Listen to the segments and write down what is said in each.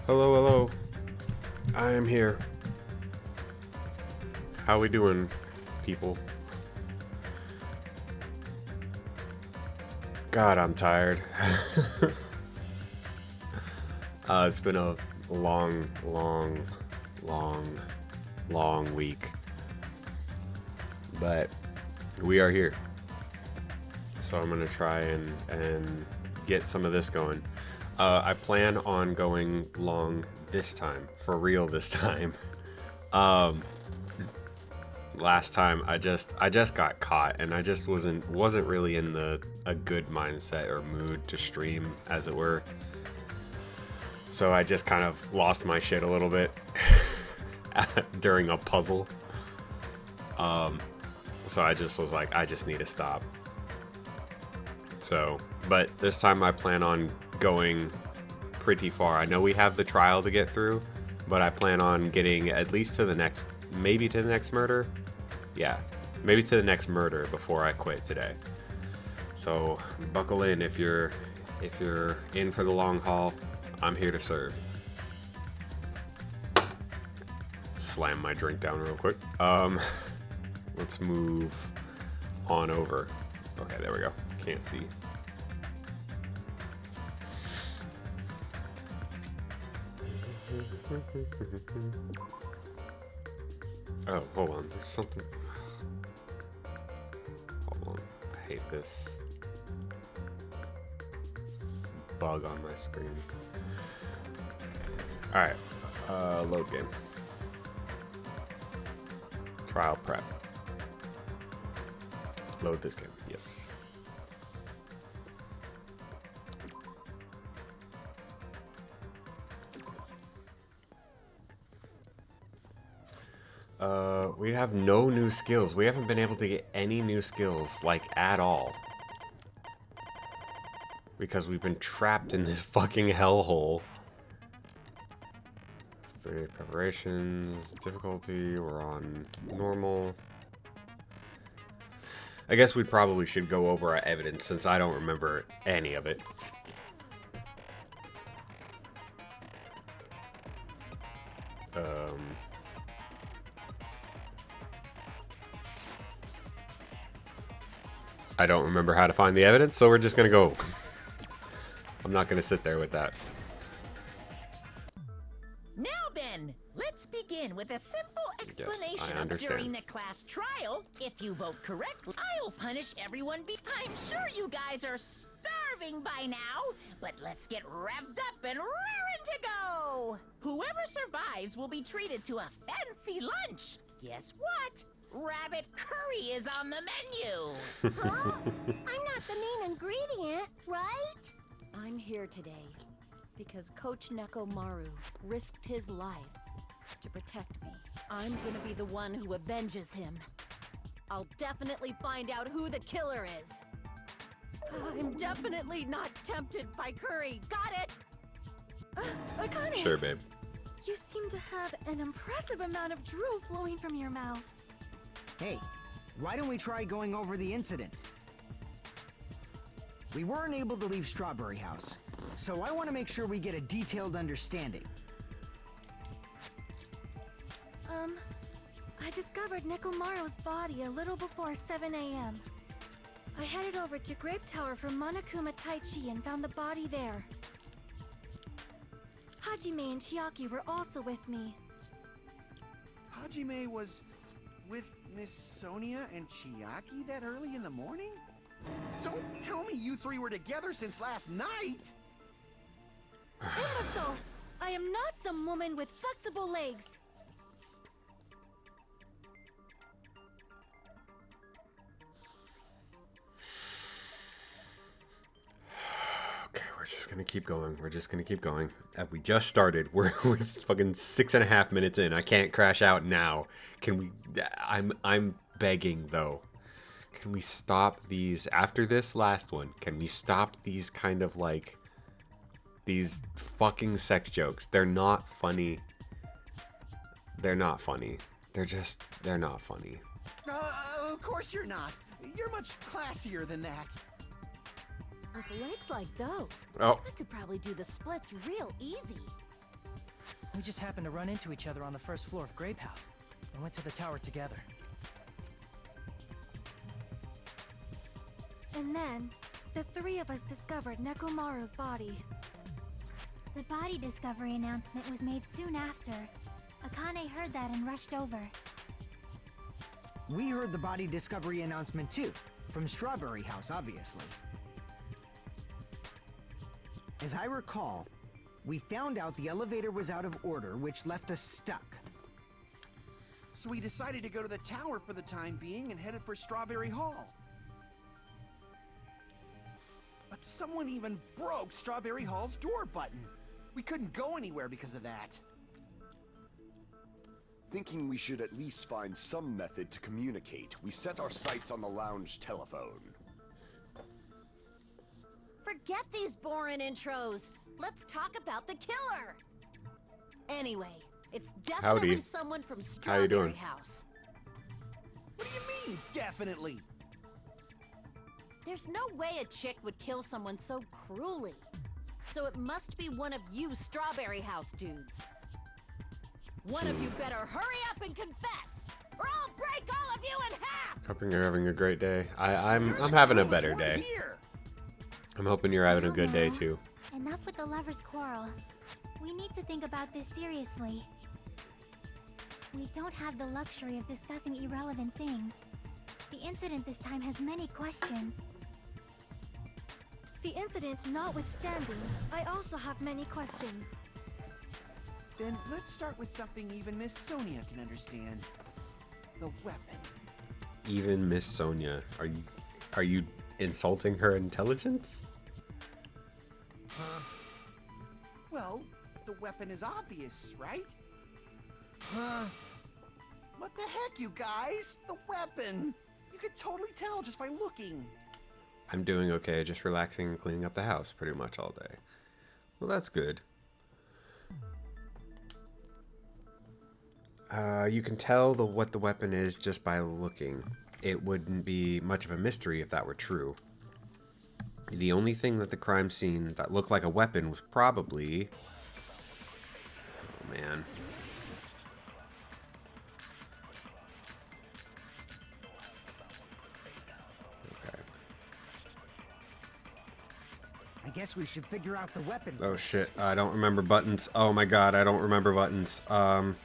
Hello, hello. I am here. How we doing, people? God, I'm tired. It's been a long week. But we are here. So I'm gonna try and get some of this going. I plan on going long this time, for real this time. Last time I just got caught, and I just wasn't really in a good mindset or mood to stream, as it were. So I just kind of lost my shit a little bit during a puzzle. So I just was like, I just need to stop. So, but this time I plan on going pretty far. I know we have the trial to get through, but I plan on getting at least to the next, maybe to the next murder. Yeah, maybe to the next murder before I quit today. So buckle in if you're in for the long haul. I'm here to serve. Slam my drink down real quick. Let's move on over. Okay, there we go. Can't see. Oh, hold on. There's something. Hold on. I hate this bug on my screen. Alright. Load game. Trial prep. Load this game. Yes. We have no new skills. We haven't been able to get any new skills, like, at all. Because we've been trapped in this fucking hellhole. 30 preparations, difficulty, we're on normal. I guess we probably should go over our evidence, since I don't remember any of it. I don't remember how to find the evidence, so we're just gonna go. I'm not gonna sit there with that. Now then, let's begin with a simple explanation of understand. during the class trial. If you vote correctly, I'll punish everyone. I'm sure you guys are starving by now, but let's get revved up and raring to go. Whoever survives will be treated to a fancy lunch. Guess what? Rabbit curry is on the menu. Huh? I'm not the main ingredient, right? I'm here today because Coach Nekomaru risked his life to protect me. I'm gonna be the one who avenges him. I'll definitely find out who the killer is. I'm definitely not tempted by curry. Got it? Akane, Sure, babe. you seem to have an impressive amount of drool flowing from your mouth. Hey, why don't we try going over the incident? We weren't able to leave Strawberry House, so I want to make sure we get a detailed understanding. I discovered Nekomaru's body a little before 7 a.m. I headed over to Grape Tower from Monokuma Taichi and found the body there. Hajime and Chiaki were also with me. Hajime was with Miss Sonia and Chiaki that early in the morning? Don't tell me you three were together since last night! Imbecile! I am not some woman with flexible legs. Okay, we're just gonna keep going. We're just gonna keep going. We just started. We're fucking 6.5 minutes in. I can't crash out now. Can we? I'm begging though. Can we stop these after this last one? Can we stop these kind of like these fucking sex jokes? They're not funny. They're not funny. They're not funny. Of course you're not. You're much classier than that. With legs like those, Oh. I could probably do the splits real easy. We just happened to run into each other on the first floor of Grape House and went to the tower together. And then, the three of us discovered Nekomaru's body. The body discovery announcement was made soon after. Akane heard that and rushed over. We heard the body discovery announcement too, from Strawberry House, obviously. As I recall, we found out the elevator was out of order, which left us stuck. So we decided to go to the tower for the time being and headed for Strawberry Hall. But someone even broke Strawberry Hall's door button. We couldn't go anywhere because of that. Thinking we should at least find some method to communicate, we set our sights on the lounge telephone. Forget these boring intros. Let's talk about the killer. Anyway, it's definitely Howdy. someone from How you doing? Strawberry House. What do you mean, definitely? There's no way a chick would kill someone so cruelly. So it must be one of you Strawberry House dudes. One of you better hurry up and confess, or I'll break all of you in half! Hoping you're having a great day. I'm having a better day. Here. I'm hoping you're having a good day too. Enough with the lovers' quarrel. We need to think about this seriously. We don't have the luxury of discussing irrelevant things. The incident this time has many questions. The incident notwithstanding, I also have many questions. Then let's start with something even Miss Sonia can understand. The weapon. Even Miss Sonia, are you insulting her intelligence? Well, the weapon is obvious, right? What the heck, you guys? The weapon! You could totally tell just by looking. I'm doing okay, just relaxing and cleaning up the house pretty much all day. Well, that's good. You can tell what the weapon is just by looking. It wouldn't be much of a mystery if that were true. The only thing at the crime scene that looked like a weapon was probably... Oh, man. Okay. I guess we should figure out the weapon. Oh, first. shit. I don't remember buttons. Oh, my God. I don't remember buttons. Hold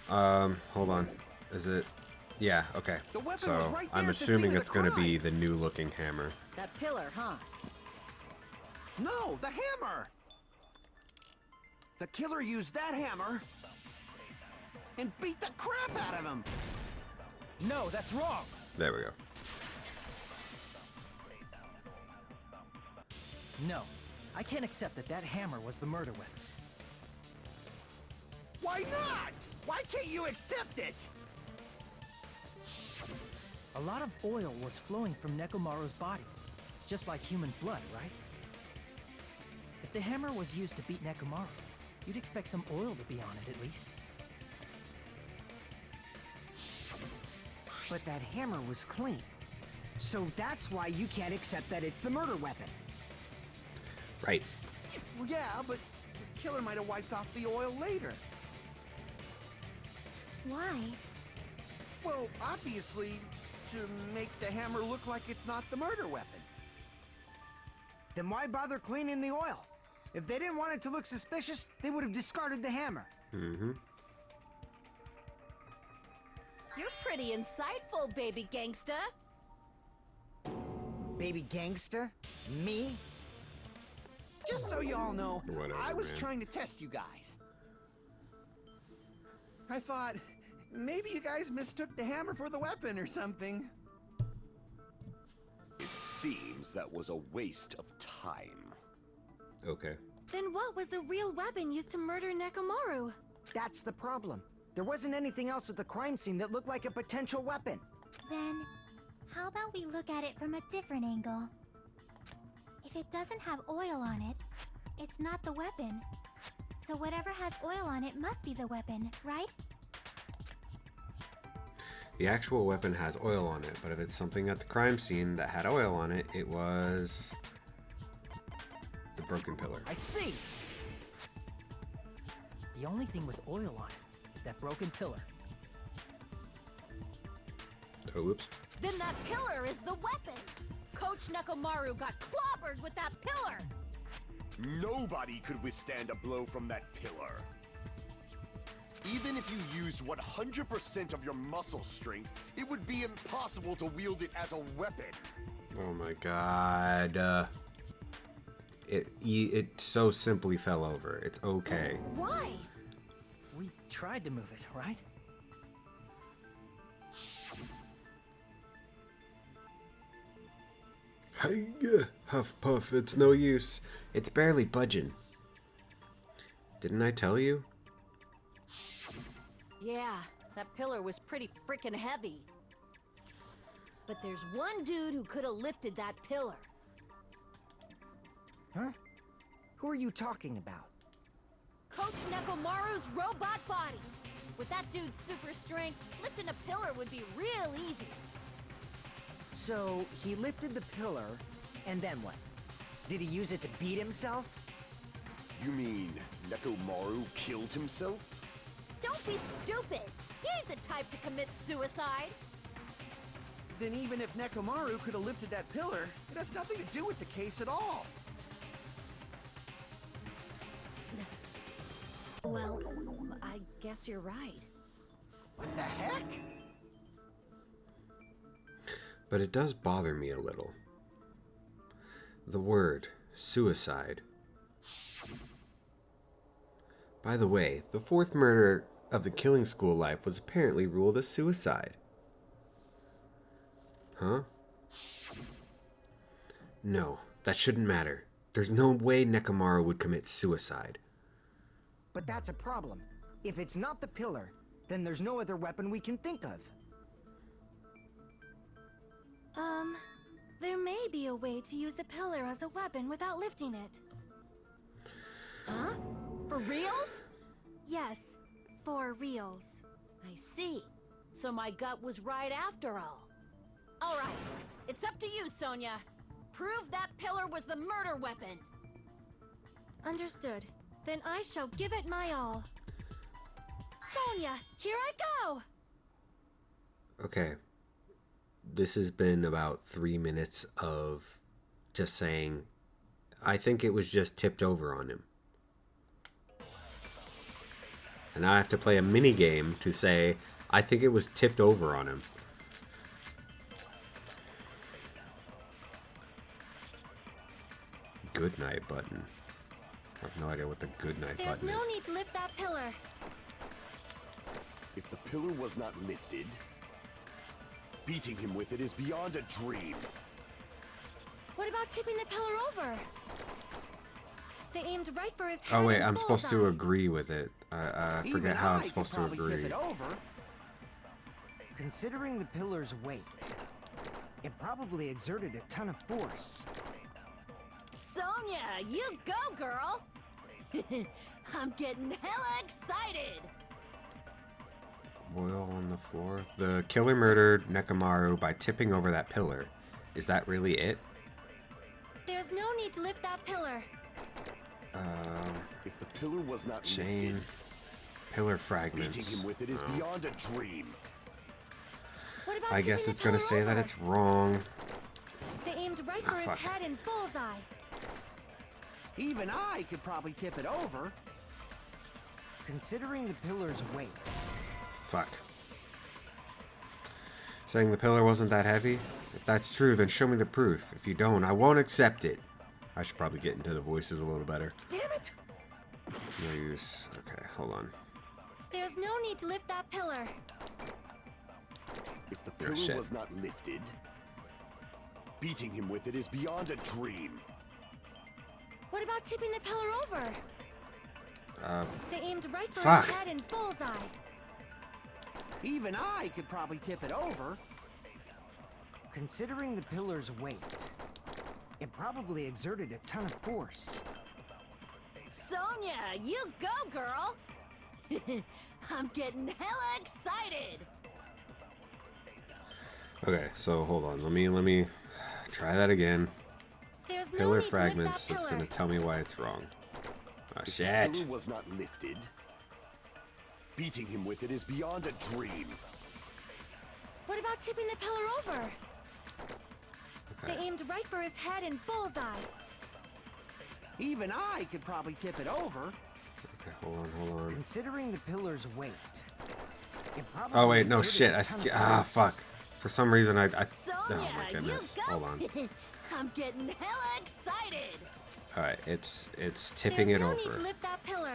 on. Is it... Yeah, okay. The weapon was So, right I'm there at the assuming scene of it's the going to crime. be the new-looking hammer. That pillar, huh? No, the hammer! The killer used that hammer and beat the crap out of him! No, that's wrong! There we go. No, I can't accept that that hammer was the murder weapon. Why not? Why can't you accept it? A lot of oil was flowing from Nekomaru's body, just like human blood, right? If the hammer was used to beat Nekomaru, you'd expect some oil to be on it at least. But that hammer was clean. So that's why you can't accept that it's the murder weapon. Right. Well, yeah, but the killer might have wiped off the oil later. Why? Well, obviously, to make the hammer look like it's not the murder weapon. Then why bother cleaning the oil? If they didn't want it to look suspicious, they would have discarded the hammer. Mm-hmm. You're pretty insightful, baby gangsta. Baby gangster? Me? Just so y'all know, Whatever, I was man. trying to test you guys. I thought, maybe you guys mistook the hammer for the weapon or something. It seems that was a waste of time. Okay. Then what was the real weapon used to murder Nekomaru? That's the problem. There wasn't anything else at the crime scene that looked like a potential weapon. Then, how about we look at it from a different angle? If it doesn't have oil on it, it's not the weapon. So whatever has oil on it must be the weapon, right? The actual weapon has oil on it, but if it's something at the crime scene that had oil on it, it was the broken pillar. I see. The only thing with oil on it is that broken pillar. Oh, whoops. Then that pillar is the weapon! Coach Nekomaru got clobbered with that pillar! Nobody could withstand a blow from that pillar. Even if you used 100% of your muscle strength, it would be impossible to wield it as a weapon. Oh my god. It so simply fell over. It's okay. Why? We tried to move it, right? Hey, huff puff, it's no use. It's barely budging. Didn't I tell you? Yeah, that pillar was pretty freaking heavy. But there's one dude who could have lifted that pillar. Huh? Who are you talking about? Coach Nekomaru's robot body. With that dude's super strength, lifting a pillar would be real easy. So, he lifted the pillar, and then what? Did he use it to beat himself? You mean Nekomaru killed himself? Don't be stupid! He ain't the type to commit suicide! Then even if Nekomaru could have lifted that pillar, it has nothing to do with the case at all. Well, I guess you're right. What the heck? But it does bother me a little. The word suicide. By the way, the fourth murder of the killing school life was apparently ruled as suicide. Huh? No, that shouldn't matter. There's no way Nekomaru would commit suicide. But that's a problem. If it's not the pillar, then there's no other weapon we can think of. There may be a way to use the pillar as a weapon without lifting it. Huh? For reals? Yes, for reals. I see. So my gut was right after all. All right, it's up to you, Sonia. Prove that pillar was the murder weapon. Understood. Then I shall give it my all. Sonia, here I go! Okay. This has been about 3 minutes of just saying, I think it was just tipped over on him. And now I have to play a mini game to say, I think it was tipped over on him. Good night button. I have no idea what the good night There's button no is. need to lift that pillar. If the pillar was not lifted, beating him with it is beyond a dream. What about tipping the pillar over? They aimed right for his head. Oh wait, and I'm supposed to bullseye. agree with it. I Even forget how I'm I supposed could to probably agree. Tip it over. Considering the pillar's weight, it probably exerted a ton of force. Sonia, you go, girl! I'm getting hella excited! Oil on the floor. The killer murdered Nekomaru by tipping over that pillar. Is that really it? There's no need to lift that pillar. If the pillar was not Chain. lifted, Pillar beating fragments. him with it is Oh. beyond a dream. What about I guess tipping it's the gonna pillar say that over? it's wrong. They aimed right Ah, for his fuck. head and bullseye. Even I could probably tip it over. Considering the pillar's weight. Fuck. Saying the pillar wasn't that heavy? If that's true, then show me the proof. If you don't, I won't accept it. I should probably get into the voices a little better. Damn it! It's no use. Okay, hold on. There's no need to lift that pillar. If the Oh, pillar shit. was not lifted, beating him with it is beyond a dream. What about tipping the pillar over? They aimed right for Fuck. his head and bullseye. Even I could probably tip it over. Considering the pillar's weight, it probably exerted a ton of force. Sonia, you go, girl! I'm getting hella excited! Okay, so hold on. Let me try that again. There's no Pillar need fragments. to lift It's that gonna pillar. tell me why it's wrong. Oh If the shit. pillar was not lifted, Beating him with it is beyond a dream. What about tipping the pillar over? Okay. They aimed right for his head and bullseye. Even I could probably tip it over. Okay, hold on. Considering the pillar's weight. it probably Oh wait, no exerted shit. a ton of force. Fuck. For some reason oh my Sonya, goodness. you Hold got on. it. I'm getting hella excited. Alright, it's tipping There's it no over. need to lift that pillar.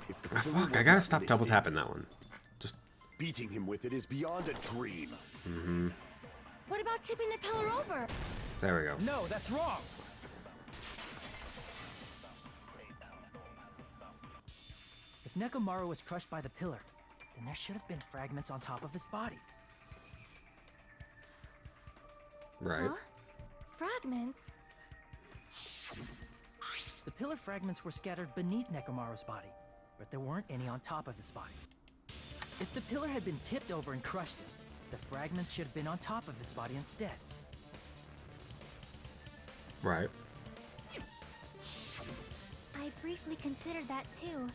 If the Ah, pillar fuck, I was gotta not stop double lifted, tapping that one. Just Beating him with it is beyond a dream. What about tipping the pillar over? there we go. No, that's wrong. If Nekomaru was crushed by the pillar, then there should have been fragments on top of his body. Right. Huh? Fragments? The pillar fragments were scattered beneath Nekomaru's body, but there weren't any on top of his body. If the pillar had been tipped over and crushed him, the fragments should have been on top of his body instead. Right. I briefly considered that too.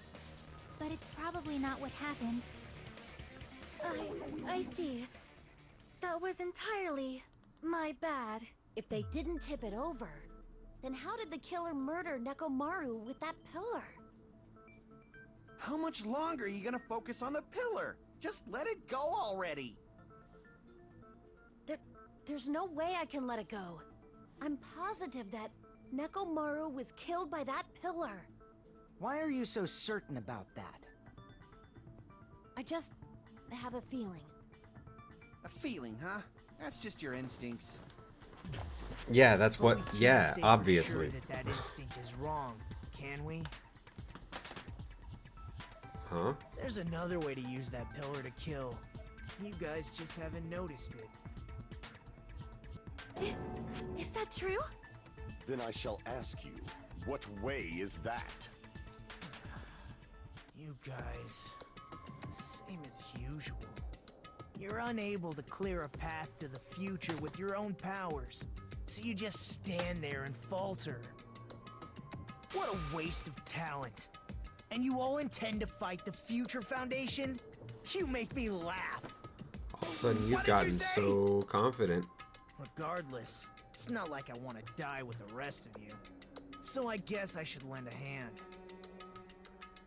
But it's probably not what happened. I see. That was entirely my bad. If they didn't tip it over, then how did the killer murder Nekomaru with that pillar? How much longer are you gonna focus on the pillar? Just let it go already. There's no way I can let it go. I'm positive that Nekomaru was killed by that pillar. Why are you so certain about that? I just have a feeling. A feeling, huh? That's just your instincts. Yeah, that's what. But we can't Yeah, say for obviously. sure that instinct is wrong, can we? Huh? There's another way to use that pillar to kill. You guys just haven't noticed it. Is that true? Then I shall ask you, what way is that? You guys, same as usual. You're unable to clear a path to the future with your own powers, so you just stand there and falter. What a waste of talent. And you all intend to fight the Future Foundation? You make me laugh. All of a sudden, What you've did you gotten say? so confident. Regardless, it's not like I want to die with the rest of you. So I guess I should lend a hand.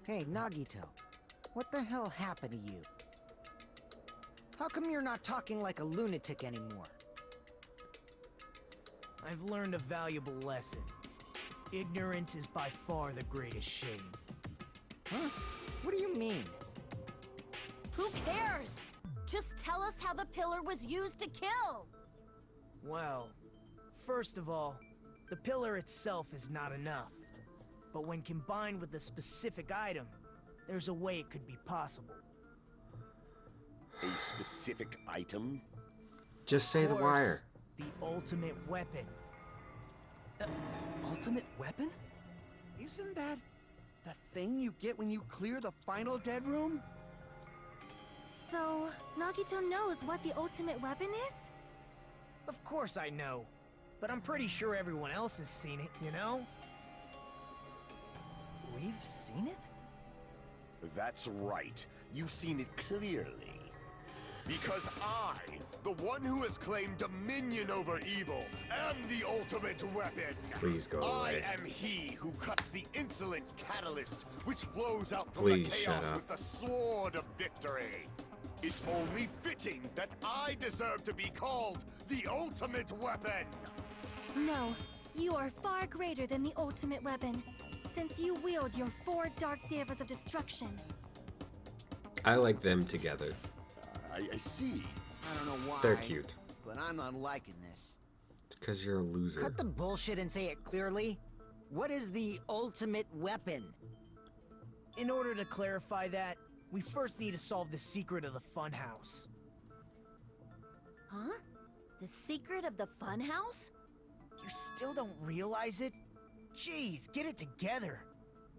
Hey, Nagito. What the hell happened to you? How come you're not talking like a lunatic anymore? I've learned a valuable lesson. Ignorance is by far the greatest shame. Huh? What do you mean? Who cares? Just tell us how the pillar was used to kill. Well, first of all, the pillar itself is not enough. But when combined with a specific item, there's a way it could be possible. A specific item? Just say the Of wire. course, the ultimate weapon. Ultimate weapon? Isn't that the thing you get when you clear the final dead room? So, Nagito knows what the ultimate weapon is? Of course I know, but I'm pretty sure everyone else has seen it, you know? We've seen it? That's right. You've seen it clearly. Because I, the one who has claimed dominion over evil, am the ultimate weapon. Please go away. I am he who cuts the insolent catalyst which flows out from Please the shut chaos up. with the sword of victory. It's only fitting that I deserve to be called the ultimate weapon. No, you are far greater than the ultimate weapon, since you wield your 4 dark devas of destruction. I like them together. I see. I don't know why. They're cute. But I'm not liking this. It's because you're a loser. Cut the bullshit and say it clearly. What is the ultimate weapon? In order to clarify that, we first need to solve the secret of the funhouse. Huh? The secret of the funhouse? You still don't realize it? Jeez, get it together.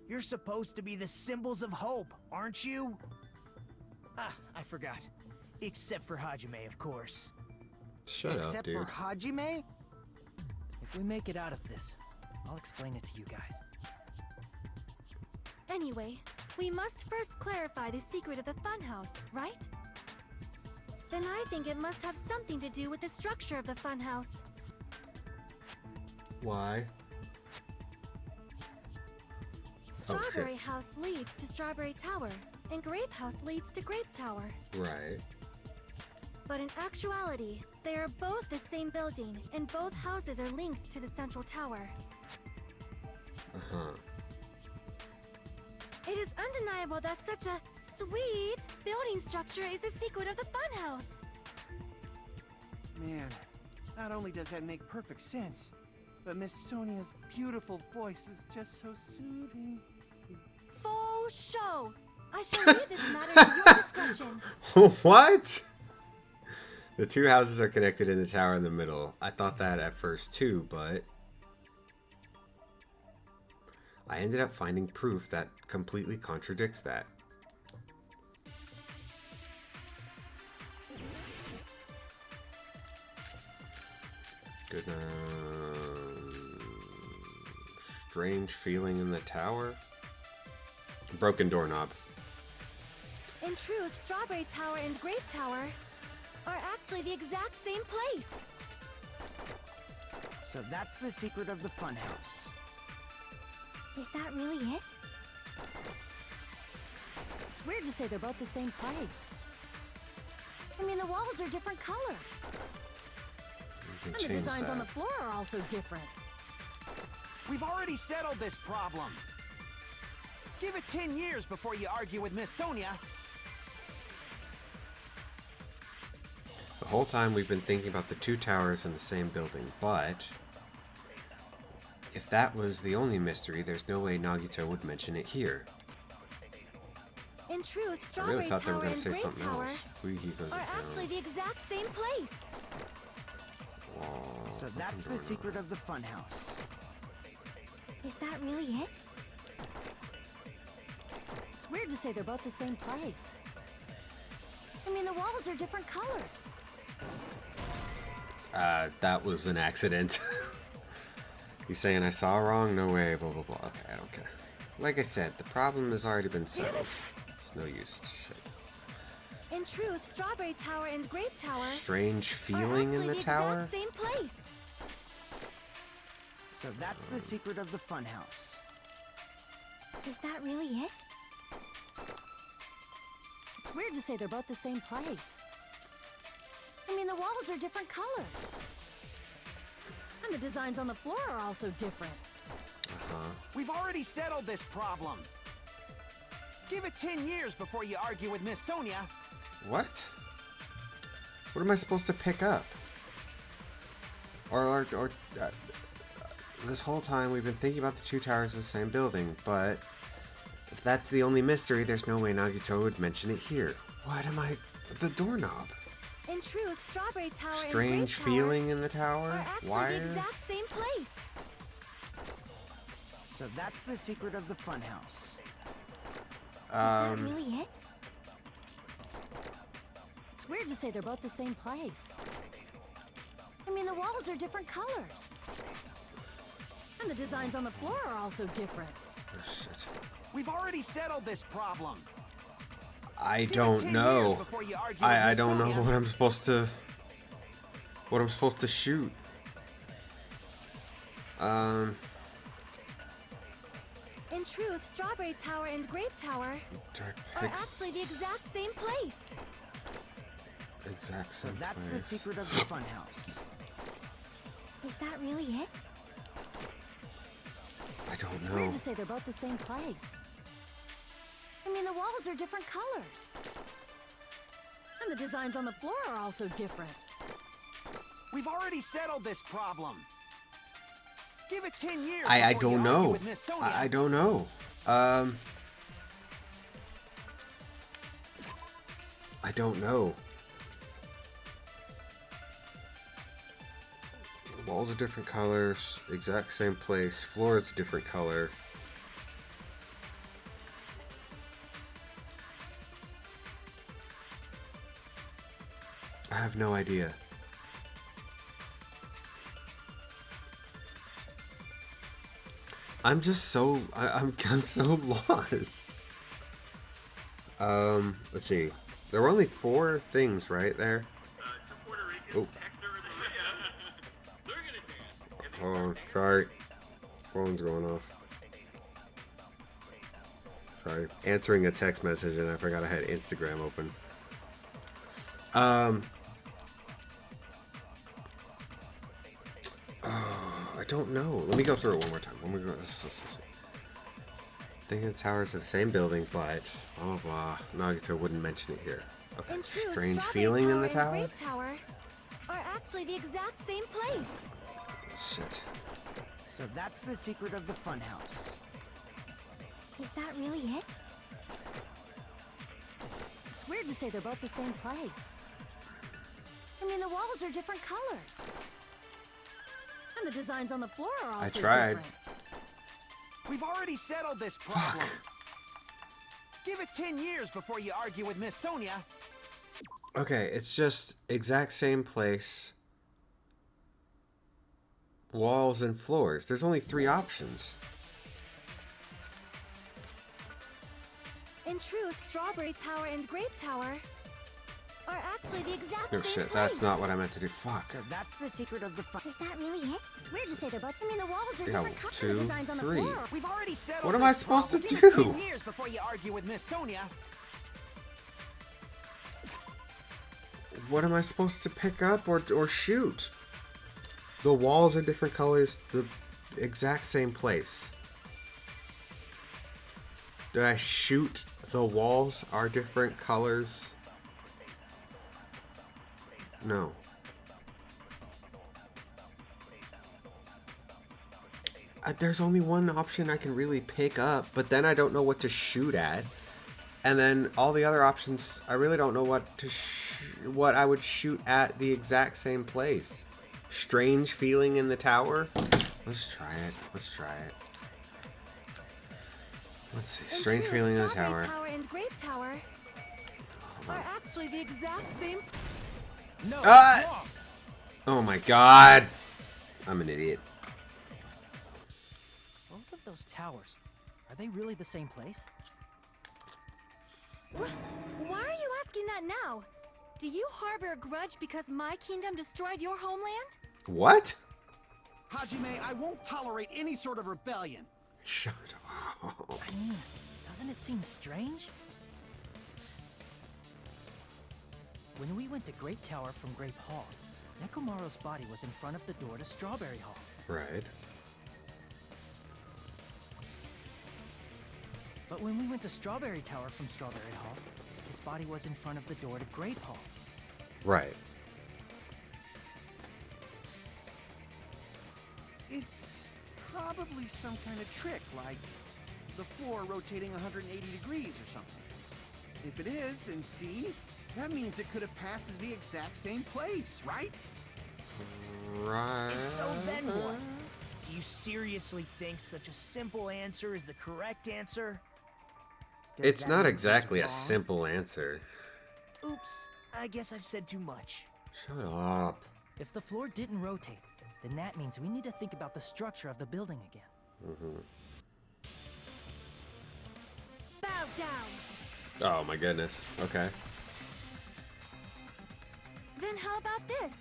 You're supposed to be the symbols of hope, aren't you? Ah, I forgot. Except for Hajime, of course. Shut up, Except dude. for Hajime? If we make it out of this, I'll explain it to you guys. Anyway, We must first clarify the secret of the funhouse, right? Then I think it must have something to do with the structure of the funhouse. Why? Strawberry House leads to Strawberry Tower, and Grape House leads to Grape Tower. Right. But in actuality, they are both the same building, and both houses are linked to the central tower. Uh-huh. It is undeniable that such a sweet building structure is the secret of the funhouse. Man, not only does that make perfect sense, but Miss Sonia's beautiful voice is just so soothing. Faux show! I shall leave this matter to your discretion. What? The two houses are connected in the tower in the middle. I thought that at first too, but I ended up finding proof that completely contradicts that. Good. Strange feeling in the tower. Broken doorknob. In truth, Strawberry Tower and Grape Tower are actually the exact same place. So that's the secret of the funhouse. Is that really it? It's weird to say they're both the same place. I mean, the walls are different colors. You can And the change designs that. on the floor are also different. We've already settled this problem. Give it 10 years before you argue with Miss Sonia. The whole time we've been thinking about the two towers in the same building, but if that was the only mystery, there's no way Nagito would mention it here. In truth, I really Strawberry thought they were Tower going and to say Grape something Tower else. Fuihi goes are actually down. the exact same place. Wall, So open that's the doorknob. secret of the funhouse. Is that really it? It's weird to say they're both the same place. I mean, the walls are different colors. That was an accident. You saying I saw wrong? No way, blah, blah, blah. Okay, I don't care. Like I said, the problem has already been settled. It's no use. Shit. In truth, Strawberry Tower and Grape Tower Strange are feeling in actually the tower? exact same place. So that's the secret of the funhouse. Is that really it? It's weird to say they're both the same place. I mean, the walls are different colors. And the designs on the floor are also different. Uh-huh. We've already settled this problem. Give it 10 years before you argue with Miss Sonia. What? What am I supposed to pick up? Or this whole time we've been thinking about the two towers of the same building, but if that's the only mystery, there's no way Nagito would mention it here. What am I... The doorknob. In truth, Strawberry Tower Strange and Grape feeling in the Tower tower? are actually Wire? the exact same place. So that's the secret of the funhouse. Is that really it? It's weird to say they're both the same place. I mean, the walls are different colors. And the designs on the floor are also different. Oh, shit. We've already settled this problem. I Give it don't 10 know. years before you argue with I Miss don't know Sonia. what I'm supposed to... What I'm supposed to shoot. In truth, Strawberry Tower and Grape Tower are actually the exact same place. Exact So same that's the place. secret of the funhouse. Is that really it? I don't It's know. weird to say they're both the same place. I mean, the walls are different colors. And the designs on the floor are also different. We've already settled this problem. Give it 10 years. I before you don't argue know. with Miss Sonia. I don't know. I don't know. The walls are different colors, exact same place. Floor is a different color. I have no idea. I'm just so I'm so lost. Let's see. There were only 4 things right there. Oh. Hold on, sorry. Phone's going off. Sorry. Answering a text message and I forgot I had Instagram open. I don't know. Let me go through it one more time. Let me go. Thinking the towers are the same building, but blah blah blah. Nagito wouldn't mention it here. Okay. In truth, Strange Strawberry feeling in Tower the and tower. Grape Tower are actually the exact same place. Shit. So that's the secret of the funhouse. Is that really it? It's weird to say they're both the same place. I mean, the walls are different colors. And the designs on the floor are also tried. different. We've already settled this problem. Give it 10 years before you argue with Miss Sonia. Okay, it's just exact same place. Walls and floors. There's only 3 options. In truth, Strawberry Tower and Grape Tower are actually the exact No same shit, place. that's not what I meant to do. Fuck. So that's the secret of the fun. Is that really it? It's weird to say they're both. I mean, the walls are Yeah, different colors. The 2, designs on the 3. floor. We've already settled What am I this supposed to problem. Give it do? 10 years before you argue with Miss Sonia. What am I supposed to pick up or shoot? The walls are different colors, the exact same place. Do I shoot the walls are different colors? No. There's only one option I can really pick up, but then I don't know what to shoot at. And then all the other options, I really don't know what I would shoot at the exact same place. Strange feeling in the tower? Let's try it. Let's try it. Let's see. In Strange truth, feeling in the Strawberry tower. Tower and Grape Tower are actually the exact same. No, Ah! it's wrong. Oh my god. I'm an idiot. Both of those towers, are they really the same place? Why are you asking that now? Do you harbor a grudge because my kingdom destroyed your homeland? What? Hajime, I won't tolerate any sort of rebellion. Shut up. I mean, doesn't it seem strange? When we went to Grape Tower from Grape Hall, Nekomaru's body was in front of the door to Strawberry Hall. Right. But when we went to Strawberry Tower from Strawberry Hall, his body was in front of the door to Grape Hall. Right. It's probably some kind of trick, like the floor rotating 180 degrees or something. If it is, then see? That means it could have passed as the exact same place, right? Right. So then what? Do you seriously think such a simple answer is the correct answer? Does It's that not mean he's exactly a wrong? simple answer. Oops, I guess I've said too much. Shut up. If the floor didn't rotate, then that means we need to think about the structure of the building again. Bow down. Oh my goodness. Okay. Then how about this?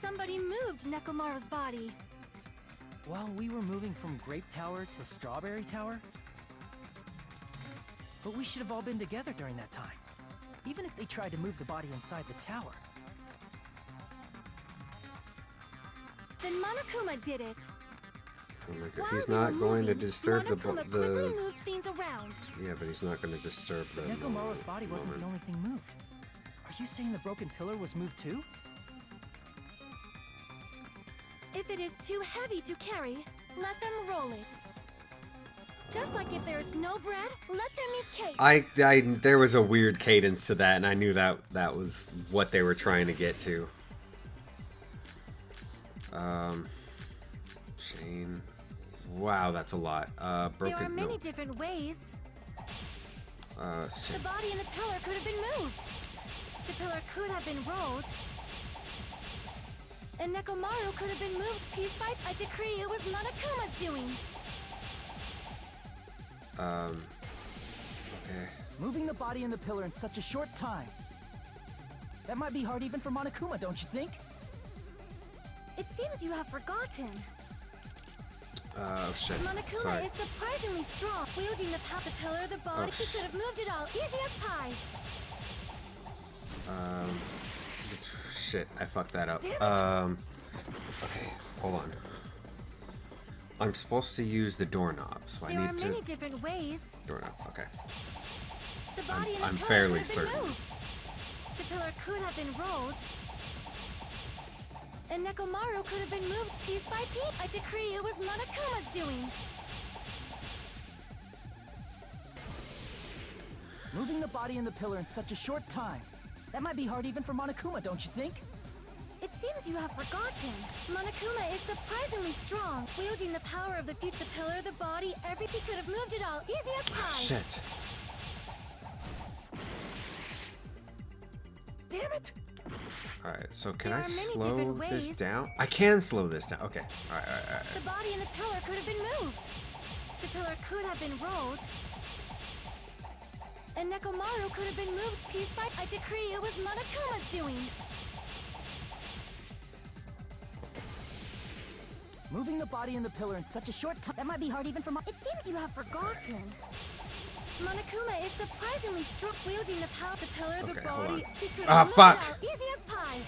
Somebody moved Nekomaru's body. While we were moving from Grape Tower to Strawberry Tower? But we should have all been together during that time. Even if they tried to move the body inside the tower. Then Monokuma did it. Oh my god. While He's we were not going to moving, disturb Monokuma quickly moved things around. Yeah, but he's not going to disturb the But Nekomaru's body wasn't the moment. only thing moved. Are you saying the broken pillar was moved too? If it is too heavy to carry, let them roll it. Just like if there is no bread, let them eat cake. There was a weird cadence to that, and I knew that was what they were trying to get to. Chain. Wow, that's a lot. Broken. There are many no. different ways. Chain. The body in the pillar could have been moved. The pillar could have been rolled. And Nekomaru could have been moved piece by piece. I decree it was Monokuma's doing. Okay. Moving the body and the pillar in such a short time. That might be hard even for Monokuma, don't you think? It seems you have forgotten. Oh shit. Monokuma Sorry. is surprisingly strong. Wielding the pillar of the body, he could have moved it all easy as pie. Shit, I fucked that up. Okay, hold on. I'm supposed to use the doorknob, so I There are need many to... different ways. Doorknob, okay. The body and I'm the pillar fairly could have been certain. moved. The pillar could have been rolled. And Nekomaru could have been moved piece by piece. I decree it was Monokuma's doing. Moving the body and the pillar in such a short time. That might be hard even for Monokuma, don't you think? It seems you have forgotten. Monokuma is surprisingly strong. Wielding the power of the pillar, the body, he could have moved it all easy as pie. Shit. Damn it! Alright, so can There I are many slow different this ways. down? I can slow this down. Okay. Alright. The body and the pillar could have been moved. The pillar could have been rolled. And Nekomaru could have been moved piece by I decree it was Monokuma's doing. Moving the body and the pillar in such a short time. That might be hard even for It seems you have forgotten. Monokuma is surprisingly strong. Wielding the power of the pillar, the Okay, hold body, on. he could Ah, have moved fuck! it all easy as pie.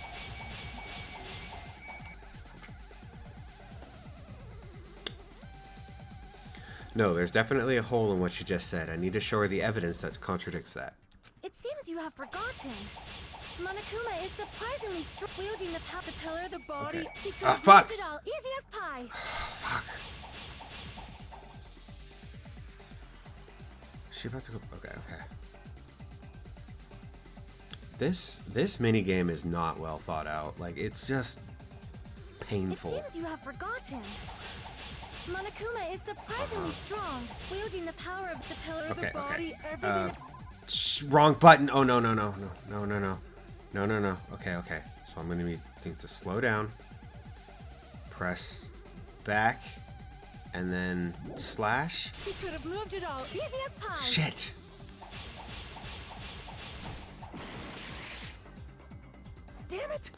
No, there's definitely a hole in what you just said. I need to show her the evidence that contradicts that. It seems you have forgotten. Monokuma is surprisingly strong. Wielding the power of the pillar, the body, Okay. he could Ah, have fuck! moved it all easy as pie. Fuck. Is she about to go? Okay. This mini game is not well thought out. Like, it's just painful. It seems you have forgotten. Monokuma is surprisingly strong. Wielding the power of the pillar, Okay, the body, okay. everything. Wrong button. Oh, no. Okay. So I'm gonna need to slow down, press back, and then slash. He could have moved it all easy as pie. Shit. Damn it!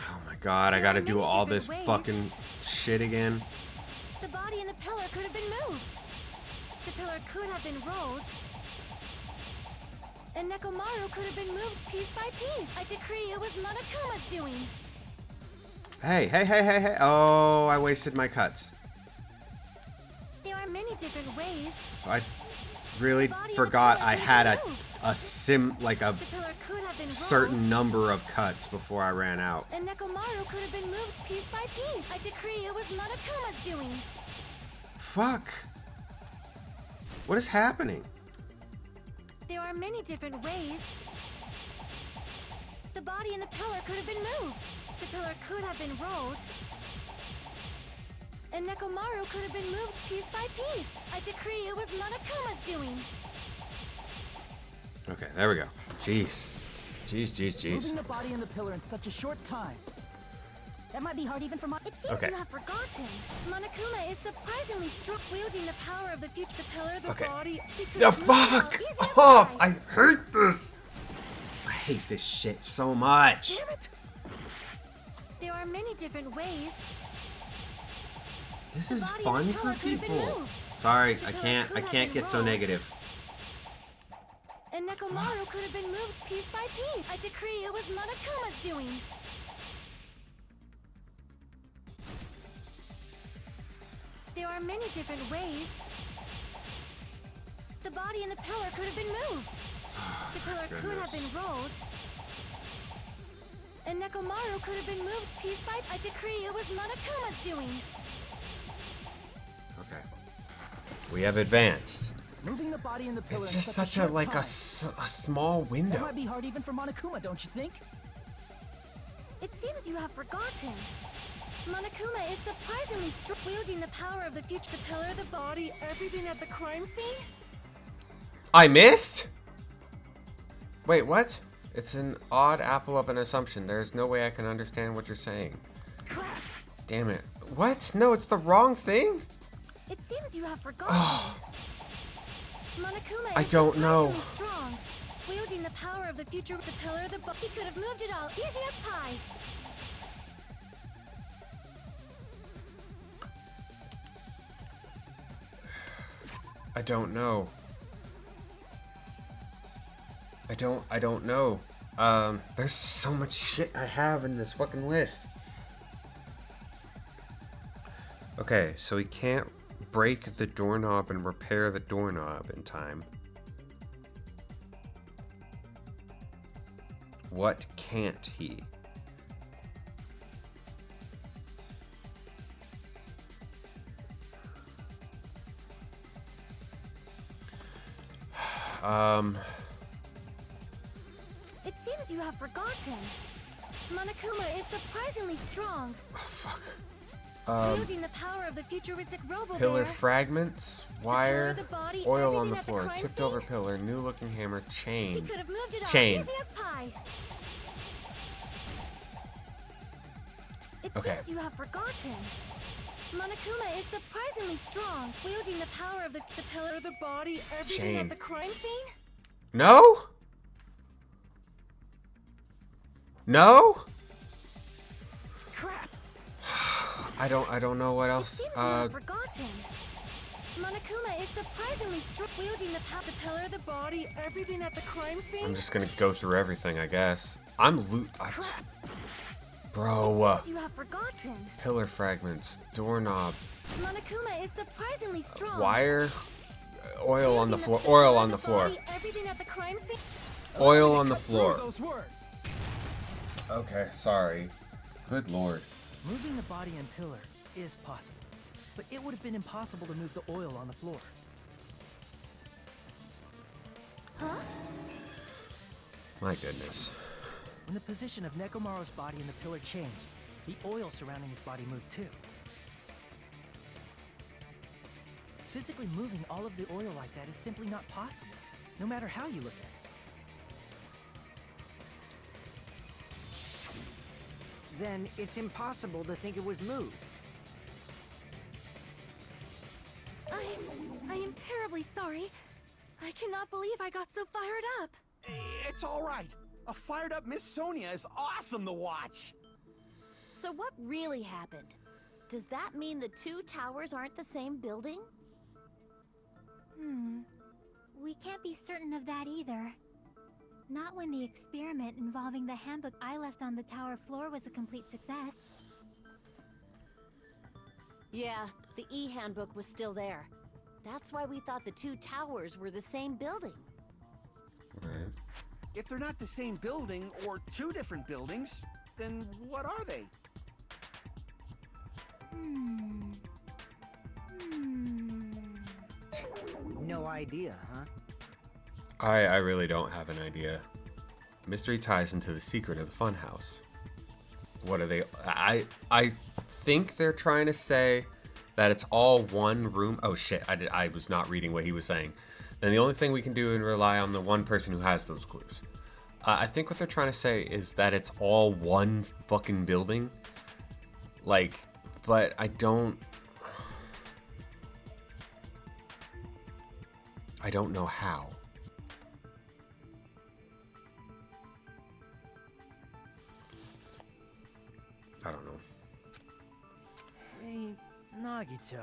Oh my god, I There gotta are do many all different this ways. fucking shit again. The body and the pillar could have been moved. The pillar could have been rolled. And Nekomaru could have been moved piece by piece. I decree it was Monokuma's doing. Hey. Oh, I wasted my cuts. There are many different ways. I really The body and the forgot pillar I could had have been moved. a The pillar could have been certain rolled. number of cuts before I ran out. And Nekomaru could have been moved piece by piece. I decree it was Monokuma's doing. Fuck. What is happening? There are many different ways. The body and the pillar could have been moved. The pillar could have been rolled. And Nekomaru could have been moved piece by piece. I decree it was Monokuma's doing. Okay, there we go. Jeez. Moving the body and the pillar in such a short time. That might be hard even for It seems Okay. you have forgotten. Monokuma is surprisingly strong. Wielding the power of the pillar, the Okay. body. he could The have moved it all fuck easy as off! pie. I hate this. I hate this shit so much. Damn it! There are many different ways. This The is body and fun the for pillar could have been people. moved. Sorry, The I pillar can't could have been get so rolled. negative. And Nekomaru could have been moved piece by piece. I decree it was Monokuma's doing. There are many different ways. The body and the pillar could have been moved. The pillar could have been rolled. And Nekomaru could have been moved piece by piece. I decree it was Monokuma's doing. Okay. We have advanced. Moving the body and the pillar It's in just such such a a short like time. a small That window. might be hard even for Monokuma, don't you think? It seems you have forgotten. Monokuma is surprisingly strong. Wielding the power of the pillar, the body, everything at the crime scene. I missed? Wait, what? It's an odd apple of an assumption. There's no way I can understand what you're saying. Crap! Damn it. What? No, it's the wrong thing? It seems you have forgotten. Monokuma I is don't know. surprisingly strong. Wielding the power of the future with the pillar of the he could have moved it all. Easy as pie. I don't know. I don't know. There's so much shit I have in this fucking list. Okay, so he can't break the doorknob and repair the doorknob in time. What can't he? It seems you have forgotten. Monokuma is surprisingly strong. Oh, fuck. Wielding the power of the futuristic robo Pillar bear. fragments, wire, the body, oil on the everything at the floor, crime tipped scene? over pillar, new looking hammer, He chain. could have moved it all. Chain. Easy as pie. It Okay. seems you have forgotten. Monokuma is surprisingly strong, wielding the power of the pillar, the body, everything Chain. at the crime scene. No? No? Crap! I don't know what It else. seems you have forgotten. Monokuma is surprisingly strong, wielding the pillar, the body, everything at the crime scene. I'm just gonna go through everything, I guess. Bro. You have forgotten. Pillar fragments, doorknob, Monokuma is surprisingly strong. wire, oil on the Wielding floor, pillar, oil on the the floor, body, everything at the crime scene. oil on the Cut through floor. those words. Okay, sorry. Good lord. Moving the body and pillar is possible, but it would have been impossible to move the oil on the floor. Huh? My goodness. When the position of Nekomaru's body and the pillar changed, the oil surrounding his body moved too. Physically moving all of the oil like that is simply not possible, no matter how you look at it. Then it's impossible to think it was moved. I am terribly sorry. I cannot believe I got so fired up. It's all right. A fired up Miss Sonia is awesome to watch. So what really happened? Does that mean the two towers aren't the same building? We can't be certain of that either. Not when the experiment involving the handbook I left on the tower floor was a complete success. Yeah, the E-handbook was still there. That's why we thought the two towers were the same building. Right. If they're not the same building or two different buildings, then what are they? No idea, huh? I really don't have an idea. Mystery ties into the secret of the funhouse. What are they? I think they're trying to say that it's all one room. Oh shit! I was not reading what he was saying. Then the only thing we can do is rely on the one person who has those clues. I think what they're trying to say is that it's all one fucking building. Like, but I don't know how. I don't know. Hey, Nagito.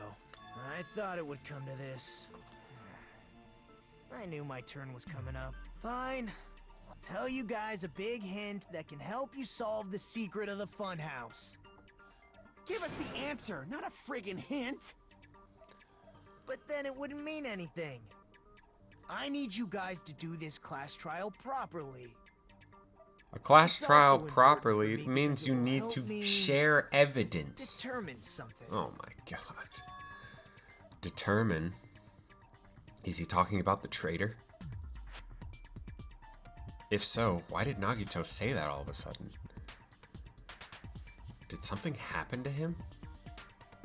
I thought it would come to this. I knew my turn was coming up. Fine. I'll tell you guys a big hint that can help you solve the secret of the funhouse. Give us the answer, not a friggin' hint. But then it wouldn't mean anything. I need you guys to do this class trial properly. A class It's also trial important properly for me means because you it will need help to me share evidence. Determine something. Oh my god. Determine? Is he talking about the traitor? If so, why did Nagito say that all of a sudden? Did something happen to him?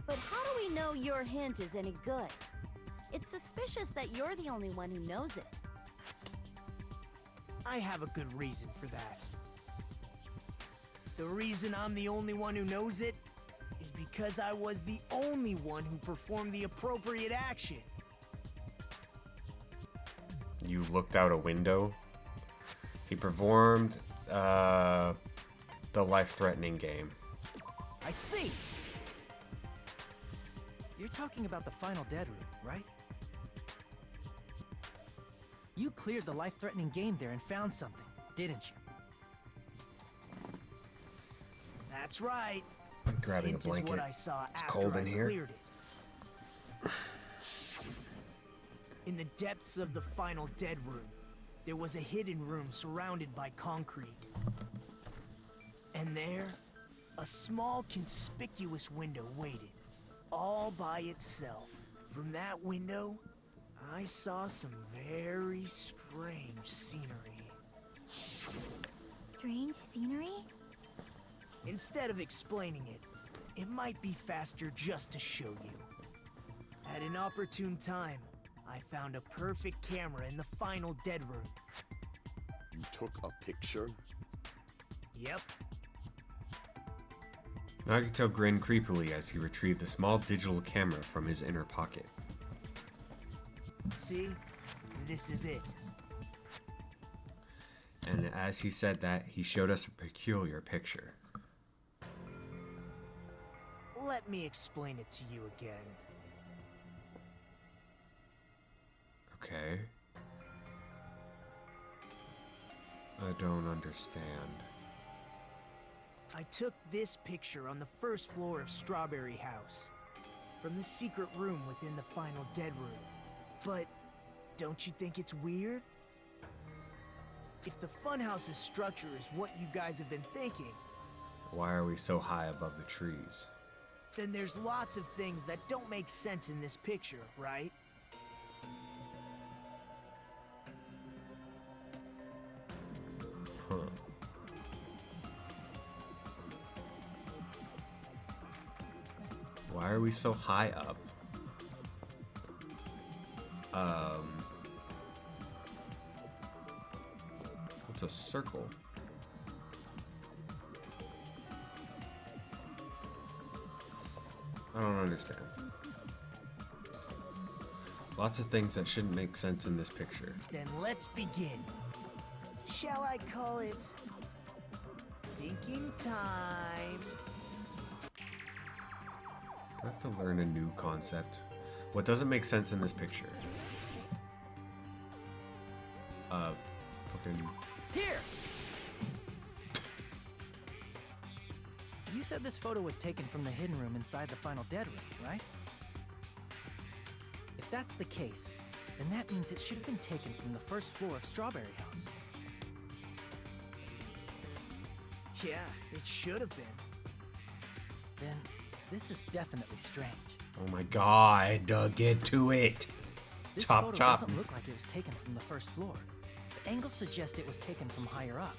But how do we know your hint is any good? It's suspicious that you're the only one who knows it. I have a good reason for that. The reason I'm the only one who knows it is because I was the only one who performed the appropriate action. You looked out a window. He performed the life-threatening game. I see! You're talking about the final dead room, right? You cleared the life-threatening game there and found something, didn't you? That's right. I'm grabbing a Hint is blanket. what I saw It's after cold I in here. cleared it. In the depths of the final dead room, there was a hidden room surrounded by concrete. And there, a small conspicuous window waited, all by itself. From that window, I saw some very strange scenery. Strange scenery? Instead of explaining it, it might be faster just to show you. At an opportune time, I found a perfect camera in the final dead room. You took a picture? Yep. Nagito grinned creepily as he retrieved the small digital camera from his inner pocket. See? This is it. And as he said that, he showed us a peculiar picture. Let me explain it to you again. Okay. I don't understand. I took this picture on the first floor of Strawberry House, from the secret room within the final dead room. But don't you think it's weird? If the funhouse's structure is what you guys have been thinking, Why are we so high above the trees? then there's lots of things that don't make sense in this picture, right? Huh. Why are we so high up? What's a circle? I don't understand. Lots of things that shouldn't make sense in this picture. Then let's begin. Shall I call it thinking time? Do I have to learn a new concept? What doesn't make sense in this picture? Fucking... Here! You said this photo was taken from the hidden room inside the final dead room, right? If that's the case, then that means it should have been taken from the first floor of Strawberry House. Yeah, it should have been. Then this is definitely strange. Oh my god, get to it! This Chop, photo chop. doesn't look like it was taken from the first floor. The angles suggest it was taken from higher up.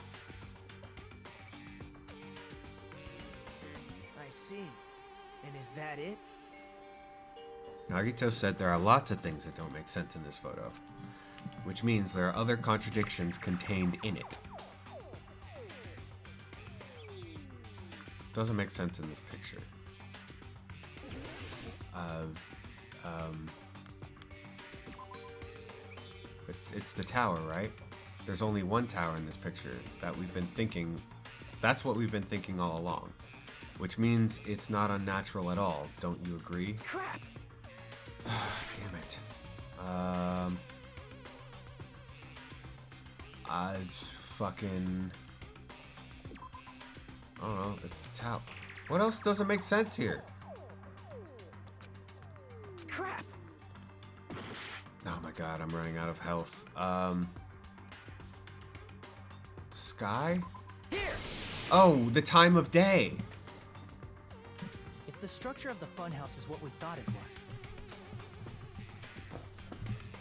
I see. And is that it? Nagito said there are lots of things that don't make sense in this photo, which means there are other contradictions contained in it. Doesn't make sense in this picture. It's the tower, right? There's only one tower in this picture that we've been thinking. That's what we've been thinking all along, which means it's not unnatural at all. Don't you agree? Crap! Damn it. I fucking... I don't know. It's the tower. What else doesn't make sense here? Crap! Oh my god, I'm running out of health. Sky? Here! Oh, the time of day! If the structure of the funhouse is what we thought it was,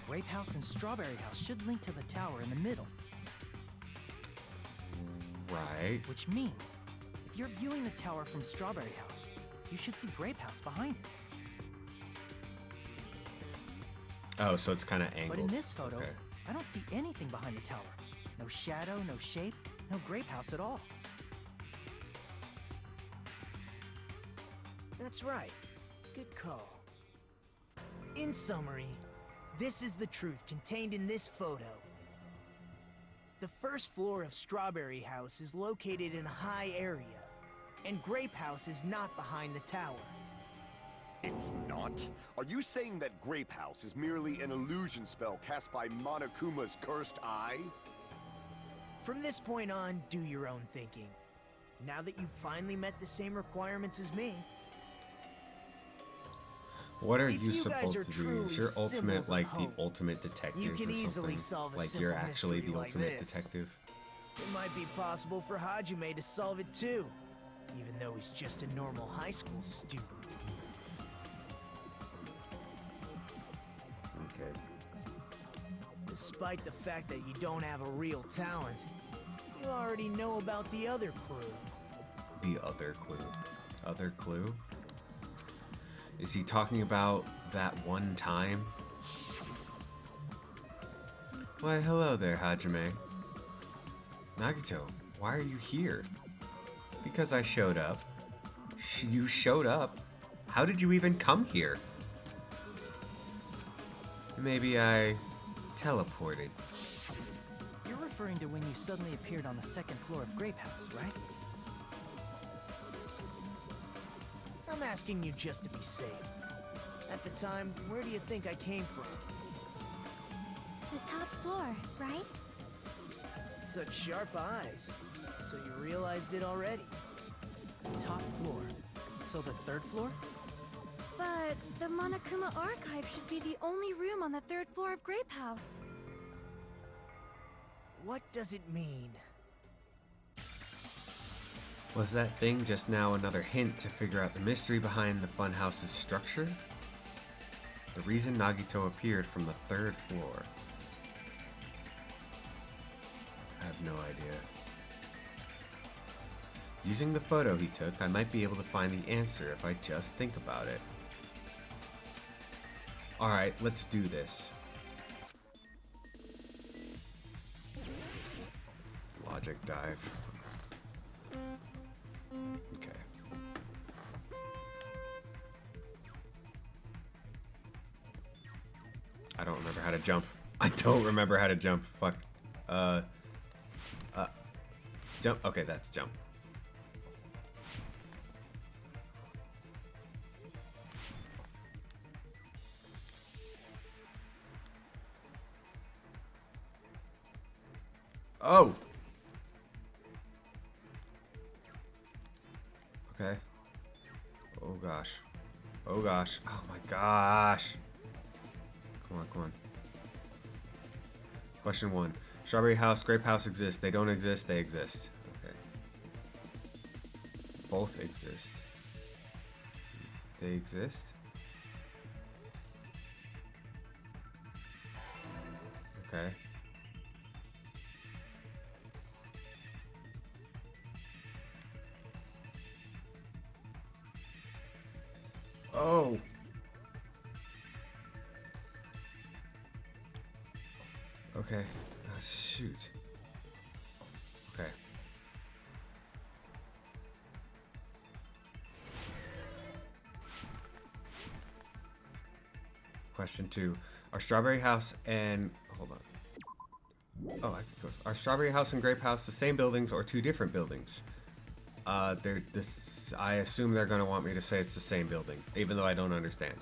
Grape House and Strawberry House should link to the tower in the middle. Right. Which means, if you're viewing the tower from Strawberry House, you should see Grape House behind it. Oh, so it's kind of angled. But in this photo, Okay. I don't see anything behind the tower. No shadow, no shape, no Grape House at all. That's right. Good call. In summary, This is the truth contained in this photo. The first floor of Strawberry House is located in a high area, and Grape House is not behind the tower. It's not? Are you saying that Grape House is merely an illusion spell cast by Monokuma's cursed eye? From this point on, do your own thinking. Now that you've finally met the same requirements as me. What are If you you guys supposed are to do? truly Is your ultimate symbols of like the hope, ultimate detective you can or easily something? solve a Like you're simple actually mystery the like ultimate this. detective? It might be possible for Hajime to solve it too, even though he's just a normal high school student. Okay. Despite the fact that you don't have a real talent, you already know about the other clue. The other clue. Other clue? Is he talking about that one time? Why, hello there, Hajime. Nagito, why are you here? Because I showed up. You showed up? How did you even come here? Maybe I teleported. You're referring to when you suddenly appeared on the second floor of Grape House, right? I'm asking you just to be safe. At the time, where do you think I came from? The top floor, right? Such sharp eyes. So you realized it already. Top floor. So the third floor? But the Monokuma archive should be the only room on the third floor of Grape House. What does it mean? Was that thing just now another hint to figure out the mystery behind the funhouse's structure? The reason Nagito appeared from the third floor. I have no idea. Using the photo he took, I might be able to find the answer if I just think about it. Alright, let's do this. Logic dive. Okay. I don't remember how to jump. I don't remember how to jump. Fuck. Jump. Okay, that's jump. Oh! Okay. Oh gosh. Oh gosh. Oh my gosh. Come on, come on. Question 1. Strawberry House, Grape House exist. They don't exist, they exist. Okay. Both exist. They exist? Okay. Oh! Okay. Oh, shoot. Okay. Question 2. Are Strawberry House and... Hold on. Oh, I can go. Are Strawberry House and Grape House the same buildings or two different buildings? They're this. I assume they're gonna want me to say it's the same building, even though I don't understand.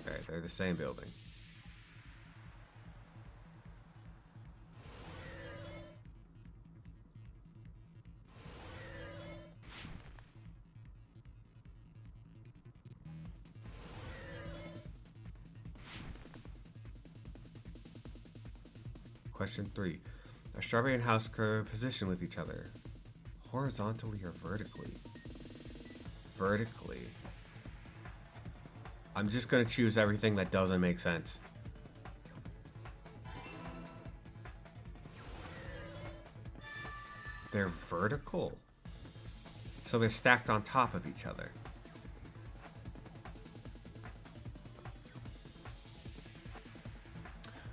Okay, they're the same building. Question 3. Are Strawberry and House positioned with each other? Horizontally or vertically? Vertically. I'm just gonna choose everything that doesn't make sense. They're vertical. So they're stacked on top of each other.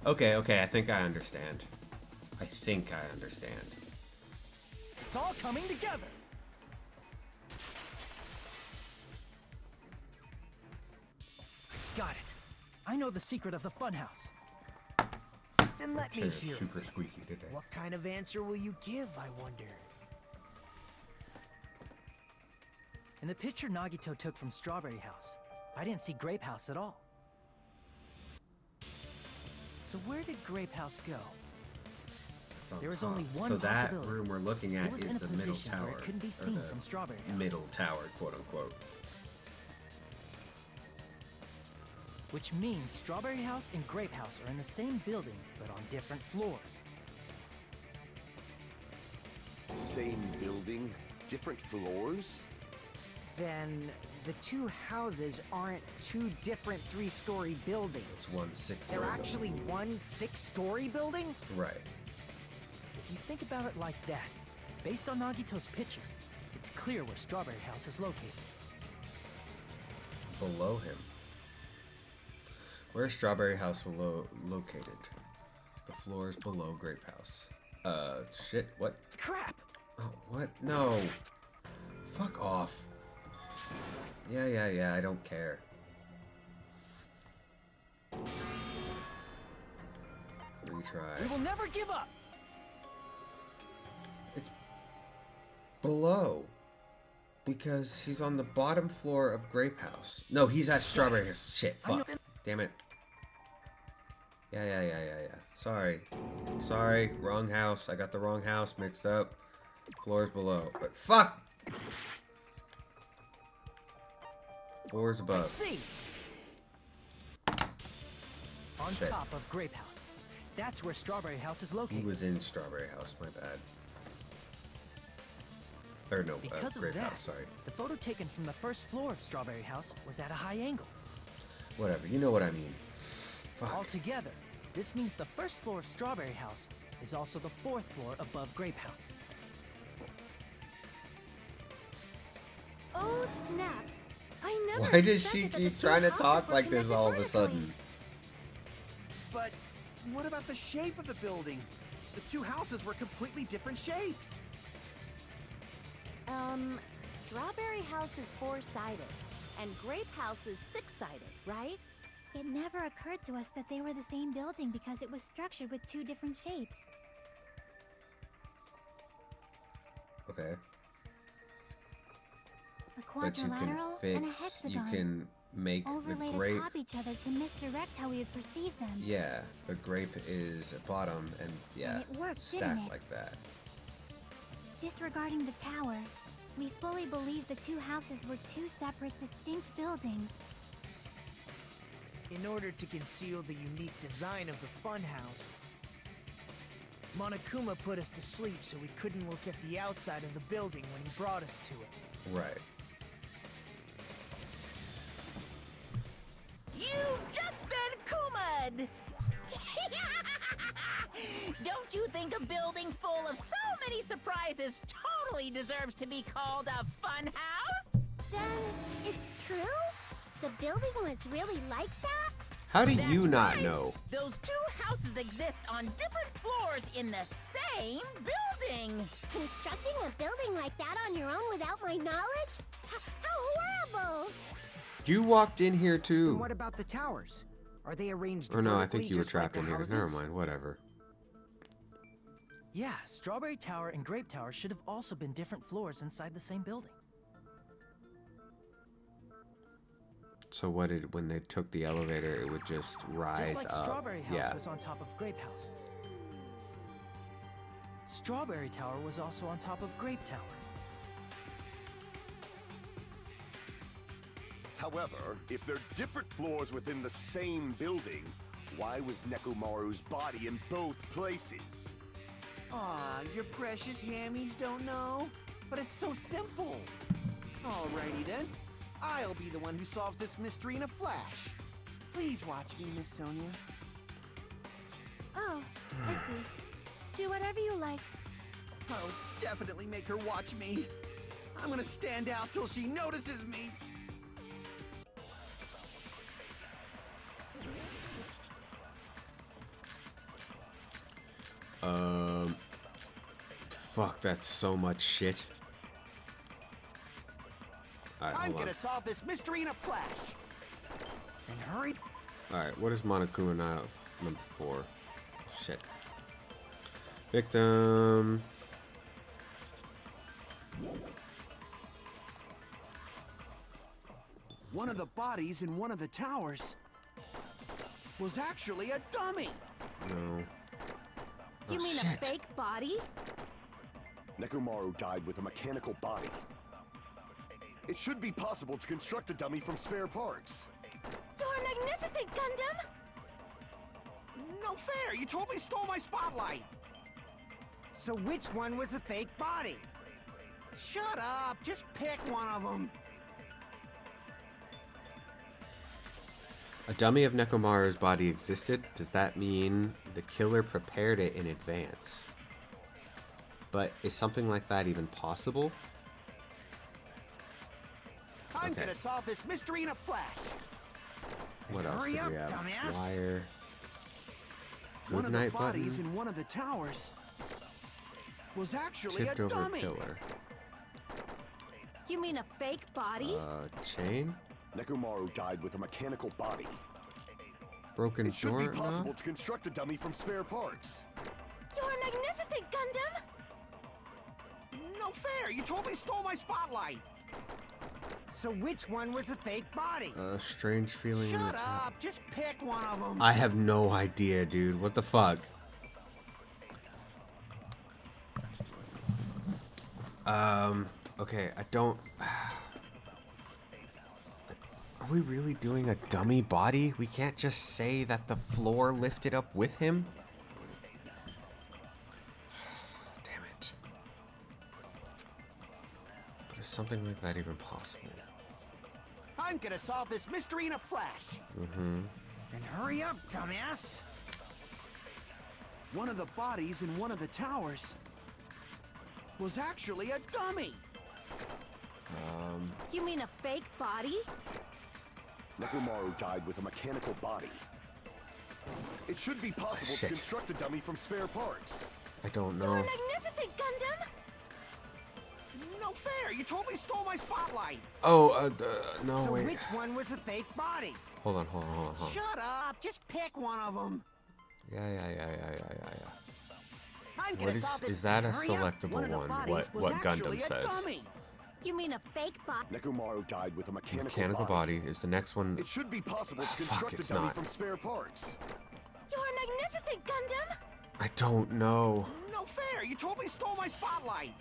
Okay, okay, I think I understand. I think I understand. It's all coming together. Got it. I know the secret of the funhouse. Then let me Chair hear is super it. squeaky today. What kind of answer will you give, I wonder? In the picture Nagito took from Strawberry House, I didn't see Grape House at all. So where did Grape House go? It's on There was top. only one So that possibility. room we're looking It at was is in a the middle position where tower. it couldn't be or seen the from Strawberry House. Middle tower, quote unquote. Which means Strawberry House and Grape House are in the same building, but on different floors. Same building, different floors? Then the two houses aren't two different 3-story buildings. It's one 6-story. They're actually one 6-story building? Right. If you think about it like that, based on Nagito's picture, it's clear where Strawberry House is located. Below him. Where's Strawberry House located? The floors below Grape House. Shit, what? Crap! Oh, what? No. Fuck off. Yeah, I don't care. Retry. We will never give up! It's below. Because he's on the bottom floor of Grape House. No, he's at Strawberry House. Shit, fuck. Damn it. Yeah. Sorry, wrong house. I got the wrong house mixed up. Floors below. Fuck! Floors above. See! On Shit. top of Grape House. That's where Strawberry House is He located. was in Strawberry House, my bad. Or no, Because of Grape that, House, sorry. the photo taken from the first floor of Strawberry House was at a high angle. Whatever, you know what I mean. Fuck. Altogether, this means the first floor of Strawberry House is also the 4th floor above Grape House. Oh, snap. I never Why does she expected that keep the two trying to houses talk were like this connected all of a vertically. sudden? But what about the shape of the building? The two houses were completely different shapes. Strawberry House is 4-sided, and Grape House is 6-sided, right? It never occurred to us that they were the same building because it was structured with two different shapes. Okay. A But you can quadrilateral and a fix, you hexagon. can make the Overlaid grape. atop each other to misdirect how we would perceive them. Yeah, the grape is at bottom and yeah, it worked, didn't stacked it? like that. Disregarding the tower, we fully believe the two houses were two separate, distinct buildings. In order to conceal the unique design of the funhouse, Monokuma put us to sleep so we couldn't look at the outside of the building when he brought us to it. Right. You've just been Kuma'd! Don't you think a building full of so many surprises totally deserves to be called a fun house? Then it's true? The building was really like that? How do That's you not right. know? Those two houses exist on different floors in the same building. Constructing a building like that on your own without my knowledge? How horrible! You walked in here And too. what about the towers? Are they arranged Or no, I vertically think you were just like trapped the in here. houses? Never mind, whatever. Yeah, Strawberry Tower and Grape Tower should have also been different floors inside the same building. So what did, when they took the elevator, it would just rise Just like up. Strawberry House Yeah. was on top of Grape House. Strawberry Tower was also on top of Grape Tower. However, if they're different floors within the same building, why was Nekomaru's body in both places? Aw, your precious hammies don't know? But it's so simple. Alrighty then. I'll be the one who solves this mystery in a flash. Please watch me, Miss Sonia. Oh, I see. Do whatever you like. I'll definitely make her watch me. I'm gonna stand out till she notices me. Fuck, that's so much shit. Alright, I'm hold on. gonna solve this mystery in a flash. And hurry Alright, what is Monokuma now? Number 4. Shit. Victim. One of the bodies in one of the towers was actually a dummy. No. You Oh, mean shit. a fake body? Nekomaru died with a mechanical body. It should be possible to construct a dummy from spare parts. You're magnificent, Gundam! No fair! You totally stole my spotlight! So which one was the fake body? Shut up! Just pick one of them! A dummy of Nekomaru's body existed? Does that mean the killer prepared it in advance? But is something like that even possible? I'm Okay. gonna solve this mystery in a flash! What else Hurry did up, we have? dumbass. Wire. One Good of the night bodies button. in one of the towers was actually Tipped a over dummy! pillar. You mean a fake body? Chain? Nekomaru died with a mechanical body. Broken It should door? be possible No? to construct a dummy from spare parts. You're magnificent, Gundam! No fair! You totally stole my spotlight! So which one was the fake body? A strange feeling in the Shut top. up! Just pick one of them! I have no idea, dude. What the fuck? Okay, I don't... Are we really doing a dummy body? We can't just say that the floor lifted up with him? Damn it. But is something like that even possible? I'm gonna solve this mystery in a flash! Then hurry up, dumbass! One of the bodies in one of the towers was actually a dummy! You mean a fake body? Nekomaru died with a mechanical body. It should be possible to Shit. construct a dummy from spare parts. I don't You're know. magnificent, Gundam! No fair! You totally stole my spotlight! Oh, no, So wait. which one was the fake body? Hold on. Shut up! Just pick one of them! Yeah. I'm gonna What is solve this. that a Hurry up. selectable One of the one? bodies was What actually Gundam a says? dummy. You mean a fake body? Nekomaru died with a mechanical, Mechanical body is the next one. It should be possible to Fuck, construct a it's dummy not. from spare parts. You're magnificent, Gundam! I don't know. No fair! You totally stole my spotlight!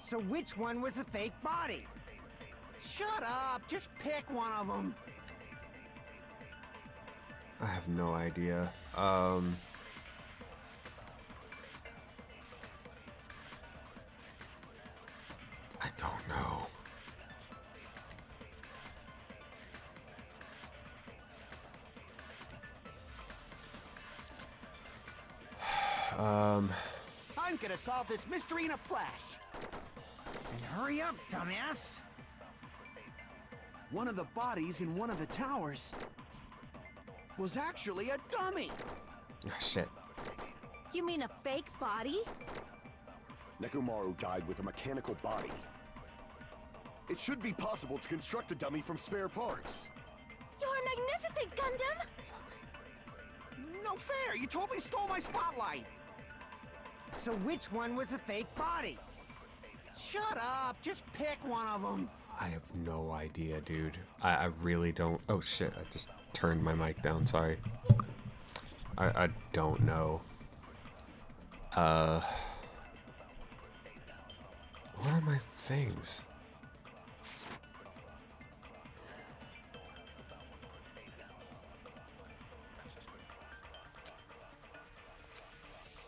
So which one was the fake body? Shut up! Just pick one of them! I have no idea. I don't know. I'm gonna solve this mystery in a flash! Then hurry up, dumbass! One of the bodies in one of the towers was actually a dummy! Ah, shit. You mean a fake body? Nekomaru died with a mechanical body. It should be possible to construct a dummy from spare parts. You're magnificent, Gundam! No fair! You totally stole my spotlight! So which one was the fake body? Shut up! Just pick one of them! I have no idea, dude. I really don't. Oh shit! I just turned my mic down. Sorry. I don't know. What are my things?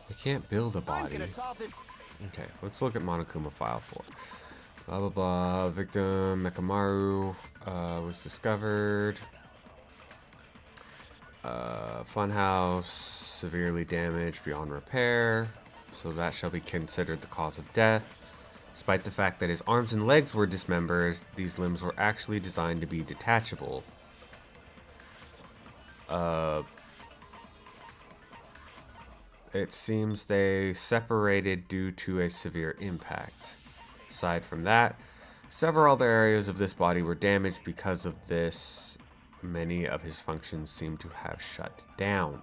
I can't build a I'm body. gonna solve this. Okay, let's look at Monokuma File 4. Blah blah blah. Victim Nekomaru was discovered. Funhouse severely damaged beyond repair, so that shall be considered the cause of death. Despite the fact that his arms and legs were dismembered, these limbs were actually designed to be detachable. It seems they separated due to a severe impact. Aside from that, several other areas of this body were damaged because of this many of his functions seem to have shut down.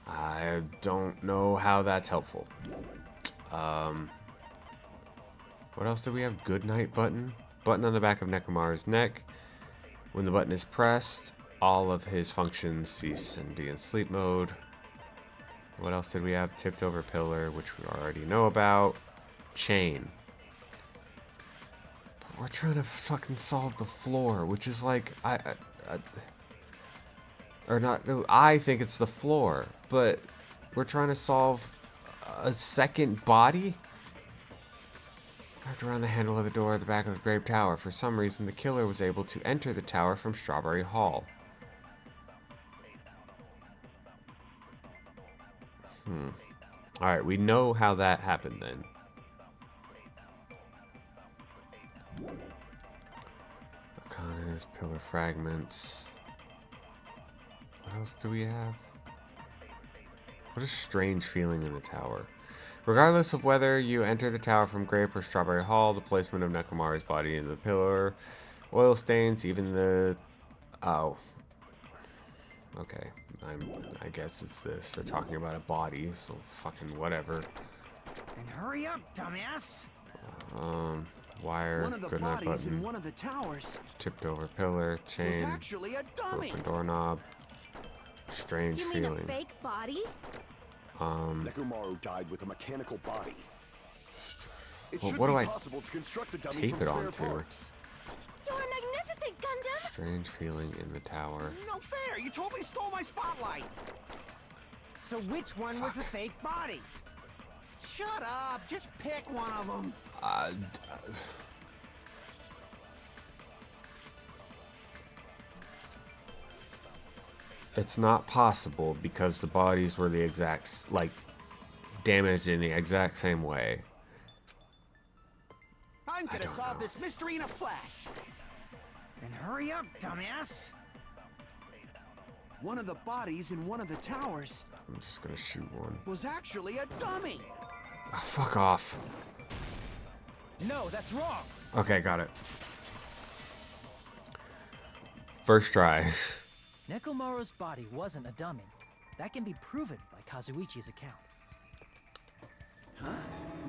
I don't know how that's helpful. What else do we have? Good night button. Button on the back of Nekomaru's neck. When the button is pressed, all of his functions cease and be in sleep mode. What else did we have? Tipped over pillar, which we already know about. Chain. But we're trying to fucking solve the floor, which is like, or not, no, I think it's the floor, but we're trying to solve a second body? Wrapped around the handle of the door at the back of the Grape Tower. For some reason, the killer was able to enter the tower from Strawberry Hall. Alright, we know how that happened then. Arcanas, pillar fragments. What else do we have? What a strange feeling in the tower. Regardless of whether you enter the tower from Grape or Strawberry Hall, the placement of Nekomaru's body in the pillar, oil stains, even the... Oh. Okay. I guess it's this. They're talking about a body, so fucking whatever. Then hurry up, dumbass! Wire, One of the good night bodies in button, one of the towers tipped over pillar, was chain, actually a dummy. broken doorknob, strange You mean feeling. a fake body? Nekomaru died with a mechanical body. It Well, should what be do I possible to construct a dummy tape from it spare onto? parts. You're magnificent, Gundam! Strange feeling in the tower. No fair! You totally stole my spotlight! So which one was the fake body? Shut up! Just pick one of them! It's not possible because the bodies were the exact, like, damaged in the exact same way. I'm gonna don't solve know. this mystery in a flash! Then hurry up, dumbass! One of the bodies in one of the towers I'm just gonna shoot one. was actually a dummy! Oh, fuck off. No, that's wrong. Okay, got it. First try. Nekomaru's body wasn't a dummy. That can be proven by Kazuichi's account. Huh?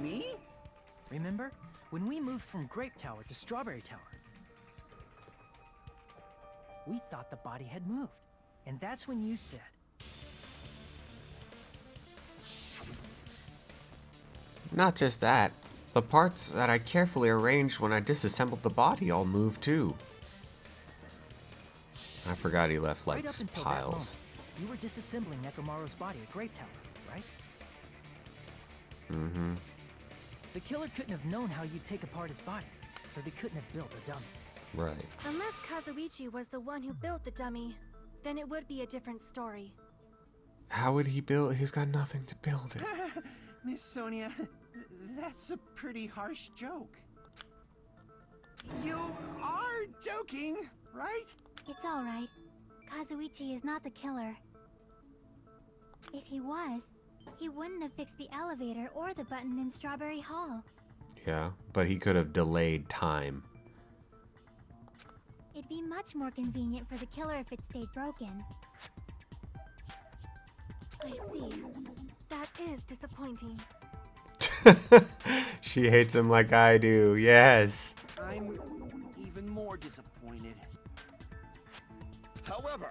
Me? Remember? When we moved from Grape Tower to Strawberry Tower, we thought the body had moved. And that's when you said, Not just that. The parts that I carefully arranged when I disassembled the body all moved too. I forgot he left like right up until that piles. moment, you were disassembling Nekomaru's body at Grape Tower, right? Mm-hmm. The killer couldn't have known how you'd take apart his body, so they couldn't have built a dummy. Right. Unless Kazuichi was the one who built the dummy, then it would be a different story. How would he build? He's got nothing to build it. Miss Sonia, that's a pretty harsh joke. You are joking, right? It's alright. Kazuichi is not the killer. If he was, he wouldn't have fixed the elevator or the button in Strawberry Hall. Yeah, but he could have delayed time. It'd be much more convenient for the killer if it stayed broken. I see. That is disappointing. She hates him like I do. Yes. I'm even more disappointed. However,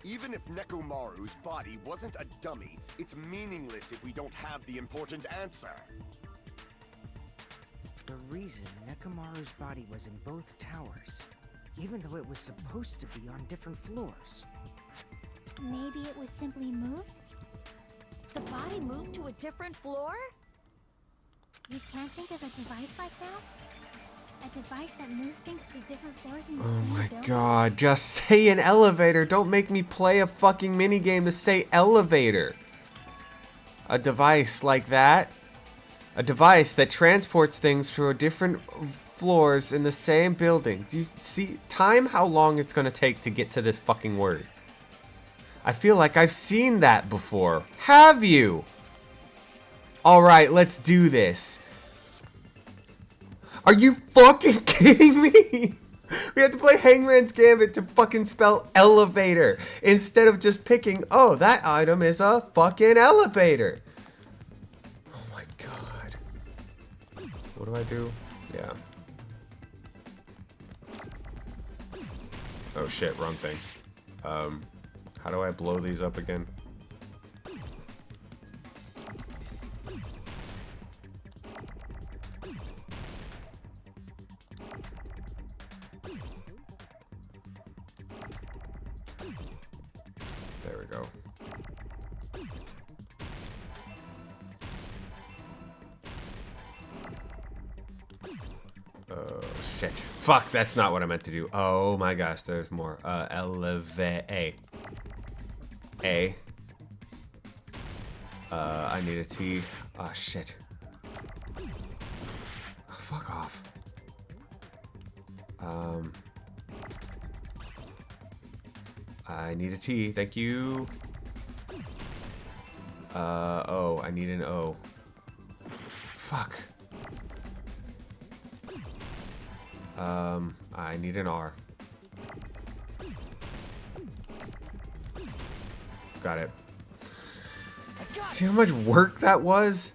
even if Nekomaru's body wasn't a dummy, it's meaningless if we don't have the important answer. The reason Nekomaru's body was in both towers, even though it was supposed to be on different floors. Maybe it was simply moved? The body moved to a different floor? You can't think of a device like that? A device that moves things to different floors in the Oh same my building? god, just say an elevator. Don't make me play a fucking minigame to say elevator. A device like that. A device that transports things through different floors in the same building. Do you see time how long it's gonna take to get to this fucking word? I feel like I've seen that before. Have you? Alright, let's do this. Are you fucking kidding me? We had to play Hangman's Gambit to fucking spell elevator instead of just picking, oh, that item is a fucking elevator. Oh my god. What do I do? Yeah. Oh shit, wrong thing. How do I blow these up again? There we go. Oh shit. Fuck, that's not what I meant to do. Oh my gosh, there's more. Elevate. A. I need a T. Oh shit. Oh, fuck off. I need a T, thank you. O, I need an O. Fuck. I need an R. Got it. See how much work that was?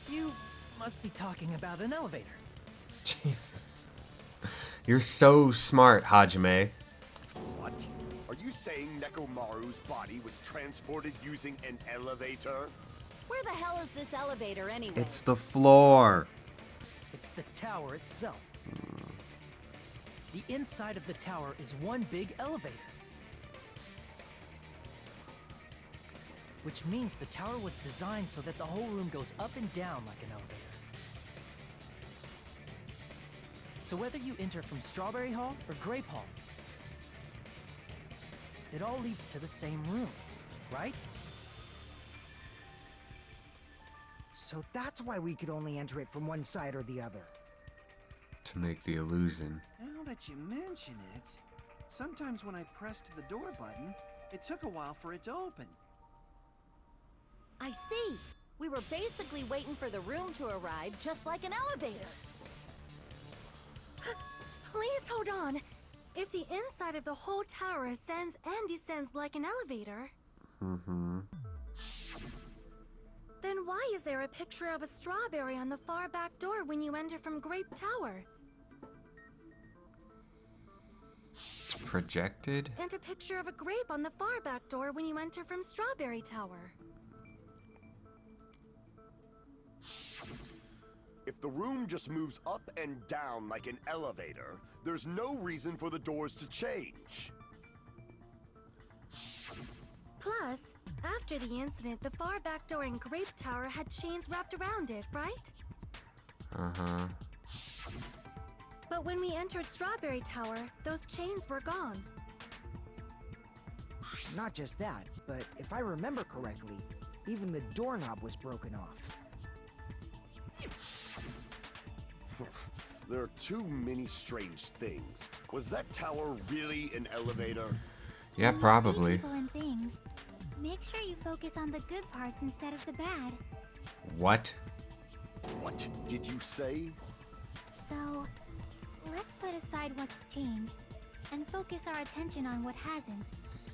You must be talking about an elevator. Jesus. You're so smart, Hajime. What? Are you saying Nekomaru's body was transported using an elevator? Where the hell is this elevator anyway? It's the floor. It's the tower itself. The inside of the tower is one big elevator. Which means the tower was designed so that the whole room goes up and down like an elevator. So whether you enter from Strawberry Hall or Grape Hall, it all leads to the same room, right? So that's why we could only enter it from one side or the other. To make the illusion. Now that you mention it, sometimes when I pressed the door button, it took a while for it to open. I see. We were basically waiting for the room to arrive, just like an elevator. Please hold on. If the inside of the whole tower ascends and descends like an elevator, then why is there a picture of a strawberry on the far back door when you enter from Grape Tower? Projected? And a picture of a grape on the far back door when you enter from Strawberry Tower. If the room just moves up and down like an elevator, there's no reason for the doors to change. Plus, after the incident, the far back door in Grape Tower had chains wrapped around it, right? Uh-huh. But when we entered Strawberry Tower, those chains were gone. Not just that, but if I remember correctly, even the doorknob was broken off. There are too many strange things. Was that tower really an elevator? Yeah, When you see probably. people and things, make sure you focus on the good parts instead of the bad. What? What did you say? So, let's put aside what's changed and focus our attention on what hasn't.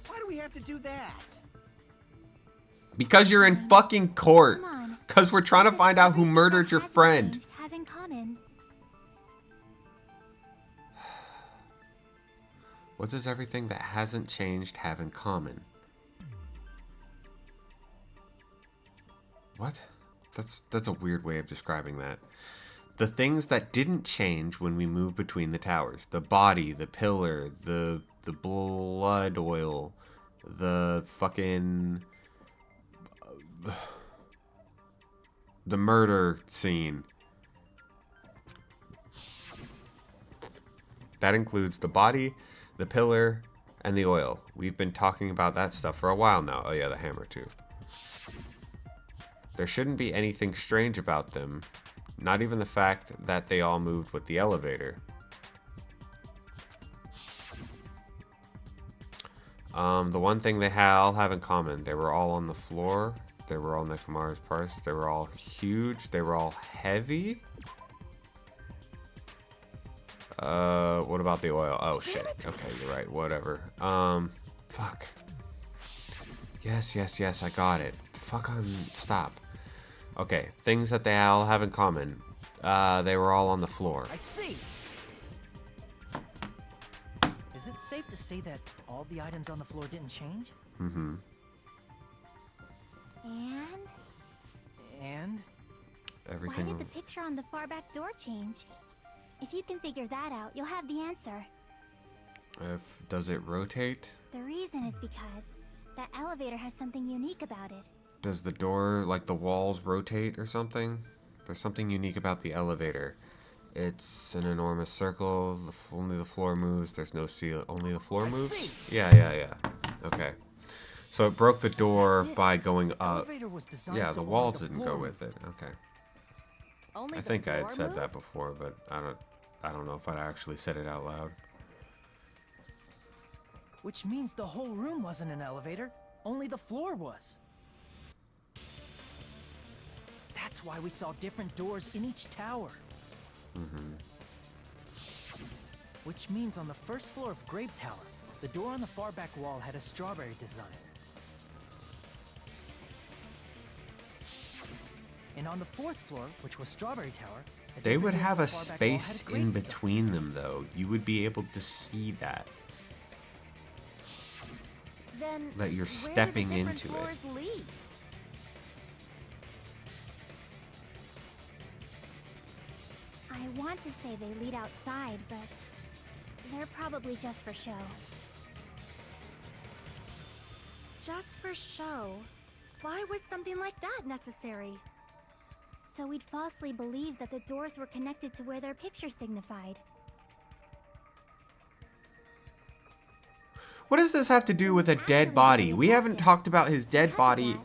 Why do we have to do that? Because you're in fucking court. Come on. Because we're trying to find out who murdered your friend. Have in common. What does everything that hasn't changed have in common? What? That's a weird way of describing that. The things that didn't change when we moved between the towers. The body, the pillar, the blood oil, the fucking... the murder scene. That includes the body, the pillar, and the oil. We've been talking about that stuff for a while now. Oh yeah, the hammer too. There shouldn't be anything strange about them. Not even the fact that they all moved with the elevator. The one thing they all have in common, they were all on the floor. They were all Nekomaru's parts. They were all huge. They were all heavy. What about the oil? Oh shit. Okay, you're right. Whatever. Fuck. Yes, I got it. Fuck on. Stop. Okay, things that they all have in common. They were all on the floor. I see. Is it safe to say that all the items on the floor didn't change? Mm-hmm. And? Everything. Why did the picture on the far back door change? If you can figure that out, you'll have the answer. Does it rotate? The reason is because that elevator has something unique about it. Does the door, like the walls, rotate or something? There's something unique about the elevator. It's an enormous circle. Only the floor moves. There's no seal. Only the floor moves? Yeah. Okay. So it broke the door by going up. Yeah, the walls didn't go with it. Okay. I think I had said that before, but I don't know if I actually said it out loud. Which means the whole room wasn't an elevator, only the floor was. That's why we saw different doors in each tower. Mm-hmm. Which means on the first floor of Grape Tower, the door on the far back wall had a strawberry design. And on the fourth floor, which was Strawberry Tower, they would have a space in between them, though. You would be able to see that. Then That you're where do the stepping different into it. floors lead? I want to say they lead outside, but they're probably just for show. Just for show? Why was something like that necessary? So we'd falsely believe that the doors were connected to where their picture signified. What does this have to do with a dead body? We haven't talked about his dead body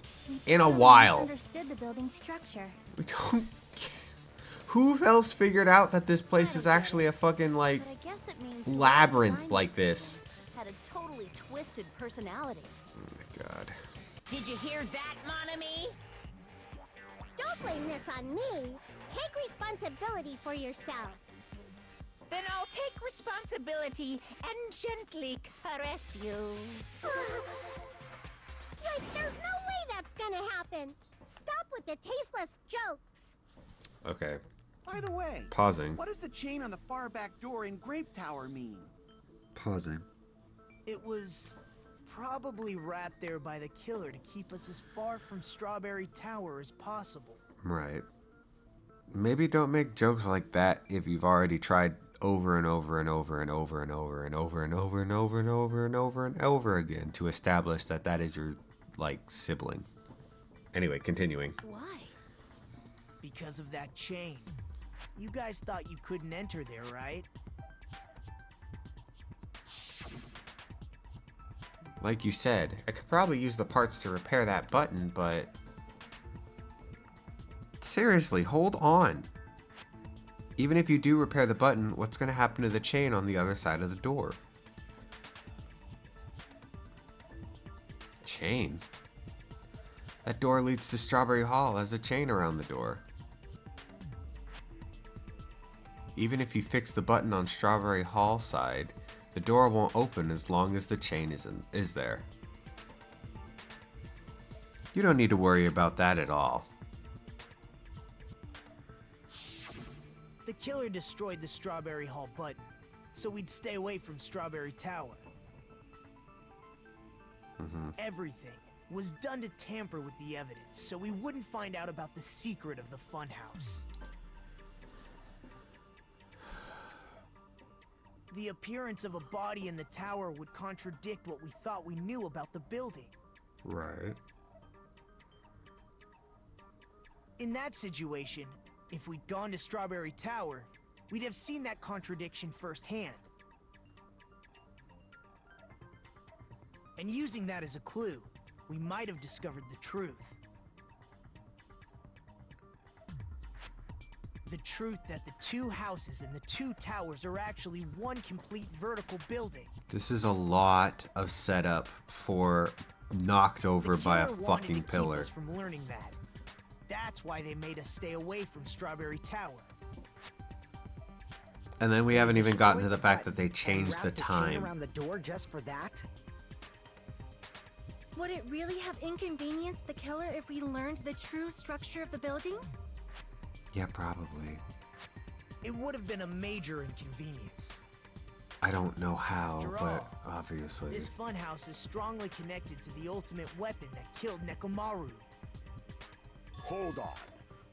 in a while. Understood the building's structure. We don't. Who else figured out that this place is actually a fucking like But I guess it means labyrinth like this? had a totally twisted personality. Oh my god. Did you hear that, mon ami? Don't blame this on me. Take responsibility for yourself. Then I'll take responsibility and gently caress you. Like, there's no way that's gonna happen. Stop with the tasteless jokes. Okay. By the way, Pausing. what does the chain on the far back door in Grape Tower mean? Pausing. It was probably wrapped there by the killer to keep us as far from Strawberry Tower as possible. Right. Maybe don't make jokes like that if you've already tried over and over and over and over and over and over and over and over and over and over and over again to establish that that is your, like, sibling. Anyway, continuing. Why? Because of that chain. You guys thought you couldn't enter there, right? Like you said, I could probably use the parts to repair that button, but... Seriously, hold on. Even if you do repair the button, what's going to happen to the chain on the other side of the door? Chain? That door leads to Strawberry Hall as a chain around the door. Even if you fix the button on Strawberry Hall side, the door won't open as long as the chain is there. You don't need to worry about that at all. The killer destroyed the Strawberry Hall button, so we'd stay away from Strawberry Tower. Everything was done to tamper with the evidence, so we wouldn't find out about the secret of the funhouse. The appearance of a body in the tower would contradict what we thought we knew about the building. Right. In that situation, if we'd gone to Strawberry Tower, we'd have seen that contradiction firsthand. And using that as a clue, we might have discovered the truth. The truth that the two houses and the two towers are actually one complete vertical building. This is a lot of setup for knocked over The by a killer wanted to fucking keep pillar. us from learning that. That's why they made us stay away from Strawberry Tower. And then we haven't even gotten to the Destroyed fact that they changed the wrapped a chain time. around the door just for that? Would it really have inconvenienced the killer if we learned the true structure of the building? Yeah, probably. It would have been a major inconvenience. I don't know how, After but all, obviously. This funhouse is strongly connected to the ultimate weapon that killed Nekomaru. Hold on.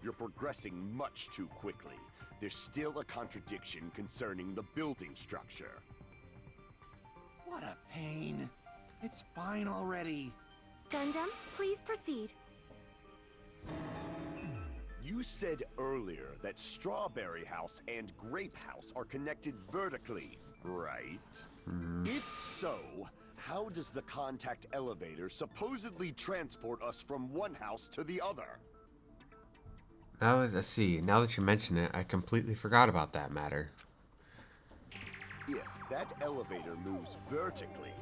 You're progressing much too quickly. There's still a contradiction concerning the building structure. What a pain. It's fine already. Gundam, please proceed. You said earlier that Strawberry House and Grape House are connected vertically, right? If so, how does the contact elevator supposedly transport us from one house to the other? Now that you mention it, I completely forgot about that matter. If that elevator moves vertically,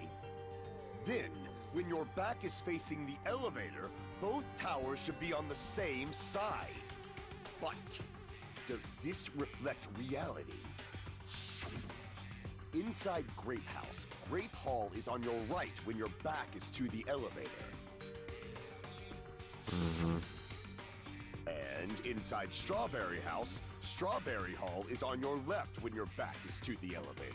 then when your back is facing the elevator, both towers should be on the same side. But does this reflect reality? Inside Grape House, Grape Hall is on your right when your back is to the elevator. And inside Strawberry House, Strawberry Hall is on your left when your back is to the elevator.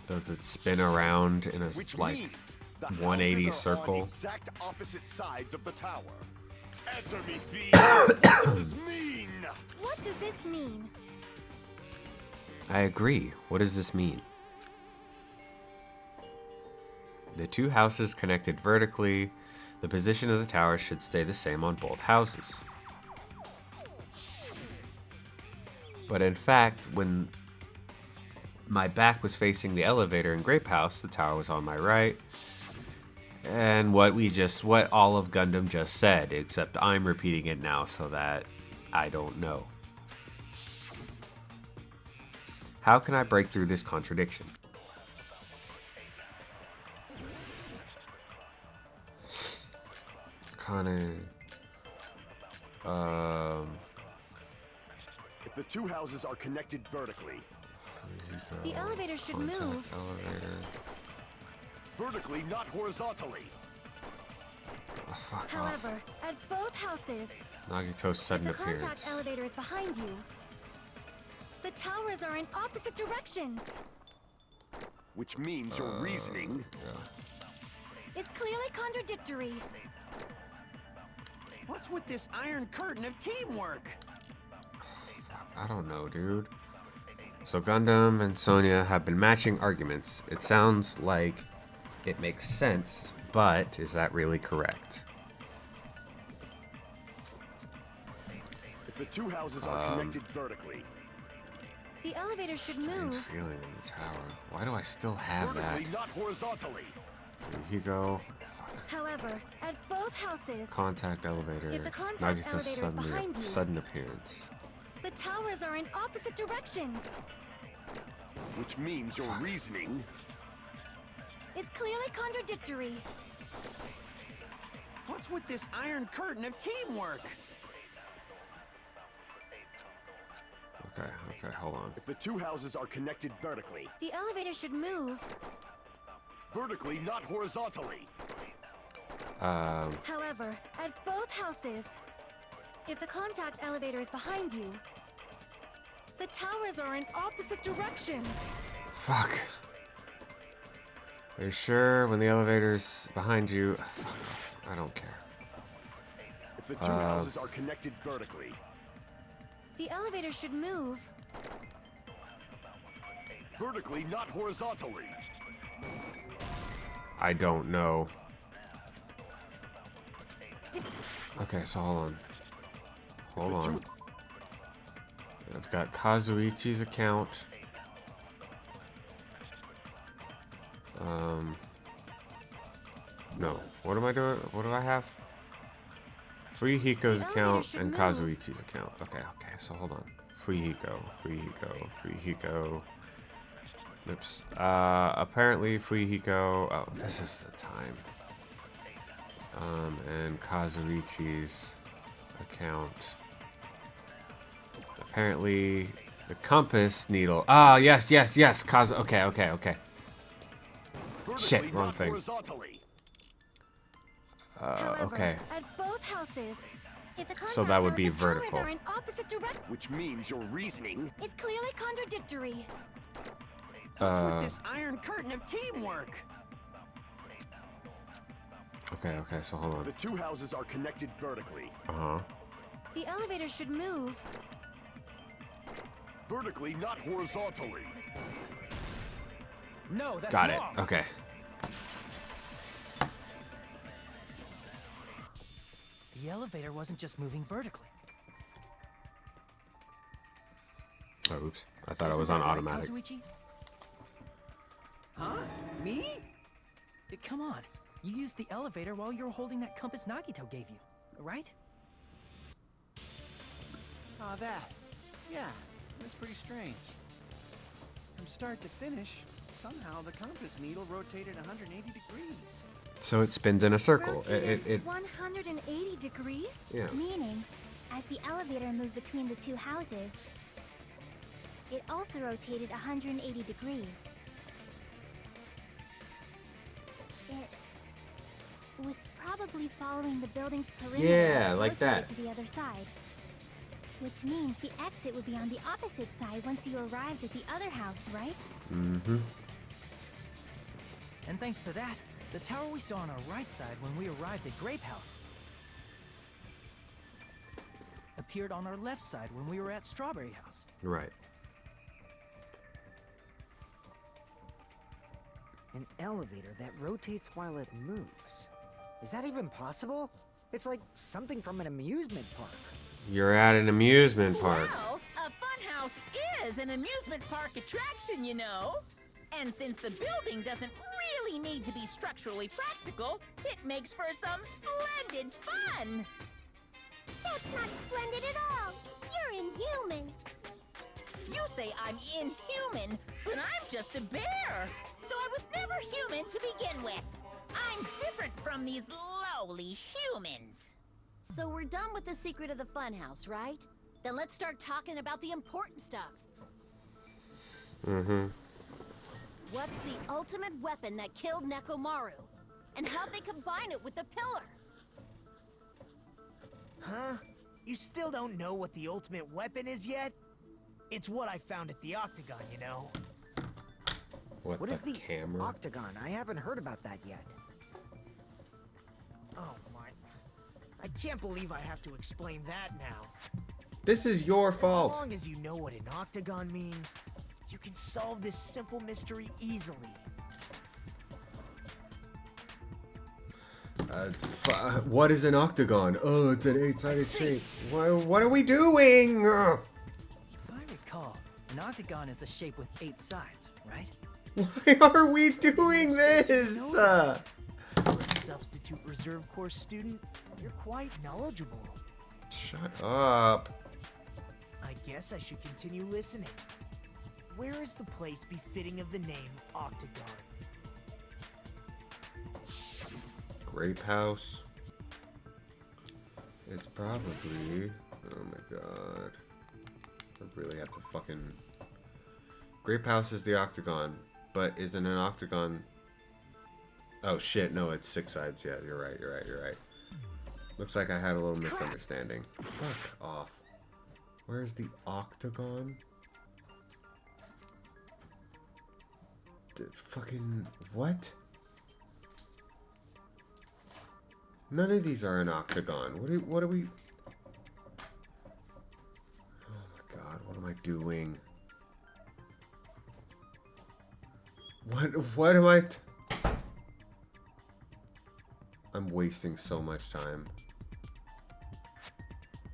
Does it spin around in a Which like means the 180 houses are on circle? exact opposite sides of the tower. Answer me, Fee. What does this mean? What does this mean? I agree. What does this mean? The two houses connected vertically. The position of the tower should stay the same on both houses. But in fact, when my back was facing the elevator in Grape House, the tower was on my right. And what all of Gundam just said, except I'm repeating it now so that I don't know. How can I break through this contradiction? If the two houses are connected vertically, The elevator should Contact move. elevator. vertically, not horizontally. Oh, fuck off. However, at both houses, Nagito's if sudden the appearance. contact elevator is behind you, the towers are in opposite directions. Which means your reasoning. It's clearly contradictory. What's with this iron curtain of teamwork? I don't know, dude. So Gundam and Sonya have been matching arguments. It sounds like it makes sense, but is that really correct? If the two houses are connected vertically, The elevator should Strange move. feeling in the tower. Why do I still have that? vertically, not horizontally. Here you go. However, at both houses, Contact elevator. If the contact elevator is behind you. Sudden appearance. the towers are in opposite directions. Which means your reasoning. It's clearly contradictory. What's with this iron curtain of teamwork? Okay, hold on. If the two houses are connected vertically, The elevator should move. vertically, not horizontally. However, at both houses, if the contact elevator is behind you, the towers are in opposite directions. Fuck. Are you sure when the elevator's behind you? Fuck off. I don't care. If the two houses are connected vertically, The elevator should move. vertically, not horizontally. I don't know. Okay, so hold on. Hold on. I've got Kazuichi's account. No. What am I doing? What do I have? Fuihiko's The elevator account should and move. Kazuichi's account. Okay, so hold on. Fuihiko. Oops. Apparently Fuihiko... Oh, this is the time. And Kazuichi's account. Apparently, the compass needle. Ah, yes. Okay. Shit, wrong thing. However, Okay. at both houses, if the So that would contact be of the towers vertical. are in opposite direction, Which means your reasoning. it's clearly contradictory. What's with this iron curtain of teamwork? Okay, so hold The on. two houses are connected vertically. Uh-huh. The elevator should move. Vertically, not horizontally. No, that's Got it. wrong. Okay. The elevator wasn't just moving vertically. Oh, oops. I thought it Isn't was on that right, automatic. Kazuichi? Huh? Me? Come on. You used the elevator while you were holding that compass Nagito gave you, right? Oh, that. Yeah, it was pretty strange. From start to finish, somehow the compass needle rotated 180 degrees. So it spins in a circle. Rotated 180 degrees? Yeah. Meaning, as the elevator moved between the two houses, it also rotated 180 degrees. It was probably following the building's perimeter. Yeah, and like rotated that. To the other side. Which means the exit would be on the opposite side once you arrived at the other house, right? Mm-hmm. And thanks to that, the tower we saw on our right side when we arrived at Grape House appeared on our left side when we were at Strawberry House. Right. An elevator that rotates while it moves. Is that even possible? It's like something from an amusement park. You're at an amusement park. Well, a funhouse is an amusement park attraction, you know. And since the building doesn't really need to be structurally practical, it makes for some splendid fun. That's not splendid at all. You're inhuman. You say I'm inhuman, but I'm just a bear. So I was never human to begin with. I'm different from these lowly humans. So we're done with the secret of the funhouse, right? Then let's start talking about the important stuff. Mm-hmm. What's the ultimate weapon that killed Nekomaru? And how'd they combine it with the pillar? Huh? You still don't know what the ultimate weapon is yet? It's what I found at the Octagon, you know. What is the camera? octagon? I haven't heard about that yet. Oh my. I can't believe I have to explain that now. This is your As fault. long as you know what an octagon means, you can solve this simple mystery easily. What is an octagon? Oh, it's an 8-sided shape. What are we doing? If I recall, an octagon is a shape with 8 sides, right? Why are we doing this? For a substitute reserve course student, you're quite knowledgeable. Shut up. I guess I should continue listening. Where is the place befitting of the name Octagon? Grape House. It's probably... Oh my god. I really have to fucking... Grape House is the octagon, but isn't an octagon... Oh shit, no, it's 6 sides. Yeah, you're right. Looks like I had a little misunderstanding. Fuck off. Where's the octagon? Fucking... What? None of these are an octagon. What are we... Oh my god, what am I doing? What am I... I'm wasting so much time.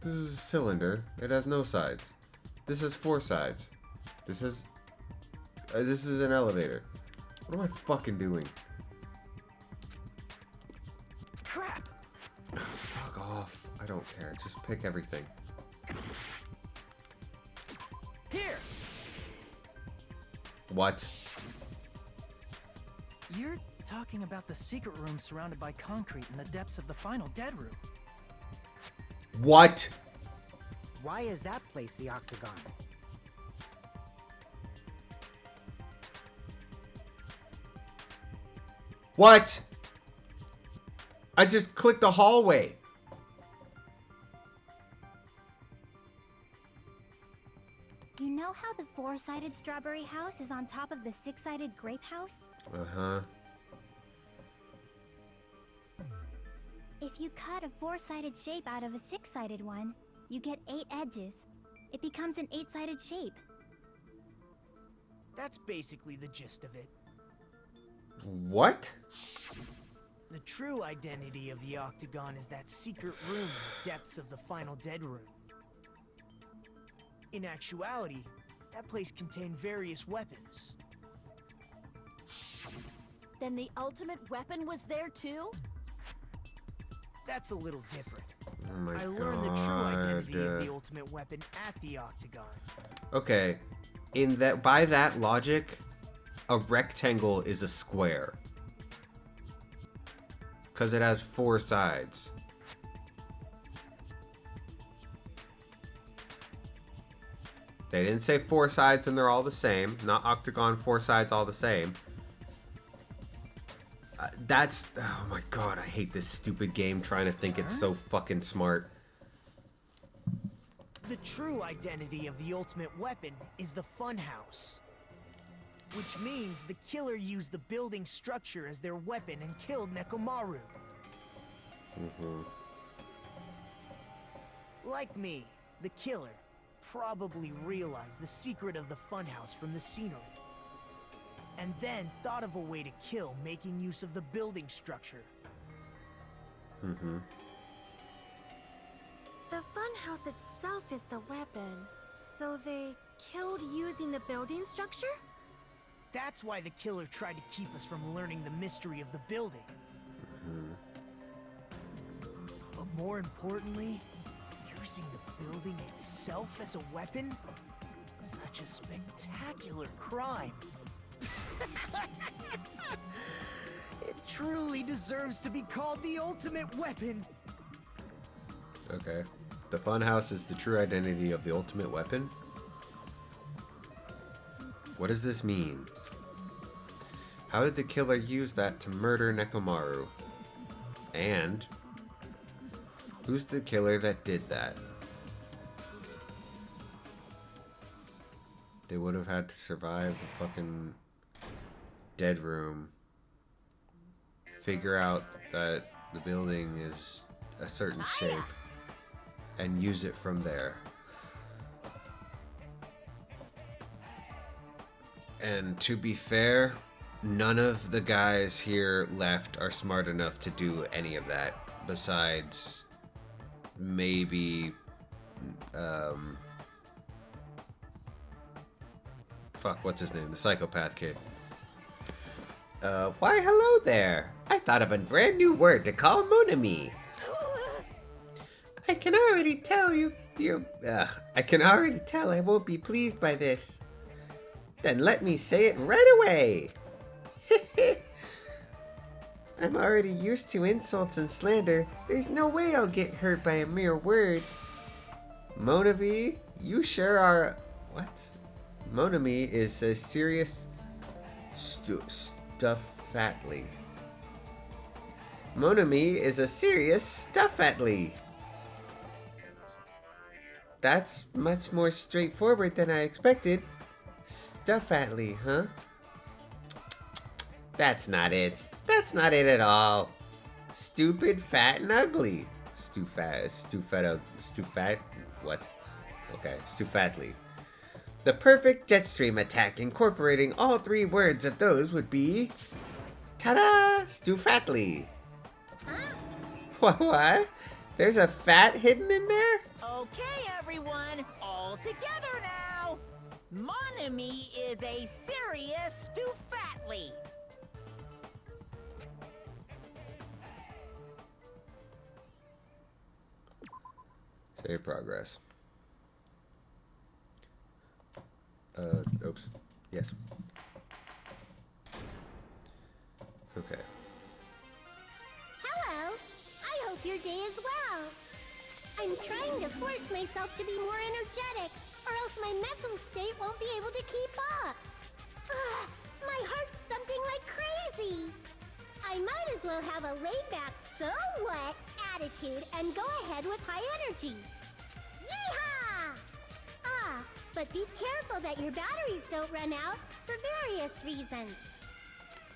This is a cylinder. It has no sides. This has 4 sides. This is an elevator. What am I fucking doing? Crap! Fuck off. I don't care. Just pick everything. Here! What? You're talking about the secret room surrounded by concrete in the depths of the final dead room. What? Why is that place the Octagon? What? I just clicked the hallway. You know how the four-sided strawberry house is on top of the six-sided grape house? Uh-huh. If you cut a four-sided shape out of a six-sided one, you get 8 edges. It becomes an 8-sided shape. That's basically the gist of it. What? The true identity of the Octagon is that secret room in the depths of the final dead room. In actuality, that place contained various weapons. Then the ultimate weapon was there too? That's a little different. Oh my I learned the true God. identity of the ultimate weapon at the Octagon. Okay. In that, by that logic, a rectangle is a square. Because it has 4 sides. They didn't say 4 sides and they're all the same. Not octagon, 4 sides all the same. That's... Oh my god, I hate this stupid game trying to think it's so fucking smart. The true identity of the ultimate weapon is the funhouse. Which means the killer used the building structure as their weapon and killed Nekomaru. Like me, the killer probably realized the secret of the funhouse from the scenery. And then thought of a way to kill making use of the building structure. The funhouse itself is the weapon, so they killed using the building structure? That's why the killer tried to keep us from learning the mystery of the building. But more importantly, using the building itself as a weapon? Such a spectacular crime. It truly deserves to be called the ultimate weapon. Okay. The funhouse is the true identity of the ultimate weapon? What does this mean? How did the killer use that to murder Nekomaru? And who's the killer that did that? They would have had to survive the fucking dead room. Figure out that the building is a certain shape and use it from there. And to be fair, none of the guys here left are smart enough to do any of that. Besides, maybe, fuck, what's his name? The psychopath kid. Why hello there. I thought of a brand new word to call mon ami. I can already tell I can already tell I won't be pleased by this. Then let me say it right away. I'm already used to insults and slander. There's no way I'll get hurt by a mere word. Monavi, you sure are... What? Monami is a serious... Stuffatly. Monami is a serious stuffatly. That's much more straightforward than I expected. Stuffatly, huh? That's not it. That's not it at all. Stupid, fat, and ugly. Stufat, what? Okay, stuffatly. The perfect jet stream attack incorporating all 3 words of those would be... Ta-da! Stuffatly. What? There's a fat hidden in there? Okay, everyone, all together now. Mon ami is a serious stuffatly. Save progress. Oops. Yes. Okay. your day as well. I'm trying to force myself to be more energetic, or else my mental state won't be able to keep up. Ugh, my heart's thumping like crazy. I might as well have a laid-back, so what attitude and go ahead with high energy. Yeehaw! Ah, but be careful that your batteries don't run out for various reasons.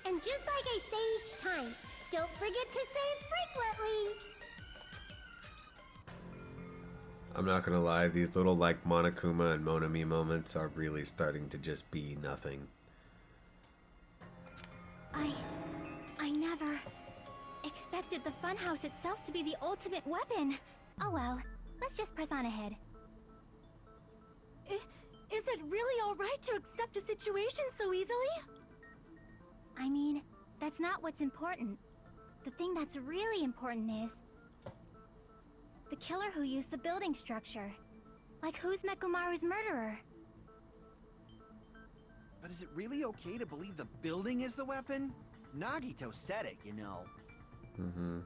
And just like I say each time, don't forget to save frequently. I'm not gonna lie, these little like Monokuma and Monami moments are really starting to just be nothing. I never expected the funhouse itself to be the ultimate weapon. Oh well, let's just press on ahead. Is it really alright to accept a situation so easily? I mean, that's not what's important. The thing that's really important is the killer who used the building structure. Like, who's Nekomaru's murderer? But is it really okay to believe the building is the weapon? Nagito said it, you know. Mm-hmm.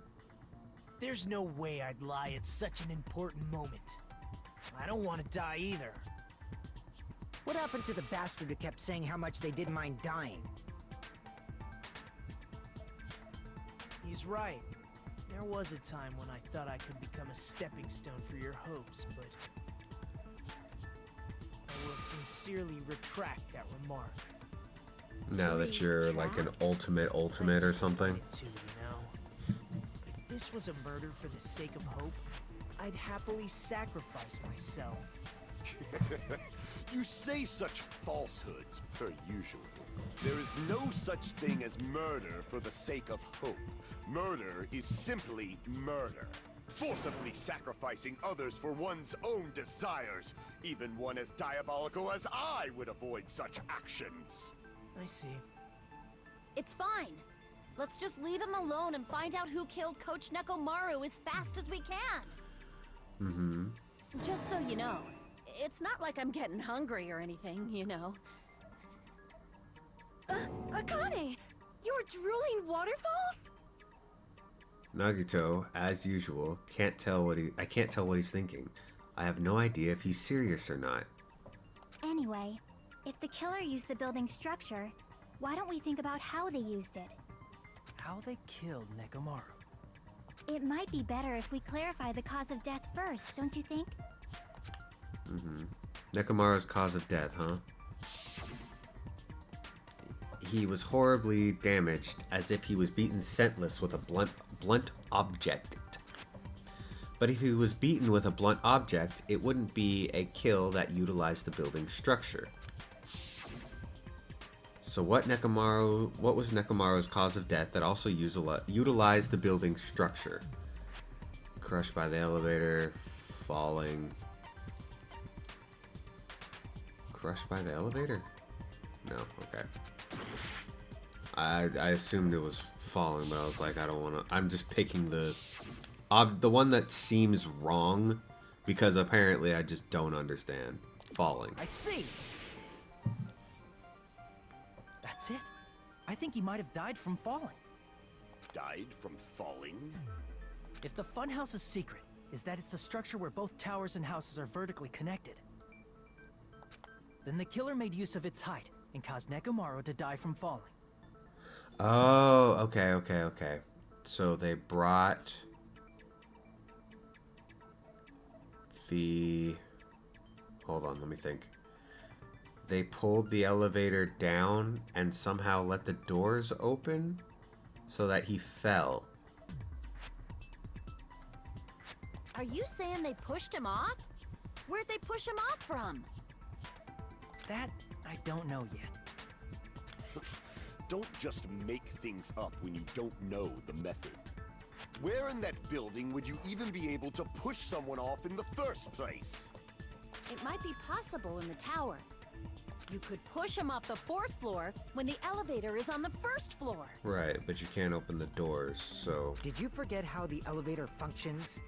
There's no way I'd lie at such an important moment. I don't want to die either. What happened to the bastard who kept saying how much they didn't mind dying? He's right. There was a time when I thought I could become a stepping stone for your hopes, but I will sincerely retract that remark. Now that you're like an ultimate or something. Too, you know? If this was a murder for the sake of hope, I'd happily sacrifice myself. You say such falsehoods, per usual. There is no such thing as murder for the sake of hope. Murder is simply murder. Forcibly sacrificing others for one's own desires. Even one as diabolical as I would avoid such actions. I see. It's fine. Let's just leave him alone and find out who killed Coach Nekomaru as fast as we can. Mm-hmm. Just so you know, it's not like I'm getting hungry or anything, you know. Akane! You were drooling waterfalls? Nagito, as usual, I can't tell what he's thinking. I have no idea if he's serious or not. Anyway, if the killer used the building structure, why don't we think about how they used it? How they killed Nekomaru. It might be better if we clarify the cause of death first, don't you think? Mm-hmm. Nekomaru's cause of death, huh? He was horribly damaged, as if he was beaten senseless with a blunt object. But if he was beaten with a blunt object, it wouldn't be a kill that utilized the building structure. So what was Nekomaru's cause of death that also utilized the building structure? Crushed by the elevator, falling. Crushed by the elevator? No, okay. I assumed it was falling, but I was like, I don't want to. I'm just picking the one that seems wrong, because apparently I just don't understand. Falling. I see. That's it. I think he might have died from falling. Died from falling? If the funhouse's secret is that it's a structure where both towers and houses are vertically connected, then the killer made use of its height and caused Nekomaru to die from falling. Oh, okay. So they brought the... Hold on, let me think. They pulled the elevator down and somehow let the doors open so that he fell. Are you saying they pushed him off? Where'd they push him off from? That I don't know yet. Don't just make things up when you don't know the method. Where in that building would you even be able to push someone off in the first place? It might be possible in the tower. You could push him off the 4th floor when the elevator is on the 1st floor. Right, but you can't open the doors, so... Did you forget how the elevator functions?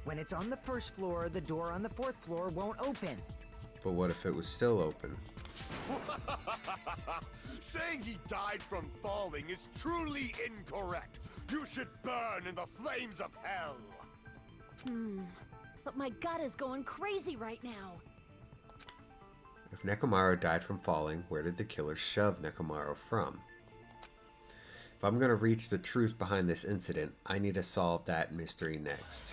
When it's on the 1st floor, the door on the 4th floor won't open. But what if it was still open? Saying he died from falling is truly incorrect. You should burn in the flames of hell. But my gut is going crazy right now. If Nekomaru died from falling, where did the killer shove Nekomaru from? If I'm going to reach the truth behind this incident, I need to solve that mystery next.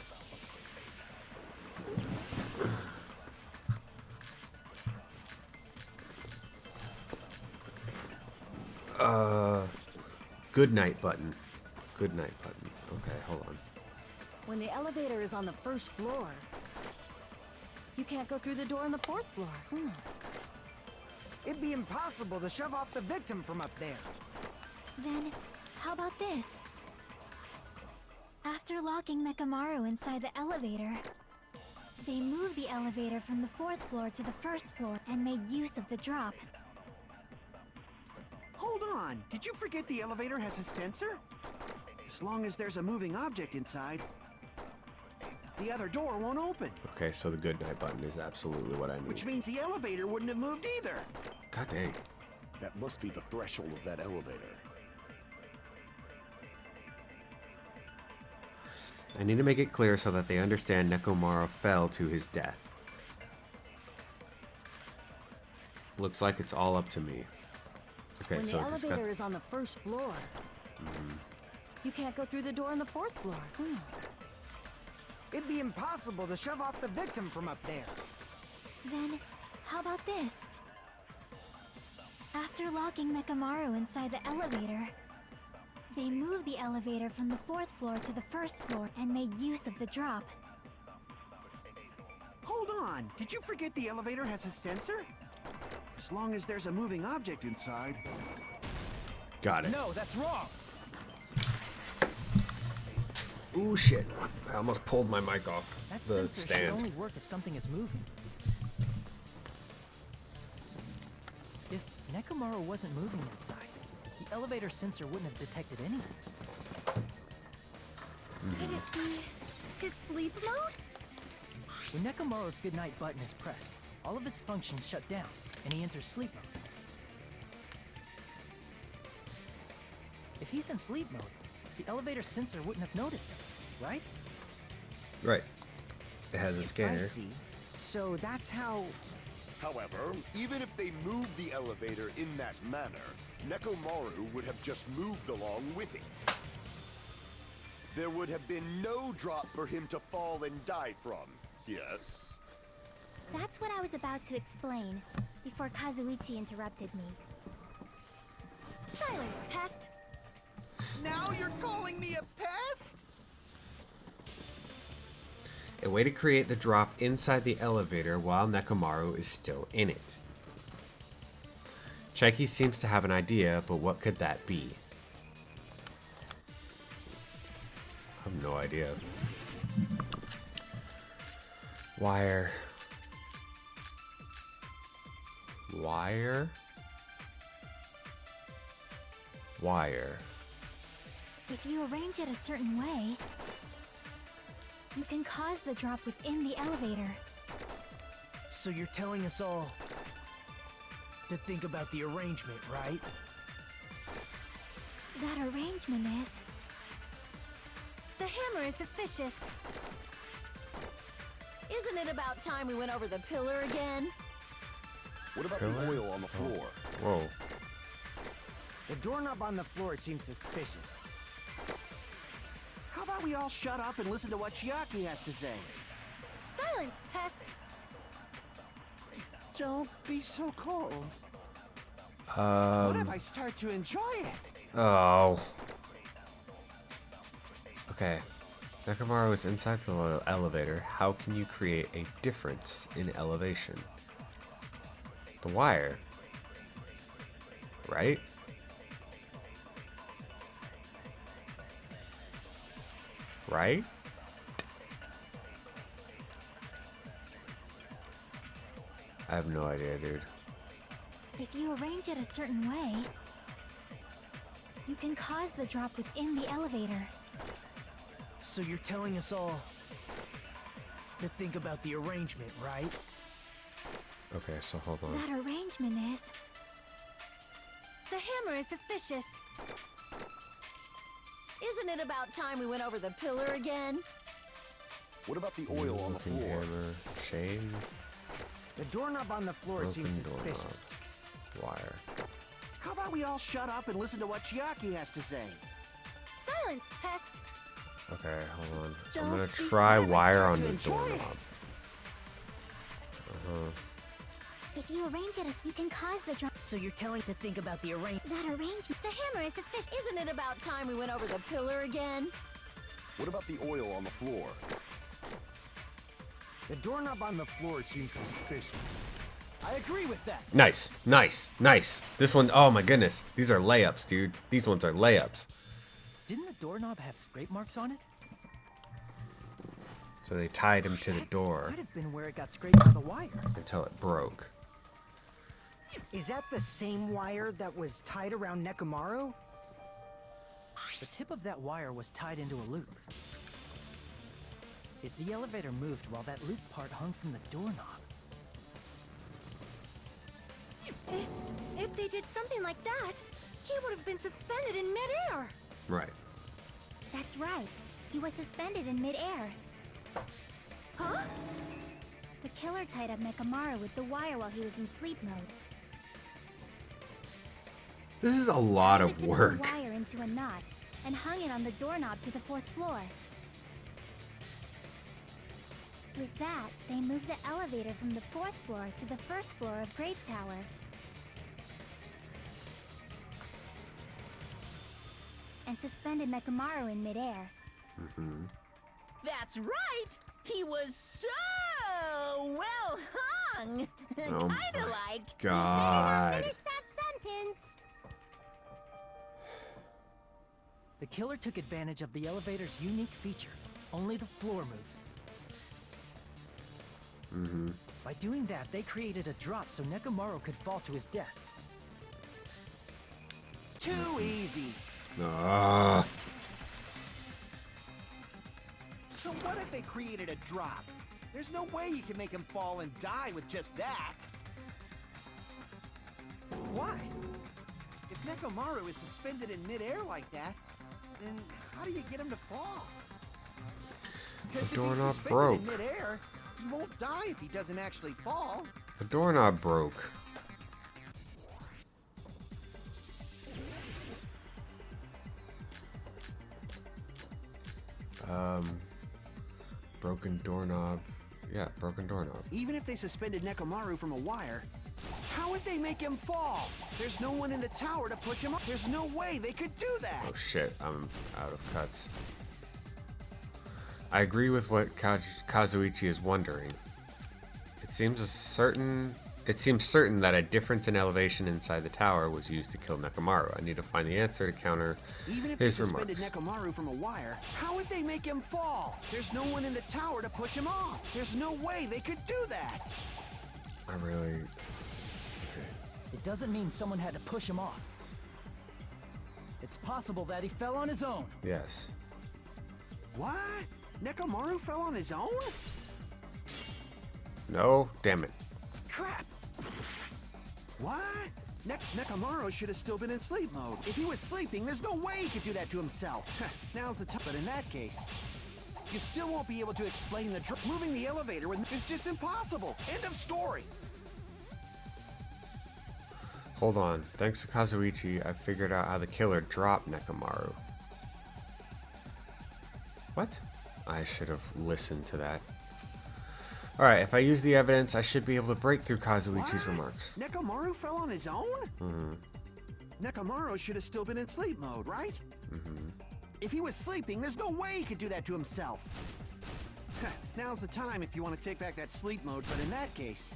Good night button. Good night button. Okay, hold on. When the elevator is on the first floor, you can't go through the door on the fourth floor. It'd be impossible to shove off the victim from up there. Then, how about this? After locking Mekamaru inside the elevator, they moved the elevator from the fourth floor to the first floor and made use of the drop. Hold on, did you forget the elevator has a sensor? As long as there's a moving object inside, the other door won't open. Okay, so the good night button is absolutely what I need. Which means the elevator wouldn't have moved either. God dang. That must be the threshold of that elevator. I need to make it clear so that they understand Nekomaru fell to his death. Looks like it's all up to me. Okay, when so the just elevator got... is on the first floor, you can't go through the door on the fourth floor. It'd be impossible to shove off the victim from up there. Then, how about this? After locking Mekamaru inside the elevator, they moved the elevator from the fourth floor to the first floor and made use of the drop. Hold on, did you forget the elevator has a sensor? As long as there's a moving object inside. Got it. No, that's wrong. Ooh, shit. I almost pulled my mic off That the sensor should stand. only work if something is moving. If Nekomaru wasn't moving inside, the elevator sensor wouldn't have detected anything. Could it be his sleep mode? When Nekomaru's goodnight button is pressed, all of his functions shut down, and he enters sleep mode. If he's in sleep mode, the elevator sensor wouldn't have noticed him, right? Right. It has a I scanner. see. So that's how... However, even if they moved the elevator in that manner, Nekomaru would have just moved along with it. There would have been no drop for him to fall and die from. Yes? That's what I was about to explain before Kazuichi interrupted me. Silence, pest! Now you're calling me a pest? A way to create the drop inside the elevator while Nekomaru is still in it. Checky seems to have an idea, but what could that be? I have no idea. Wire. Wire? Wire. If you arrange it a certain way, you can cause the drop within the elevator. So you're telling us all to think about the arrangement, right? That arrangement is... The hammer is suspicious. Isn't it about time we went over the pillar again? What about Pillar? the oil on the floor? Whoa. The doorknob on the floor seems suspicious. How about we all shut up and listen to what Chiaki has to say? Silence, pest! Don't be so cold. What if I start to enjoy it? Oh. Okay. Nekomaru is inside the elevator. How can you create a difference in elevation? The wire. Right? Right? I have no idea, dude. If you arrange it a certain way, you can cause the drop within the elevator. So you're telling us all to think about the arrangement, right? Okay, so hold on. That arrangement is... The hammer is suspicious. Isn't it about time we went over the pillar again? What about the oil on the floor? Hammer, chain, The doorknob on the floor seems broken doorknob, suspicious. wire. How about we all shut up and listen to what Chiaki has to say? Silence, pest! Okay, hold on. I'm Don't gonna be try mad, I wire start on to the enjoy doorknob. If you arrange it, you can cause the drum. So you're telling to think about the arrangement. That arrangement. The hammer is suspicious. Isn't it about time we went over the pillar again? What about the oil on the floor? The doorknob on the floor seems suspicious. I agree with that. Nice, nice, nice. This one, oh my goodness. These are layups, dude. These ones are layups. Didn't the doorknob have scrape marks on it? So they tied him to the door Might have been where it got scraped by the wire. until it broke. Is that the same wire that was tied around Nekomaru? The tip of that wire was tied into a loop. If the elevator moved while that loop part hung from the doorknob, If they did something like that, he would have been suspended in midair. Right. That's right. He was suspended in midair. Huh? The killer tied up Nekomaru with the wire while he was in sleep mode. This is a lot He of lifted work. the wire into a knot and hung it on the doorknob to the 4th floor. With that, they moved the elevator from the 4th floor to the 1st floor of Grape Tower. And suspended Nekomaru in midair. That's right! He was so well hung! Oh Kinda my like... God. Finish that sentence! the killer took advantage of the elevator's unique feature. Only the floor moves. By doing that, they created a drop so Nekomaru could fall to his death. Too easy. Ah. So what if they created a drop? There's no way you can make him fall and die with just that. Why? If Nekomaru is suspended in midair like that, then how do you get him to fall? Because if he's doorknob suspended broke. in midair, he won't die if he doesn't actually fall. The doorknob broke. Broken doorknob. Yeah, broken doorknob. Even if they suspended Nekomaru from a wire, how would they make him fall? There's no one in the tower to push him up. There's no way they could do that. Oh shit, I'm out of cuts. I agree with what Kazuichi is wondering. It seems certain that a difference in elevation inside the tower was used to kill Nekomaru. I need to find the answer to counter Even if his they suspended remarks. Nekomaru from a wire, how would they make him fall? There's no one in the tower to push him off. There's no way they could do that. I really... It doesn't mean someone had to push him off. It's possible that he fell on his own. Yes. What? Nekomaru fell on his own? No? Damn it. Crap! What? Nekomaru should have still been in sleep mode. If he was sleeping, there's no way he could do that to himself. Now's the time. But in that case, you still won't be able to explain the moving the elevator is just impossible. End of story. Hold on. Thanks to Kazuichi, I figured out how the killer dropped Nekomaru. What? I should have listened to that. Alright, if I use the evidence, I should be able to break through Kazuichi's What? remarks. Nekomaru fell on his own? Nekomaru should have still been in sleep mode, right? If he was sleeping, there's no way he could do that to himself. Now's the time if you want to take back that sleep mode, but in that case,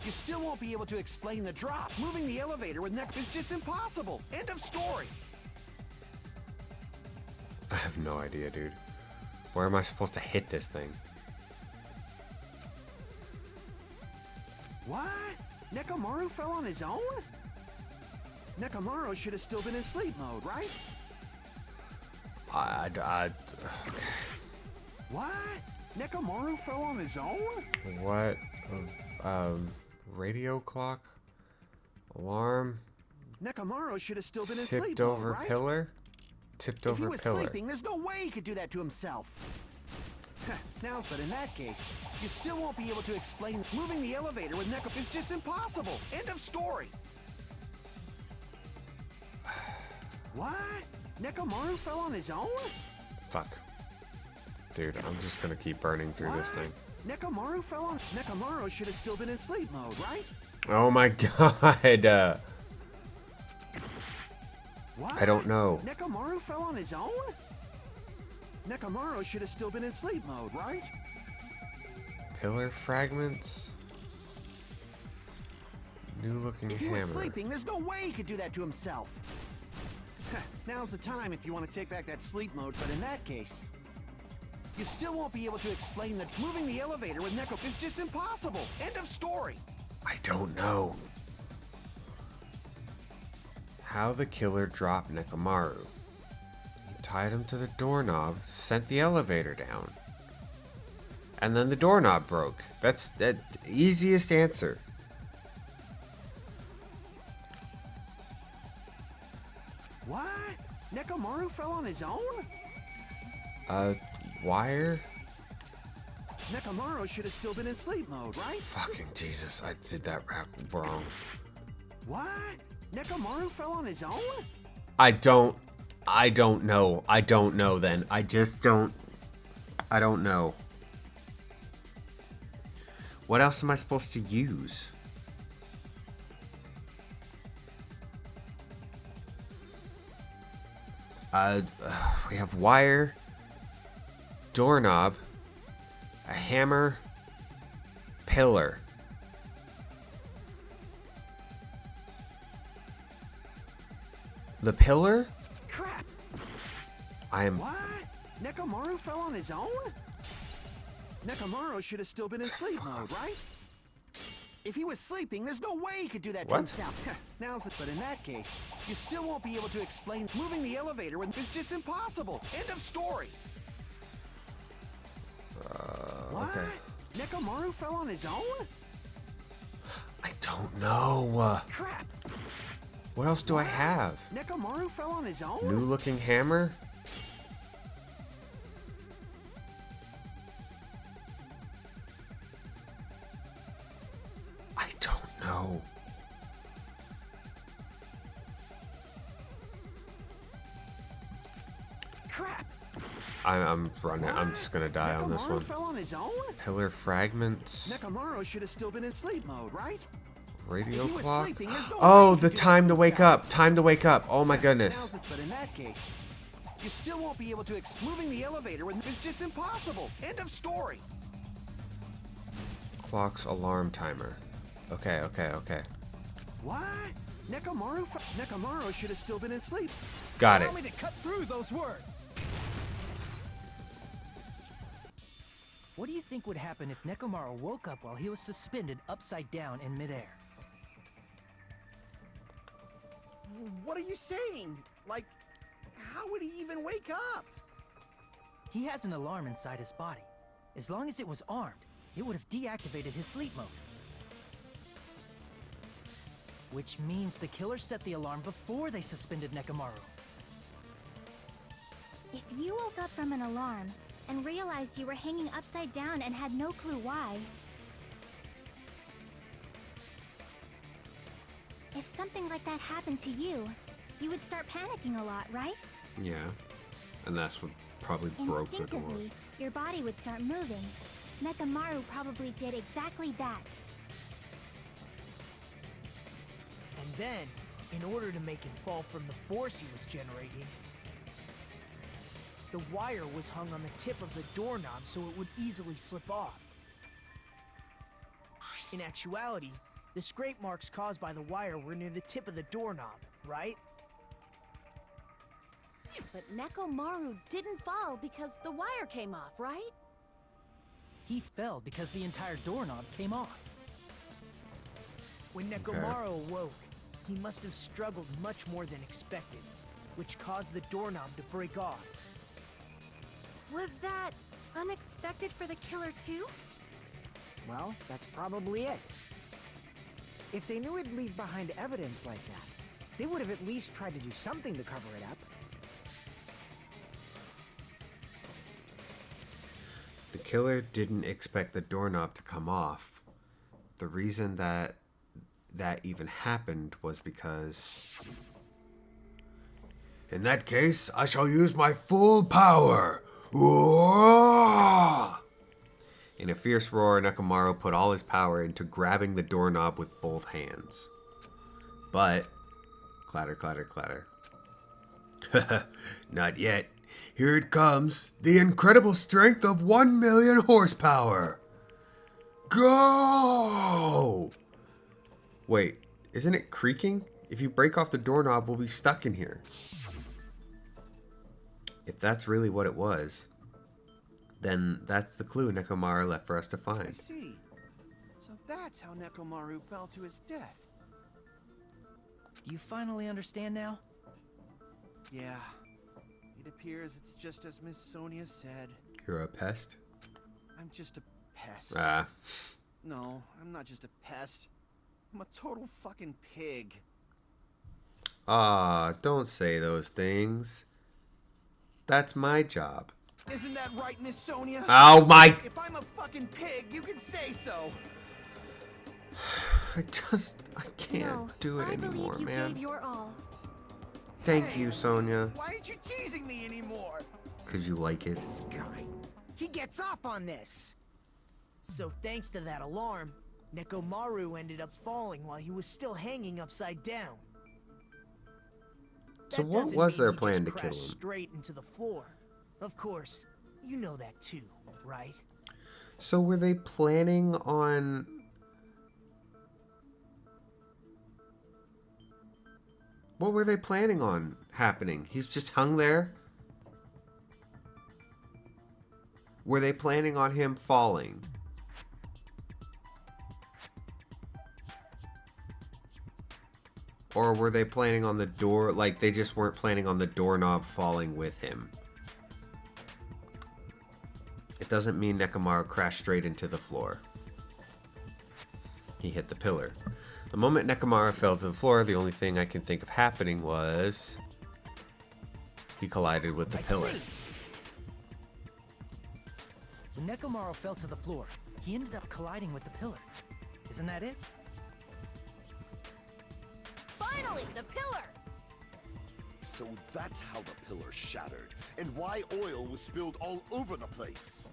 you still won't be able to explain the drop. Moving the elevator with is just impossible. End of story. I have no idea, dude. Where am I supposed to hit this thing? What? Nekomaru fell on his own? Nekomaru should have still been in sleep mode, right? Okay. What? Nekomaru fell on his own? What? Radio clock? Alarm? Nekomaru should have still been in sleep Tipped mode, over right? pillar? Tipped If he over was pillar. sleeping, there's no way he could do that to himself. Now, but in that case, you still won't be able to explain moving the elevator with Neko is just impossible. End of story. What? Nekomaru fell on his own? Fuck. Dude, I'm just gonna keep burning through this thing. Nekomaru fell on... Nekomaru should have still been in sleep mode, right? Oh my god. What? I don't know. Nekomaru fell on his own? Nekomaru should have still been in sleep mode, right? Pillar fragments. New looking If he hammer. was sleeping, there's no way he could do that to himself. Now's the time if you want to take back that sleep mode, but in that case, you still won't be able to explain that moving the elevator with Neko is just impossible. End of story. I don't know. How the killer dropped Nekomaru. He tied him to the doorknob, sent the elevator down. And then the doorknob broke. That's the easiest answer. What? Nekomaru fell on his own? Wire? Nekomaru should have still been in sleep mode, right? Fucking Jesus, I did that wrong. What? Nekomaru fell on his own? I don't know. I don't know then. I don't know. What else am I supposed to use? We have wire, doorknob, a hammer, pillar. The pillar? Crap. I am... What? Nekomaru fell on his own? Nekomaru should have still been in sleep mode, right? If he was sleeping, there's no way he could do that to What? himself. Now's the... But in that case, you still won't be able to explain moving the elevator when it's just impossible. End of story. What? Okay. Nekomaru fell on his own? I don't know. Crap. What else do I have? Nekomaru fell on his own? New looking hammer? I don't know. Crap. I'm running. I'm just gonna die on this Nekomaru one. fell on his own? Pillar fragments. Nekomaru should have still been in sleep mode, right? Radio If he was clock. sleeping, there's no Oh, way he the could do time that to wake himself. up. Time to wake up. Oh my goodness. But in that case, you still won't be able to moving the elevator when it's just impossible. End of story. Clock's alarm timer. Okay. What? Nekomaru should have still been in sleep. Got it. Allow me to cut through those words. What do you think would happen if Nekomaru woke up while he was suspended upside down in midair? What are you saying? Like, how would he even wake up? He has an alarm inside his body. As long as it was armed, it would have deactivated his sleep mode. Which means the killer set the alarm before they suspended Nekomaru. If you woke up from an alarm and realized you were hanging upside down and had no clue why, if something like that happened to you, you would start panicking a lot, right? Yeah. And that's what probably broke the door. Instinctively, your body would start moving. Nekomaru probably did exactly that. And then, in order to make him fall from the force he was generating, the wire was hung on the tip of the doorknob so it would easily slip off. In actuality, the scrape marks caused by the wire were near the tip of the doorknob, right? But Nekomaru didn't fall because the wire came off, right? He fell because the entire doorknob came off. When Nekomaru awoke, he must have struggled much more than expected, which caused the doorknob to break off. Was that unexpected for the killer too? Well, that's probably it. If they knew it'd leave behind evidence like that, they would have at least tried to do something to cover it up. the killer didn't expect the doorknob to come off, the reason that even happened was because... In that case, I shall use my full power! Whoa! In a fierce roar, Nekomaru put all his power into grabbing the doorknob with both hands. But... Clatter, clatter, clatter. Not yet. Here it comes. The incredible strength of 1 million horsepower. Go! Wait, isn't it creaking? If you break off the doorknob, we'll be stuck in here. If that's really what it was, then that's the clue Nekomaru left for us to find. I see. So that's how Nekomaru fell to his death. Do you finally understand now? Yeah. It appears it's just as Miss Sonia said. You're a pest? I'm just a pest. Ah. No, I'm not just a pest. I'm a total fucking pig. Ah, don't say those things. That's my job. Isn't that right, Miss Sonia? Oh my... If I'm a fucking pig, you can say so. I can't do it anymore, you man. Gave your all. Thank you, Sonia. Why aren't you teasing me anymore? Because you like it. This guy, he gets off on this. So thanks to that alarm, Nekomaru ended up falling while he was still hanging upside down. So That what doesn't was mean their he plan just to kill crashed him? Straight into the floor. Of course, you know that too, right? So were they planning on... What were they planning on happening? He's just hung there? Were they planning on him falling? Or were they planning on the door, like they just weren't planning on the doorknob falling with him? It doesn't mean Nekomaru crashed straight into the floor. He hit the pillar. The moment Nekomaru fell to the floor, the only thing I can think of happening was... he collided with the pillar. When Nekomaru fell to the floor, he ended up colliding with the pillar. Isn't that it? Finally, the pillar! So that's how the pillar shattered, and why oil was spilled all over the place.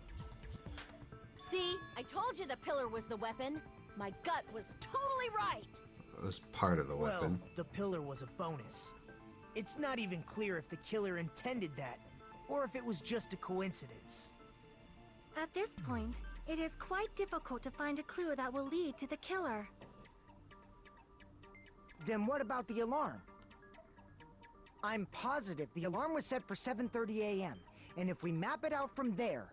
See, I told you the pillar was the weapon. My gut was totally right. It was part of the weapon. Well, the pillar was a bonus. It's not even clear if the killer intended that, or if it was just a coincidence. At this point, it is quite difficult to find a clue that will lead to the killer. Then what about the alarm? I'm positive the alarm was set for 7:30 a.m. And if we map it out from there...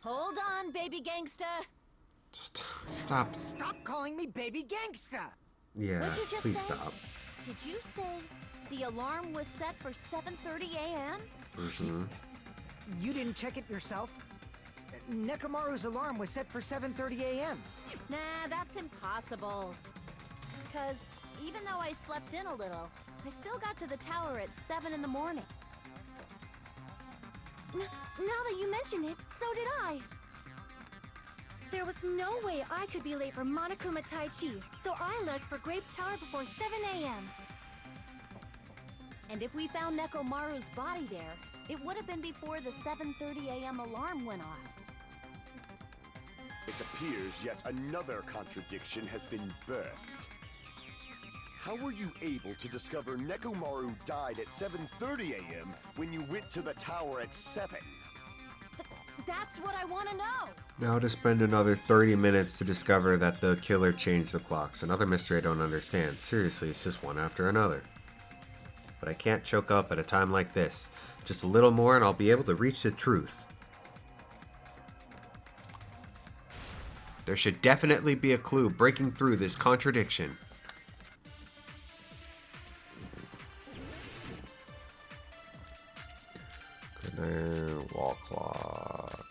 Hold on, baby gangsta. Stop. Stop calling me baby gangsta! Yeah, What'd you just please say? stop. Did you say the alarm was set for 7:30 a.m.? Mm-hmm. You didn't check it yourself? Nekomaru's alarm was set for 7:30 a.m. Nah, that's impossible. Because even though I slept in a little, I still got to the tower at 7 in the morning. Now that you mention it, so did I. There was no way I could be late for Monokuma Tai Chi, so I left for Grape Tower before 7 a.m. And if we found Nekomaru's body there, it would have been before the 7:30 a.m. alarm went off. It appears yet another contradiction has been birthed. How were you able to discover Nekomaru died at 7:30 a.m. when you went to the tower at 7? That's what I want to know! Now to spend another 30 minutes to discover that the killer changed the clocks. Another mystery I don't understand. Seriously, it's just one after another. But I can't choke up at a time like this. Just a little more and I'll be able to reach the truth. There should definitely be a clue breaking through this contradiction. Good night, wall clock.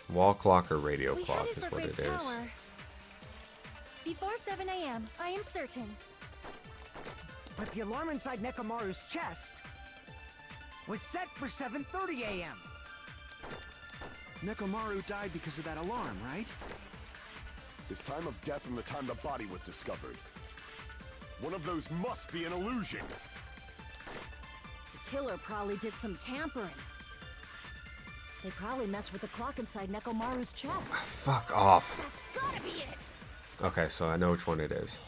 Wall clock or radio We clock headed is for what Grape it is. Tower. Before 7 a.m., I am certain. But the alarm inside Nekomaru's chest... was set for 7:30 a.m. Nekomaru died because of that alarm, right? His time of death from the time the body was discovered. One of those must be an illusion. The killer probably did some tampering. They probably messed with the clock inside Nekomaru's chest. Fuck off. That's gotta be it! Okay, so I know which one it is.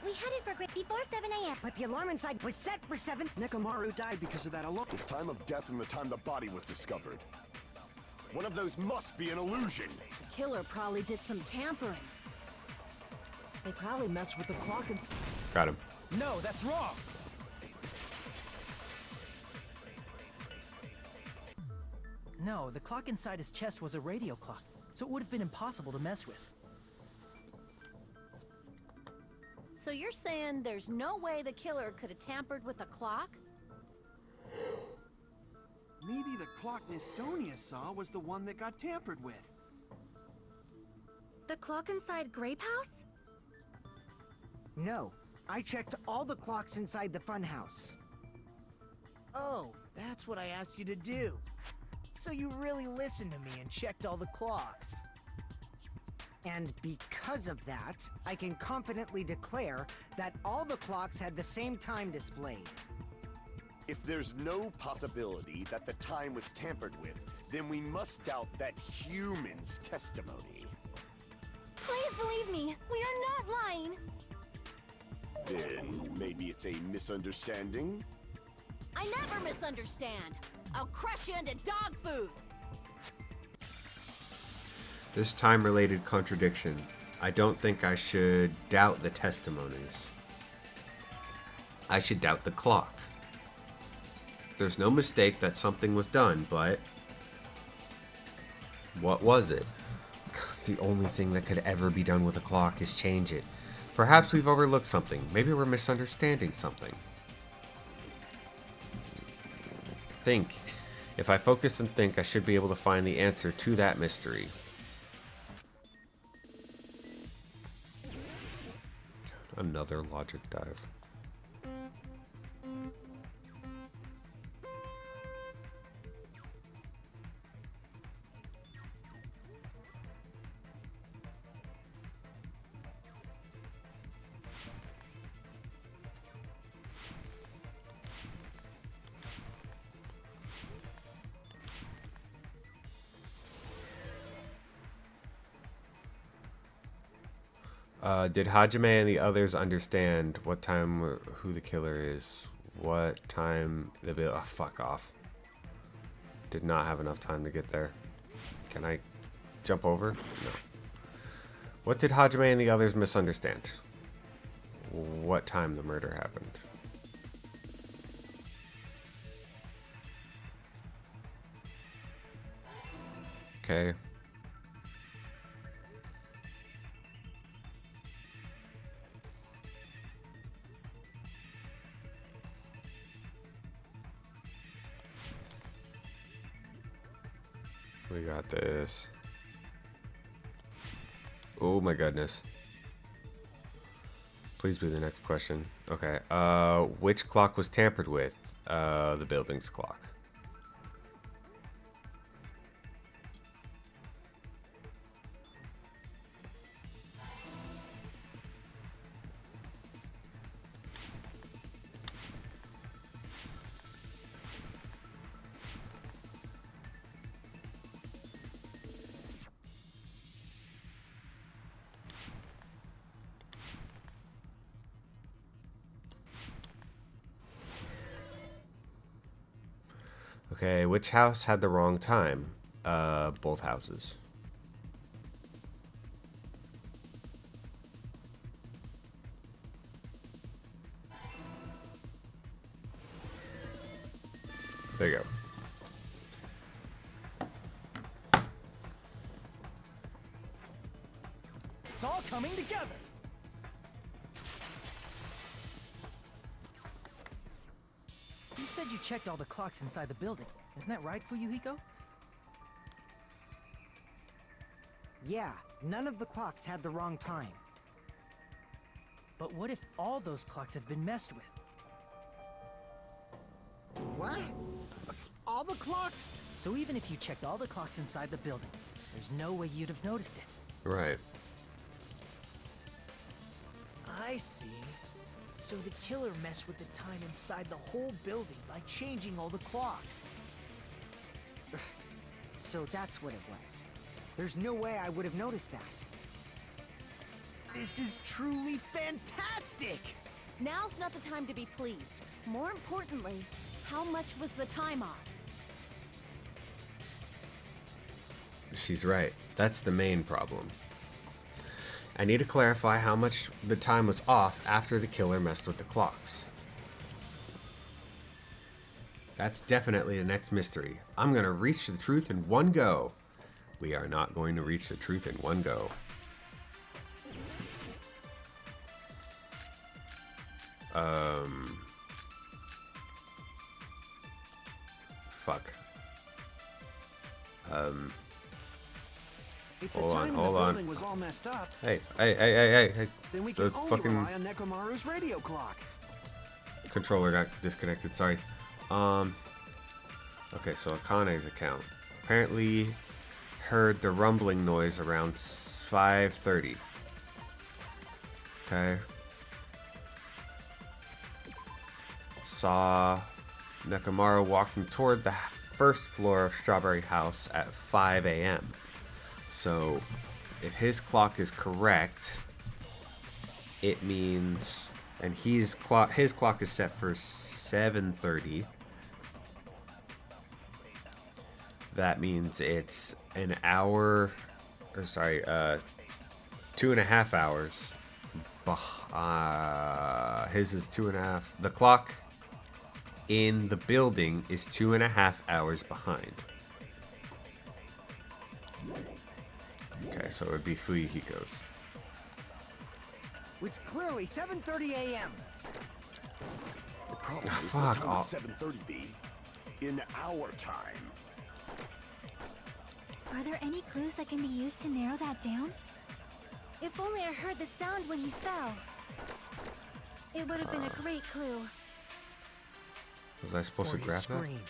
We headed for Great before 7 a.m. But the alarm inside was set for 7. Nekomaru died because of that alarm. His time of death from the time the body was discovered. One of those must be an illusion. The killer probably did some tampering. They probably messed with the clock inside. Got him. No, that's wrong. No, the clock inside his chest was a radio clock, so it would have been impossible to mess with. So you're saying there's no way the killer could have tampered with the clock? Maybe the clock Miss Sonia saw was the one that got tampered with. The clock inside Grape House? No, I checked all the clocks inside the funhouse. Oh, that's what I asked you to do. So you really listened to me and checked all the clocks. And because of that, I can confidently declare that all the clocks had the same time displayed. If there's no possibility that the time was tampered with, then we must doubt that human's testimony. Please believe me, we are not lying. Then maybe it's a misunderstanding? I never misunderstand. I'll crush you into dog food. This time-related contradiction. I don't think I should doubt the testimonies. I should doubt the clock. There's no mistake that something was done, but what was it? The only thing that could ever be done with a clock is change it. Perhaps we've overlooked something. Maybe we're misunderstanding something. Think. If I focus and think, I should be able to find the answer to that mystery. Another logic dive. Did Hajime and the others understand what time or who the killer is? What time the bill? Oh, fuck off. Did not have enough time to get there. Can I jump over? No. What did Hajime and the others misunderstand? What time the murder happened? Okay. We got this. Oh my goodness. Please be the next question. Okay. Which clock was tampered with? The building's clock. Okay, which house had the wrong time? Both houses. There you go. It's all coming together. You said you checked all the clocks inside the building. Isn't that right, Fuyuhiko? Yeah, none of the clocks had the wrong time. But what if all those clocks have been messed with? What? All the clocks? So even if you checked all the clocks inside the building, there's no way you'd have noticed it. Right. I see. So the killer messed with the time inside the whole building by changing all the clocks. So that's what it was. There's no way I would have noticed that. This is truly fantastic! Now's not the time to be pleased. More importantly, how much was the time off? She's right. That's the main problem. I need to clarify how much the time was off after the killer messed with the clocks. That's definitely the next mystery. I'm going to reach the truth in one go. We are not going to reach the truth in one go. Fuck. If the Hold time on, in hold the on. building was all messed up, Hey. then we The can only fucking rely on Nekomaru's radio clock. controller got disconnected, sorry. Okay, so Akane's account. Apparently heard the rumbling noise around 5:30. Okay. Saw Nekomaru walking toward the first floor of Strawberry House at 5 a.m. So, if his clock is correct, it means, and his clock is set for 7:30. That means it's an hour, or sorry, 2.5 hours. His is 2.5. The clock in the building is 2.5 hours behind. Okay, so it would be Fuyuhiko's. It's clearly 7:30 a.m. The problem is fuck what time would off. 7:30 be? In our time. Are there any clues that can be used to narrow that down? If only I heard the sound when he fell. It would have been a great clue. Was I supposed Or to his grab that? scream.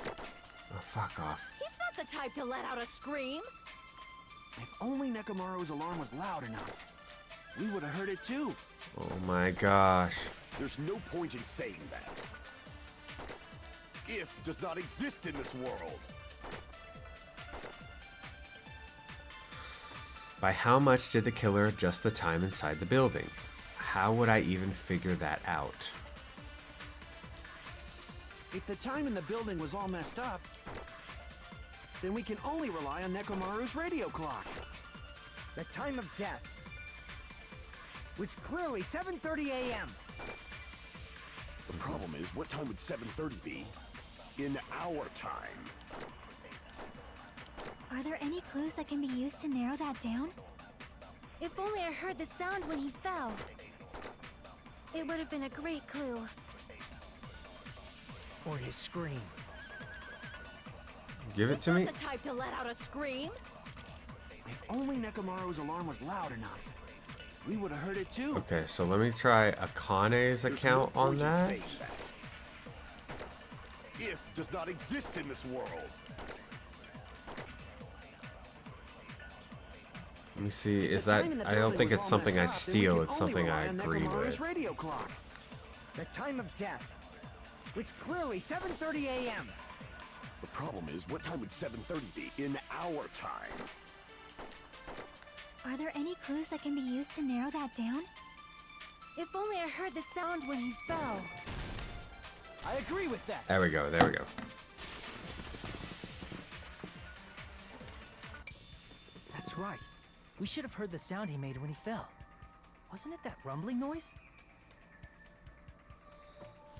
Oh, fuck off. He's not the type to let out a scream. If only Nekomaru's alarm was loud enough, we would have heard it too. Oh my gosh. There's no point in saying that. If does not exist in this world. By how much did the killer adjust the time inside the building? How would I even figure that out? If the time in the building was all messed up, then we can only rely on Nekomaru's radio clock. The time of death. It's clearly 7:30 a.m. The problem is, what time would 7:30 be? In our time. Are there any clues that can be used to narrow that down? If only I heard the sound when he fell. It would have been a great clue. Or his scream. Give it He's to not me? the type to let out a scream. If only Nekomaru's alarm was loud enough, we would have heard it too. Okay, so let me try Akane's There's account no on point in that. saying that. If does not exist in this world. Let me see, is The that, time in the I don't building think was it's all something I messed up, then we steal, can it's only something I rely on agreed Nekomaru's with. radio clock. The time of death. It's clearly 7:30 a.m. The problem is, what time would 7:30 be? In our time. Are there any clues that can be used to narrow that down? If only I heard the sound when he fell. I agree with that. There we go, there we go. That's right. We should have heard the sound he made when he fell. Wasn't it that rumbling noise?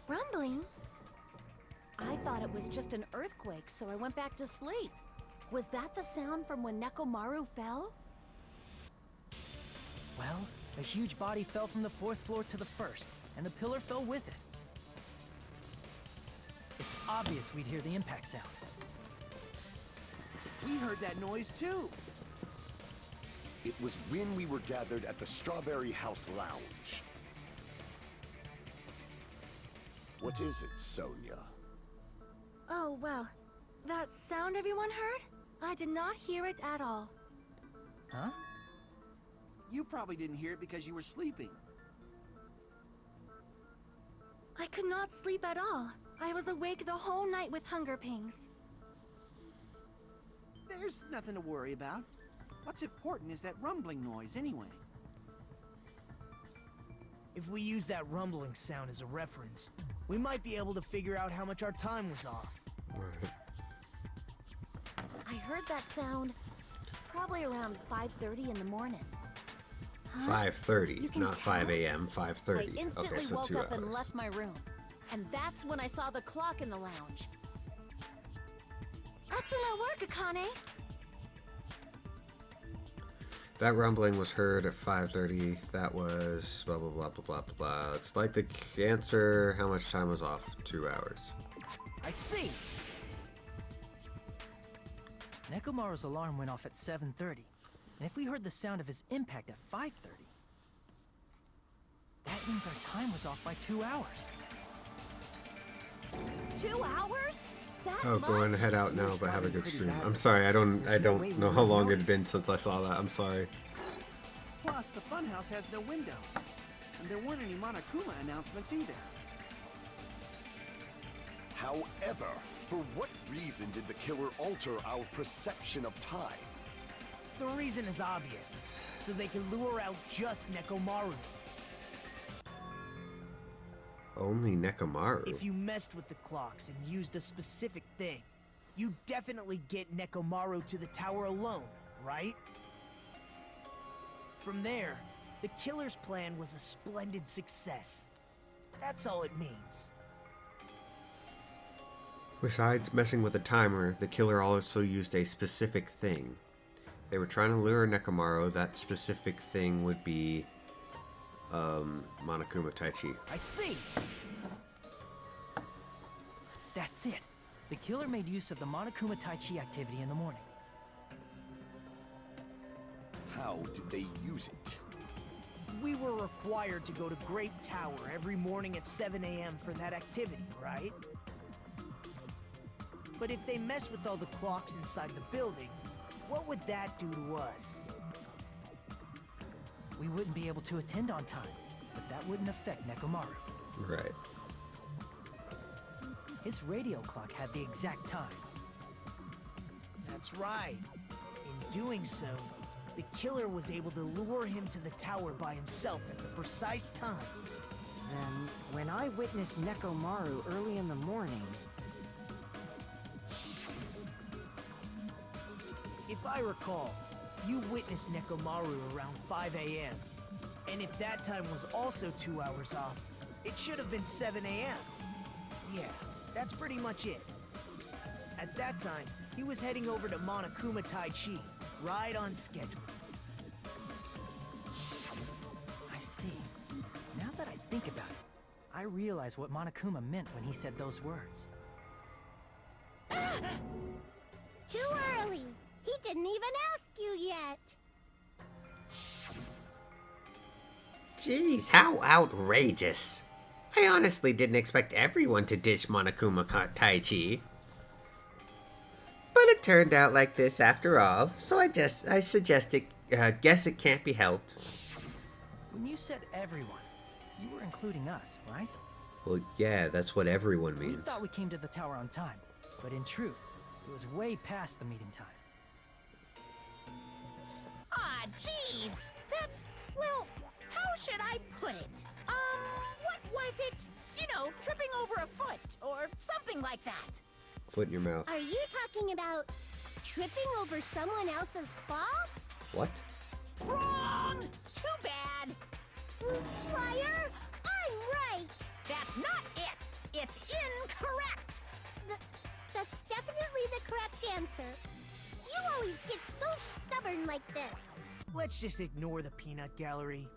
Rumbling? I thought it was just an earthquake, so I went back to sleep. Was that the sound from when Nekomaru fell? Well, a huge body fell from the 4th floor to the 1st, and the pillar fell with it. It's obvious we'd hear the impact sound. We heard that noise too. It was when we were gathered at the Strawberry House Lounge. What is it, Sonia? Oh, well. That sound everyone heard? I did not hear it at all. Huh? You probably didn't hear it because you were sleeping. I could not sleep at all. I was awake the whole night with hunger pangs. There's nothing to worry about. What's important is that rumbling noise anyway. If we use that rumbling sound as a reference, we might be able to figure out how much our time was off. Right. I heard that sound probably around 5:30 in the morning. 5:30, can not 5 tell? a.m. I 5:30. instantly Okay, so woke 2 up and hours. left my room. And that's when I saw the clock in the lounge. Excellent work, Akane. That rumbling was heard at 5:30. That was blah blah blah blah blah blah blah. It's like the answer. How much time was off? 2 hours. I see! Nekomaru's alarm went off at 7:30. And if we heard the sound of his impact at 5:30, that means our time was off by 2 hours. 2 hours? That Oh, much? go on, head out now, but have a good pretty stream. bad. I'm sorry, I don't There's no way know we how would've long it had been noticed. since I saw that. I'm sorry. Plus, the funhouse has no windows. And there weren't any Monokuma announcements either. However, for what reason did the killer alter our perception of time? The reason is obvious. So they can lure out just Nekomaru. Only Nekomaru. If you messed with the clocks and used a specific thing, you definitely get Nekomaru to the tower alone, right? From there, the killer's plan was a splendid success. That's all it means. Besides messing with the timer, the killer also used a specific thing. They were trying to lure Nekomaru. That specific thing would be Monokuma Taichi. I see! That's it. The killer made use of the Monokuma Tai Chi activity in the morning. How did they use it? We were required to go to Grape Tower every morning at 7 a.m. for that activity, right? But if they mess with all the clocks inside the building, what would that do to us? We wouldn't be able to attend on time, but that wouldn't affect Nekomaru. Right. His radio clock had the exact time. That's right. In doing so, the killer was able to lure him to the tower by himself at the precise time. Then, when I witnessed Nekomaru early in the morning, If I recall, you witnessed Nekomaru around 5 a.m. And if that time was also 2 hours off, it should have been 7 a.m. Yeah, that's pretty much it. At that time, he was heading over to Monokuma Tai Chi, right on schedule. I see. Now that I think about it, I realize what Monokuma meant when he said those words. Too early. He didn't even ask you yet. Jeez, how outrageous. I honestly didn't expect everyone to ditch Monokuma Tai Chi. But it turned out like this after all, so I suggested, guess it can't be helped. When you said everyone, you were including us, right? Well, yeah, that's what everyone We means. thought we came to the tower on time, but in truth, it was way past the meeting time. Ah, jeez. That's, well, how should I put it? What was it? You know, tripping over a foot or something like that. Foot in your mouth. Are you talking about tripping over someone else's fault? What? Wrong! Too bad. Liar! I'm right! That's not it. It's incorrect. That's definitely the correct answer. You always get so stubborn like this. Let's just ignore the peanut gallery.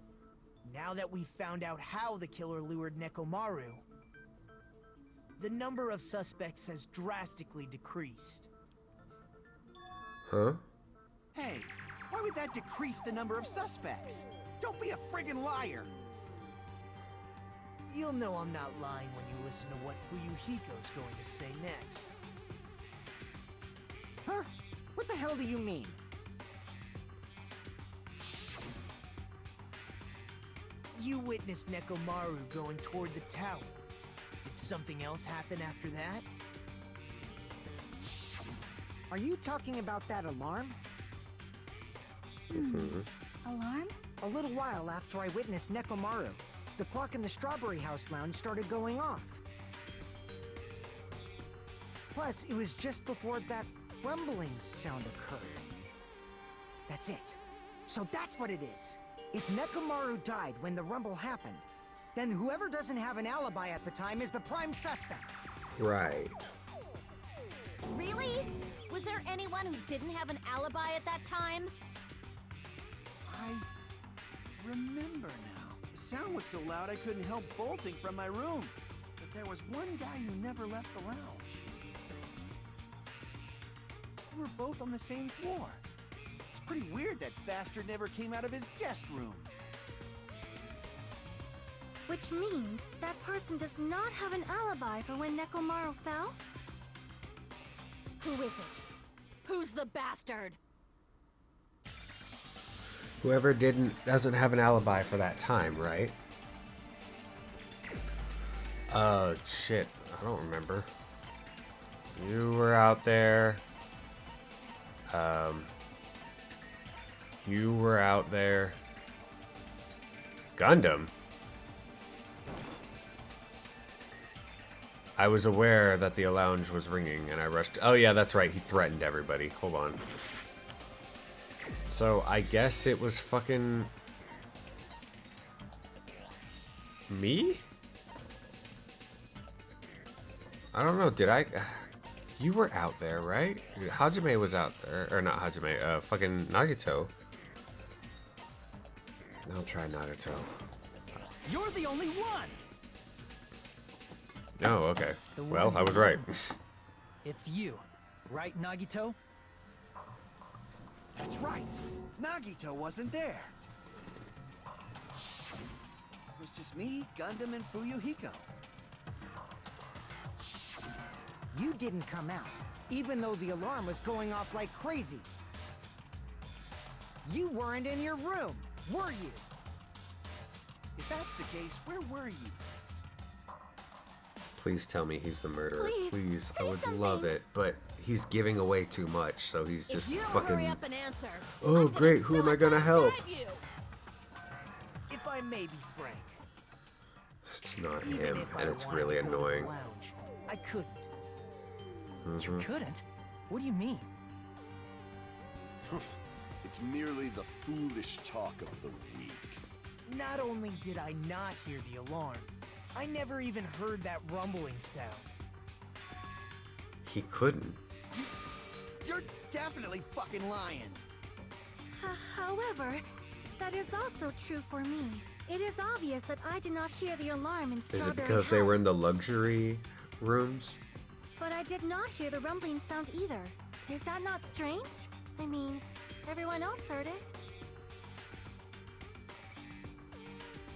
Now that we've found out how the killer lured Nekomaru, the number of suspects has drastically decreased. Huh? Hey, why would that decrease the number of suspects? Don't be a friggin' liar! You'll know I'm not lying when you listen to what Fuyuhiko's going to say next. Huh? What the hell do you mean? You witnessed Nekomaru going toward the tower. Did something else happen after that? Are you talking about that alarm? Alarm? A little while after I witnessed Nekomaru, the clock in the Strawberry House lounge started going off. Plus, it was just before that rumbling sound occurred. That's it. So that's what it is. If Nekomaru died when the rumble happened, then whoever doesn't have an alibi at the time is the prime suspect. Right. Really? Was there anyone who didn't have an alibi at that time? I remember now. The sound was so loud I couldn't help bolting from my room. But there was one guy who never left the lounge. We were both on the same floor. It's pretty weird that bastard never came out of his guest room. Which means that person does not have an alibi for when Nekomaru fell? Who is it? Who's the bastard? Whoever doesn't have an alibi for that time, right? Shit. I don't remember. You were out there. You were out there. Gundam? I was aware that the lounge was ringing and I rushed. Oh yeah, that's right. He threatened everybody. Hold on. So I guess it was fucking me? I don't know. Did I? You were out there, right? Hajime was out there. Or not Hajime. Fucking Nagito. I'll try Nagito. You're the only one! Oh, okay. The Well, one I who was right. wasn't. It's you, right, Nagito? That's right. Nagito wasn't there. It was just me, Gundam, and Fuyuhiko. You didn't come out, even though the alarm was going off like crazy. You weren't in your room, were you? If that's the case, where were you? Please tell me he's the murderer. Please, I say would something. love it. But he's giving away too much, so he's If just you don't fucking. hurry up and answer, Oh, I'm gonna great. Who am I gonna help? suicide you. If I may be frank, It's not even him, if I and it's wanted really to go to the annoying. lounge, I couldn't. You Mhm. couldn't? What do you mean? It's merely the foolish talk of the weak. Not only did I not hear the alarm, I never even heard that rumbling sound. He couldn't. You're definitely fucking lying. However, that is also true for me. It is obvious that I did not hear the alarm in Is Strawberry it because they were in House, the luxury rooms? but I did not hear the rumbling sound either. Is that not strange? I mean, everyone else heard it.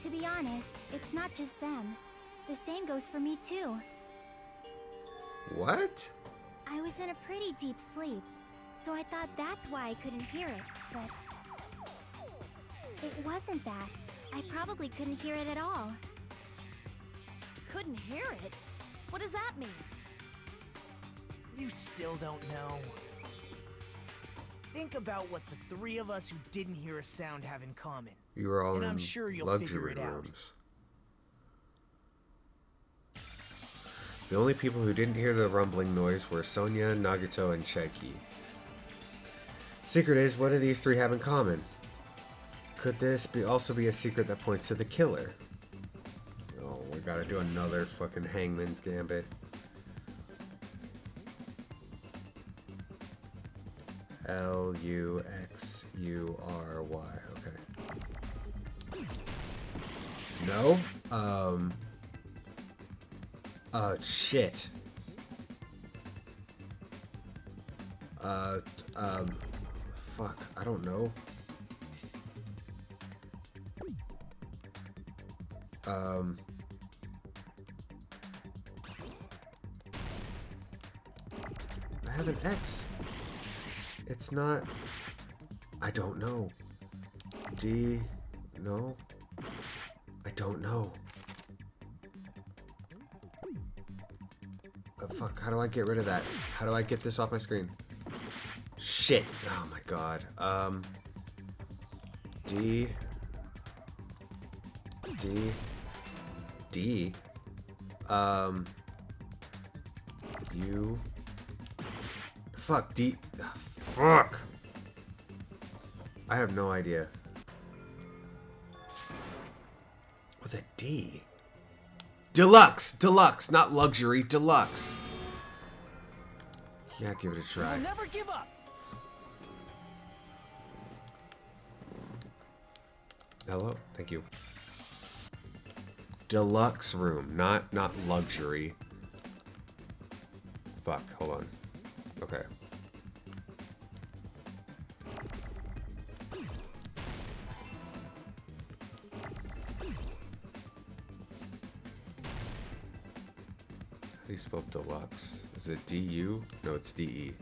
To be honest, it's not just them. The same goes for me too. What? I was in a pretty deep sleep, so I thought that's why I couldn't hear it, but... It wasn't that. I probably couldn't hear it at all. Couldn't hear it? What does that mean? You still don't know. Think about what the three of us who didn't hear a sound have in common. You were all And in I'm sure you'll figure luxury it out. rooms. The only people who didn't hear the rumbling noise were Sonia, Nagito, and Shaiki. Secret is, what do these three have in common? Could this also be a secret that points to the killer? Oh, we gotta do another fucking Hangman's Gambit. Luxury. Okay. No? Shit. Fuck, I don't know. I have an X. It's not. I don't know. D. No. I don't know. Fuck, how do I get rid of that? How do I get this off my screen? Shit. Oh my god. D. D. D. U. Fuck, D. Fuck. I have no idea. With a D. Deluxe! Deluxe! Not luxury, deluxe. Yeah, give it a try. I'll never give up. Hello? Thank you. Deluxe room, not luxury. Fuck, hold on. Okay. How do you spell deluxe? Is it D-U? No, it's D-E.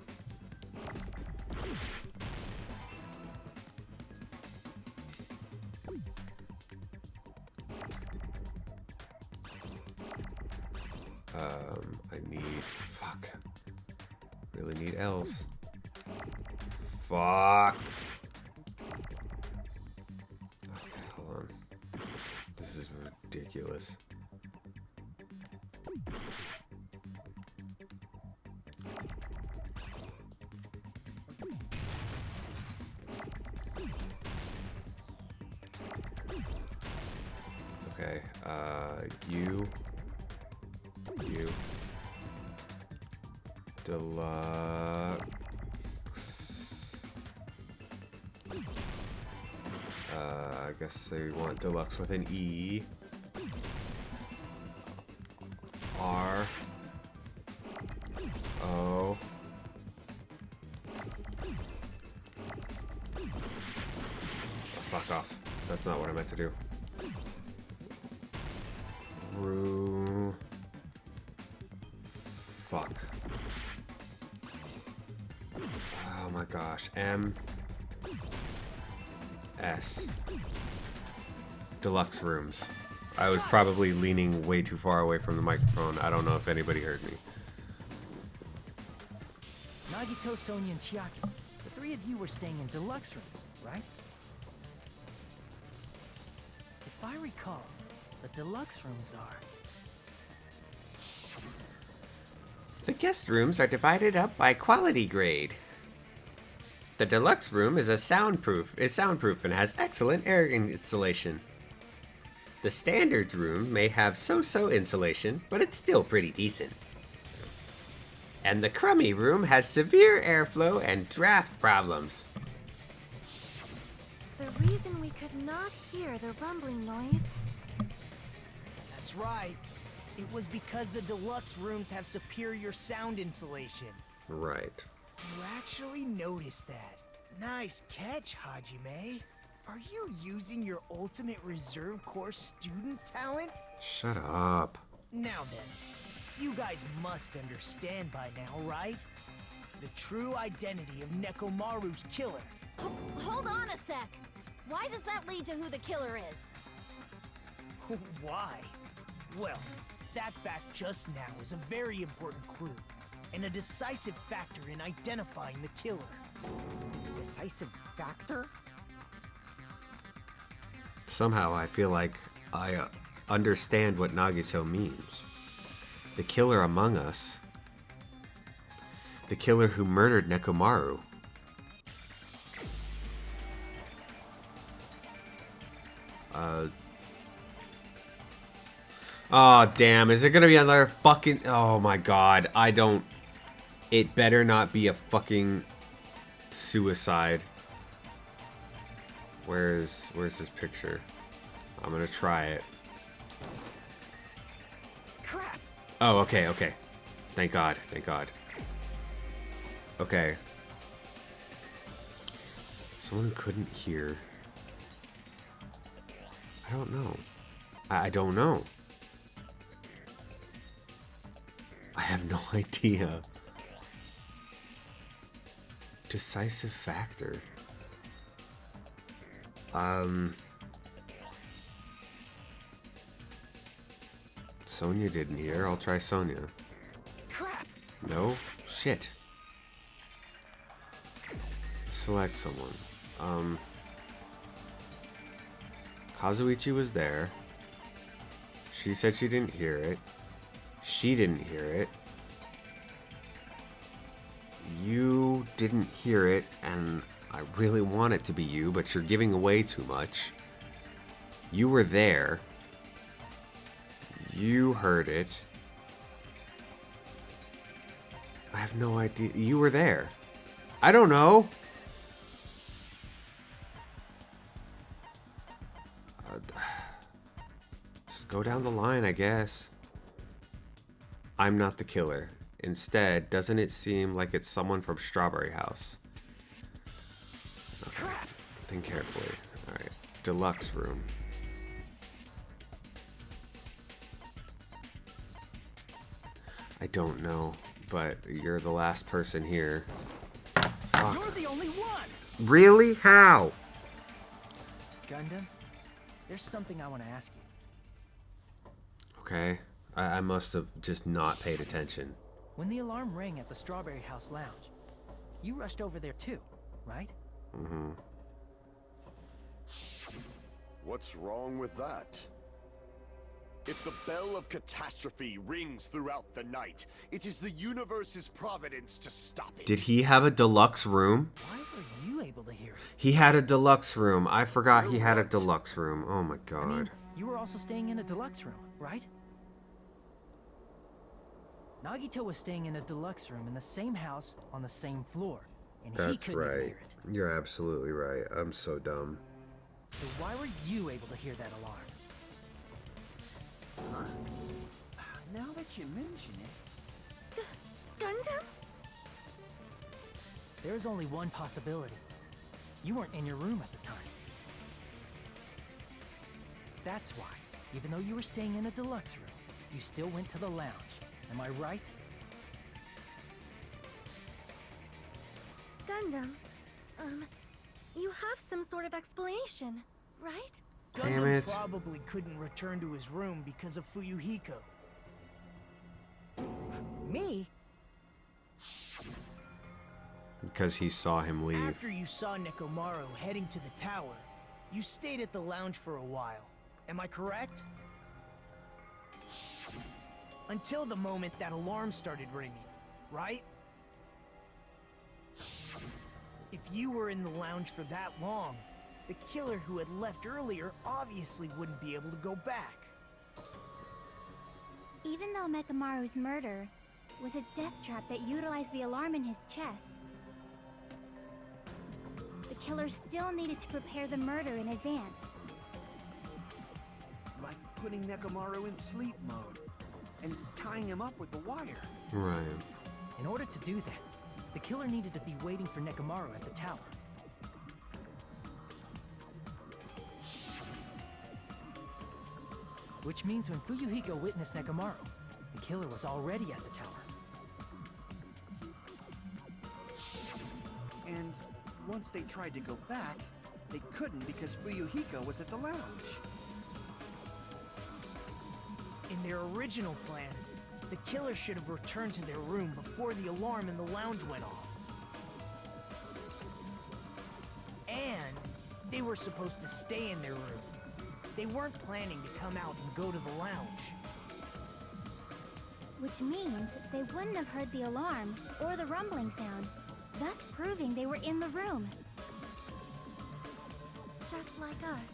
I need... Fuck. Really need L's. Fuck. Okay, hold on. This is ridiculous. Okay, U. Deluxe. I guess they want deluxe with an E. R. O. Oh, fuck off. That's not what I meant to do. Roo. Fuck. Oh my gosh. M. S. Deluxe rooms. I was probably leaning way too far away from the microphone. I don't know if anybody heard me. Nagito, Sonia, and Chiaki. The three of you were staying in deluxe rooms, right? If I recall, the deluxe rooms are... The guest rooms are divided up by quality grade. The deluxe room is soundproof and has excellent air insulation. The standard room may have so-so insulation, but it's still pretty decent. And the crummy room has severe airflow and draft problems. The reason we could not hear the rumbling noise... That's right. It was because the deluxe rooms have superior sound insulation. Right. You actually noticed that. Nice catch, Hajime. Are you using your ultimate reserve corps student talent? Shut up. Now then, you guys must understand by now, right? The true identity of Nekomaru's killer. Hold on a sec. Why does that lead to who the killer is? Why? Well, that fact just now is a very important clue, and a decisive factor in identifying the killer. Decisive factor? Somehow I feel like I understand what Nagito means. The killer among us. The killer who murdered Nekomaru. Oh, damn. Is it gonna be another fucking... Oh, my God. I don't... It better not be a fucking suicide. Where's his picture? I'm gonna try it. Crap! Oh, okay, okay. Thank God, thank God. Okay. Someone who couldn't hear. I don't know. I don't know. I have no idea. Decisive factor. Sonia didn't hear. I'll try Sonia. Crap! No? Shit. Select someone. Kazuichi was there. She said she didn't hear it. She didn't hear it. You didn't hear it, and I really want it to be you, but you're giving away too much. You were there. You heard it. I have no idea. You were there. I don't know. Just go down the line, I guess. I'm not the killer. Instead, doesn't it seem like it's someone from Strawberry House? Okay. Think carefully. Alright. Deluxe room. I don't know, but you're the last person here. Fuck. You're the only one! Really? How? Gundam, there's something I want to ask you. Okay. I must have just not paid attention. When the alarm rang at the Strawberry House Lounge, you rushed over there too, right? Mm-hmm. What's wrong with that? If the bell of catastrophe rings throughout the night, it is the universe's providence to stop it. Did he have a deluxe room? Why were you able to hear it? He had a deluxe room. I forgot he had a deluxe room. Oh my god. I mean, you were also staying in a deluxe room, right? Nagito was staying in a deluxe room in the same house on the same floor, and he That's couldn't even right. hear it. You're absolutely right. I'm so dumb. So why were you able to hear that alarm? Now that you mention it... Gundam? There is only one possibility. You weren't in your room at the time. That's why, even though you were staying in a deluxe room, you still went to the lounge. Am I right? Gundam, you have some sort of explanation, right? Damn Gundam it. probably couldn't return to his room because of Fuyuhiko. Me? Because he saw him leave. After you saw Nekomaru heading to the tower, you stayed at the lounge for a while. Am I correct? Until the moment that alarm started ringing, right? If you were in the lounge for that long, the killer who had left earlier obviously wouldn't be able to go back. Even though Mekamaru's murder was a death trap that utilized the alarm in his chest, the killer still needed to prepare the murder in advance. Like putting Nekomaru in sleep mode and tying him up with the wire. Right. In order to do that, the killer needed to be waiting for Nekomaru at the tower. Which means when Fuyuhiko witnessed Nekomaru, the killer was already at the tower. And once they tried to go back, they couldn't because Fuyuhiko was at the lounge. In their original plan, the killer should have returned to their room before the alarm in the lounge went off. And they were supposed to stay in their room. They weren't planning to come out and go to the lounge. Which means they wouldn't have heard the alarm or the rumbling sound, thus proving they were in the room. Just like us.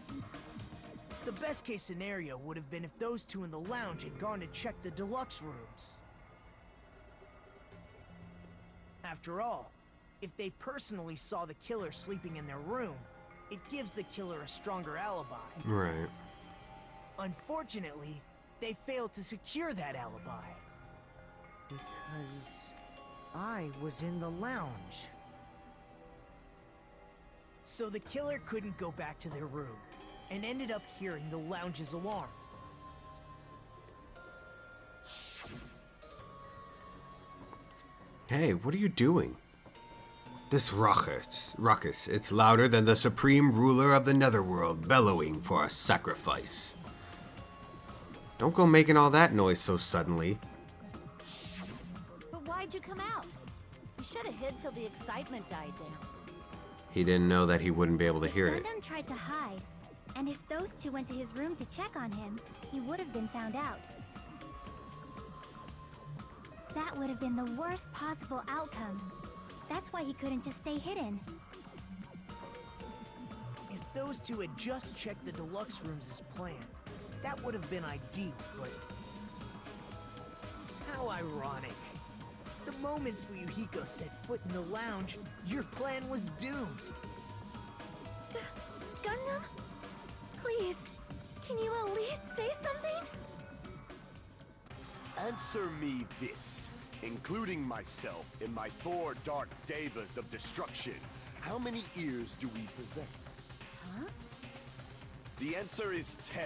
The best case scenario would have been if those two in the lounge had gone to check the deluxe rooms. After all, if they personally saw the killer sleeping in their room, it gives the killer a stronger alibi. Right. Unfortunately, they failed to secure that alibi. Because I was in the lounge. So the killer couldn't go back to their room, and ended up hearing the lounge's alarm. Hey, what are you doing? This ruckus, it's louder than the supreme ruler of the netherworld bellowing for a sacrifice. Don't go making all that noise so suddenly. But why'd you come out? You should have hid till the excitement died down. He didn't know that he wouldn't be able to hear it. Gundam tried to hide, and if those two went to his room to check on him, he would have been found out. That would have been the worst possible outcome. That's why he couldn't just stay hidden. If those two had just checked the deluxe rooms as planned, that would have been ideal, but... How ironic. The moment Fuyuhiko set foot in the lounge, your plan was doomed. Gundam? Please, can you at least say something? Answer me this. Including myself in my 4 dark devas of destruction, how many ears do we possess? Huh? The answer is 10.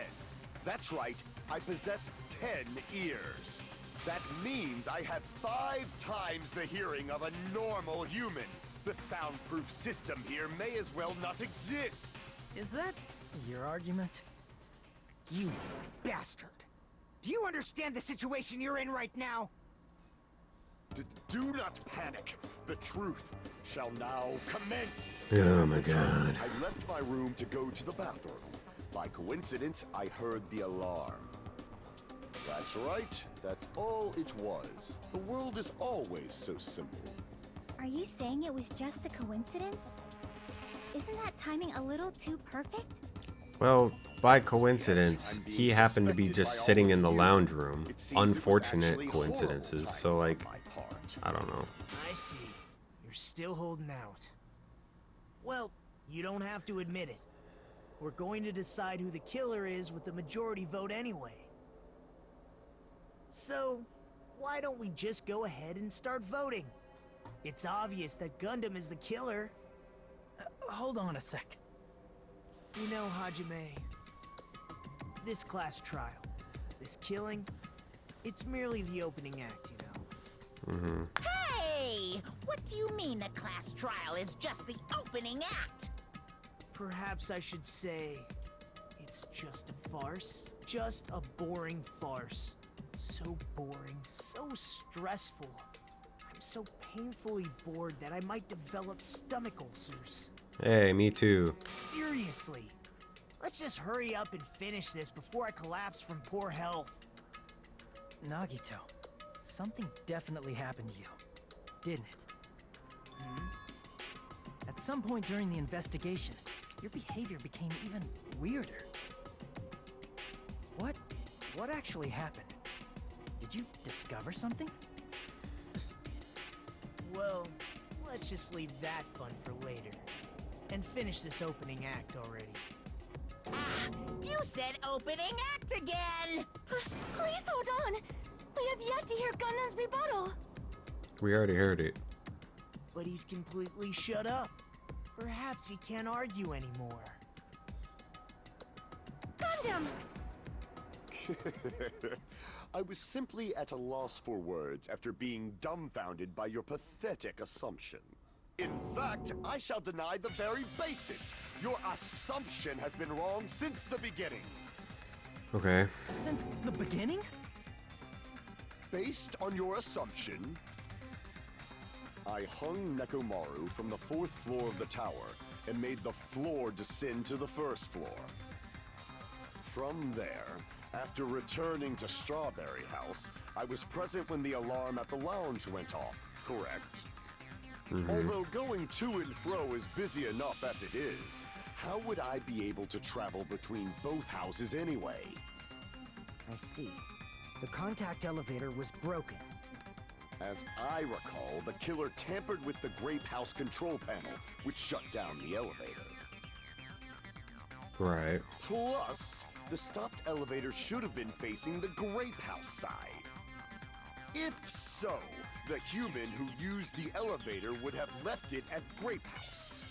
That's right, I possess 10 ears. That means I have 5 times the hearing of a normal human. The soundproof system here may as well not exist. Is that your argument? You bastard! Do you understand the situation you're in right now? Do not panic. The truth shall now commence. Oh my god. I left my room to go to the bathroom. By coincidence, I heard the alarm. That's right. That's all it was. The world is always so simple. Are you saying it was just a coincidence? Isn't that timing a little too perfect? Well, by coincidence, he happened to be just sitting in the lounge room. Unfortunate coincidences, so like, I don't know. I see. You're still holding out. Well, you don't have to admit it. We're going to decide who the killer is with the majority vote anyway. So, why don't we just go ahead and start voting? It's obvious that Gundam is the killer. Hold on a sec. You know, Hajime, this class trial, this killing, it's merely the opening act, you know? Hey! What do you mean the class trial is just the opening act? Perhaps I should say, it's just a farce. Just a boring farce. So boring, so stressful. I'm so painfully bored that I might develop stomach ulcers. Hey, me too. Seriously. Let's just hurry up and finish this before I collapse from poor health. Nagito, something definitely happened to you, didn't it? At some point during the investigation, your behavior became even weirder. What actually happened? Did you discover something? Well, let's just leave that fun for later. And finish this opening act already. Ah, you said opening act again! Please hold on. We have yet to hear Gundam's rebuttal. We already heard it. But he's completely shut up. Perhaps he can't argue anymore. Gundam! I was simply at a loss for words after being dumbfounded by your pathetic assumption. In fact, I shall deny the very basis. Your assumption has been wrong since the beginning. Okay. Since the beginning? Based on your assumption, I hung Nekomaru from the 4th floor of the tower and made the floor descend to the 1st floor. From there, after returning to Strawberry House, I was present when the alarm at the lounge went off, correct? Although going to and fro is busy enough as it is, how would I be able to travel between both houses anyway? I see. The contact elevator was broken. As I recall, the killer tampered with the Grape House control panel, which shut down the elevator. Right. Plus, the stopped elevator should have been facing the Grape House side. If so, the human who used the elevator would have left it at Grape House.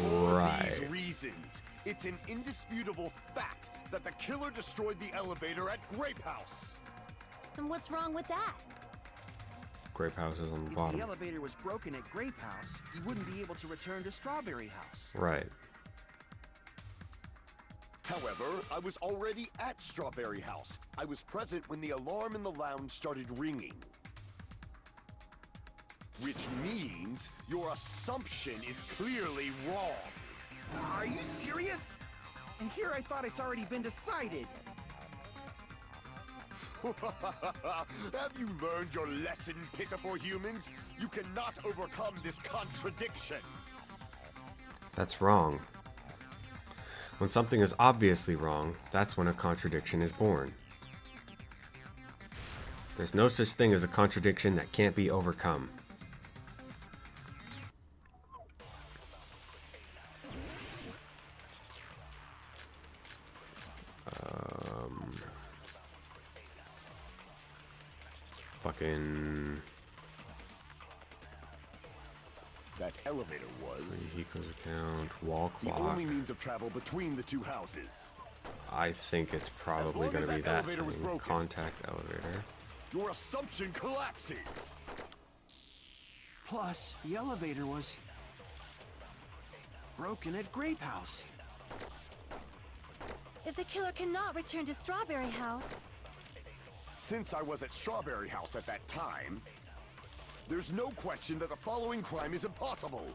Right. For these reasons, it's an indisputable fact that the killer destroyed the elevator at Grape House. And what's wrong with that? Grape House is on the If bottom. the elevator was broken at Grape House, you wouldn't be able to return to Strawberry House. Right. However, I was already at Strawberry House. I was present when the alarm in the lounge started ringing. Which means your assumption is clearly wrong. Are you serious? And here I thought it's already been decided. Have you learned your lesson, pitiful humans? You cannot overcome this contradiction. That's wrong. When something is obviously wrong, that's when a contradiction is born. There's no such thing as a contradiction that can't be overcome. Fucking That elevator was Hiko's account, wall the clock. only means of travel between the two houses. I think it's probably long going as to be that that elevator was thing. broken. Contact elevator. Your assumption collapses. Plus, the elevator was broken at Grape House. If the killer cannot return to Strawberry House, Since I was at Strawberry House at that time, there's no question that the following crime is impossible.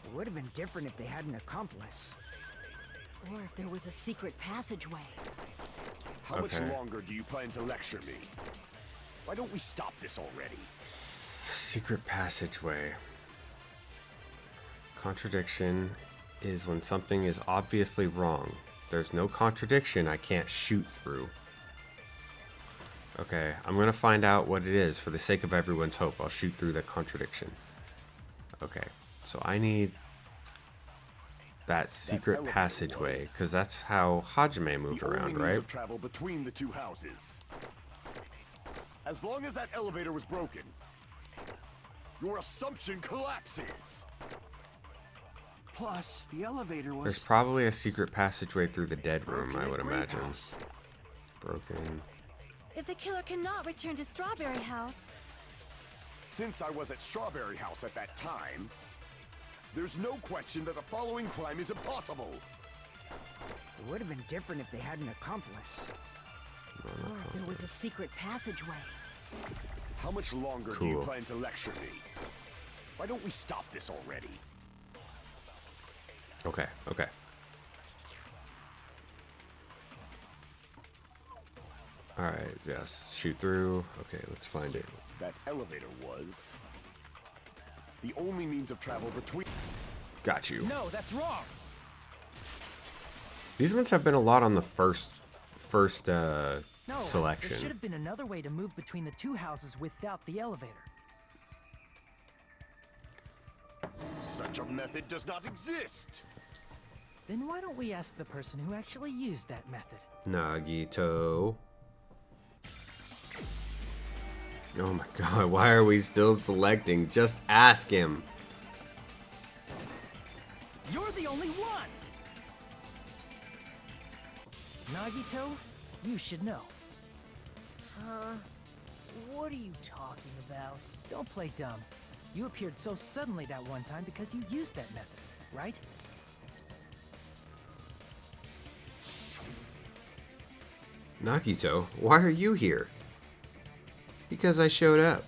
It would have been different if they had an accomplice. Or if there was a secret passageway. How much Okay. longer do you plan to lecture me? Why don't we stop this already? Secret passageway. Contradiction is when something is obviously wrong. There's no contradiction I can't shoot through. Okay, I'm gonna find out what it is for the sake of everyone's hope. I'll shoot through the contradiction. Okay, so I need that secret elevator passageway, was because that's how Hajime moved The only around, means right? of travel between the two houses. As long as that elevator was broken, your assumption collapses. Plus, the elevator was There's probably a secret passageway through the dead room, broken I at would Grape imagine. House. Broken. if the killer cannot return to Strawberry House, Since I was at Strawberry House at that time, there's no question that the following crime is impossible. It would have been different if they had an accomplice. Or if there was a secret passageway. How much longer do you Cool. plan to lecture me? Why don't we stop this already? Okay, okay. Alright, yes. Shoot through. Okay, let's find it. That elevator was the only means of travel between. Got you. No, that's wrong. These ones have been a lot on the first No, there should selection. have been another way to move between the two houses without the elevator. Such a method does not exist. Then why don't we ask the person who actually used that method? Nagito. Oh my god, why are we still selecting? Just ask him. You're the only one! Nagito, you should know. What are you talking about? Don't play dumb. You appeared so suddenly that one time because you used that method, right? Nagito, why are you here? Because I showed up.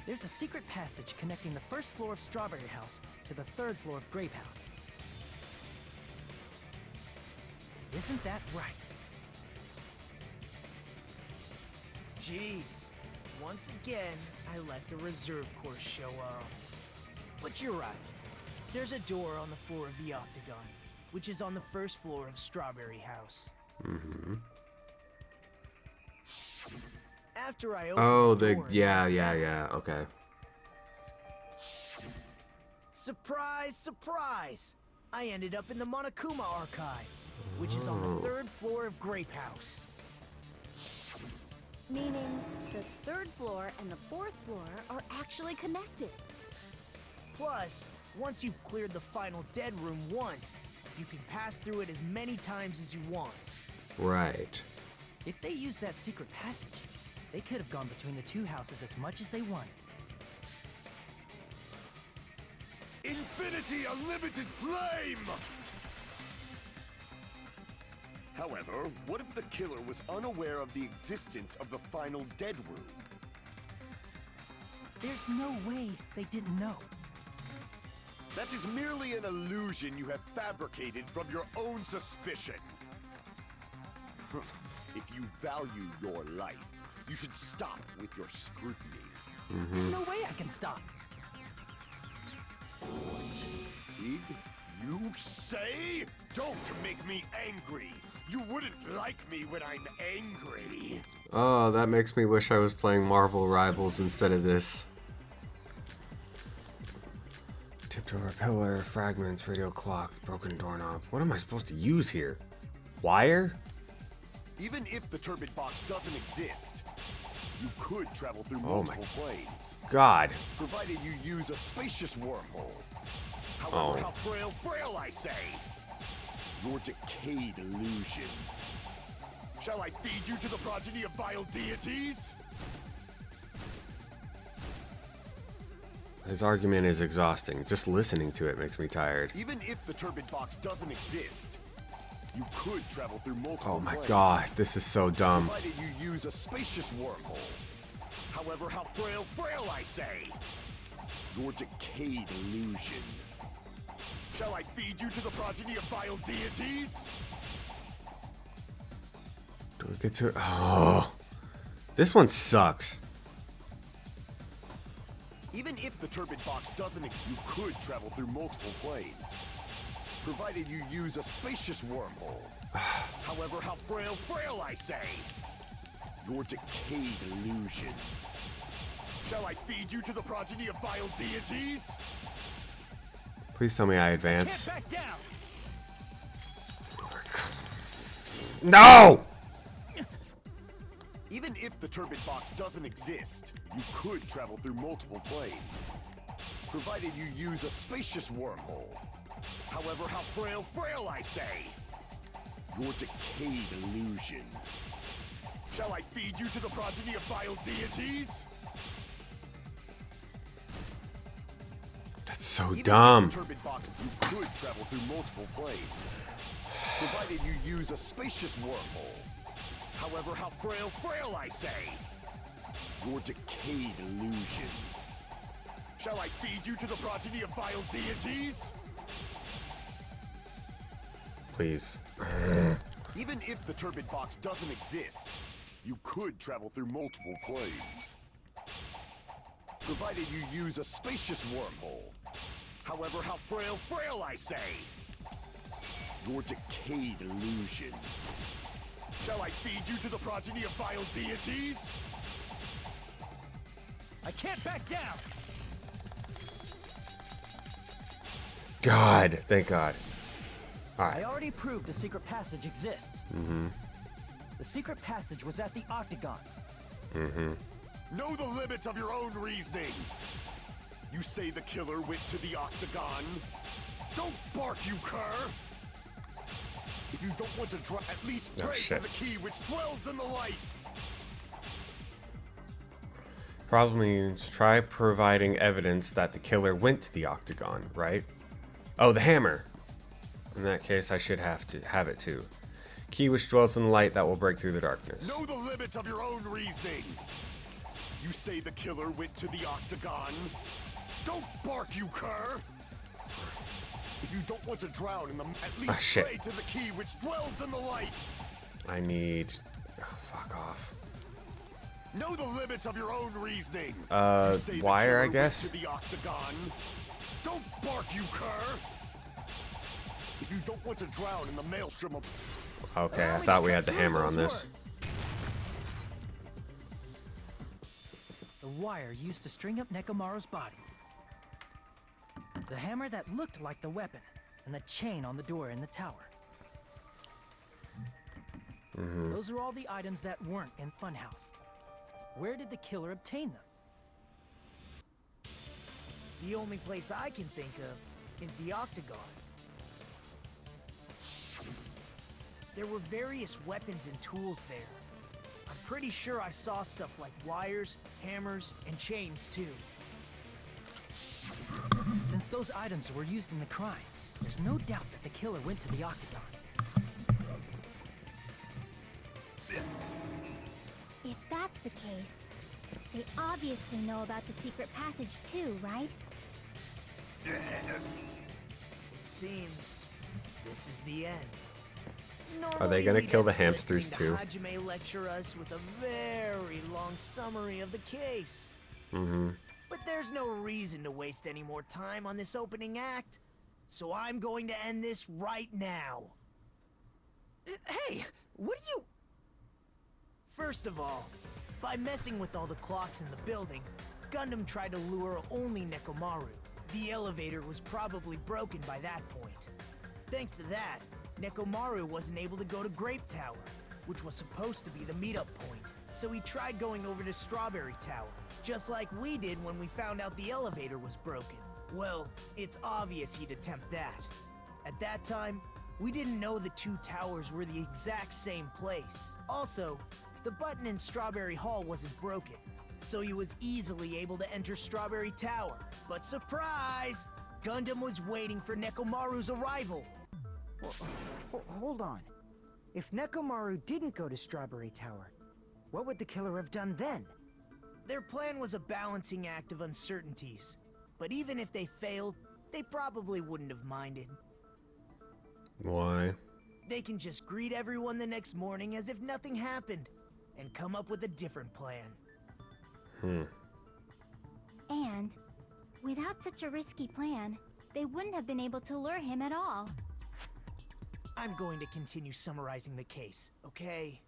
There's a secret passage connecting the first floor of Strawberry House to the third floor of Grape House. Isn't that right? Jeez. Once again, I let the reserve course show off. But you're right. There's a door on the floor of the Octagon, which is on the first floor of Strawberry House. Mm-hmm. After I opened Oh, the the door, yeah. Okay. Surprise, surprise! I ended up in the Monokuma Archive, which is on the third floor of Grape House. Meaning, the third floor and the fourth floor are actually connected. Plus, once you've cleared the final dead room once, you can pass through it as many times as you want. Right. If they use that secret passage, They could have gone between the two houses as much as they wanted. Infinity Unlimited Flame! However, what if the killer was unaware of the existence of the final dead room? There's no way they didn't know. That is merely an illusion you have fabricated from your own suspicion. If you value your life, you should stop with your scrutiny. There's no way I can stop. Did you say? Don't make me angry. You wouldn't like me when I'm angry. Oh, that makes me wish I was playing Marvel Rivals instead of this. Tipped over pillar, fragments, radio clock, broken doorknob. What am I supposed to use here? Wire? Even if the turbid box doesn't exist, you could travel through multiple planes. God. Provided you use a spacious wormhole. However, how frail I say. Your decayed illusion. Shall I feed you to the progeny of vile deities? His argument is exhausting. Just listening to it makes me tired. Even if the turbid box doesn't exist, you could travel through multiple Oh my planes. God, this is so dumb. Provided you use a spacious wormhole. However, how frail I say. Your decayed illusion. Shall I feed you to the progeny of vile deities? Do we get to it? Oh, this one sucks. Even if the turbid box doesn't exist, you could travel through multiple planes. Provided you use a spacious wormhole. However, how frail I say. Your decayed illusion. Shall I feed you to the progeny of vile deities? Please tell me I advance. Can't back down. No! Even if the turbid box doesn't exist, you could travel through multiple planes. Provided you use a spacious wormhole. However, how frail I say. Your decayed illusion. Shall I feed you to the progeny of vile deities? That's so Even dumb. If the turbid box, you could travel through multiple planes. Provided you use a spacious wormhole. However, how frail I say. Your decayed illusion. Shall I feed you to the progeny of vile deities? Please. Even if the turbid box doesn't exist, you could travel through multiple planes. Provided you use a spacious wormhole. However, how frail I say. Your decayed illusion. Shall I feed you to the progeny of vile deities? I can't back down. God, thank God. All I right. already proved the secret passage exists. The secret passage was at the Octagon. Know the limits of your own reasoning. You say the killer went to the Octagon. Don't bark, you cur. If you don't want to at least pray shit. to the key which dwells in the light. Problem means try providing evidence that the killer went to the Octagon, right? Oh, the hammer. In that case, I should have it too. Key which dwells in the light that will break through the darkness. Know the limits of your own reasoning. You say the killer went to the Octagon. Don't bark, you cur. If you don't want to drown in the at least shit. pray to the key which dwells in the light. I need... Oh, fuck off. Know the limits of your own reasoning. You say the wire, killer I went guess? to the Octagon. Don't bark, you cur. If you don't want to drown in the maelstrom of... Okay, I thought we had the hammer on this. The wire used to string up Nekomaru's body. The hammer that looked like the weapon, and the chain on the door in the tower. Those are all the items that weren't in Funhouse. Where did the killer obtain them? The only place I can think of is the Octagon. There were various weapons and tools there. I'm pretty sure I saw stuff like wires, hammers, and chains too. Since those items were used in the crime, there's no doubt that the killer went to the Octagon. If that's the case, they obviously know about the secret passage too, right? It seems this is the end. Are they gonna kill the hamsters too? Hajime lecture us with a very long summary of the case. Mm-hmm. But there's no reason to waste any more time on this opening act. So I'm going to end this right now. Hey, what are you... First of all, by messing with all the clocks in the building, Gundam tried to lure only Nekomaru. The elevator was probably broken by that point. Thanks to that, Nekomaru wasn't able to go to Grape Tower, which was supposed to be the meetup point. So he tried going over to Strawberry Tower, just like we did when we found out the elevator was broken. Well, it's obvious he'd attempt that. At that time, we didn't know the two towers were the exact same place. Also, the button in Strawberry Hall wasn't broken, so he was easily able to enter Strawberry Tower. But surprise! Gundam was waiting for Nekomaru's arrival. Hold on. If Nekomaru didn't go to Strawberry Tower, what would the killer have done then? Their plan was a balancing act of uncertainties. But even if they failed, they probably wouldn't have minded. Why? They can just greet everyone the next morning as if nothing happened, and come up with a different plan. And without such a risky plan, they wouldn't have been able to lure him at all. I'm going to continue summarizing the case, okay?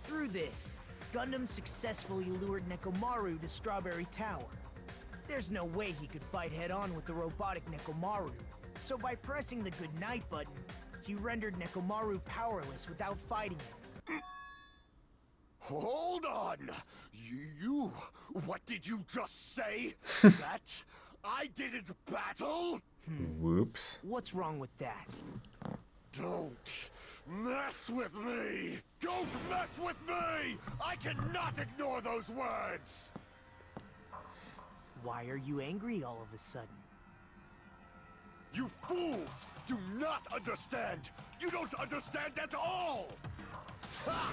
Through this, Gundam successfully lured Nekomaru to Strawberry Tower. There's no way he could fight head-on with the robotic Nekomaru, so by pressing the goodnight button, he rendered Nekomaru powerless without fighting him. Hold on! You... What did you just say? That I didn't battle? Whoops. What's wrong with that? Don't mess with me! Don't mess with me! I cannot ignore those words! Why are you angry all of a sudden? You fools do not understand! You don't understand at all! Ha!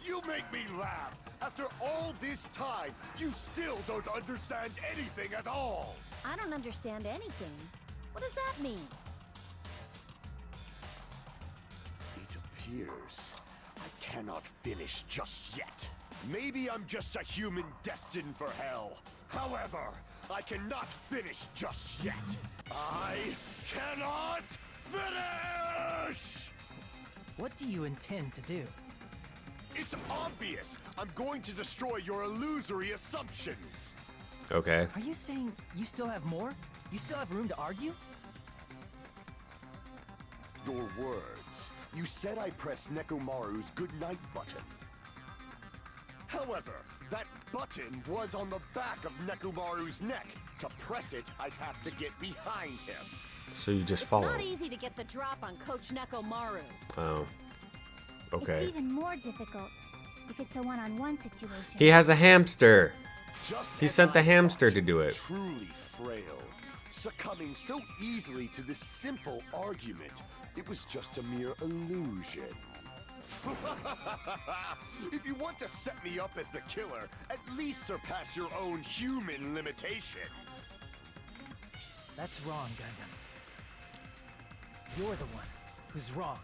You make me laugh! After all this time, you still don't understand anything at all! I don't understand anything. What does that mean? It appears I cannot finish just yet. Maybe I'm just a human destined for hell. However, I cannot finish just yet. I cannot finish! What do you intend to do? It's obvious! I'm going to destroy your illusory assumptions! Okay. Are you saying you still have more? You still have room to argue? Your words. You said I pressed Nekomaru's goodnight button. However, that button was on the back of Nekomaru's neck. To press it, I'd have to get behind him. So you just It's follow. not easy to get the drop on Coach Nekomaru. Oh. Okay. It's even more difficult if it's a one-on-one situation. He has a hamster. Just He as sent the I hamster thought to do you were it. Truly frail, succumbing so easily to this simple argument. It was just a mere illusion. If you want to set me up as the killer, at least surpass your own human limitations. That's wrong, Gundam. You're the one who's wrong.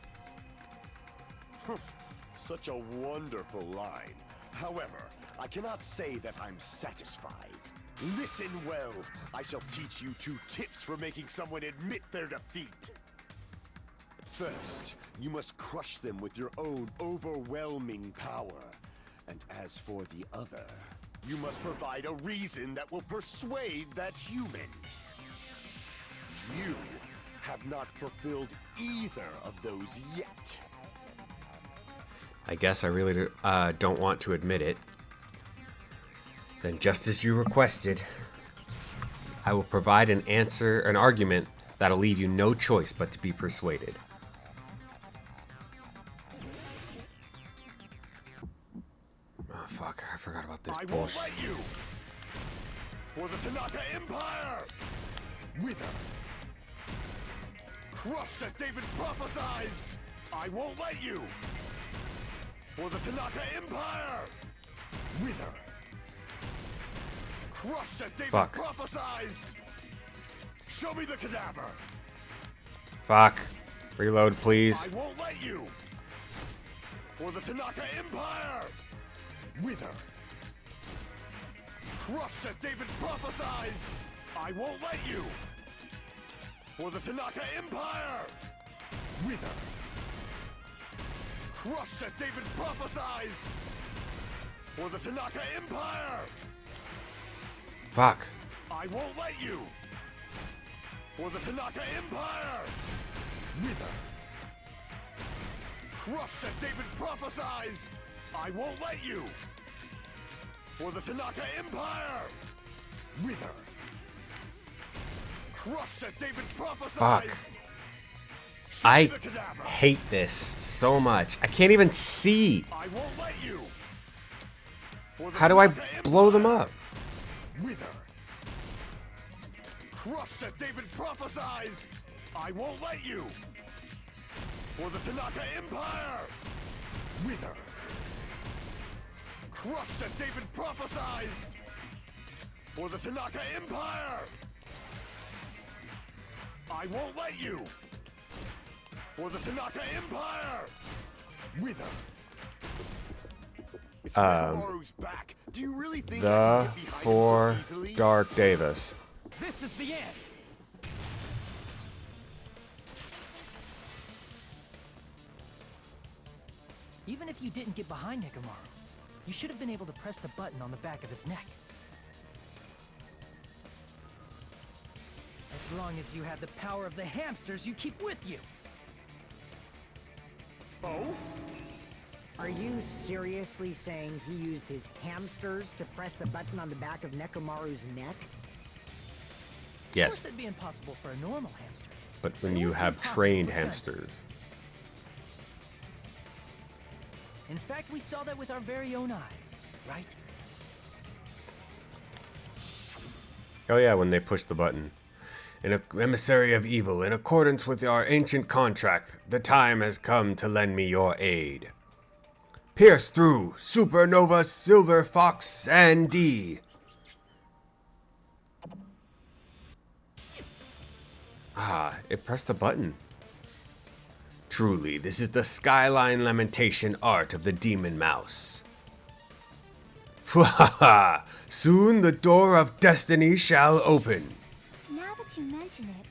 Such a wonderful line. However, I cannot say that I'm satisfied. Listen well. I shall teach you 2 tips for making someone admit their defeat. First, you must crush them with your own overwhelming power. And as for the other, you must provide a reason that will persuade that human. You have not fulfilled either of those yet. I guess I really don't want to admit it. Then just as you requested, I will provide an argument that'll leave you no choice but to be persuaded. this I won't bullshit. let you. For the Tanaka Empire. Wither. Crushed as David prophesied. I won't let you. For the Tanaka Empire. Wither. Crushed as David Fuck. prophesied. Show me the cadaver. Fuck. Reload, please. I won't let you. For the Tanaka Empire. Wither. Crushed as David prophesied. I won't let you. For the Tanaka Empire. Wither. Crushed as David prophesied. For the Tanaka Empire. Fuck. I won't let you. For the Tanaka Empire. Wither. Crushed as David prophesied. I won't let you. For the Tanaka Empire. Wither. Crushed as David prophesied. Fuck. Show me I the cadaver. hate this so much. I can't even see. I won't let you. For the How do I Tanaka blow them Empire. up? Wither. Crushed as David prophesied. I won't let you. For the Tanaka Empire. Wither. Crushed as David prophesied. For the Tanaka Empire. I won't let you. For the Tanaka Empire. Wither. If Nekomaru's back, do you really think I The can get behind him for so easily? Dark Davis. This is the end. Even if you didn't get behind Nekomaru, you should have been able to press the button on the back of his neck. As long as you had the power of the hamsters you keep with you. Oh? Are you seriously saying he used his hamsters to press the button on the back of Nekomaru's neck? Of Yes, course, it'd be impossible for a normal hamster. but when you It would be have impossible trained for them. hamsters. In fact, we saw that with our very own eyes, right? Oh yeah, when they push the button. An emissary of evil, in accordance with our ancient contract, the time has come to lend me your aid. Pierce through Supernova Silver Fox and D. Ah, it pressed the button. Truly, this is the skyline lamentation art of the demon mouse. Fwahaha! Soon the door of destiny shall open. Now that you mention it,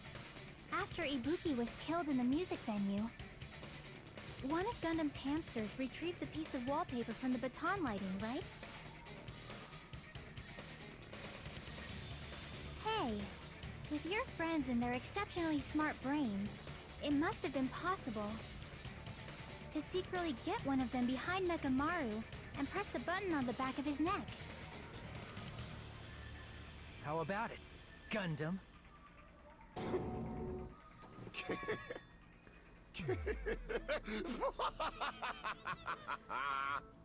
after Ibuki was killed in the music venue, one of Gundam's hamsters retrieved the piece of wallpaper from the baton lighting, right? Hey, with your friends and their exceptionally smart brains, it must have been possible to secretly get one of them behind Nekomaru and press the button on the back of his neck. How about it, Gundam?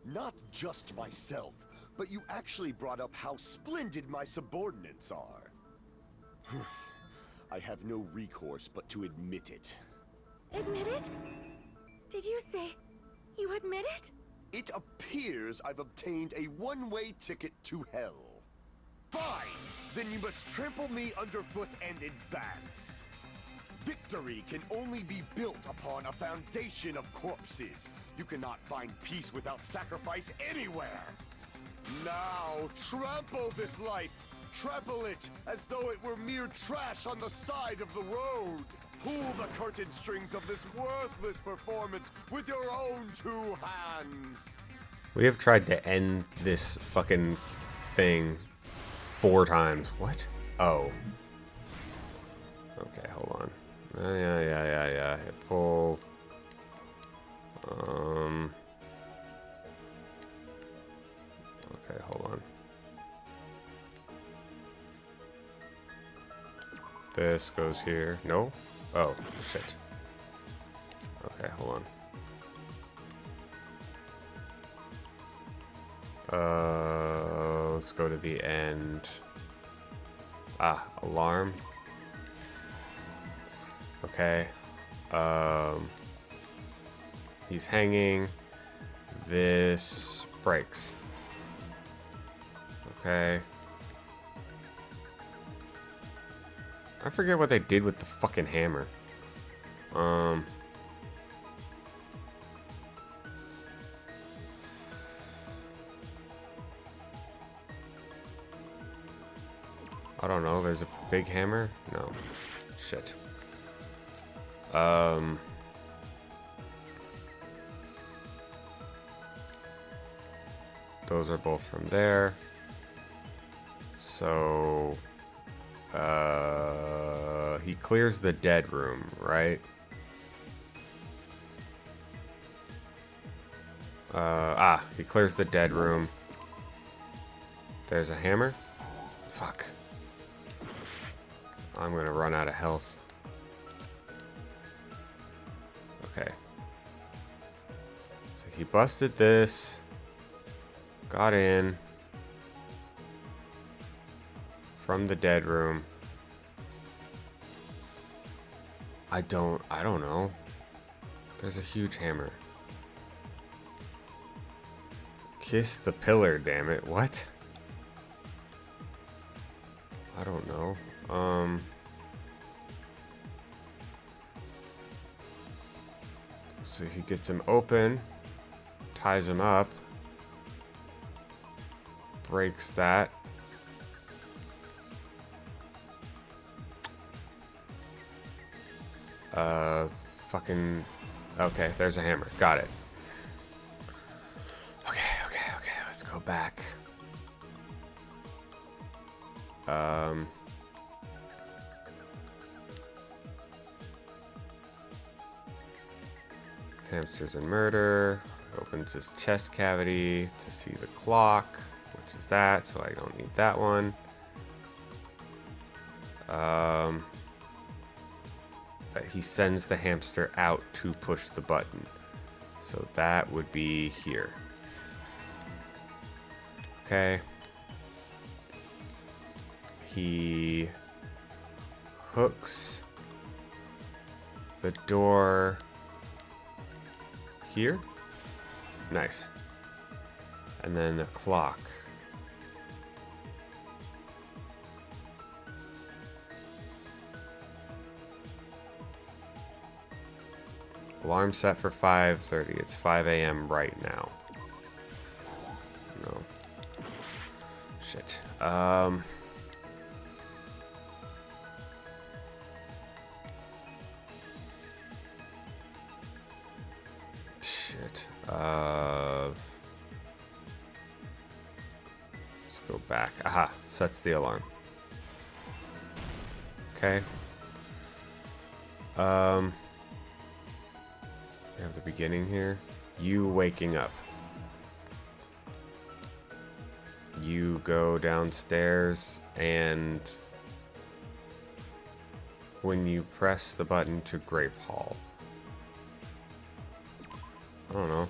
Not just myself, but you actually brought up how splendid my subordinates are. I have no recourse but to admit it. Admit it? Did you say you admit it? It appears I've obtained a one-way ticket to hell. Fine! Then you must trample me underfoot and advance. Victory can only be built upon a foundation of corpses. You cannot find peace without sacrifice anywhere. Now, trample this life. Trample it as though it were mere trash on the side of the road. Pull the curtain strings of this worthless performance with your own two hands. We have tried to end this fucking thing 4 times. What? Oh. Okay, hold on. Yeah. Hit pull. Okay, hold on. This goes here. No? Oh, shit. Okay, hold on. let's go to the end. Ah, alarm. Okay. He's hanging. This breaks. Okay. I forget what they did with the fucking hammer. I don't know. There's a big hammer? No. Shit. Those are both from there. So, he clears the dead room, right? He clears the dead room. There's a hammer. Fuck. I'm gonna run out of health. Okay. So he busted this. Got in. From the dead room. I don't know. There's a huge hammer. Kiss the pillar, damn it. What? I don't know. So he gets him open, ties him up, breaks that. Fucking, okay, there's a hammer. Got it. Okay, let's go back. Hamsters and murder. Opens his chest cavity to see the clock, which is that, so I don't need that one. That he sends the hamster out to push the button. So that would be here. Okay. He hooks the door here. Nice. And then the clock. Alarm set for 5:30. It's 5 a.m. right now. No. Shit. Shit. Let's go back. Aha. Sets the alarm. Okay. We have the beginning here. You waking up. You go downstairs, and when you press the button to Grape Hall. I don't know.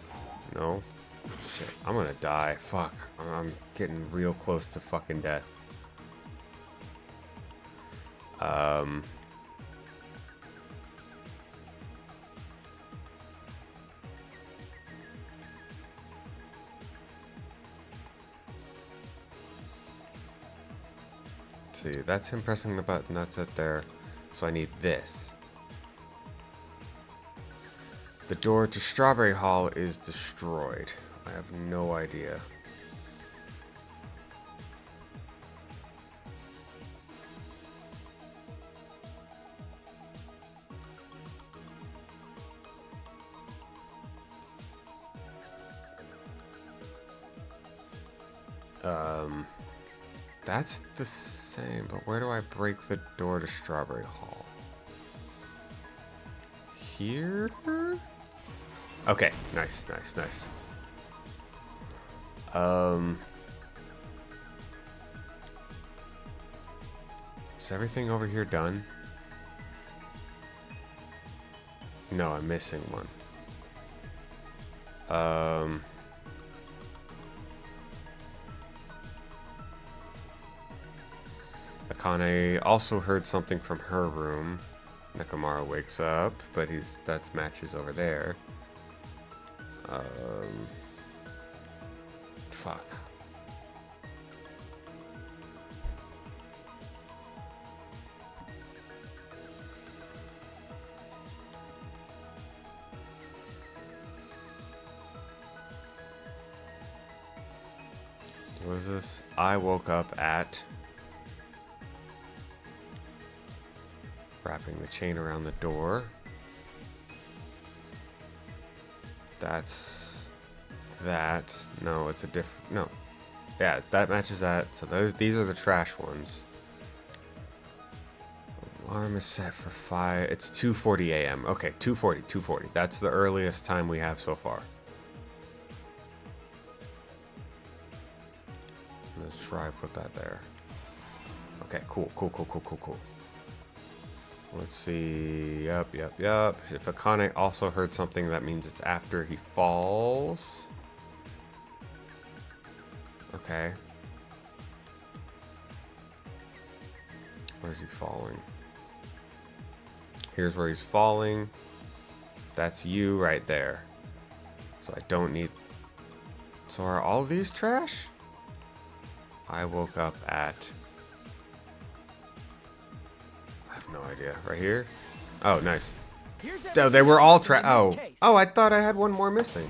No. Shit. I'm gonna die. Fuck. I'm getting real close to fucking death. See, that's him pressing the button. That's it there. So I need this. The door to Strawberry Hall is destroyed. I have no idea. That's the same, but where do I break the door to Strawberry Hall? Here? Okay, nice. Is everything over here done? No, I'm missing one. Akane also heard something from her room. Nekomaru wakes up, but that's matches over there. Fuck. What is this? I woke up at wrapping the chain around the door. That's that. No, it's a different. No, yeah, that matches that. So these are the trash ones. Alarm is set for 5. It's 2:40 a.m. Okay, 2:40. That's the earliest time we have so far. Let's try put that there. Okay, cool. Let's see. Yup. If Akane also heard something, that means it's after he falls. Okay. Where is he falling? Here's where he's falling. That's you right there. So I don't need... So are all these trash? I woke up at... I have no idea. Right here? Oh, nice. Oh, they were all trash. Oh, I thought I had one more missing.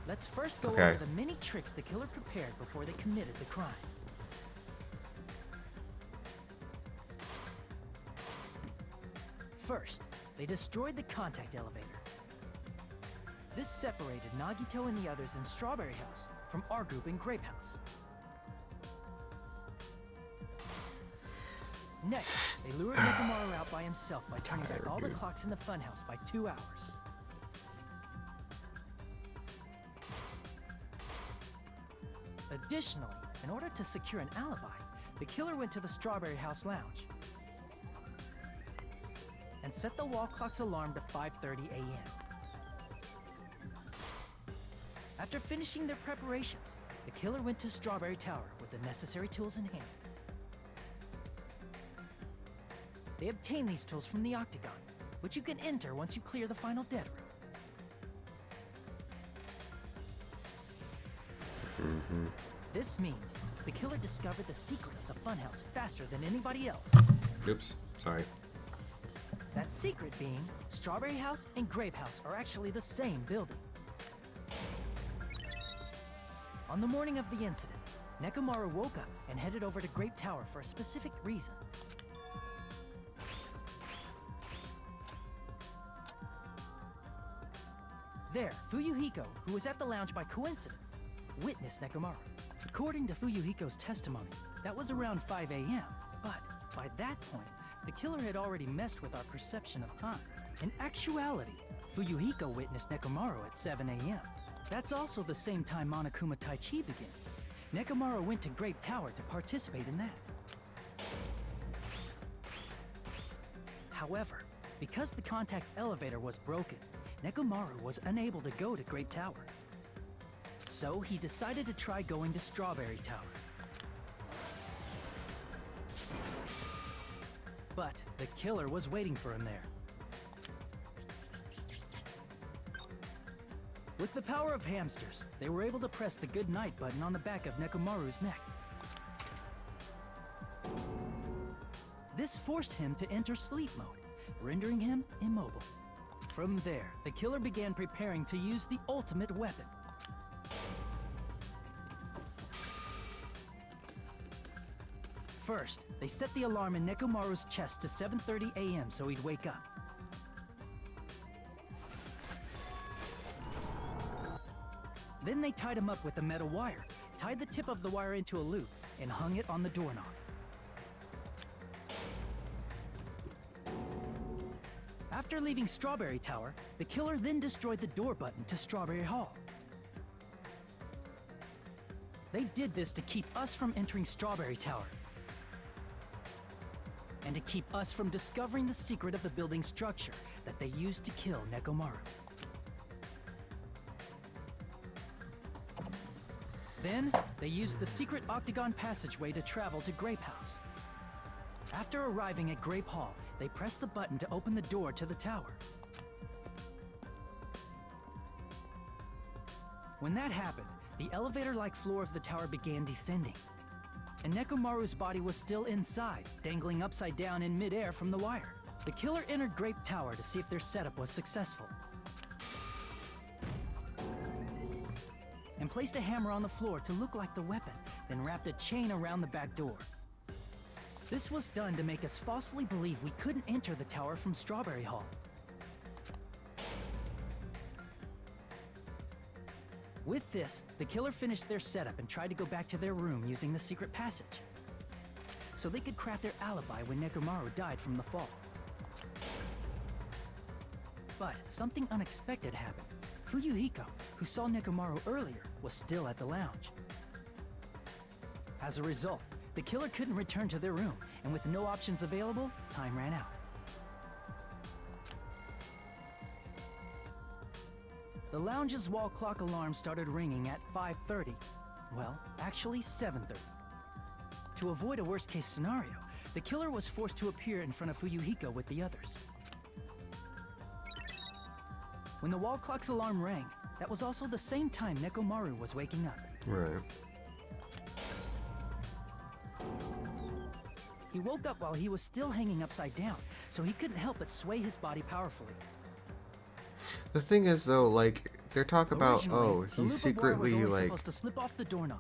Let's first go over the many tricks the killer prepared before they committed the crime. First, they destroyed the contact elevator. This separated Nagito and the others in Strawberry House from our group in Grape House. Next, they lured Nekomaru out by himself by turning back all the clocks in the funhouse by 2 hours. Additionally, in order to secure an alibi, the killer went to the Strawberry House lounge and set the wall clock's alarm to 5:30 a.m. After finishing their preparations, the killer went to Strawberry Tower with the necessary tools in hand. They obtained these tools from the Octagon, which you can enter once you clear the final dead room. This means the killer discovered the secret of the funhouse faster than anybody else. Oops, sorry. That secret being, Strawberry House and Grape House are actually the same building. On the morning of the incident, Nekomaru woke up and headed over to Grape Tower for a specific reason. There, Fuyuhiko, who was at the lounge by coincidence, witnessed Nekomaru. According to Fuyuhiko's testimony, that was around 5 a.m., but by that point, the killer had already messed with our perception of time. In actuality, Fuyuhiko witnessed Nekomaru at 7 a.m. That's also the same time Monokuma Taichi begins. Nekomaru went to Grape Tower to participate in that. However, because the contact elevator was broken, Nekomaru was unable to go to Grape Tower. So he decided to try going to Strawberry Tower. But the killer was waiting for him there. With the power of hamsters, they were able to press the good night button on the back of Nekomaru's neck. This forced him to enter sleep mode, rendering him immobile. From there, the killer began preparing to use the ultimate weapon. First, they set the alarm in Nekomaru's chest to 7:30 a.m. so he'd wake up. Then they tied him up with a metal wire, tied the tip of the wire into a loop, and hung it on the doorknob. After leaving Strawberry Tower, the killer then destroyed the door button to Strawberry Hall. They did this to keep us from entering Strawberry Tower, and to keep us from discovering the secret of the building structure that they used to kill Nekomaru. Then, they used the secret octagon passageway to travel to Grape House. After arriving at Grape Hall, they pressed the button to open the door to the tower. When that happened, the elevator-like floor of the tower began descending. And Nekomaru's body was still inside, dangling upside down in midair from the wire. The killer entered Grape Tower to see if their setup was successful, and placed a hammer on the floor to look like the weapon, then wrapped a chain around the back door. This was done to make us falsely believe we couldn't enter the tower from Strawberry Hall. With this, the killer finished their setup and tried to go back to their room using the secret passage, so they could craft their alibi when Nekomaru died from the fall. But something unexpected happened. Fuyuhiko, who saw Nekomaru earlier, was still at the lounge. As a result, the killer couldn't return to their room, and with no options available, time ran out. The lounge's wall clock alarm started ringing at 5:30. Well, actually 7:30. To avoid a worst-case scenario, the killer was forced to appear in front of Fuyuhiko with the others. When the wall clock's alarm rang, that was also the same time Nekomaru was waking up. Right. He woke up while he was still hanging upside down, so he couldn't help but sway his body powerfully. The thing is, though, like, they're talking about, Originally, oh, the loop he's of wire secretly, was only like, supposed to slip off the doorknob.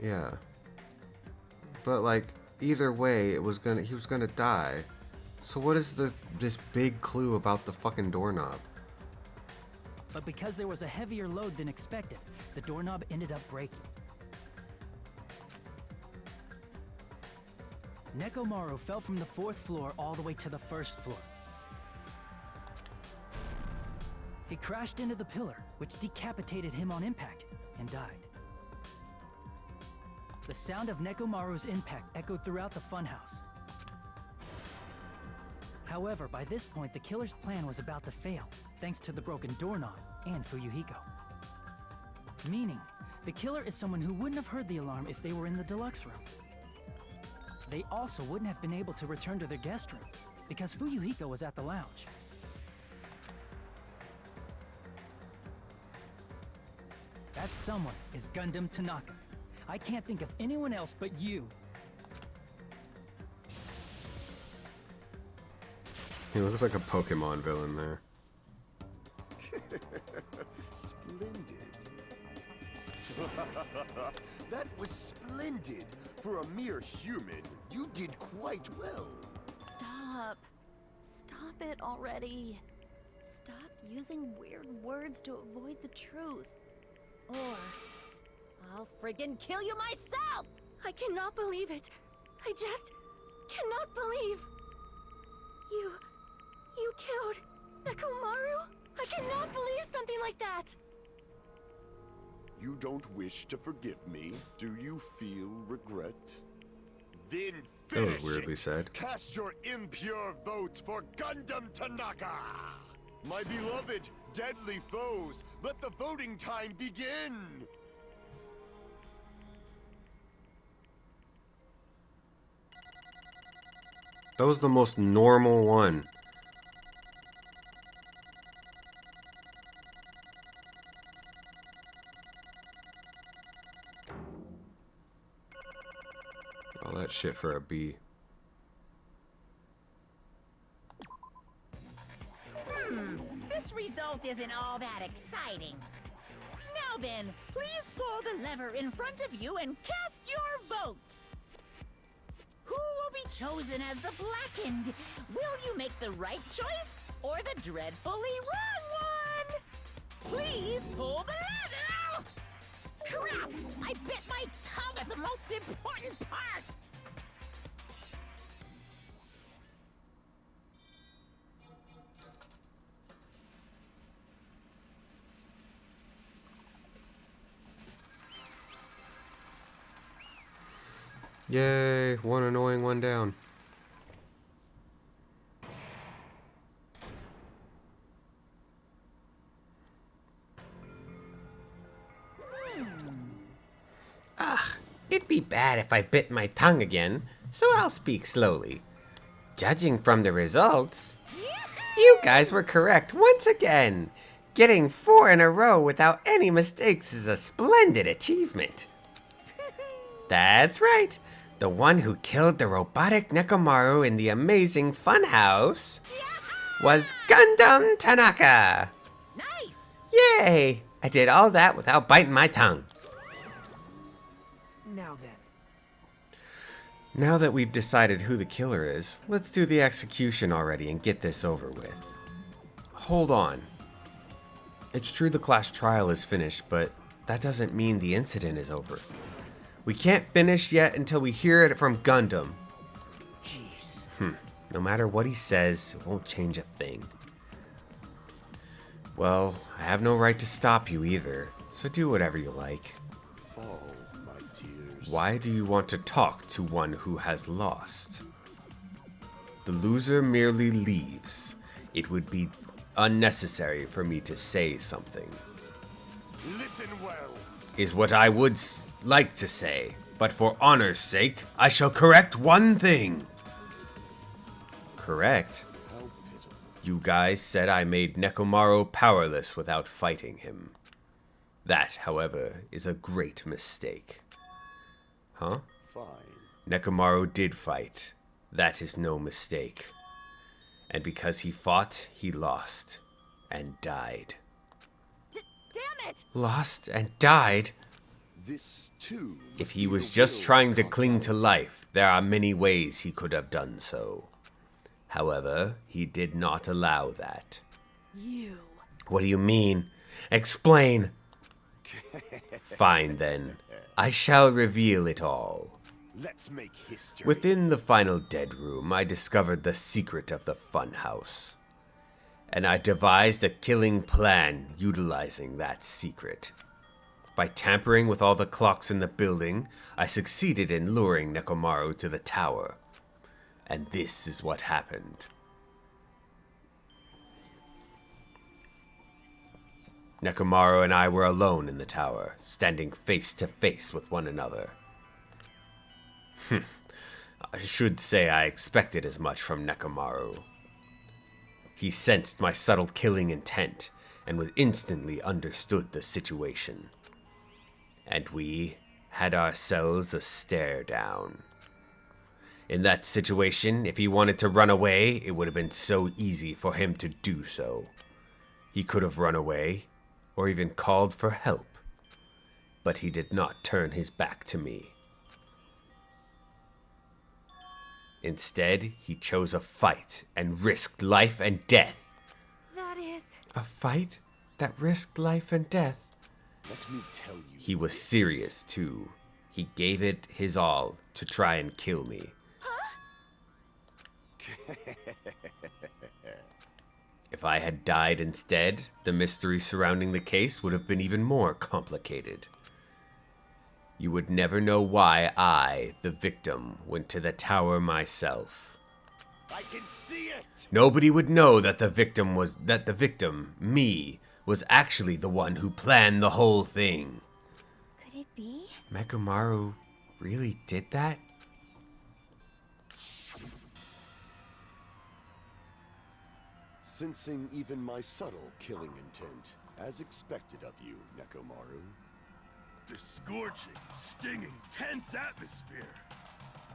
yeah. But, like, either way, he was gonna die. So what is this big clue about the fucking doorknob? But because there was a heavier load than expected, the doorknob ended up breaking. Nekomaru fell from the 4th floor all the way to the 1st floor. He crashed into the pillar, which decapitated him on impact, and died. The sound of Nekomaru's impact echoed throughout the funhouse. However, by this point, the killer's plan was about to fail, thanks to the broken doorknob and Fuyuhiko. Meaning, the killer is someone who wouldn't have heard the alarm if they were in the deluxe room. They also wouldn't have been able to return to their guest room, because Fuyuhiko was at the lounge. That someone is Gundam Tanaka. I can't think of anyone else but you. He looks like a Pokemon villain there. Splendid. That was splendid. For a mere human, you did quite well. Stop. Stop it already. Stop using weird words to avoid the truth. Or I'll friggin' kill you myself! I cannot believe it. I just cannot believe. You killed Nekomaru? I cannot believe something like that. You don't wish to forgive me? Do you feel regret? Then That was finish weirdly it. said. Cast your impure votes for Gundam Tanaka! My beloved, deadly foes, let the voting time begin! That was the most normal one. All that shit for a B. This result isn't all that exciting. Now then, please pull the lever in front of you and cast your vote. Who will be chosen as the blackened? Will you make the right choice or the dreadfully wrong one? Please pull the lever! Crap! I bit my tongue at the most important part! Yay, one annoying one down. It'd be bad if I bit my tongue again, so I'll speak slowly. Judging from the results, you guys were correct once again. Getting 4 in a row without any mistakes is a splendid achievement. That's right. The one who killed the robotic Nekomaru in the amazing Funhouse was Gundam Tanaka. Nice! Yay! I did all that without biting my tongue. Now then. Now that we've decided who the killer is, let's do the execution already and get this over with. Hold on. It's true the class trial is finished, but that doesn't mean the incident is over. We can't finish yet until we hear it from Gundam. Jeez. No matter what he says, it won't change a thing. Well, I have no right to stop you either, so do whatever you like. Fall, my tears. Why do you want to talk to one who has lost? The loser merely leaves. It would be unnecessary for me to say something. Listen well. Is what I would like to say, but for honor's sake, I shall correct one thing. Correct? How pitiful. You guys said I made Nekomaru powerless without fighting him. That, however, is a great mistake. Huh? Fine. Nekomaru did fight. That is no mistake. And because he fought, he lost. And died. Damn it! Lost and died? This, too. If he was just trying to cling to life, there are many ways he could have done so. However, he did not allow that. You. What do you mean? Explain! Fine then. I shall reveal it all. Let's make history. Within the final dead room, I discovered the secret of the funhouse. And I devised a killing plan utilizing that secret. By tampering with all the clocks in the building, I succeeded in luring Nekomaru to the tower. And this is what happened. Nekomaru and I were alone in the tower, standing face to face with one another. I should say I expected as much from Nekomaru. He sensed my subtle killing intent and was instantly understood the situation. And we had ourselves a stare down. In that situation, if he wanted to run away, it would have been so easy for him to do so. He could have run away, or even called for help. But he did not turn his back to me. Instead, he chose a fight and risked life and death. That is... A fight that risked life and death? Let me tell you. He was serious, too. He gave it his all to try and kill me. If I had died instead, the mystery surrounding the case would have been even more complicated. You would never know why I, the victim, went to the tower myself. I can see it. Nobody would know that the victim, me, was actually the one who planned the whole thing. Could it be? Nekomaru really did that? Sensing even my subtle killing intent, as expected of you, Nekomaru. The scorching, stinging, tense atmosphere.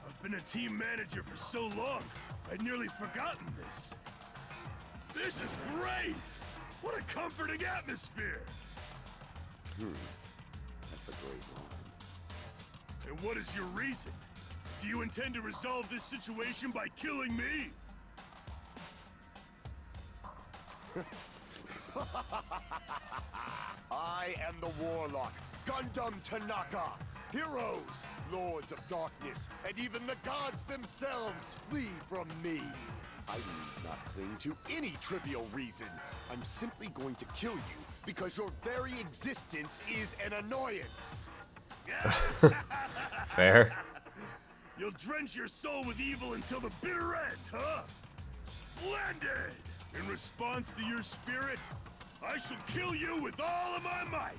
I've been a team manager for so long, I'd nearly forgotten this. This is great! What a comforting atmosphere! That's a great line. And what is your reason? Do you intend to resolve this situation by killing me? I am the Warlock, Gundam Tanaka. Heroes, Lords of Darkness, and even the gods themselves flee from me. I need not cling to any trivial reason. I'm simply going to kill you because your very existence is an annoyance. Fair. You'll drench your soul with evil until the bitter end, huh? Splendid! In response to your spirit, I shall kill you with all of my might.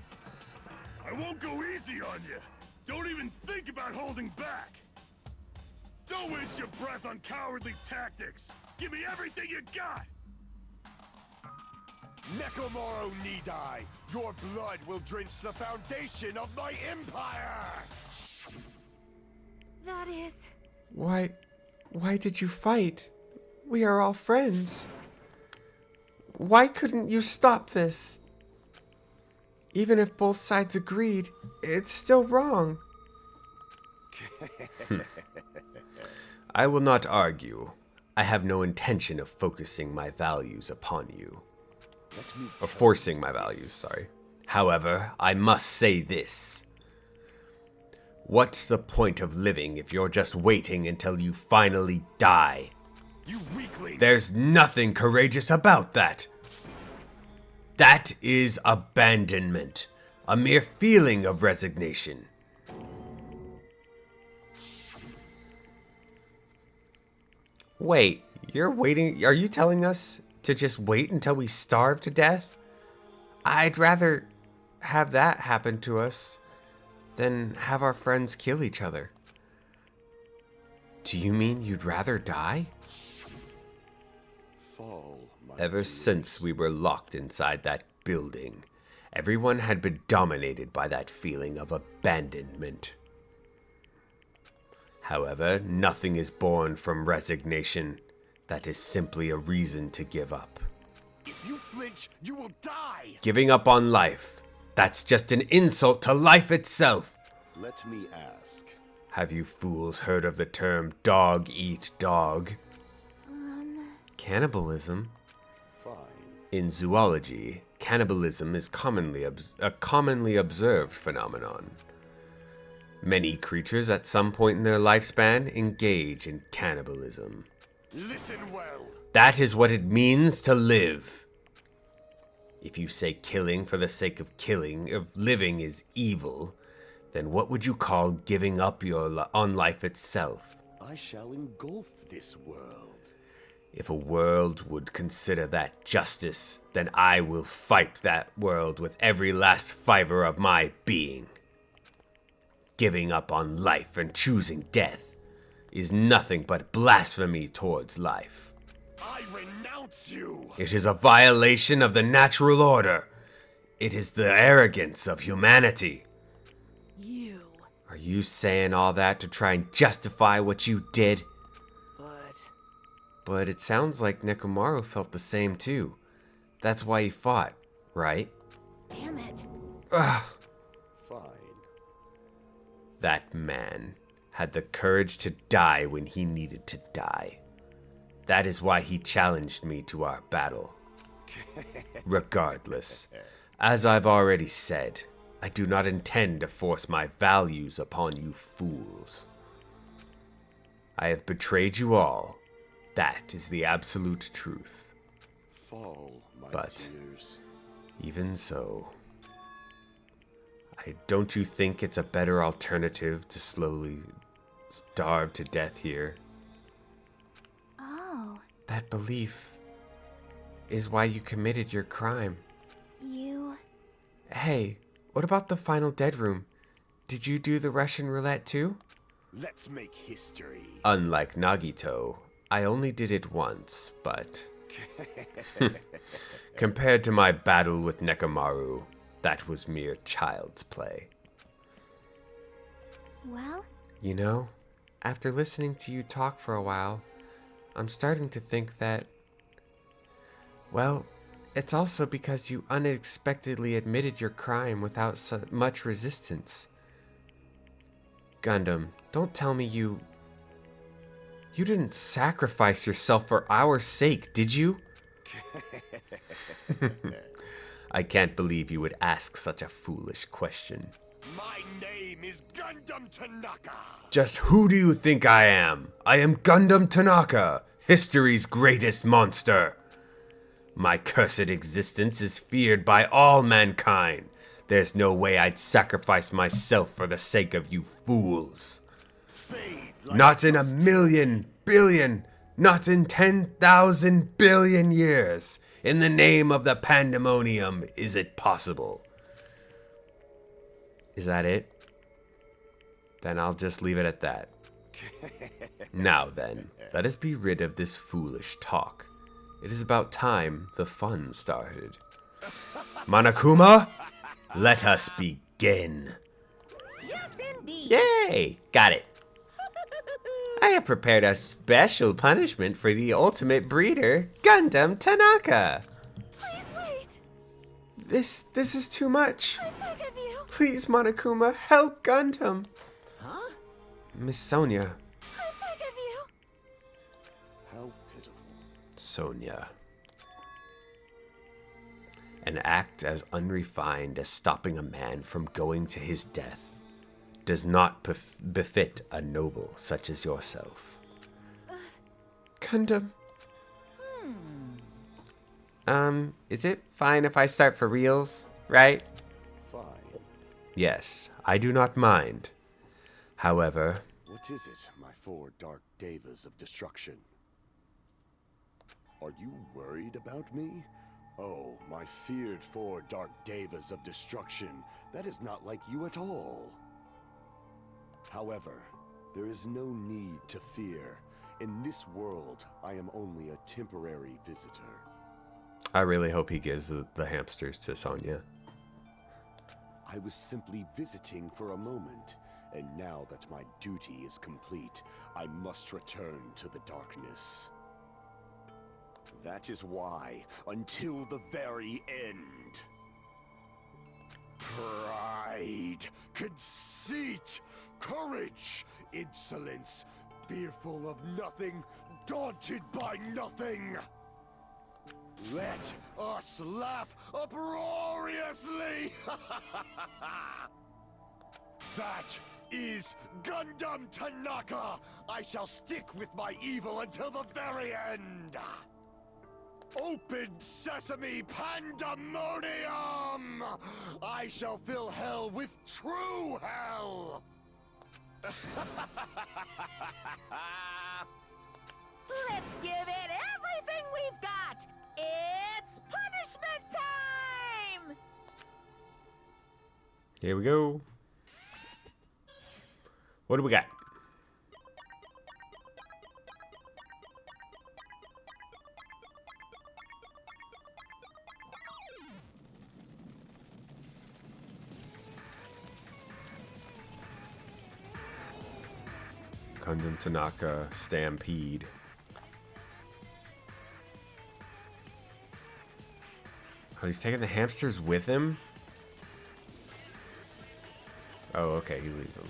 I won't go easy on you. Don't even think about holding back. Don't waste your breath on cowardly tactics. Give me everything you got. Nekomaru Nidai, your blood will drench the foundation of my empire! That is... Why did you fight? We are all friends. Why couldn't you stop this? Even if both sides agreed, it's still wrong. I will not argue. I have no intention of focusing my values upon you. Or forcing my values, sorry. However, I must say this. What's the point of living if you're just waiting until you finally die? You weakling! There's nothing courageous about that. That is abandonment. A mere feeling of resignation. Wait, you're waiting? Are you telling us to just wait until we starve to death? I'd rather have that happen to us than have our friends kill each other. Do you mean you'd rather die? Fall, Ever since we were locked inside that building, everyone had been dominated by that feeling of abandonment. However, nothing is born from resignation. That is simply a reason to give up. If you flinch, you will die! Giving up on life, that's just an insult to life itself. Let me ask. Have you fools heard of the term dog eat dog? Cannibalism? Fine. In zoology, cannibalism is a commonly observed phenomenon. Many creatures at some point in their lifespan engage in cannibalism. Listen well. That is what it means to live. If you say killing for the sake of killing, if living is evil, then what would you call giving up on life itself? I shall engulf this world. If a world would consider that justice, then I will fight that world with every last fiber of my being. Giving up on life and choosing death is nothing but blasphemy towards life. I renounce you! It is a violation of the natural order. It is the arrogance of humanity. You. Are you saying all that to try and justify what you did? But it sounds like Nekomaru felt the same too. That's why he fought, right? Damn it. Ugh. Fine. That man had the courage to die when he needed to die. That is why he challenged me to our battle. Regardless, as I've already said, I do not intend to force my values upon you fools. I have betrayed you all. That is the absolute truth. Fall, my But tears. even so, don't you think it's a better alternative to slowly starve to death here? Oh, That belief is why you committed your crime. you... Hey, what about the final dead room? Did you do the Russian roulette too? Let's make history. Unlike Nagito, I only did it once, but... compared to my battle with Nekomaru, that was mere child's play. Well, You know, after listening to you talk for a while, I'm starting to think that... Well, it's also because you unexpectedly admitted your crime without so much resistance. Gundam, don't tell me you didn't sacrifice yourself for our sake, did you? I can't believe you would ask such a foolish question. My name is Gundam Tanaka. Just who do you think I am? I am Gundam Tanaka, history's greatest monster. My cursed existence is feared by all mankind. There's no way I'd sacrifice myself for the sake of you fools. Not in a million, billion, not in 10,000 billion years. In the name of the pandemonium, is it possible? Is that it? Then I'll just leave it at that. Now then, let us be rid of this foolish talk. It is about time the fun started. Monokuma, let us begin. Yes, indeed. Yay! Got it. I have prepared a special punishment for the ultimate breeder, Gundam Tanaka. Please wait. This is too much. I beg of you. Please, Monokuma, help Gundam. Huh? Miss Sonia. I beg of you. How pitiful. Sonia. An act as unrefined as stopping a man from going to his death does not befit a noble such as yourself. Gundam. Is it fine if I start for reals, right? Fine. Yes, I do not mind. However... What is it, my four dark devas of destruction? Are you worried about me? Oh, my feared four dark devas of destruction. That is not like you at all. However, there is no need to fear. In this world, I am only a temporary visitor. I really hope he gives the hamsters to Sonia. I was simply visiting for a moment, and now that my duty is complete, I must return to the darkness. That is why, until the very end. Pride, conceit, courage, insolence, fearful of nothing, daunted by nothing. Let us laugh uproariously! That is Gundam Tanaka! I shall stick with my evil until the very end! Open sesame pandemonium! I shall fill hell with true hell! Let's give it everything we've got. It's punishment time! Here we go. What do we got? Gundam Tanaka Stampede. Oh, he's taking the hamsters with him? Oh, okay, he leaves them.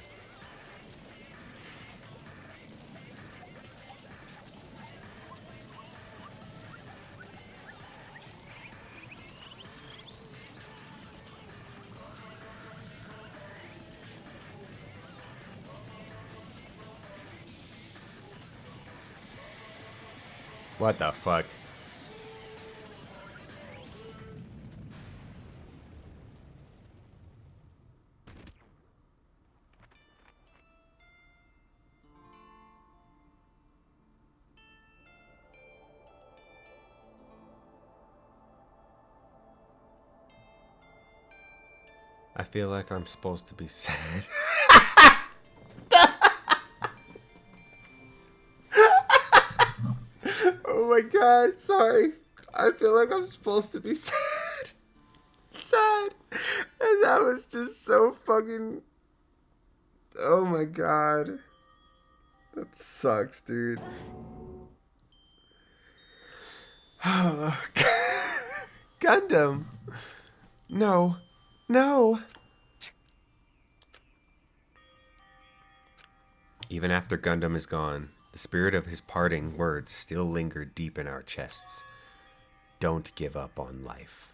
What the fuck? I feel like I'm supposed to be sad. Oh my god, sorry. I feel like I'm supposed to be sad. Sad. And that was just so fucking... Oh my god. That sucks, dude. Gundam. No. No. Even after Gundam is gone, the spirit of his parting words still linger deep in our chests. Don't give up on life.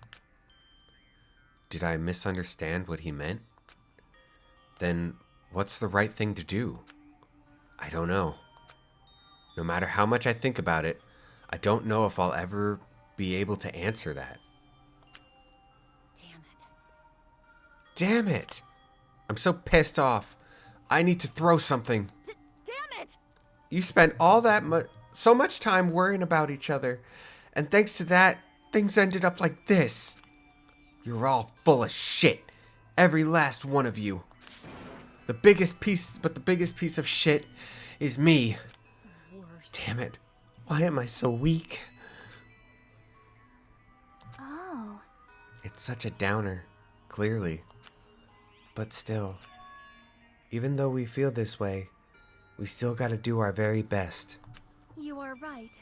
Did I misunderstand what he meant? Then what's the right thing to do? I don't know. No matter how much I think about it, I don't know if I'll ever be able to answer that. Damn it! I'm so pissed off. I need to throw something. Damn it! You spent all that so much time worrying about each other, and thanks to that, things ended up like this. You're all full of shit. Every last one of you. The biggest piece of shit is me. Worse. Damn it. Why am I so weak? Oh. It's such a downer, clearly. But still, even though we feel this way, we still gotta do our very best. You are right.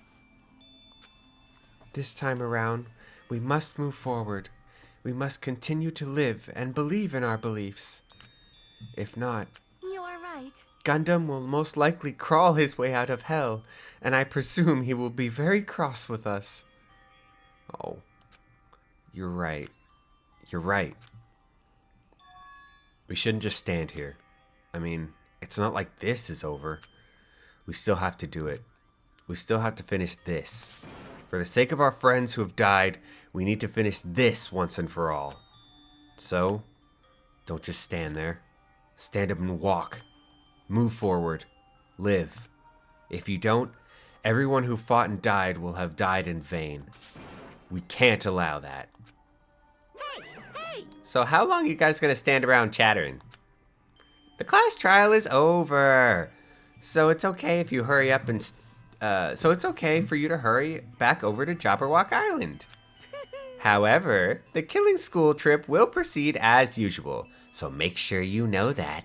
This time around, we must move forward. We must continue to live and believe in our beliefs. If not, You are right. Gundam will most likely crawl his way out of hell, and I presume he will be very cross with us. Oh, you're right. You're right. We shouldn't just stand here. I mean, it's not like this is over. We still have to do it. We still have to finish this. For the sake of our friends who have died, we need to finish this once and for all. So, don't just stand there. Stand up and walk. Move forward. Live. If you don't, everyone who fought and died will have died in vain. We can't allow that. Hey! So how long are you guys gonna stand around chattering? The class trial is over. So it's okay if you hurry up and... so it's okay for you to hurry back over to Jabberwock Island. However, the killing school trip will proceed as usual. So make sure you know that.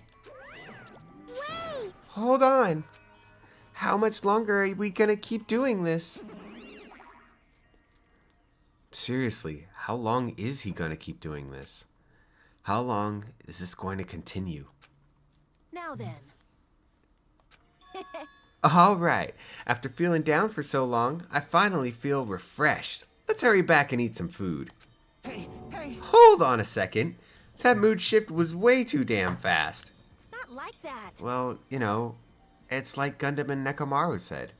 Wait! Hold on. How much longer are we gonna keep doing this? Seriously, how long is he gonna keep doing this? How long is this going to continue? Now then. Alright, after feeling down for so long, I finally feel refreshed. Let's hurry back and eat some food. Hey! Hold on a second. That mood shift was way too damn fast. It's not like that. Well, you know, it's like Gundam and Nekomaru said.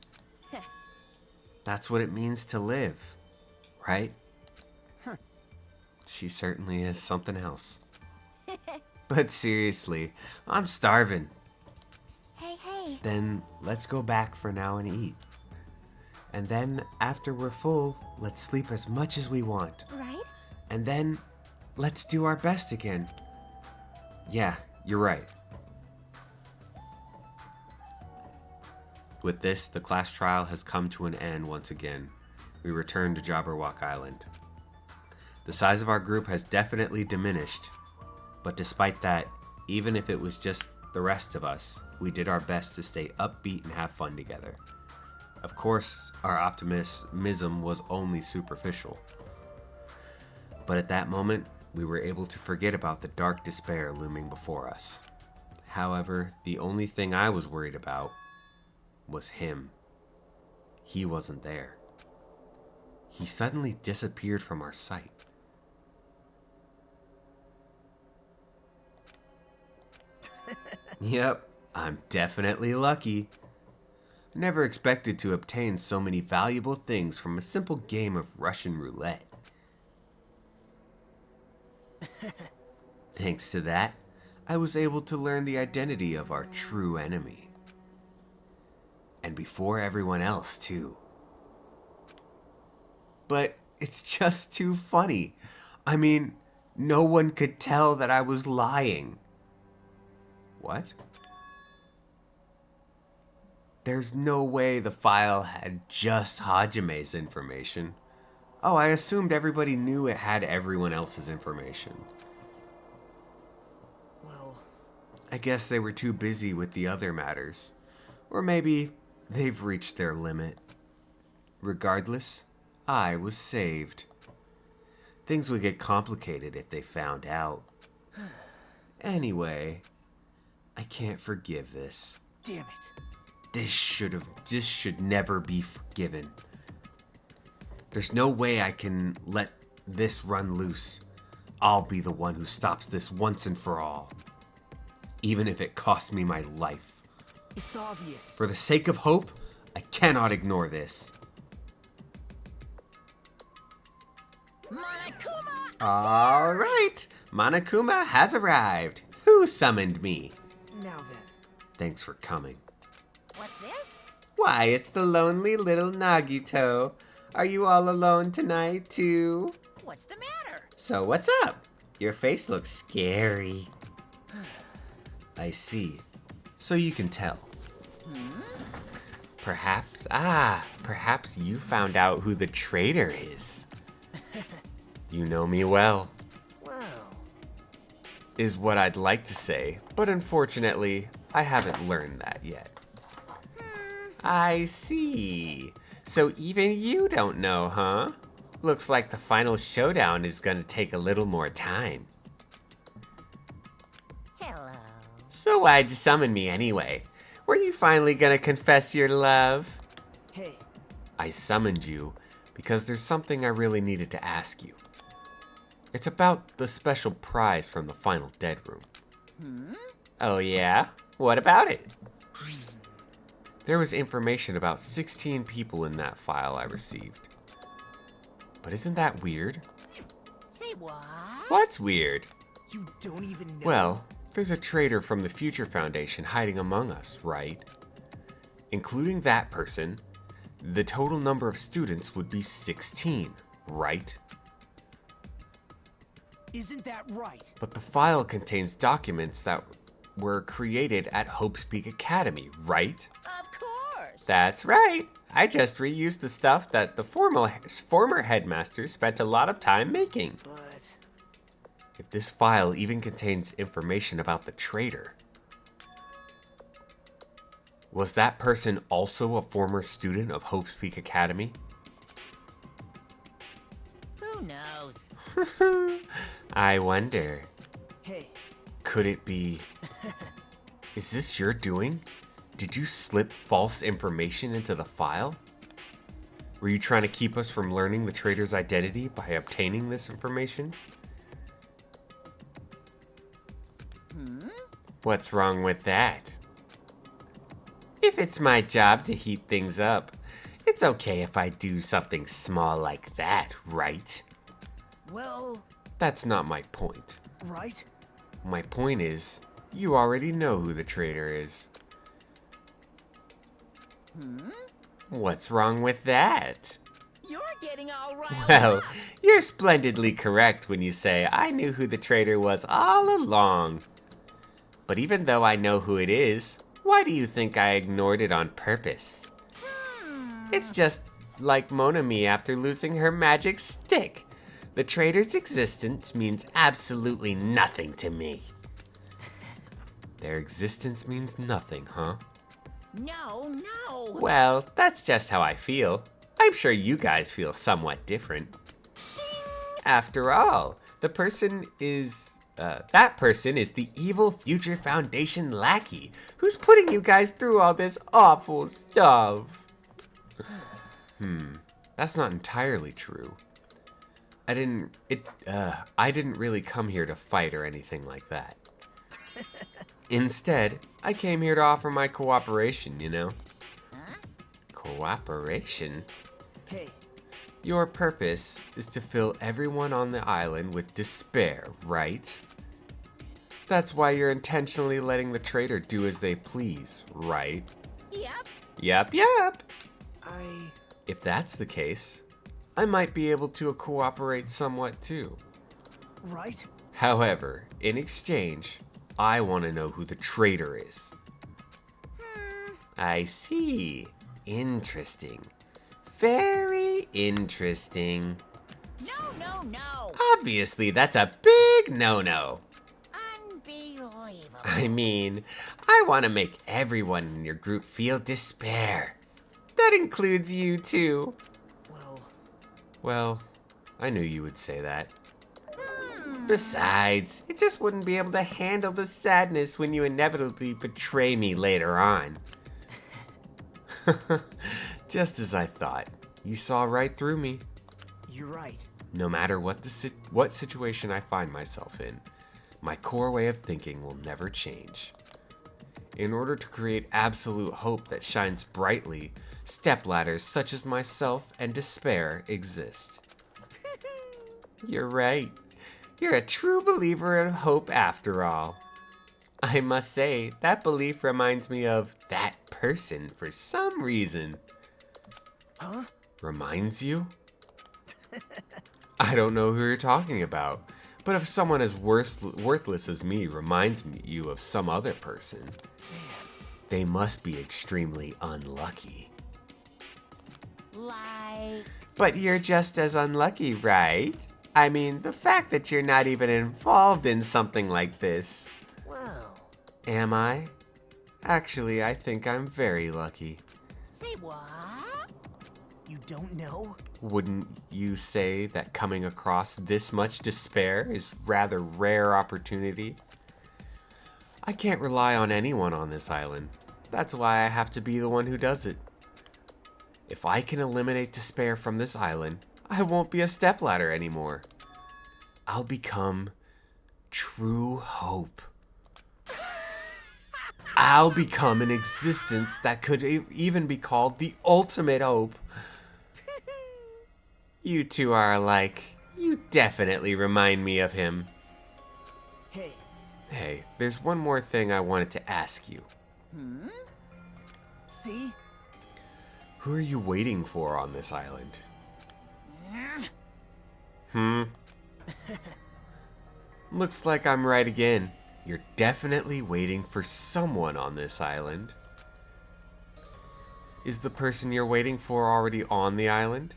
That's what it means to live, right? She certainly is something else. But seriously, I'm starving. Hey. Then let's go back for now and eat. And then after we're full, let's sleep as much as we want. Right? And then let's do our best again. Yeah, you're right. With this, the class trial has come to an end once again. We return to Jabberwock Island. The size of our group has definitely diminished, but despite that, even if it was just the rest of us, we did our best to stay upbeat and have fun together. Of course, our optimism was only superficial. But at that moment, we were able to forget about the dark despair looming before us. However, the only thing I was worried about was him. He wasn't there. He suddenly disappeared from our sight. Yep, I'm definitely lucky. Never expected to obtain so many valuable things from a simple game of Russian roulette. Thanks to that, I was able to learn the identity of our true enemy. And before everyone else, too. But it's just too funny. I mean, no one could tell that I was lying. What? There's no way the file had just Hajime's information. Oh, I assumed everybody knew it had everyone else's information. Well, I guess they were too busy with the other matters. Or maybe they've reached their limit. Regardless, I was saved. Things would get complicated if they found out. Anyway, I can't forgive this. damn it. This should never be forgiven. There's no way I can let this run loose. I'll be the one who stops this once and for all. Even if it costs me my life. It's obvious. For the sake of hope, I cannot ignore this. Monokuma! Alright, Monokuma has arrived. Who summoned me? Now then. Thanks for coming. What's this? Why, it's the lonely little Nagito. Are you all alone tonight, too? What's the matter? So what's up? Your face looks scary. I see. So you can tell. Perhaps you found out who the traitor is. You know me well. Wow. Is what I'd like to say, but unfortunately, I haven't learned that yet. I see. So even you don't know, huh? Looks like the final showdown is gonna take a little more time. Hello. So why'd you summon me anyway? Were you finally gonna confess your love? Hey. I summoned you because there's something I really needed to ask you. It's about the special prize from the final dead room. Oh yeah? What about it? There was information about 16 people in that file I received. But isn't that weird? Say what? What's weird? You don't even know. Well, there's a traitor from the Future Foundation hiding among us, right? Including that person, the total number of students would be 16, right? Isn't that right? But the file contains documents that were created at Hope's Peak Academy, right? Of course. That's right. I just reused the stuff that the former headmaster spent a lot of time making. But If this file even contains information about the traitor, was that person also a former student of Hope's Peak Academy? Who knows? I wonder. hey, Could it be... Is this your doing? Did you slip false information into the file? Were you trying to keep us from learning the traitor's identity by obtaining this information? What's wrong with that? If it's my job to heat things up, it's okay if I do something small like that, right? well, That's not my point. right? My point is, you already know who the traitor is. What's wrong with that? You're getting all riled Well, up. you're splendidly correct when you say I knew who the traitor was all along. But even though I know who it is, why do you think I ignored it on purpose? It's just like Monami after losing her magic stick. The traitor's existence means absolutely nothing to me. Their existence means nothing, huh? No. Well, that's just how I feel. I'm sure you guys feel somewhat different. After all, that person is the evil Future Foundation lackey who's putting you guys through all this awful stuff. That's not entirely true. I didn't really come here to fight or anything like that. Instead, I came here to offer my cooperation, you know? Cooperation? Hey, Your purpose is to fill everyone on the island with despair, right? That's why you're intentionally letting the traitor do as they please, right? Yep. Yep. I... If that's the case, I might be able to cooperate somewhat too. right? However, in exchange, I want to know who the traitor is. I see. Interesting. Very interesting. No. Obviously, that's a big no-no. Unbelievable. I mean, I want to make everyone in your group feel despair. That includes you too. Well, I knew you would say that. Besides, it just wouldn't be able to handle the sadness when you inevitably betray me later on. Just as I thought. You saw right through me. You're right. No matter what what situation I find myself in, my core way of thinking will never change. In order to create absolute hope that shines brightly, stepladders such as myself and despair exist. You're right. You're a true believer in hope after all. I must say, that belief reminds me of that person for some reason. Huh? Reminds you? I don't know who you're talking about, but if someone as worthless as me reminds you of some other person... they must be extremely unlucky. Like... But you're just as unlucky, right? I mean, the fact that you're not even involved in something like this. Well... Am I? Actually, I think I'm very lucky. Say what? You don't know? Wouldn't you say that coming across this much despair is rather rare opportunity? I can't rely on anyone on this island. That's why I have to be the one who does it. If I can eliminate despair from this island, I won't be a stepladder anymore. I'll become true hope. I'll become an existence that could even be called the ultimate hope. You two are alike. You definitely remind me of him. Hey. Hey, there's one more thing I wanted to ask you. See? Who are you waiting for on this island? Looks like I'm right again. You're definitely waiting for someone on this island. Is the person you're waiting for already on the island?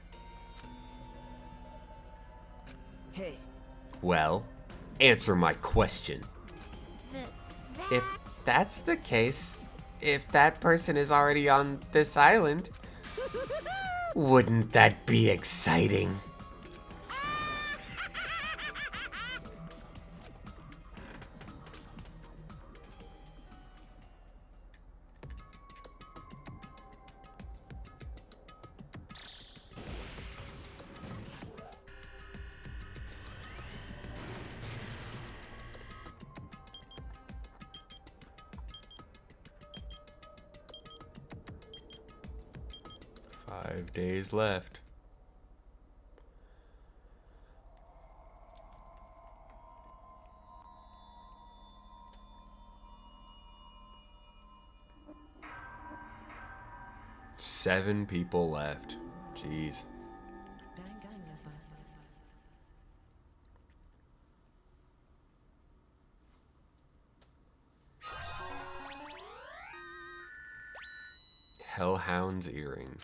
Hey. Well, answer my question. If that's the case, if that person is already on this island, wouldn't that be exciting? Five days left. Seven people left. Jeez. Hellhound's earring.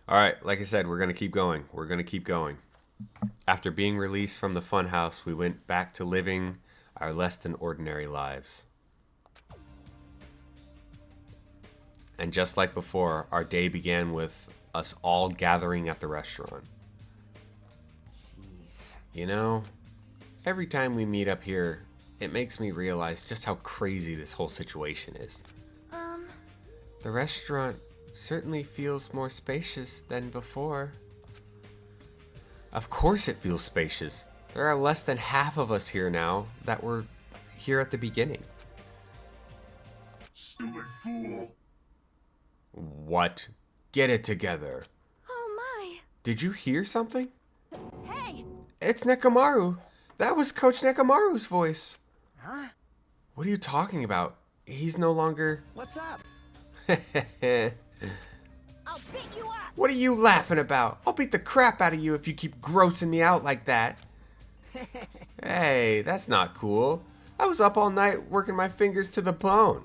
Alright, like I said, we're going to keep going. We're going to keep going. After being released from the funhouse, we went back to living our less than ordinary lives. And just like before, our day began with us all gathering at the restaurant. You know, every time we meet up here, it makes me realize just how crazy this whole situation is. The restaurant certainly feels more spacious than before. Of course it feels spacious. There are less than half of us here now that were here at the beginning. Stupid fool. What? Get it together. Oh my. Did you hear something? Hey! It's Nekomaru. That was Coach Nekomaru's voice. Huh? What are you talking about? He's no longer... What's up? I'll beat you up! What are you laughing about? I'll beat the crap out of you if you keep grossing me out like that. Hey, that's not cool. I was up all night working my fingers to the bone.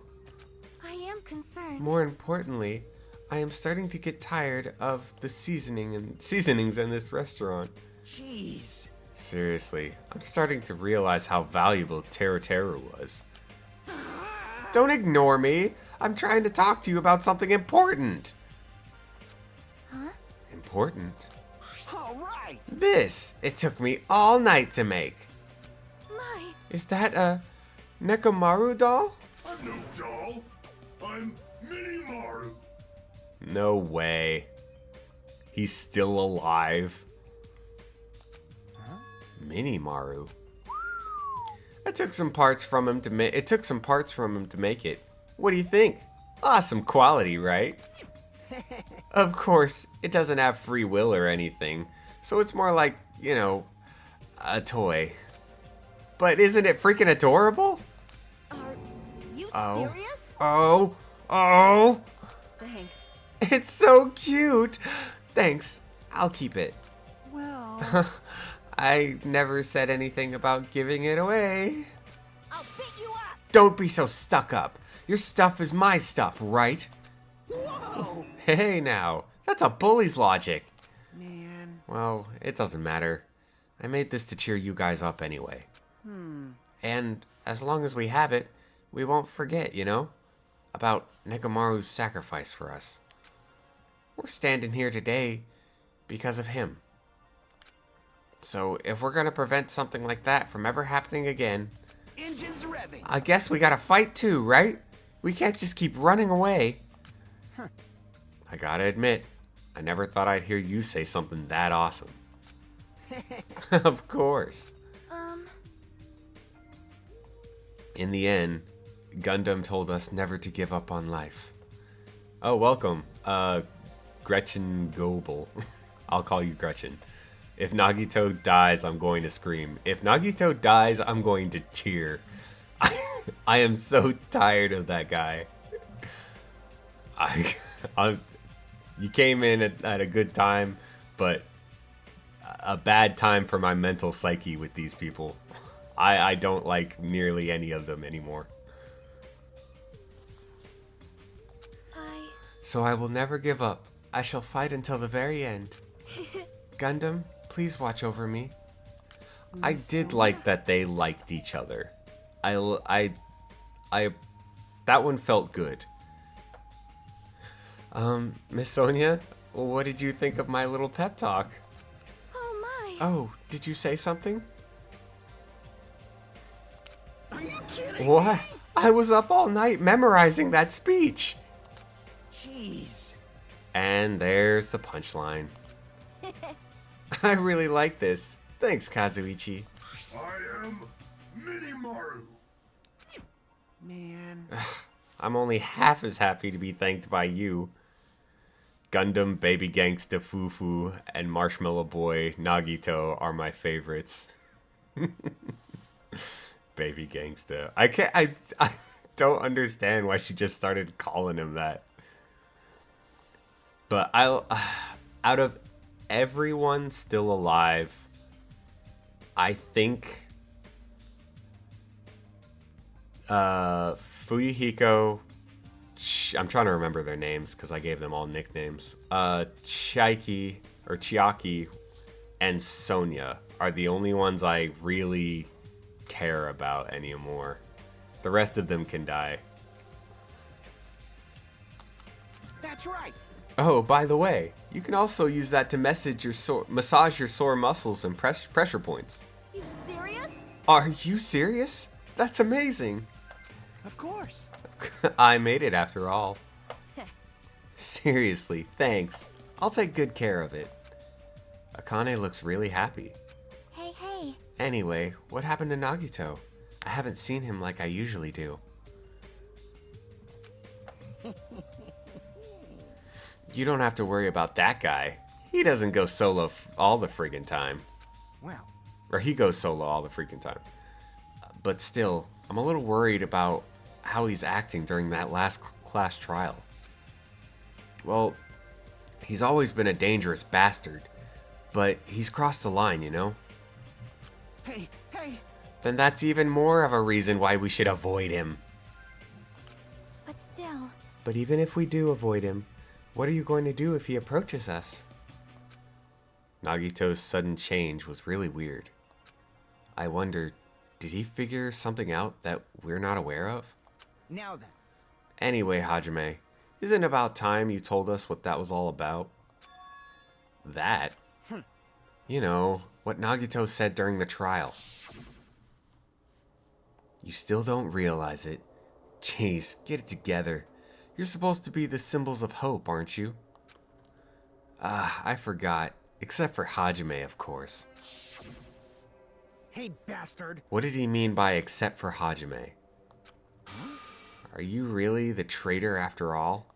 I am concerned. More importantly, I am starting to get tired of the seasonings in this restaurant. Jeez. Seriously, I'm starting to realize how valuable Teru Teru was. Don't ignore me. I'm trying to talk to you about something important. Huh? Important? All right. This. It took me all night to make. My. Is that a Nekomaru doll? I'm no doll. I'm Mini Maru. No way. He's still alive. Huh? Mini Maru. It took some parts from him to make it. What do you think? Awesome quality, right? Of course, it doesn't have free will or anything, so it's more like, you know, a toy. But isn't it freaking adorable? Are you Oh. serious? Oh! Thanks. It's so cute! Thanks, I'll keep it. Well... I never said anything about giving it away. I'll beat you up! Don't be so stuck up. Your stuff is my stuff, right? Whoa! Hey now, that's a bully's logic. Man. Well, it doesn't matter. I made this to cheer you guys up anyway. And as long as we have it, we won't forget, you know? About Nekomaru's sacrifice for us. We're standing here today because of him. So if we're gonna prevent something like that from ever happening again, Engines revving. I guess we gotta fight too, right? We can't just keep running away. I gotta admit, I never thought I'd hear you say something that awesome. Of course. In the end, Gundam told us never to give up on life. Oh, welcome, Gretchen Goebel. I'll call you Gretchen. If Nagito dies, I'm going to scream. If Nagito dies, I'm going to cheer. I am so tired of that guy. You came in at a good time, but a bad time for my mental psyche with these people. I don't like nearly any of them anymore. So I will never give up. I shall fight until the very end. Gundam, please watch over me. I did like that they liked each other. That one felt good. Miss Sonia, what did you think of my little pep talk? Oh my! Oh, did you say something? Are you kidding? What? I was up all night memorizing that speech. Jeez. And there's the punchline. I really like this. Thanks, Kazuichi. I am Minimaru. Man. I'm only half as happy to be thanked by you. Gundam, Baby Gangsta, Fufu, and Marshmallow Boy Nagito are my favorites. Baby Gangsta. I don't understand why she just started calling him that. But out of everyone still alive, I think Fuyuhiko, I'm trying to remember their names because I gave them all nicknames. Chiaki and Sonia are the only ones I really care about anymore. The rest of them can die. That's right. Oh, by the way, you can also use that to massage your sore muscles and pressure points. You serious? Are you serious? That's amazing. Of course. I made it after all. Seriously, thanks. I'll take good care of it. Akane looks really happy. Hey. Anyway, what happened to Nagito? I haven't seen him like I usually do. You don't have to worry about that guy. He doesn't go solo all the friggin' time. Well. Or he goes solo all the freaking time. But still, I'm a little worried about how he's acting during that last class trial. Well, he's always been a dangerous bastard, but he's crossed the line, you know? Hey. Then that's even more of a reason why we should avoid him. But still. But even if we do avoid him, what are you going to do if he approaches us? Nagito's sudden change was really weird. I wonder, did he figure something out that we're not aware of? Now then. Anyway, Hajime, isn't it about time you told us what that was all about? That? You know, what Nagito said during the trial. You still don't realize it. Jeez, get it together. You're supposed to be the symbols of hope, aren't you? Ah, I forgot. Except for Hajime, of course. Hey, bastard. What did he mean by except for Hajime? Are you really the traitor after all?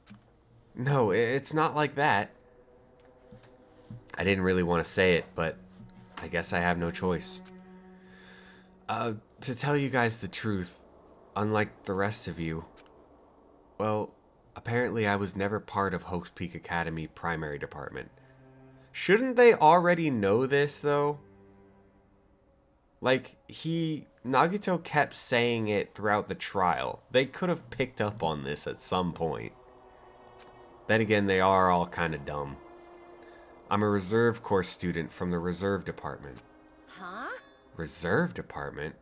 No, it's not like that. I didn't really want to say it, but I guess I have no choice. To tell you guys the truth, unlike the rest of you, well, apparently I was never part of Hope's Peak Academy primary department. Shouldn't they already know this, though? Like, Nagito kept saying it throughout the trial. They could have picked up on this at some point. Then again, they are all kind of dumb. I'm a reserve corps student from the reserve department. Huh? Reserve department?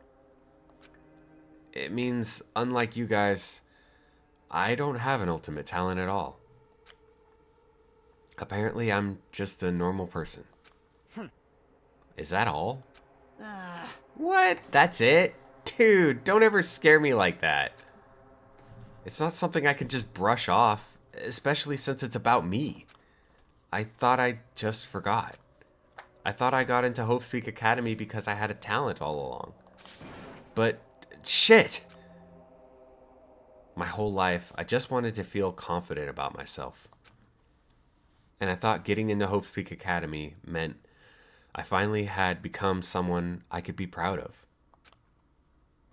It means, unlike you guys, I don't have an ultimate talent at all. Apparently, I'm just a normal person. Is that all? What? That's it? Dude, don't ever scare me like that. It's not something I can just brush off, especially since it's about me. I thought I just forgot. I thought I got into Hope's Peak Academy because I had a talent all along. But, shit! My whole life, I just wanted to feel confident about myself. And I thought getting into Hope's Peak Academy meant I finally had become someone I could be proud of.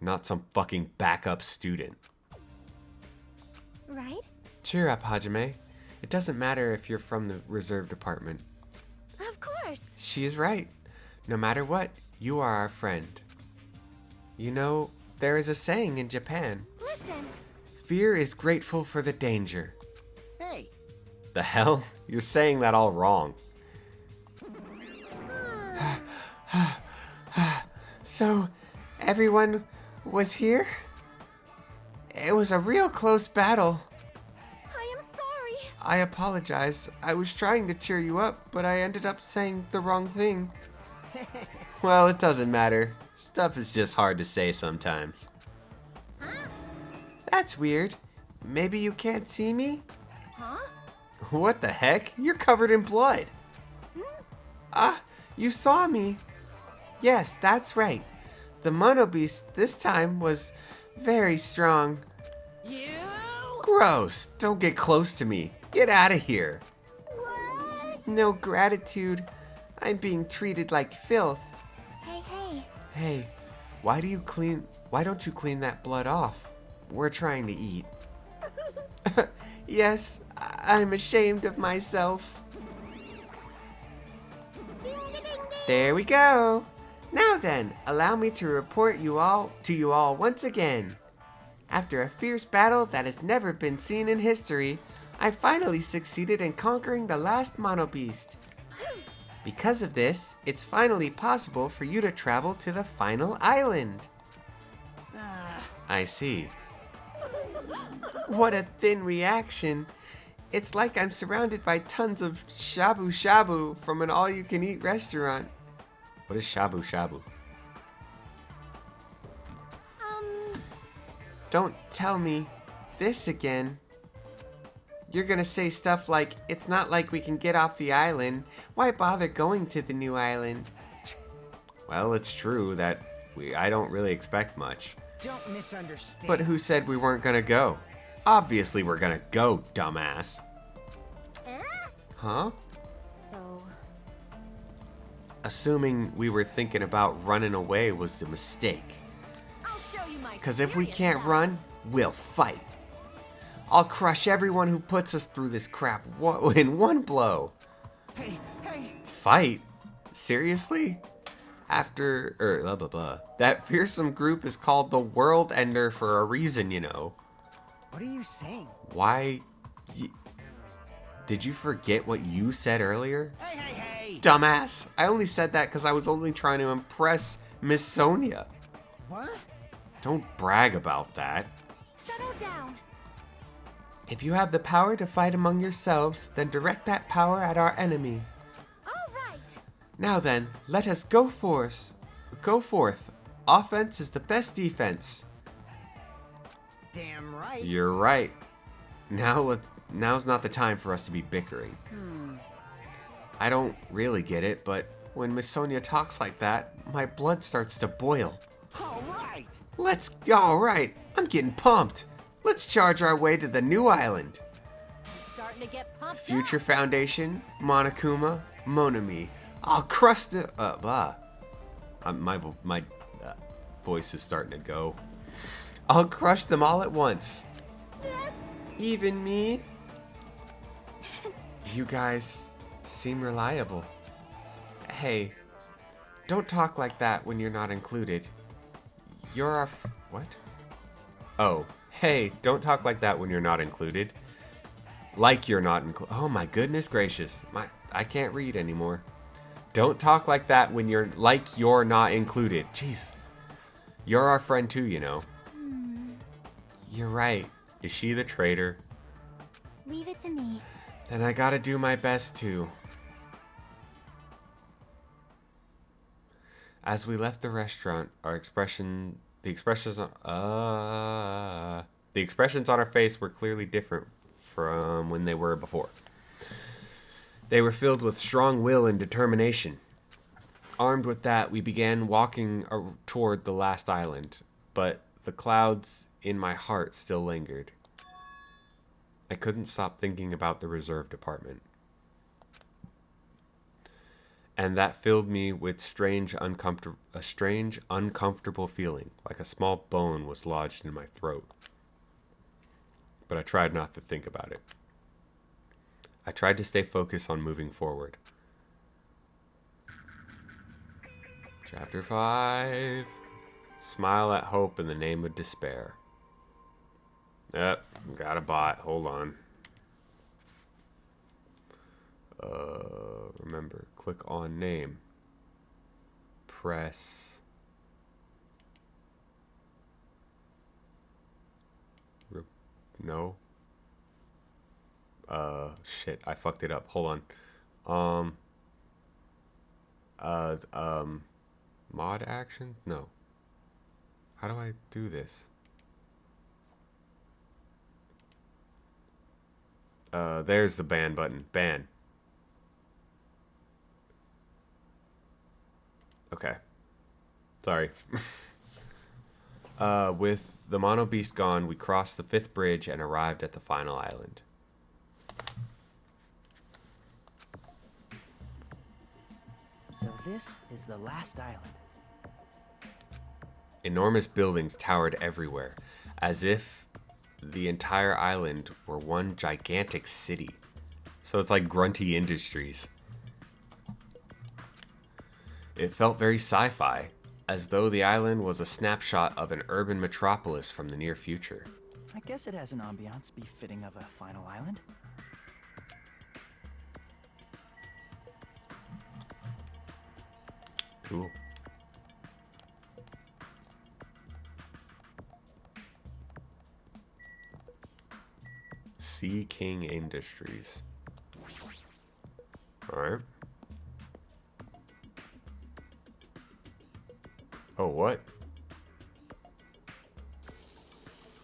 Not some fucking backup student. Right? Cheer up, Hajime. It doesn't matter if you're from the reserve department. Of course. She's right. No matter what, you are our friend. You know, there is a saying in Japan. Listen. Fear is grateful for the danger. Hey, The hell? You're saying that all wrong. So, everyone was here? It was a real close battle. I am sorry. I apologize. I was trying to cheer you up, but I ended up saying the wrong thing. Well, it doesn't matter. Stuff is just hard to say sometimes. That's weird. Maybe you can't see me? Huh? What the heck? You're covered in blood. You saw me. Yes, that's right. The Mono Beast this time was very strong. You? Gross. Don't get close to me. Get out of here. What? No gratitude. I'm being treated like filth. Hey. Hey, why don't you clean that blood off? We're trying to eat. Yes, I'm ashamed of myself. There we go. Now then, allow me to report you all once again. After a fierce battle that has never been seen in history, I finally succeeded in conquering the last Mono Beast. Because of this, it's finally possible for you to travel to the final island. I see. What a thin reaction. It's like I'm surrounded by tons of shabu shabu from an all-you-can-eat restaurant. What is shabu shabu? Don't tell me this again. You're gonna say stuff like, it's not like we can get off the island. Why bother going to the new island? Well, it's true that I don't really expect much. don't misunderstand. But who said we weren't gonna go? Obviously we're gonna go, dumbass. Huh? So, Assuming we were thinking about running away was a mistake. I'll show you my Because if we serious can't side. run, we'll fight. I'll crush everyone who puts us through this crap in one blow. Hey! Fight? Seriously? After, blah blah blah. That fearsome group is called the World Ender for a reason, you know. What are you saying? Why? Did you forget what you said earlier? Hey! Dumbass! I only said that because I was only trying to impress Miss Sonia. What? Don't brag about that. Settle down. If you have the power to fight among yourselves, then direct that power at our enemy. All right. Now then, let us go forth. Go forth. Offense is the best Damn right. You're right. Now's not the time for us to be bickering. I don't really get it, but when Miss Sonia talks like that, my blood starts to boil. All right. Alright, I'm getting pumped. Let's charge our way to the new island. I'm starting to get pumped Future up. Foundation, Monokuma, Monami. I'll crush the my voice is starting to go. I'll crush them all at once. Even me. You guys seem reliable. Hey, Don't talk like that when you're not included. You're our what? Oh, hey, don't talk like that when you're not included. Like you're not included. Oh my goodness gracious. I can't read anymore. Don't talk like that when you're not included. Jeez. You're our friend too, you know. You're right. Is she the traitor? Leave it to me. Then I gotta do my best too. As we left the restaurant, the expressions on our face were clearly different from when they were before. They were filled with strong will and determination. Armed with that, we began walking toward the last island, but the clouds in my heart still lingered. I couldn't stop thinking about the reserve department. And that filled me with a strange, uncomfortable feeling, like a small bone was lodged in my throat. But I tried not to think about it. I tried to stay focused on moving forward. Chapter 5. Smile at hope in the name of despair. Yep, got a bot. Hold on. Remember, click on name. Press. No. Shit, I fucked it up. Hold on. Mod action? No. How do I do this? There's the ban button. Ban. Okay. Sorry. With the Mono Beast gone, we crossed the 5th bridge and arrived at the final island. So this is the last island. Enormous buildings towered everywhere, as if the entire island were one gigantic city. So it's like Grunty Industries. It felt very sci-fi, as though the island was a snapshot of an urban metropolis from the near future. I guess it has an ambiance befitting of a final island. Cool. Sea King Industries. Alright. Oh, what?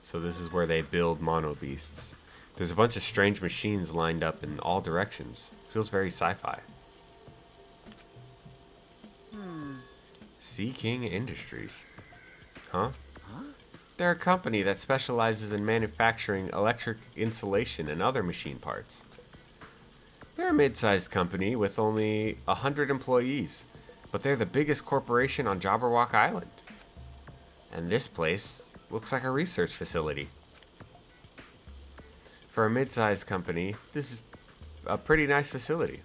So this is where they build mono beasts. There's a bunch of strange machines lined up in all directions. Feels very sci-fi. Sea King Industries. Huh? They're a company that specializes in manufacturing electric insulation and other machine parts. They're a mid-sized company with only 100 employees, but they're the biggest corporation on Jabberwock Island. And this place looks like a research facility. For a mid-sized company, this is a pretty nice facility.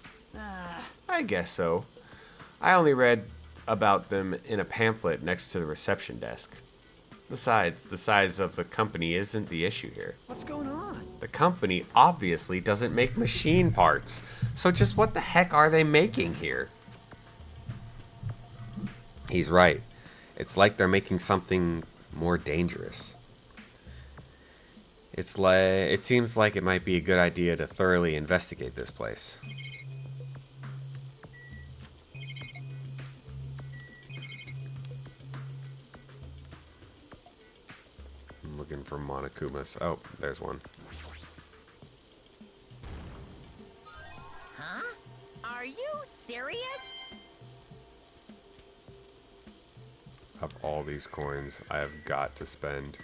I guess so. I only read about them in a pamphlet next to the reception desk. Besides, the size of the company isn't the issue here. What's going on? The company obviously doesn't make machine parts. So just what the heck are they making here? He's right. It's like they're making something more dangerous. It seems like it might be a good idea to thoroughly investigate this place. I'm looking for Monokumas. Oh, there's one. Huh? Are you serious? Of all these coins, I have got to spend.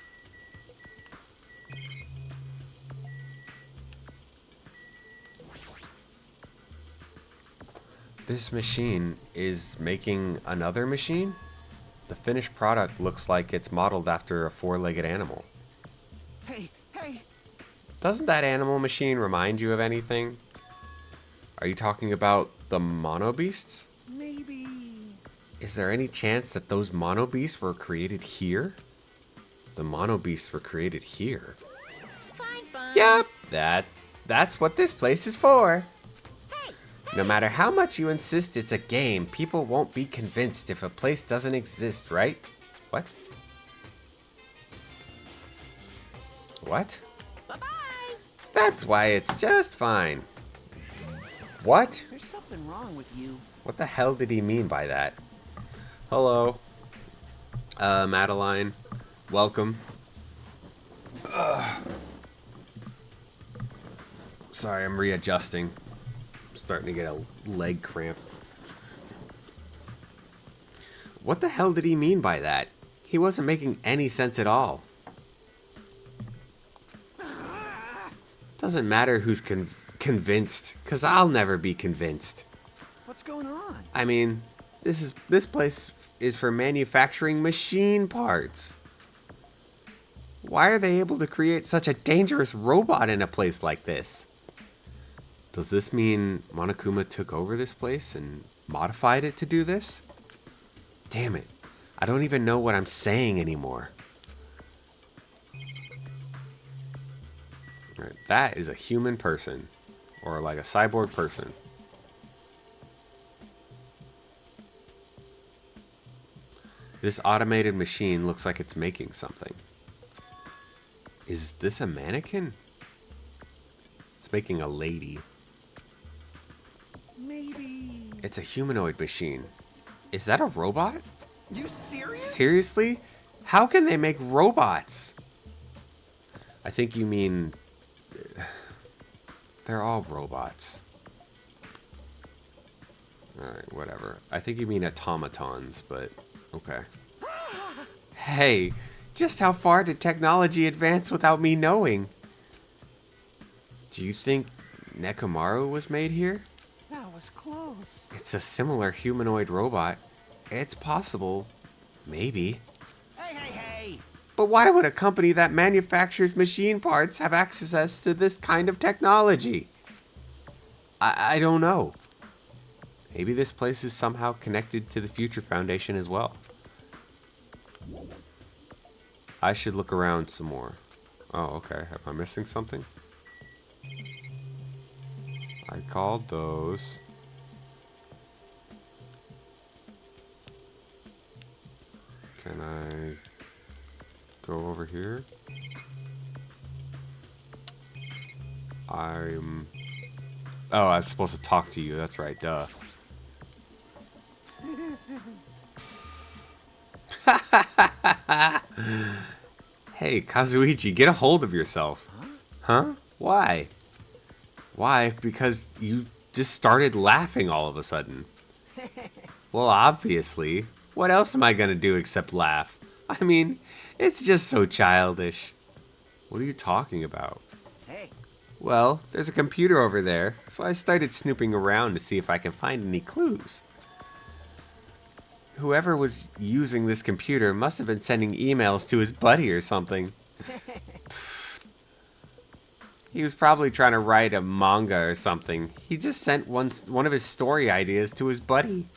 This machine is making another machine? The finished product looks like it's modeled after a four-legged animal. Hey! Doesn't that animal machine remind you of anything? Are you talking about the Mono Beasts? Maybe Is there any chance that those mono beasts were created here? The mono beasts were created here. Fine, fine. Yep, that's what this place is for. No matter how much you insist it's a game, people won't be convinced if a place doesn't exist, right? What? What? Bye-bye. That's why it's just fine. What? There's something wrong with you. What the hell did he mean by that? Hello. Madeline. Welcome. Sorry, I'm readjusting. I'm starting to get a leg cramp. What the hell did he mean by that? He wasn't making any sense at all. Doesn't matter who's convinced, because I'll never be convinced. What's going on? I mean, this place is for manufacturing machine parts. Why are they able to create such a dangerous robot in a place like this? Does this mean Monokuma took over this place and modified it to do this? Damn it. I don't even know what I'm saying anymore. Alright, that is a human person. Or like a cyborg person. This automated machine looks like it's making something. Is this a mannequin? It's making a lady. Maybe. It's a humanoid machine. Is that a robot? You serious? Seriously? How can they make robots? I think you mean... They're all robots. Alright, whatever. I think you mean automatons, but... Okay. Hey, just how far did technology advance without me knowing? Do you think Nekomaru was made here? That was close. It's a similar humanoid robot. It's possible. Maybe. Hey! But why would a company that manufactures machine parts have access to this kind of technology? I don't know. Maybe this place is somehow connected to the Future Foundation as well. I should look around some more. Oh, okay. Am I missing something? I called those. Can I go over here? Oh, I was supposed to talk to you. That's right. Duh. Hey, Kazuichi, get a hold of yourself. Huh? Why? Why? Because you just started laughing all of a sudden. Well, obviously. What else am I gonna do except laugh? I mean, it's just so childish. What are you talking about? Hey. Well, there's a computer over there, so I started snooping around to see if I can find any clues. Whoever was using this computer must have been sending emails to his buddy or something. He was probably trying to write a manga or something. He just sent one of his story ideas to his buddy.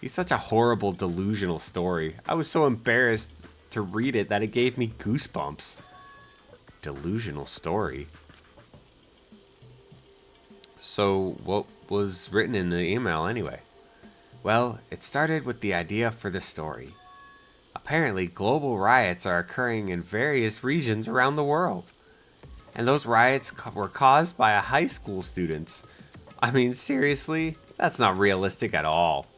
He's such a horrible, delusional story. I was so embarrassed to read it that it gave me goosebumps. Delusional story. So, what was written in the email anyway? Well, it started with the idea for the story. Apparently, global riots are occurring in various regions around the world. And those riots were caused by high school students. I mean, seriously? That's not realistic at all.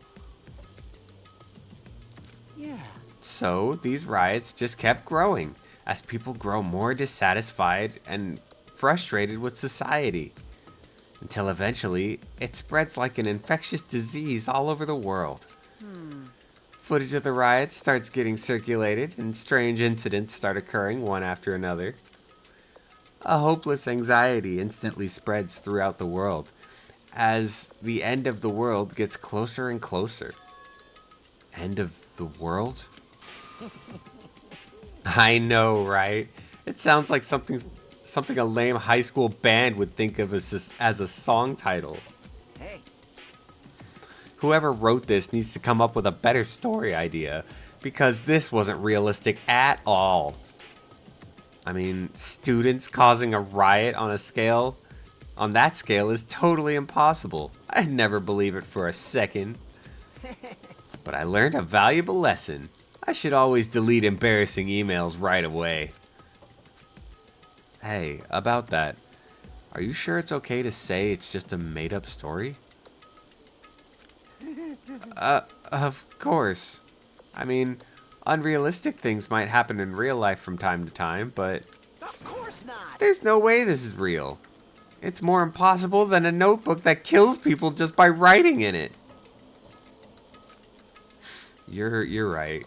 Yeah. So, these riots just kept growing as people grow more dissatisfied and frustrated with society. Until eventually, it spreads like an infectious disease all over the world. Footage of the riots starts getting circulated, and strange incidents start occurring one after another. A hopeless anxiety instantly spreads throughout the world, as the end of the world gets closer and closer. End of the world? I know, right? It sounds like something a lame high school band would think of as a song title. Hey. Whoever wrote this needs to come up with a better story idea, because this wasn't realistic at all. I mean, students causing a riot on that scale is totally impossible. I'd never believe it for a second. But I learned a valuable lesson. I should always delete embarrassing emails right away. Hey, about that, are you sure it's okay to say it's just a made-up story? Of course. I mean, unrealistic things might happen in real life from time to time, but Of course not! there's no way this is real. It's more impossible than a notebook that kills people just by writing in it. You're right.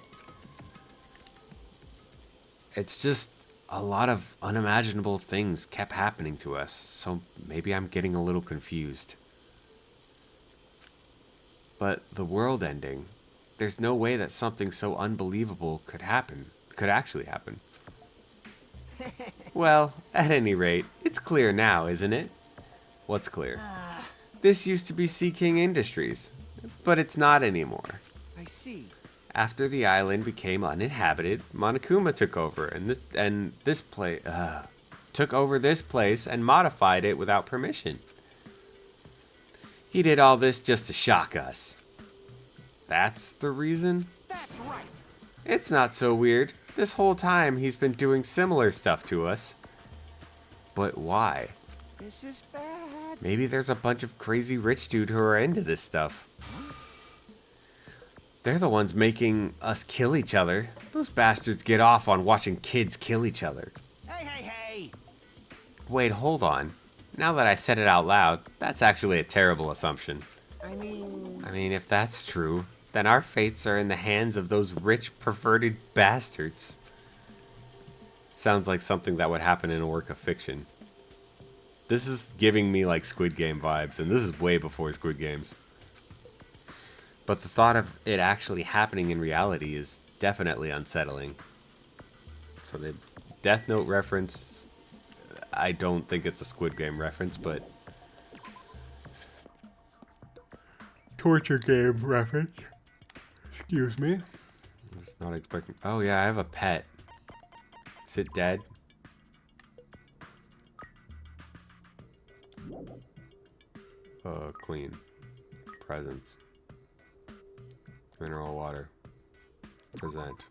It's just a lot of unimaginable things kept happening to us, so maybe I'm getting a little confused. But the world ending, there's no way that something so unbelievable could actually happen. Well, at any rate, it's clear now, isn't it? What's clear? This used to be Sea King Industries, but it's not anymore. I see. After the island became uninhabited, Monokuma took over took over this place and modified it without permission. He did all this just to shock us. That's the reason? That's right. It's not so weird. This whole time he's been doing similar stuff to us. But why? This is bad. Maybe there's a bunch of crazy rich dudes who are into this stuff. They're the ones making us kill each other. Those bastards get off on watching kids kill each other. Hey! Wait, hold on. Now that I said it out loud, that's actually a terrible assumption. I mean, if that's true, then our fates are in the hands of those rich, perverted bastards. Sounds like something that would happen in a work of fiction. This is giving me like Squid Game vibes, and this is way before Squid Games. But the thought of it actually happening in reality is definitely unsettling. So the Death Note reference, I don't think it's a Squid Game reference, but torture game reference. Excuse me. I was not expecting. Oh yeah, I have a pet. Is it dead? Clean. Presents. Mineral water. Present.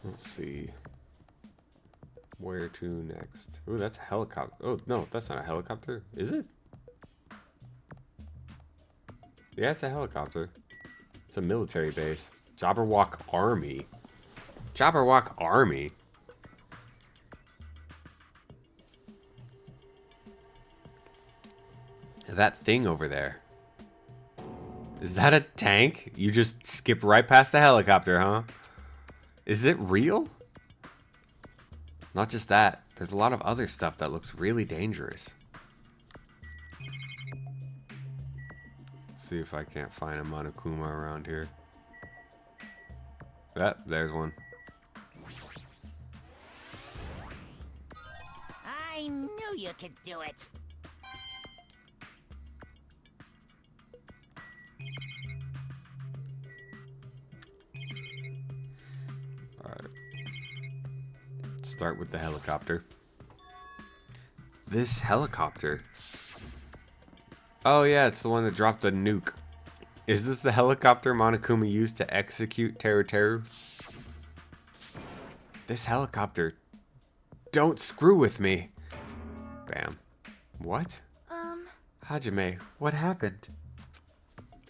Let's see. Where to next? Ooh, that's a helicopter. Oh, no, that's not a helicopter. Is it? Yeah, it's a helicopter. It's a military base. Jabberwock Army. Jabberwock Army? That thing over there. Is that a tank? You just skip right past the helicopter, huh? Is it real? Not just that. There's a lot of other stuff that looks really dangerous. Let's see if I can't find a Monokuma around here. Yep, there's one. I knew you could do it. Alright. Start with the helicopter. This helicopter. Oh yeah, it's the one that dropped the nuke. Is this the helicopter Monokuma used to execute Teru Teru? This helicopter. Don't screw with me. Bam. What? Hajime, what happened?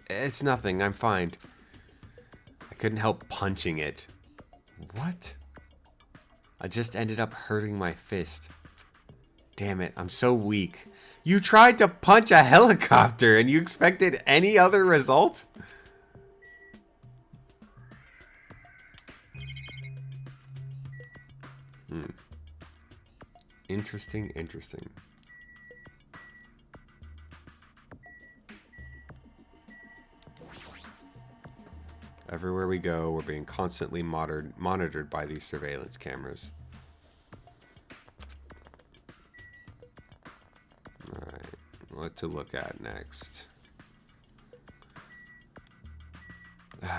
It's nothing, I'm fine. I couldn't help punching it. What? I just ended up hurting my fist. Damn it, I'm so weak. You tried to punch a helicopter and you expected any other result? Interesting, interesting. Everywhere we go, we're being constantly monitored by these surveillance cameras. Alright, what to look at next?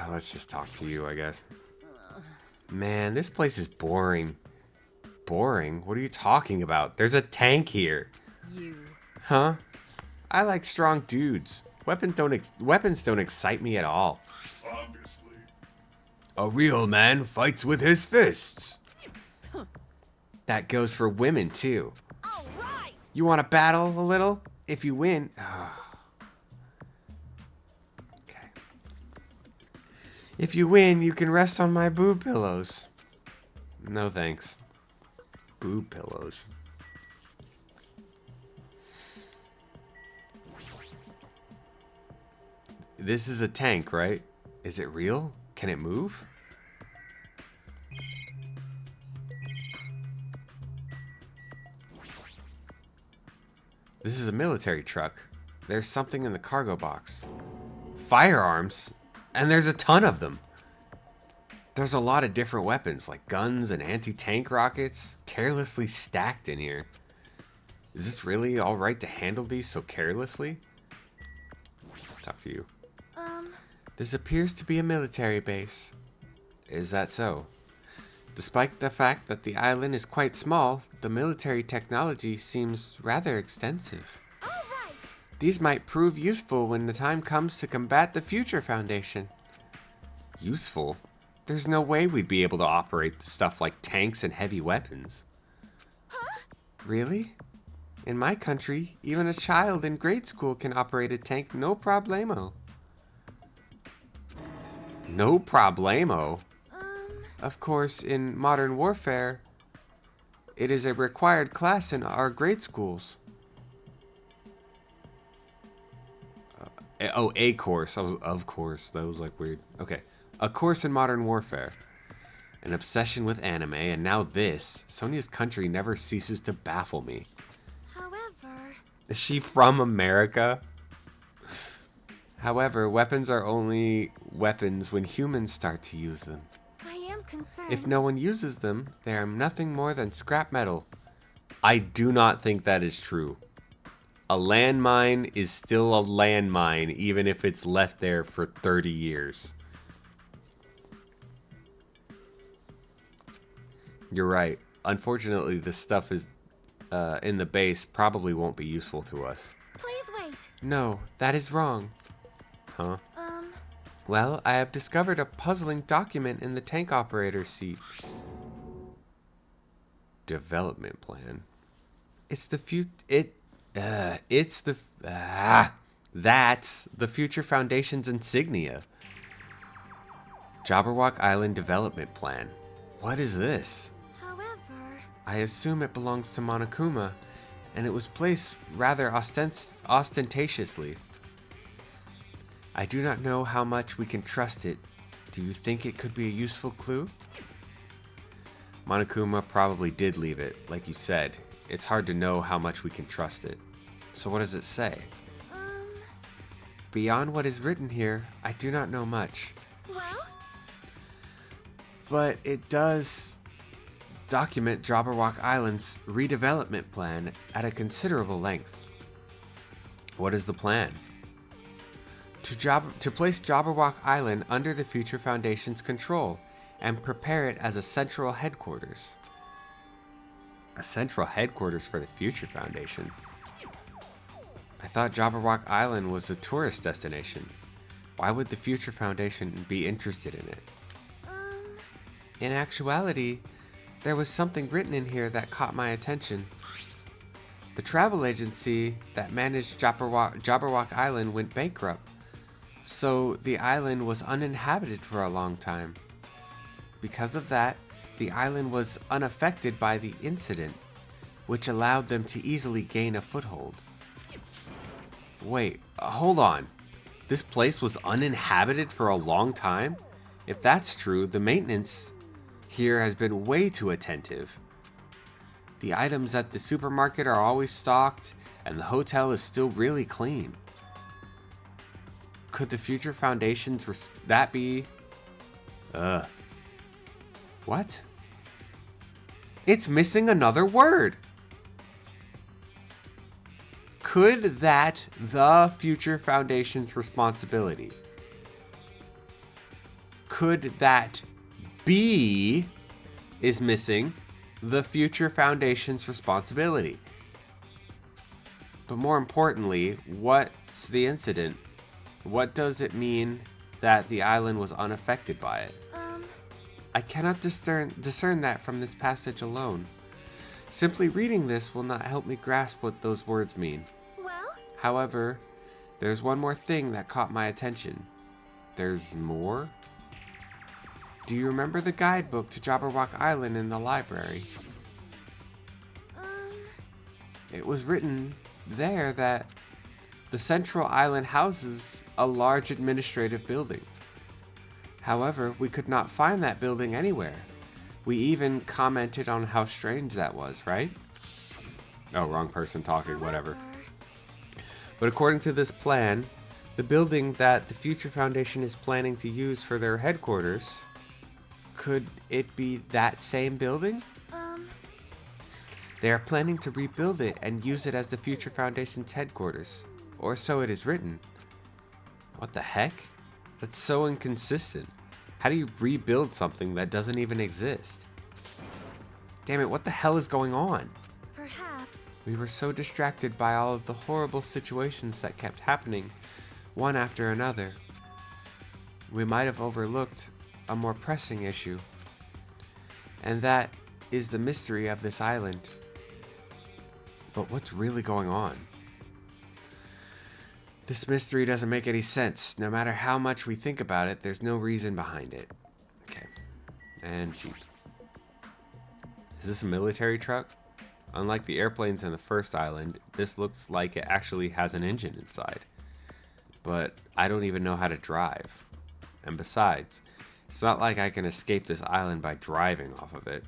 Let's just talk to you, I guess. Man, this place is boring. Boring? What are you talking about? There's a tank here. You. Huh? I like strong dudes. Weapons don't excite me at all. Obviously. A real man fights with his fists. That goes for women, too. All right. You want to battle a little? If you win... Okay. If you win, you can rest on my boob pillows. No thanks. Boob pillows. This is a tank, right? Is it real? Can it move? This is a military truck. There's something in the cargo box. Firearms? And there's a ton of them. There's a lot of different weapons, like guns and anti-tank rockets, carelessly stacked in here. Is this really alright to handle these so carelessly? Talk to you. This appears to be a military base. Is that so? Despite the fact that the island is quite small, the military technology seems rather extensive. All right. These might prove useful when the time comes to combat the Future Foundation. Useful? There's no way we'd be able to operate stuff like tanks and heavy weapons. Huh? Really? In my country, even a child in grade school can operate a tank no problemo. No problemo? Of course, in modern warfare, it is a required class in our grade schools. A course. Of course. That was like weird. Okay. A course in modern warfare. An obsession with anime, and now this. Sonia's country never ceases to baffle me. However... Is she from America? However, weapons are only weapons when humans start to use them. I am concerned. If no one uses them, they are nothing more than scrap metal. I do not think that is true. A landmine is still a landmine, even if it's left there for 30 years. You're right. Unfortunately, this stuff is in the base probably won't be useful to us. Please wait. No, that is wrong. Huh? Well, I have discovered a puzzling document in the tank operator's seat. Development plan. It's the that's the Future Foundation's insignia. Jabberwock Island Development Plan. What is this? However... I assume it belongs to Monokuma, and it was placed rather ostentatiously. I do not know how much we can trust it. Do you think it could be a useful clue? Monokuma probably did leave it, like you said. It's hard to know how much we can trust it. So what does it say? Beyond what is written here, I do not know much. Well? But it does document Jabberwock Island's redevelopment plan at a considerable length. What is the plan? To place Jabberwock Island under the Future Foundation's control and prepare it as a central headquarters. A central headquarters for the Future Foundation? I thought Jabberwock Island was a tourist destination. Why would the Future Foundation be interested in it? In actuality, there was something written in here that caught my attention. The travel agency that managed Jabberwock Island went bankrupt, so the island was uninhabited for a long time. Because of that, the island was unaffected by the incident, which allowed them to easily gain a foothold. Wait, hold on. This place was uninhabited for a long time? If that's true, the maintenance here has been way too attentive. The items at the supermarket are always stocked, and the hotel is still really clean. Could the Future Foundation's What? It's missing another word. Could that the Future Foundation's responsibility? Could that be is missing the Future Foundation's responsibility? But more importantly, what's the incident? What does it mean that the island was unaffected by it? I cannot discern that from this passage alone. Simply reading this will not help me grasp what those words mean. Well? However, there's one more thing that caught my attention. There's more? Do you remember the guidebook to Jabberwock Island in the library? It was written there that the central island houses a large administrative building. However, we could not find that building anywhere. We even commented on how strange that was, right? Oh, wrong person talking, whatever. But according to this plan, the building that the Future Foundation is planning to use for their headquarters, could it be that same building? They are planning to rebuild it and use it as the Future Foundation's headquarters. Or so it is written. What the heck? That's so inconsistent. How do you rebuild something that doesn't even exist? Damn it, what the hell is going on? Perhaps. We were so distracted by all of the horrible situations that kept happening, one after another. We might have overlooked a more pressing issue. And that is the mystery of this island. But what's really going on? This mystery doesn't make any sense. No matter how much we think about it, there's no reason behind it. Okay. And Jeep. Is this a military truck? Unlike the airplanes in the first island, this looks like it actually has an engine inside. But I don't even know how to drive. And besides, it's not like I can escape this island by driving off of it.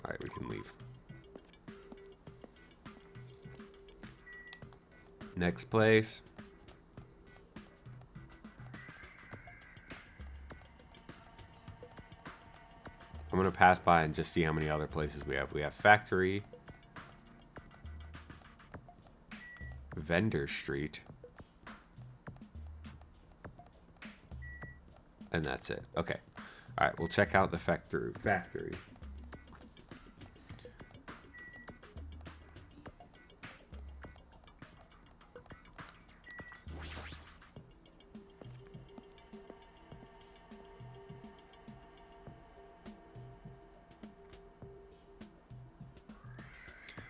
Alright, we can leave. Next place. I'm going to pass by and just see how many other places we have. We have Factory. Vendor Street. And that's it. Okay. Alright, we'll check out the factory.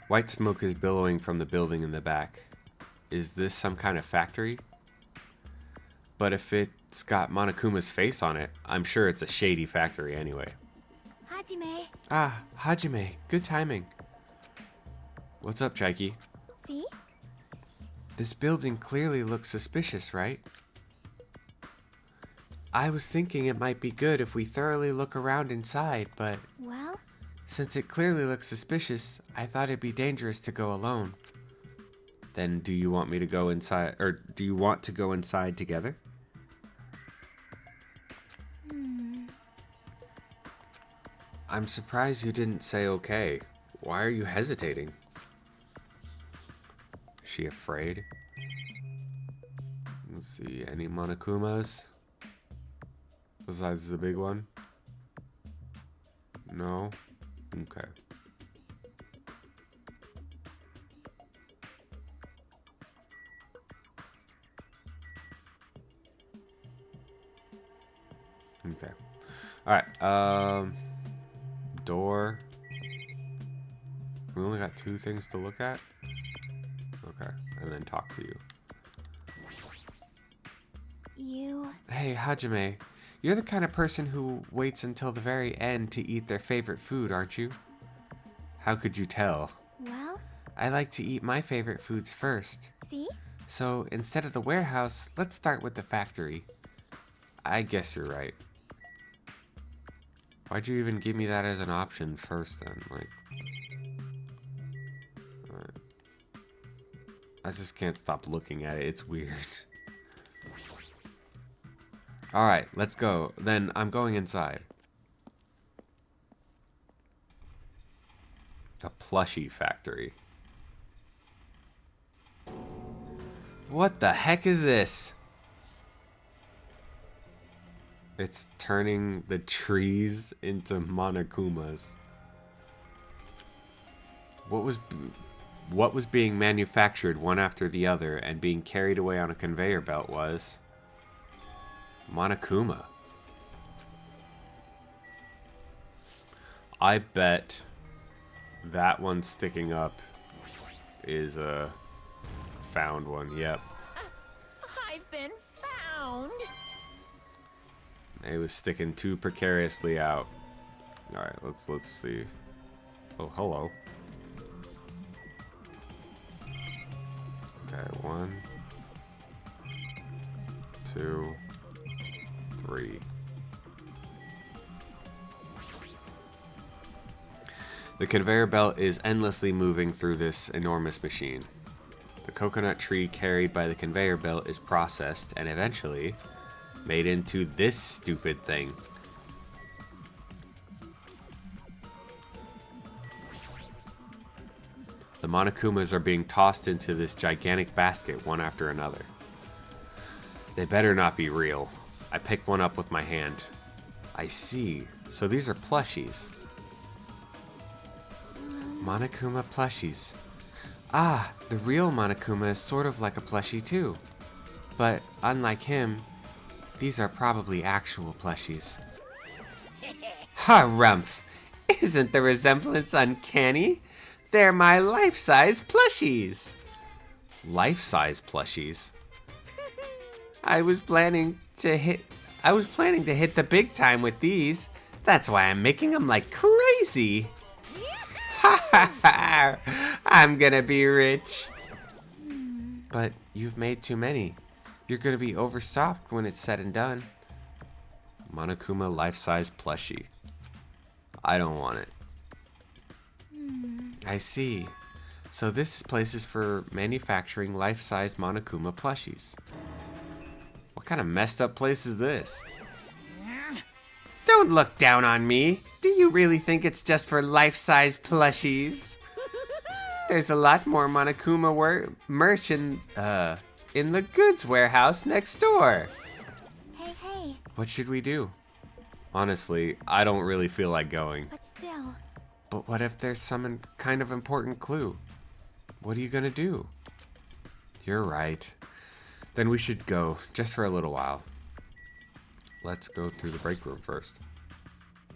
White smoke is billowing from the building in the back. Is this some kind of factory? But if it's got Monokuma's face on it, I'm sure it's a shady factory anyway. Hajime. Ah, Hajime. Good timing. What's up, Chaiki? See? This building clearly looks suspicious, right? I was thinking it might be good if we thoroughly look around inside, but... Well? Since it clearly looks suspicious, I thought it'd be dangerous to go alone. Then do you want me to go inside, or do you want to go inside together? I'm surprised you didn't say okay. Why are you hesitating? Is she afraid? Let's see, any Monokumas? Besides the big one? No? Okay. Okay. Alright, door. We only got 2 things to look at? Okay, and then talk to you. You... Hey, Hajime. You're the kind of person who waits until the very end to eat their favorite food, aren't you? How could you tell? Well? I like to eat my favorite foods first. See? So, instead of the warehouse, let's start with the factory. I guess you're right. Why'd you even give me that as an option first then? Like... Alright. I just can't stop looking at it. It's weird. Alright, let's go. Then I'm going inside. A plushie factory. What the heck is this? It's turning the trees into Monokumas. What was being manufactured one after the other and being carried away on a conveyor belt was Monokuma. I bet that one sticking up is a found one. Yep. I've been found. It was sticking too precariously out. All right, let's see. Oh, hello. Okay, 1, 2, 3. The conveyor belt is endlessly moving through this enormous machine. The coconut tree carried by the conveyor belt is processed and eventually made into this stupid thing. The Monokumas are being tossed into this gigantic basket one after another. They better not be real. I pick one up with my hand. I see. So these are plushies. Monokuma plushies. Ah, the real Monokuma is sort of like a plushie too. But unlike him, these are probably actual plushies. Harumph! Isn't the resemblance uncanny? They're my life-size plushies. Life-size plushies? I was planning to hit the big time with these. That's why I'm making them like crazy. Ha ha ha! I'm gonna be rich. But you've made too many. You're gonna be overstocked when it's said and done. Monokuma life-size plushie. I don't want it. I see. So this place is for manufacturing life-size Monokuma plushies. What kind of messed up place is this? Don't look down on me. Do you really think it's just for life-size plushies? There's a lot more Monokuma merch in the goods warehouse next door. Hey. What should we do? Honestly, I don't really feel like going. But still. But what if there's some kind of important clue? What are you gonna do? You're right. Then we should go, just for a little while. Let's go through the break room first.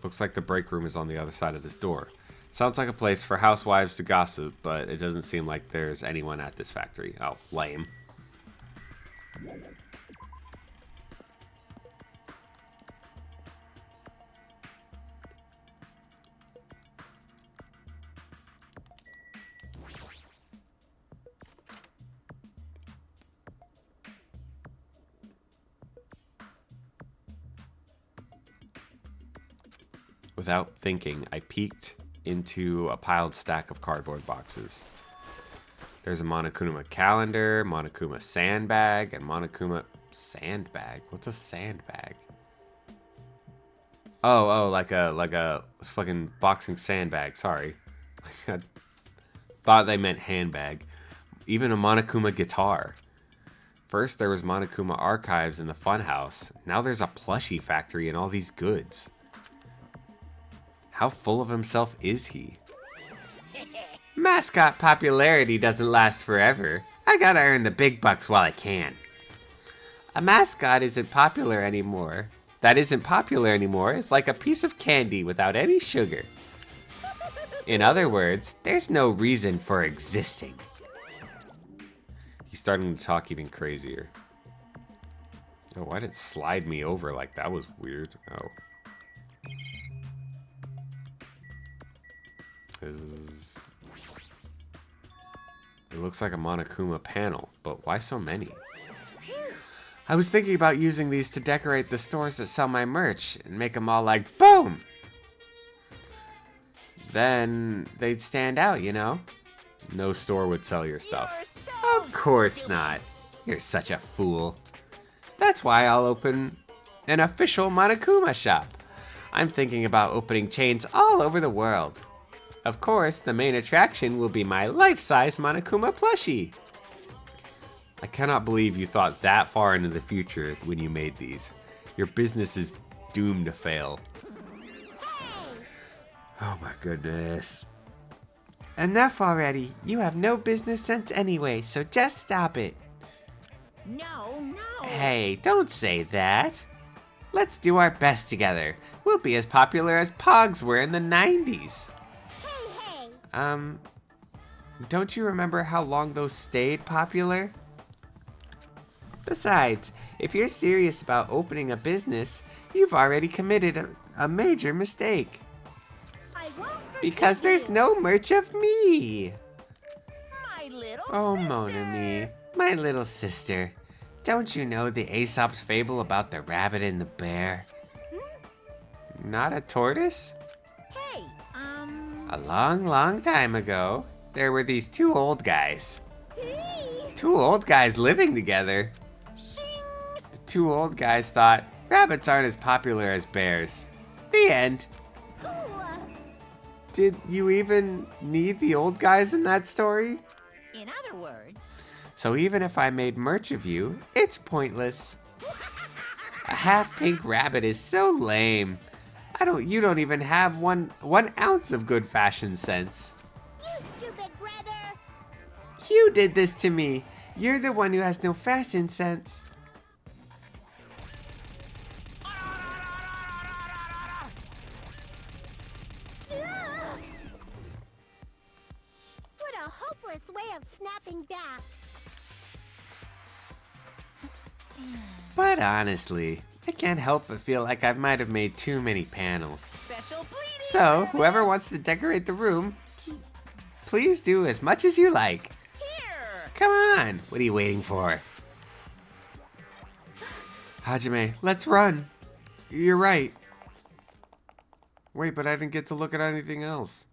Looks like the break room is on the other side of this door. Sounds like a place for housewives to gossip, but it doesn't seem like there's anyone at this factory. Oh, lame. Without thinking, I peeked into a piled stack of cardboard boxes. There's a Monokuma calendar, Monokuma sandbag, and Monokuma sandbag. What's a sandbag? Oh, like a fucking boxing sandbag. Sorry, I thought they meant handbag. Even a Monokuma guitar. First there was Monokuma archives in the funhouse. Now there's a plushie factory and all these goods. How full of himself is he? Mascot popularity doesn't last forever. I gotta earn the big bucks while I can. A mascot isn't popular anymore. That isn't popular anymore is like a piece of candy without any sugar. In other words, there's no reason for existing. He's starting to talk even crazier. Oh, why did it slide me over like that? Was weird. Oh. It looks like a Monokuma panel, but why so many? I was thinking about using these to decorate the stores that sell my merch and make them all like boom! Then they'd stand out, you know? No store would sell your stuff. So Of course stupid. not. You're such a fool. That's why I'll open an official Monokuma shop. I'm thinking about opening chains all over the world. Of course, the main attraction will be my life-size Monokuma plushie. I cannot believe you thought that far into the future when you made these. Your business is doomed to fail. Oh my goodness. Enough already. You have no business sense anyway, so just stop it. No, no. Hey, don't say that. Let's do our best together. We'll be as popular as Pogs were in the 90s. Hey, hey. Don't you remember how long those stayed popular? Besides, if you're serious about opening a business, you've already committed a major mistake. I won't forgive Because there's you. no merch of me. My little Oh, sister. Mon ami, my little sister. Don't you know the Aesop's fable about the rabbit and the bear? Not a tortoise? Hey, A long, long time ago, there were these two old guys. Two old guys living together. The two old guys thought rabbits aren't as popular as bears. The end. Did you even need the old guys in that story? in other words, So even if I made merch of you, it's pointless. A half-pink rabbit is so lame. You don't even have one ounce of good fashion sense. You stupid brother. You did this to me. You're the one who has no fashion sense. What a hopeless way of snapping back. But honestly, I can't help but feel like I might have made too many panels. special bleeding So, whoever service. wants to decorate the room, please do as much as you like. Here. Come on, what are you waiting for? Hajime, let's run. You're right. Wait, but I didn't get to look at anything else.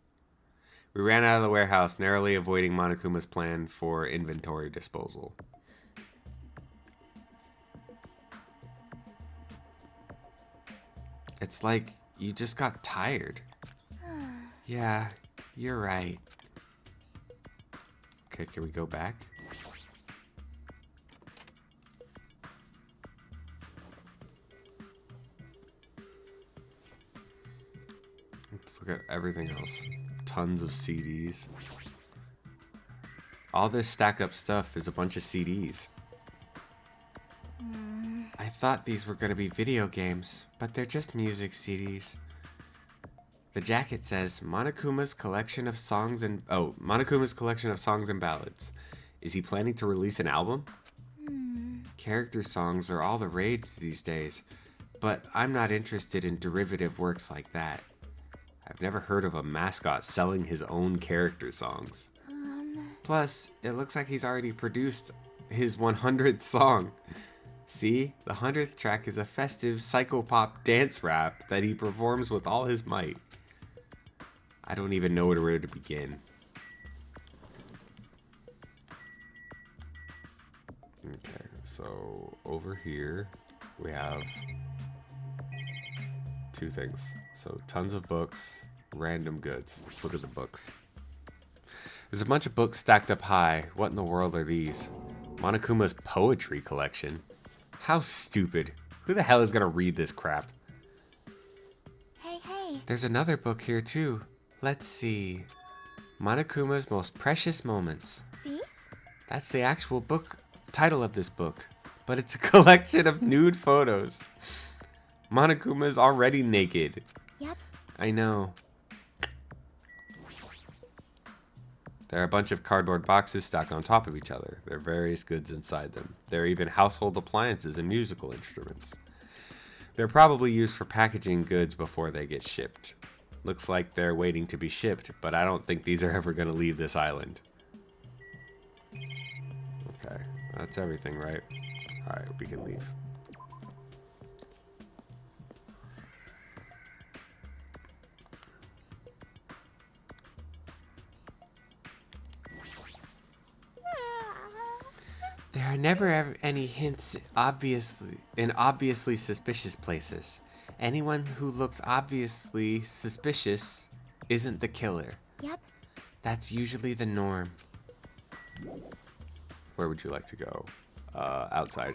We ran out of the warehouse, narrowly avoiding Monokuma's plan for inventory disposal. It's like you just got tired. Yeah, you're right. Okay, can we go back? Let's look at everything else. Tons of CDs. All this stack up stuff is a bunch of CDs. I thought these were going to be video games, but they're just music CDs. The jacket says Monokuma's collection of songs and Monokuma's collection of songs and ballads. Is he planning to release an album? Character songs are all the rage these days, but I'm not interested in derivative works like that. I've never heard of a mascot selling his own character songs. Plus, it looks like he's already produced his 100th song. See, the 100th track is a festive psychopop dance rap that he performs with all his might. I don't even know where to begin. Okay, so over here we have two things. So tons of books, random goods. Let's look at the books. There's a bunch of books stacked up high. What in the world are these? Monokuma's poetry collection. How stupid. Who the hell is gonna read this crap? Hey, hey. There's another book here too. Let's see. Monokuma's Most Precious Moments. See? That's the actual book title of this book. But it's a collection of nude photos. Monokuma's already naked. Yep. I know. There are a bunch of cardboard boxes stacked on top of each other. There are various goods inside them. There are even household appliances and musical instruments. They're probably used for packaging goods before they get shipped. Looks like they're waiting to be shipped, but I don't think these are ever going to leave this island. Okay, that's everything, right? Alright, we can leave. There are never any hints in obviously suspicious places. Anyone who looks obviously suspicious isn't the killer. Yep. That's usually the norm. Where would you like to go? Outside.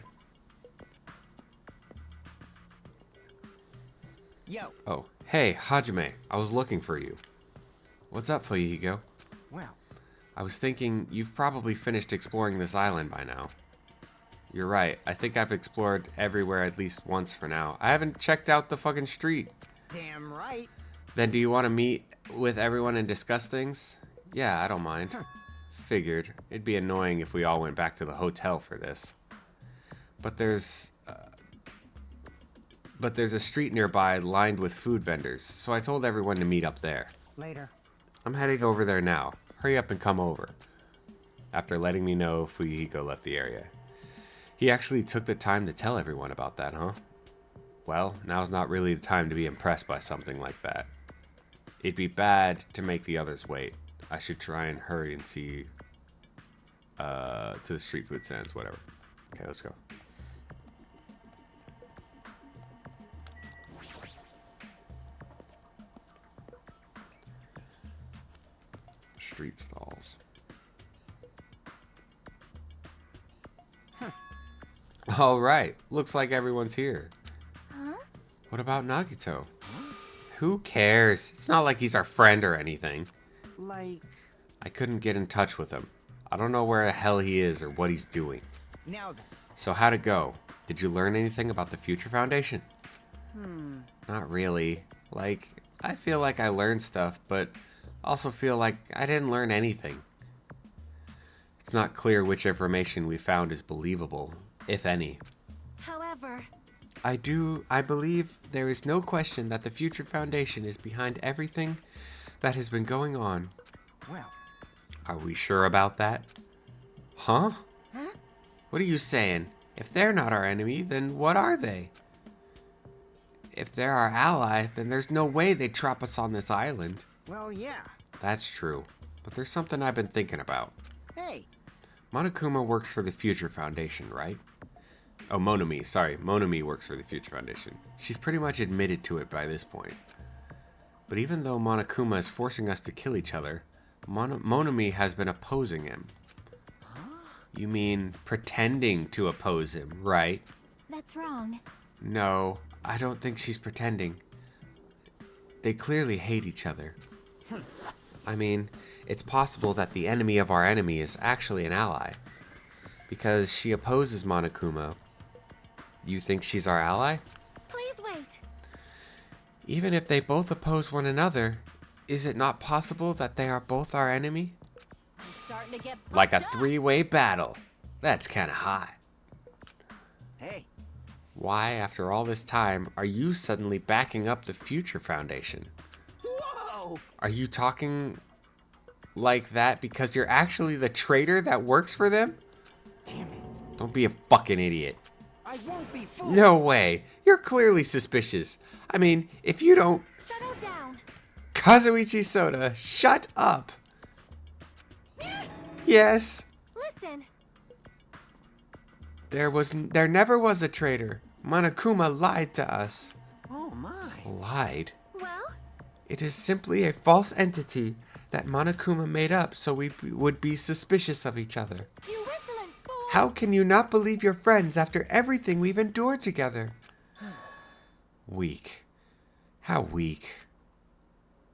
Yo. Oh, hey, Hajime. I was looking for you. What's up, Fuyuhiko? Well, I was thinking you've probably finished exploring this island by now. You're right. I think I've explored everywhere at least once for now. I haven't checked out the fucking street. damn right. Then do you want to meet with everyone and discuss things? Yeah, I don't mind. Figured. It'd be annoying if we all went back to the hotel for this. But there's a street nearby lined with food vendors, so I told everyone to meet up there. Later. I'm heading over there now. Hurry up and come over. After letting me know, Fuyuhiko left the area. He actually took the time to tell everyone about that, huh? Well, now's not really the time to be impressed by something like that. It'd be bad to make the others wait. I should try and hurry and see to the street food stands, whatever. Okay, let's go. Street stalls. All right, looks like everyone's here. Huh? What about Nagito? Who cares? It's not like he's our friend or anything. Like, I couldn't get in touch with him. I don't know where the hell he is or what he's doing. now then. So how'd it go? Did you learn anything about the Future Foundation? Not really. Like, I feel like I learned stuff, but also feel like I didn't learn anything. It's not clear which information we found is believable, if any. However, I believe there is no question that the Future Foundation is behind everything that has been going on. Well, Are we sure about that? Huh? Huh? What are you saying? If they're not our enemy, then what are they? If they're our ally, then there's no way they'd trap us on this island. well, yeah. That's true. But there's something I've been thinking about. Hey, Monokuma works for the Future Foundation, right? Oh, Monami. Sorry, Monami works for the Future Foundation. She's pretty much admitted to it by this point. But even though Monokuma is forcing us to kill each other, Monami has been opposing him. You mean pretending to oppose him, right? That's wrong. No, I don't think she's pretending. They clearly hate each other. I mean, it's possible that the enemy of our enemy is actually an ally. Because she opposes Monokuma. You think she's our ally? please wait. Even if they both oppose one another, is it not possible that they are both our enemy? I'm starting to get Like a pumped up. three-way battle. That's kinda hot. hey. Why, after all this time, are you suddenly backing up the Future Foundation? Whoa! Are you talking like that because you're actually the traitor that works for them? Damn it. Don't be a fucking idiot. I won't be fooled. No way. You're clearly suspicious. I mean, if you don't... Settle down. Kazuichi Soda, shut up. Yes. Listen. There never was a traitor. Monokuma lied to us. Oh, my. Lied? Well, It is simply a false entity that Monokuma made up so we would be suspicious of each other. you insolent fool. How can you not believe your friends after everything we've endured together? Weak. How weak.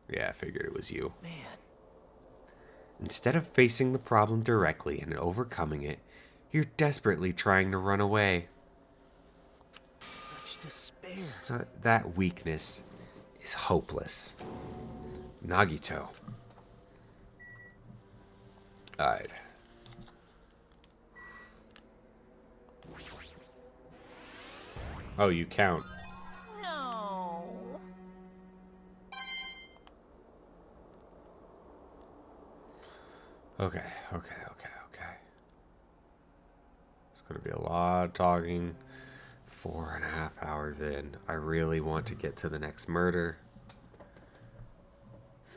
Yeah, I figured it was you. Man. Instead of facing the problem directly and overcoming it, you're desperately trying to run away. Such despair. That weakness is hopeless. Nagito. Alright. Oh, you count. No. Okay. It's gonna be a lot of talking. 4.5 hours in. I really want to get to the next murder.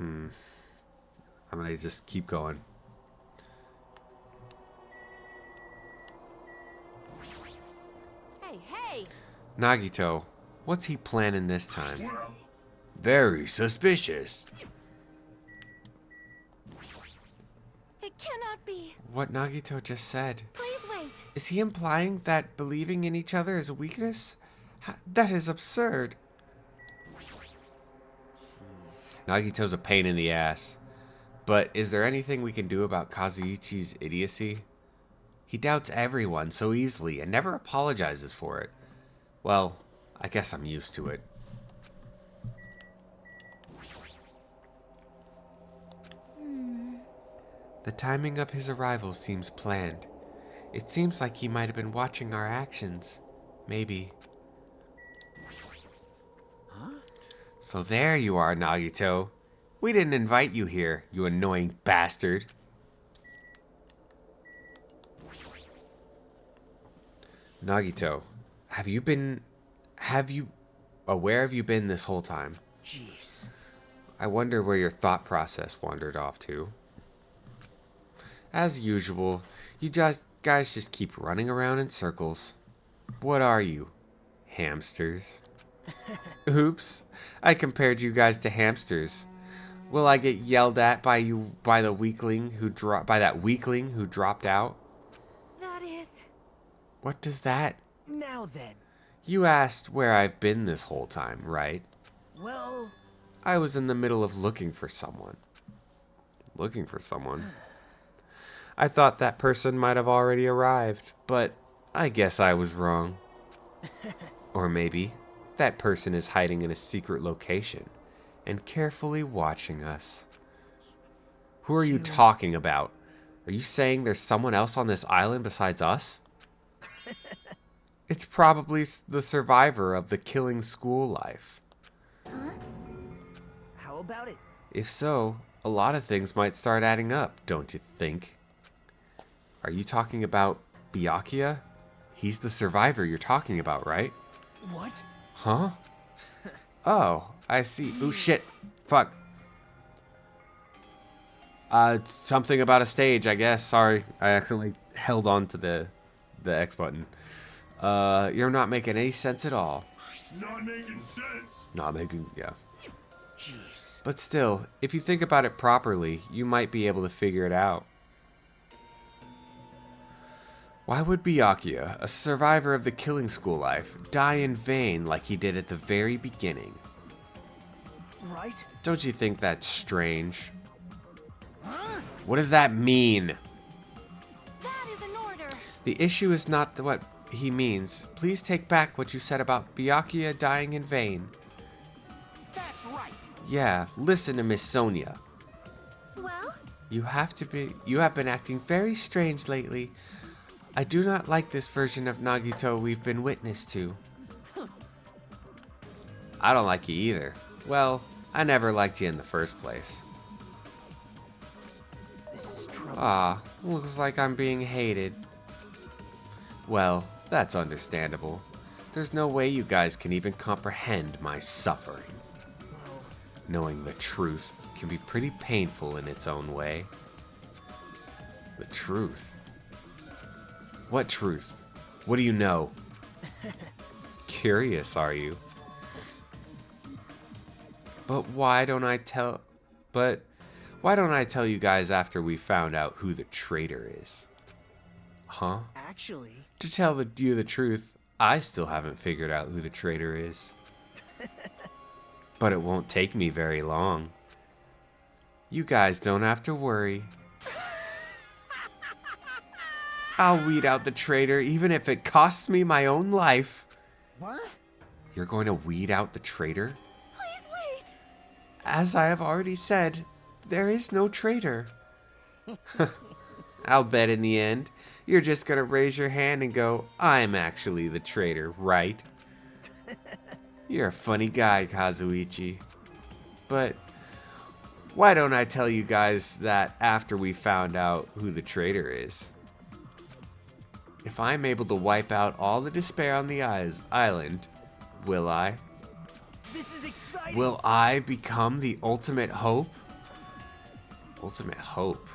I'm gonna just keep going. Nagito, what's he planning this time? Very suspicious. It cannot be. What Nagito just said. Please wait. Is he implying that believing in each other is a weakness? That is absurd. Nagito's a pain in the ass. But is there anything we can do about Kazuichi's idiocy? He doubts everyone so easily and never apologizes for it. Well, I guess I'm used to it. The timing of his arrival seems planned. It seems like he might have been watching our actions. Maybe. Huh? So there you are, Nagito. We didn't invite you here, you annoying bastard. Nagito, where have you been this whole time? Jeez. I wonder where your thought process wandered off to. As usual, you guys just keep running around in circles. What are you? Hamsters? Oops, I compared you guys to hamsters. Will I get yelled at by that weakling who dropped out? That is... What does that? Now then. You asked where I've been this whole time, right? Well... I was in the middle of looking for someone. Looking for someone? I thought that person might have already arrived, but I guess I was wrong. Or maybe that person is hiding in a secret location and carefully watching us. Who are you talking about? Are you saying there's someone else on this island besides us? It's probably the survivor of the killing school life. Huh? How about it? If so, a lot of things might start adding up, don't you think? Are you talking about Byakuya? He's the survivor you're talking about, right? What? Huh? Oh, I see. Ooh, shit. Fuck. Something about a stage, I guess. Sorry, I accidentally held on to the X button. You're not making any sense at all. Not making sense. Yeah. Jeez. But still, if you think about it properly, you might be able to figure it out. Why would Byakuya, a survivor of the killing school life, die in vain like he did at the very beginning? Right? Don't you think that's strange? Huh? What does that mean? That is an order. The issue is not what he means. Please take back what you said about Byakuya dying in vain. That's right. Yeah, listen to Miss Sonia. Well? You have been acting very strange lately. I do not like this version of Nagito we've been witness to. I don't like you either. Well, I never liked you in the first place. This is trouble. Ah, looks like I'm being hated. Well, that's understandable. There's no way you guys can even comprehend my suffering. Well, Knowing the truth can be pretty painful in its own way. The truth? What truth? What do you know? Curious, are you? But why don't I tell you guys after we found out who the traitor is? Huh? actually... To tell you the truth, I still haven't figured out who the traitor is. But it won't take me very long. You guys don't have to worry. I'll weed out the traitor even if it costs me my own life. What? You're going to weed out the traitor? Please wait. As I have already said, there is no traitor. I'll bet in the end, you're just gonna raise your hand and go, I'm actually the traitor, right? You're a funny guy, Kazuichi. But why don't I tell you guys that after we found out who the traitor is? If I'm able to wipe out all the despair on the island, will I? This is exciting! Will I become the ultimate hope? Ultimate hope?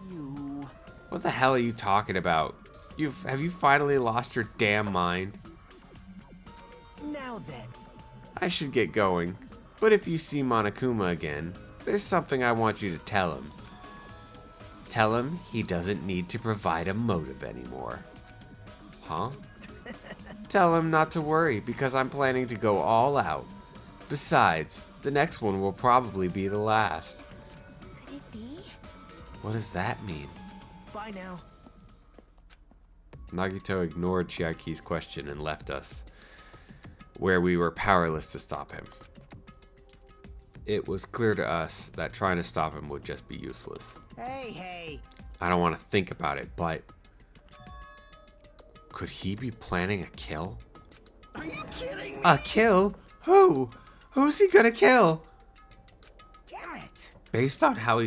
You... What the hell are you talking about? Have you finally lost your damn mind? Now then. I should get going, but if you see Monokuma again, there's something I want you to tell him. Tell him he doesn't need to provide a motive anymore. Huh? Tell him not to worry, because I'm planning to go all out. Besides, the next one will probably be the last. Could it be? What does that mean? Bye now. Nagito ignored Chiaki's question and left us, where we were powerless to stop him. It was clear to us that trying to stop him would just be useless. Hey. I don't want to think about it, but could he be planning a kill? Are you kidding me? A kill? Who? Who's he gonna kill? Damn it. Based on how he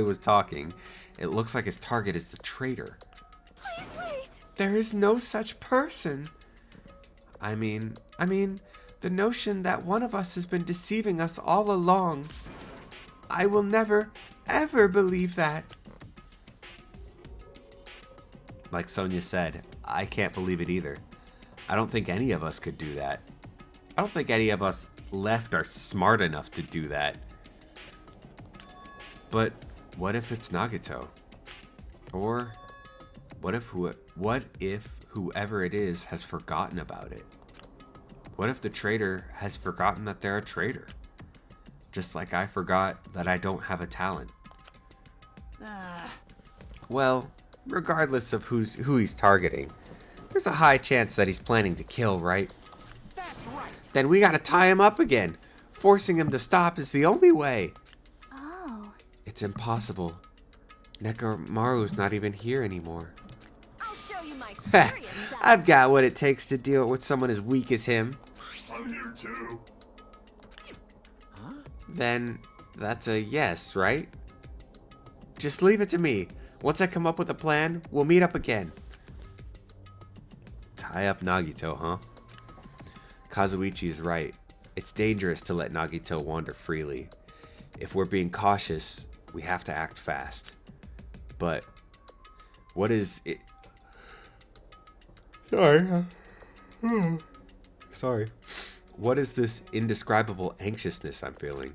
was talking, it looks like his target is the traitor. Please wait. There is no such person. I mean, the notion that one of us has been deceiving us all along. I will never, ever believe that. Like Sonia said, I can't believe it either. I don't think any of us could do that. I don't think any of us left are smart enough to do that. But what if it's Nagito? Or what if whoever it is has forgotten about it? What if the traitor has forgotten that they're a traitor? Just like I forgot that I don't have a talent. Well, regardless of who he's targeting, there's a high chance that he's planning to kill, right? That's right. Then we gotta tie him up again. Forcing him to stop is the only way. Oh. It's impossible. Nekomaru's not even here anymore. I'll show you my serious side. I've got what it takes to deal with someone as weak as him. I'm here too. Then that's a yes, right? Just leave it to me. Once I come up with a plan, we'll meet up again. Tie up Nagito, huh? Kazuichi is right. It's dangerous to let Nagito wander freely. If we're being cautious, we have to act fast. But what is it? Sorry. What is this indescribable anxiousness I'm feeling?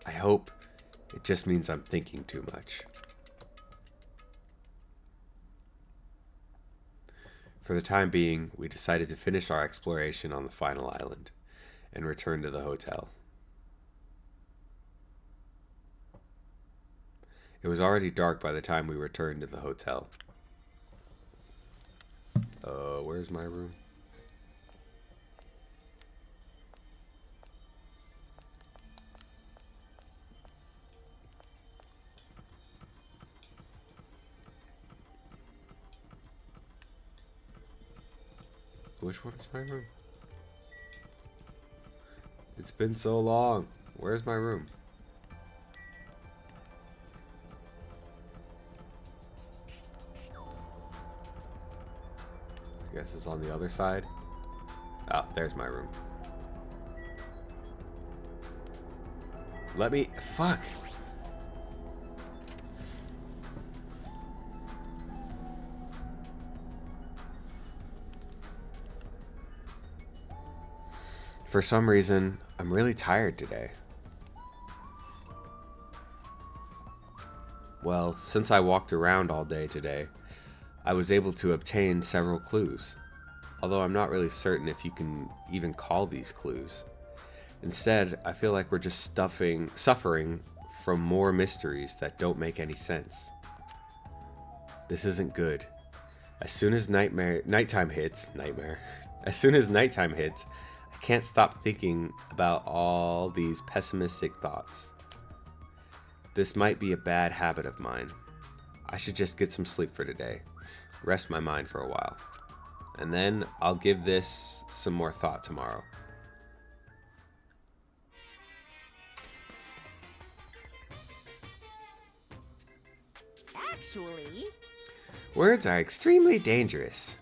I hope it just means I'm thinking too much. For the time being, we decided to finish our exploration on the final island and return to the hotel. It was already dark by the time we returned to the hotel. Where's my room? Which one is my room? It's been so long. Where's my room? I guess it's on the other side. Oh, there's my room. Let me... Fuck! For some reason, I'm really tired today. Well, since I walked around all day today, I was able to obtain several clues, although I'm not really certain if you can even call these clues. Instead, I feel like we're just suffering from more mysteries that don't make any sense. This isn't good. As soon as nighttime hits, I can't stop thinking about all these pessimistic thoughts. This might be a bad habit of mine. I should just get some sleep for today. Rest my mind for a while. And then I'll give this some more thought tomorrow. Actually, Words are extremely dangerous.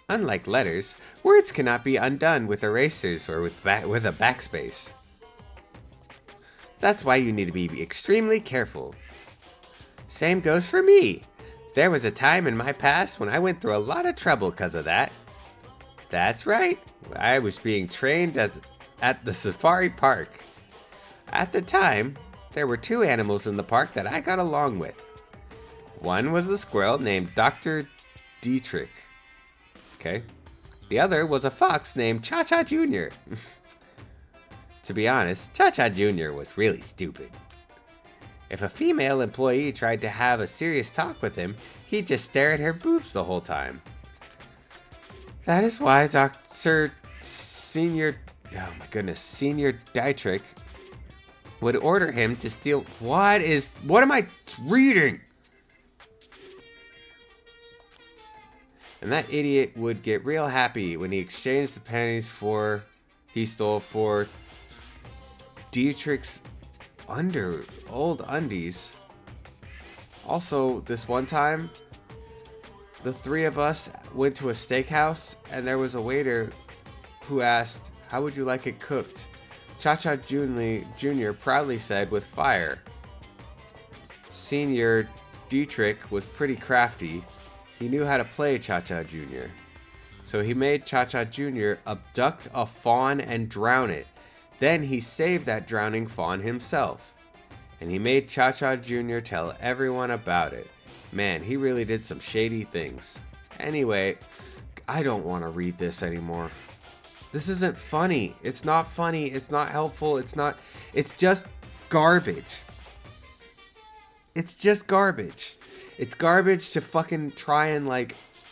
Unlike letters, words cannot be undone with erasers or with a backspace. That's why you need to be extremely careful. Same goes for me. There was a time in my past when I went through a lot of trouble because of that. That's right. I was being trained at the safari park. At the time, there were 2 animals in the park that I got along with. One was a squirrel named Dr. Dietrich. Okay. The other was a fox named Cha-Cha Jr. To be honest, Cha-Cha Jr. was really stupid. If a female employee tried to have a serious talk with him, he'd just stare at her boobs the whole time. That is why Senior Dietrich would order him to steal. What am I reading? And that idiot would get real happy when he exchanged the panties he stole for Dietrich's old undies. Also, this one time, the 3 of us went to a steakhouse and there was a waiter who asked, "How would you like it cooked?" Cha-Cha Jr. proudly said, "With fire." Senior Dietrich was pretty crafty. He knew how to play Cha-Cha Jr. So he made Cha-Cha Jr. abduct a fawn and drown it. Then he saved that drowning fawn himself. And he made Cha-Cha Jr. tell everyone about it. Man, he really did some shady things. Anyway, I don't want to read this anymore. This isn't funny. It's not funny. It's not helpful. It's just garbage. It's just garbage. It's garbage to fucking try and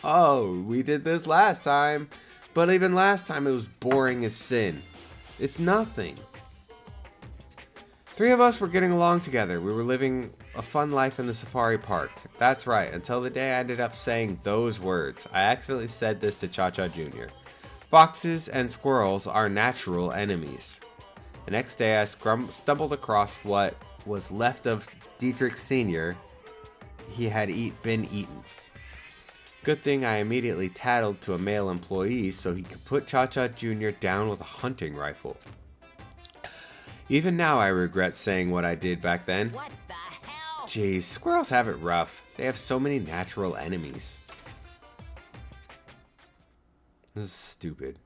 oh, we did this last time. But even last time it was boring as sin. It's nothing. 3 of us were getting along together. We were living a fun life in the safari park. That's right, until the day I ended up saying those words. I accidentally said this to Cha-Cha Jr. Foxes and squirrels are natural enemies. The next day I stumbled across what was left of Dietrich Sr. He had been eaten. Good thing I immediately tattled to a male employee so he could put Cha-Cha Jr. down with a hunting rifle. Even now I regret saying what I did back then. What the hell? Jeez, squirrels have it rough. They have so many natural enemies. This is stupid.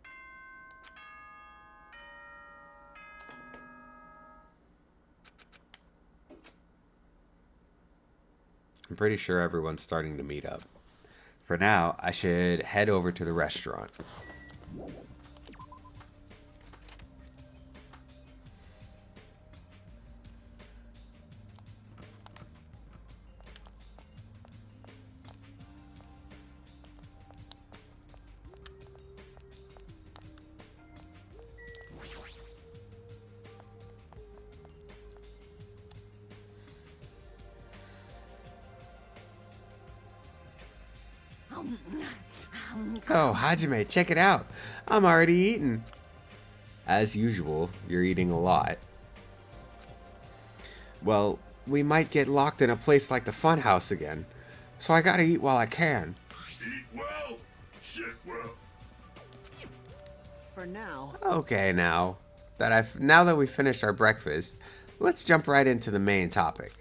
I'm pretty sure everyone's starting to meet up. For now, I should head over to the restaurant. Oh, Hajime, check it out. I'm already eating. As usual, you're eating a lot. Well, we might get locked in a place like the funhouse again. So I gotta eat while I can. Eat well, shit well. For now. Okay, now that we finished our breakfast, let's jump right into the main topic.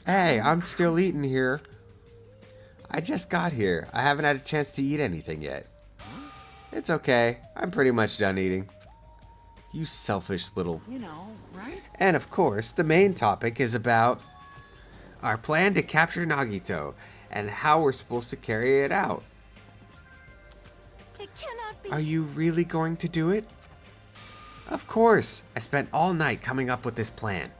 Hey, I'm still eating here. I just got here. I haven't had a chance to eat anything yet. It's okay. I'm pretty much done eating. You selfish little... You know, right? And of course, the main topic is about our plan to capture Nagito and how we're supposed to carry it out. It cannot be. Are you really going to do it? Of course. I spent all night coming up with this plan.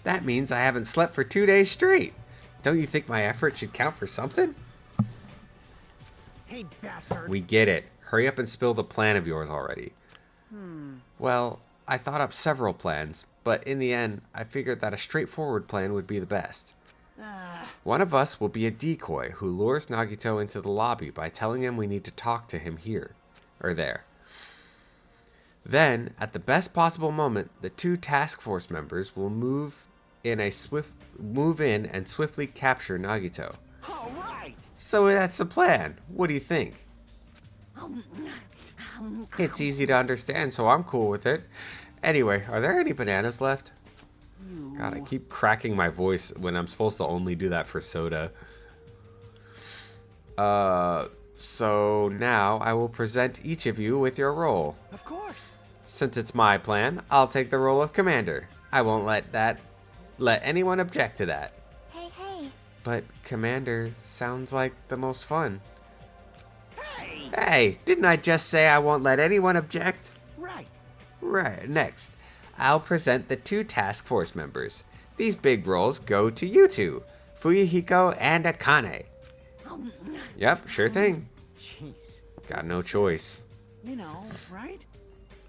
That means I haven't slept for 2 days straight. Don't you think my effort should count for something? Hey, bastard. We get it. Hurry up and spill the plan of yours already. Well, I thought up several plans, but in the end, I figured that a straightforward plan would be the best. One of us will be a decoy who lures Nagito into the lobby by telling him we need to talk to him here, or there. Then, at the best possible moment, the 2 task force members will move in and swiftly capture Nagito. All right. So that's the plan. What do you think? It's easy to understand, so I'm cool with it. Anyway, are there any bananas left? God, I keep cracking my voice when I'm supposed to only do that for soda. So now I will present each of you with your role. Of course. Since it's my plan, I'll take the role of commander. I won't let anyone object to that. Hey. But commander sounds like the most fun. Hey! Hey, didn't I just say I won't let anyone object? Right. Right, next, I'll present the 2 task force members. These big roles go to you 2, Fuyuhiko and Akane. Yep, sure thing. Jeez. Got no choice. You know, right?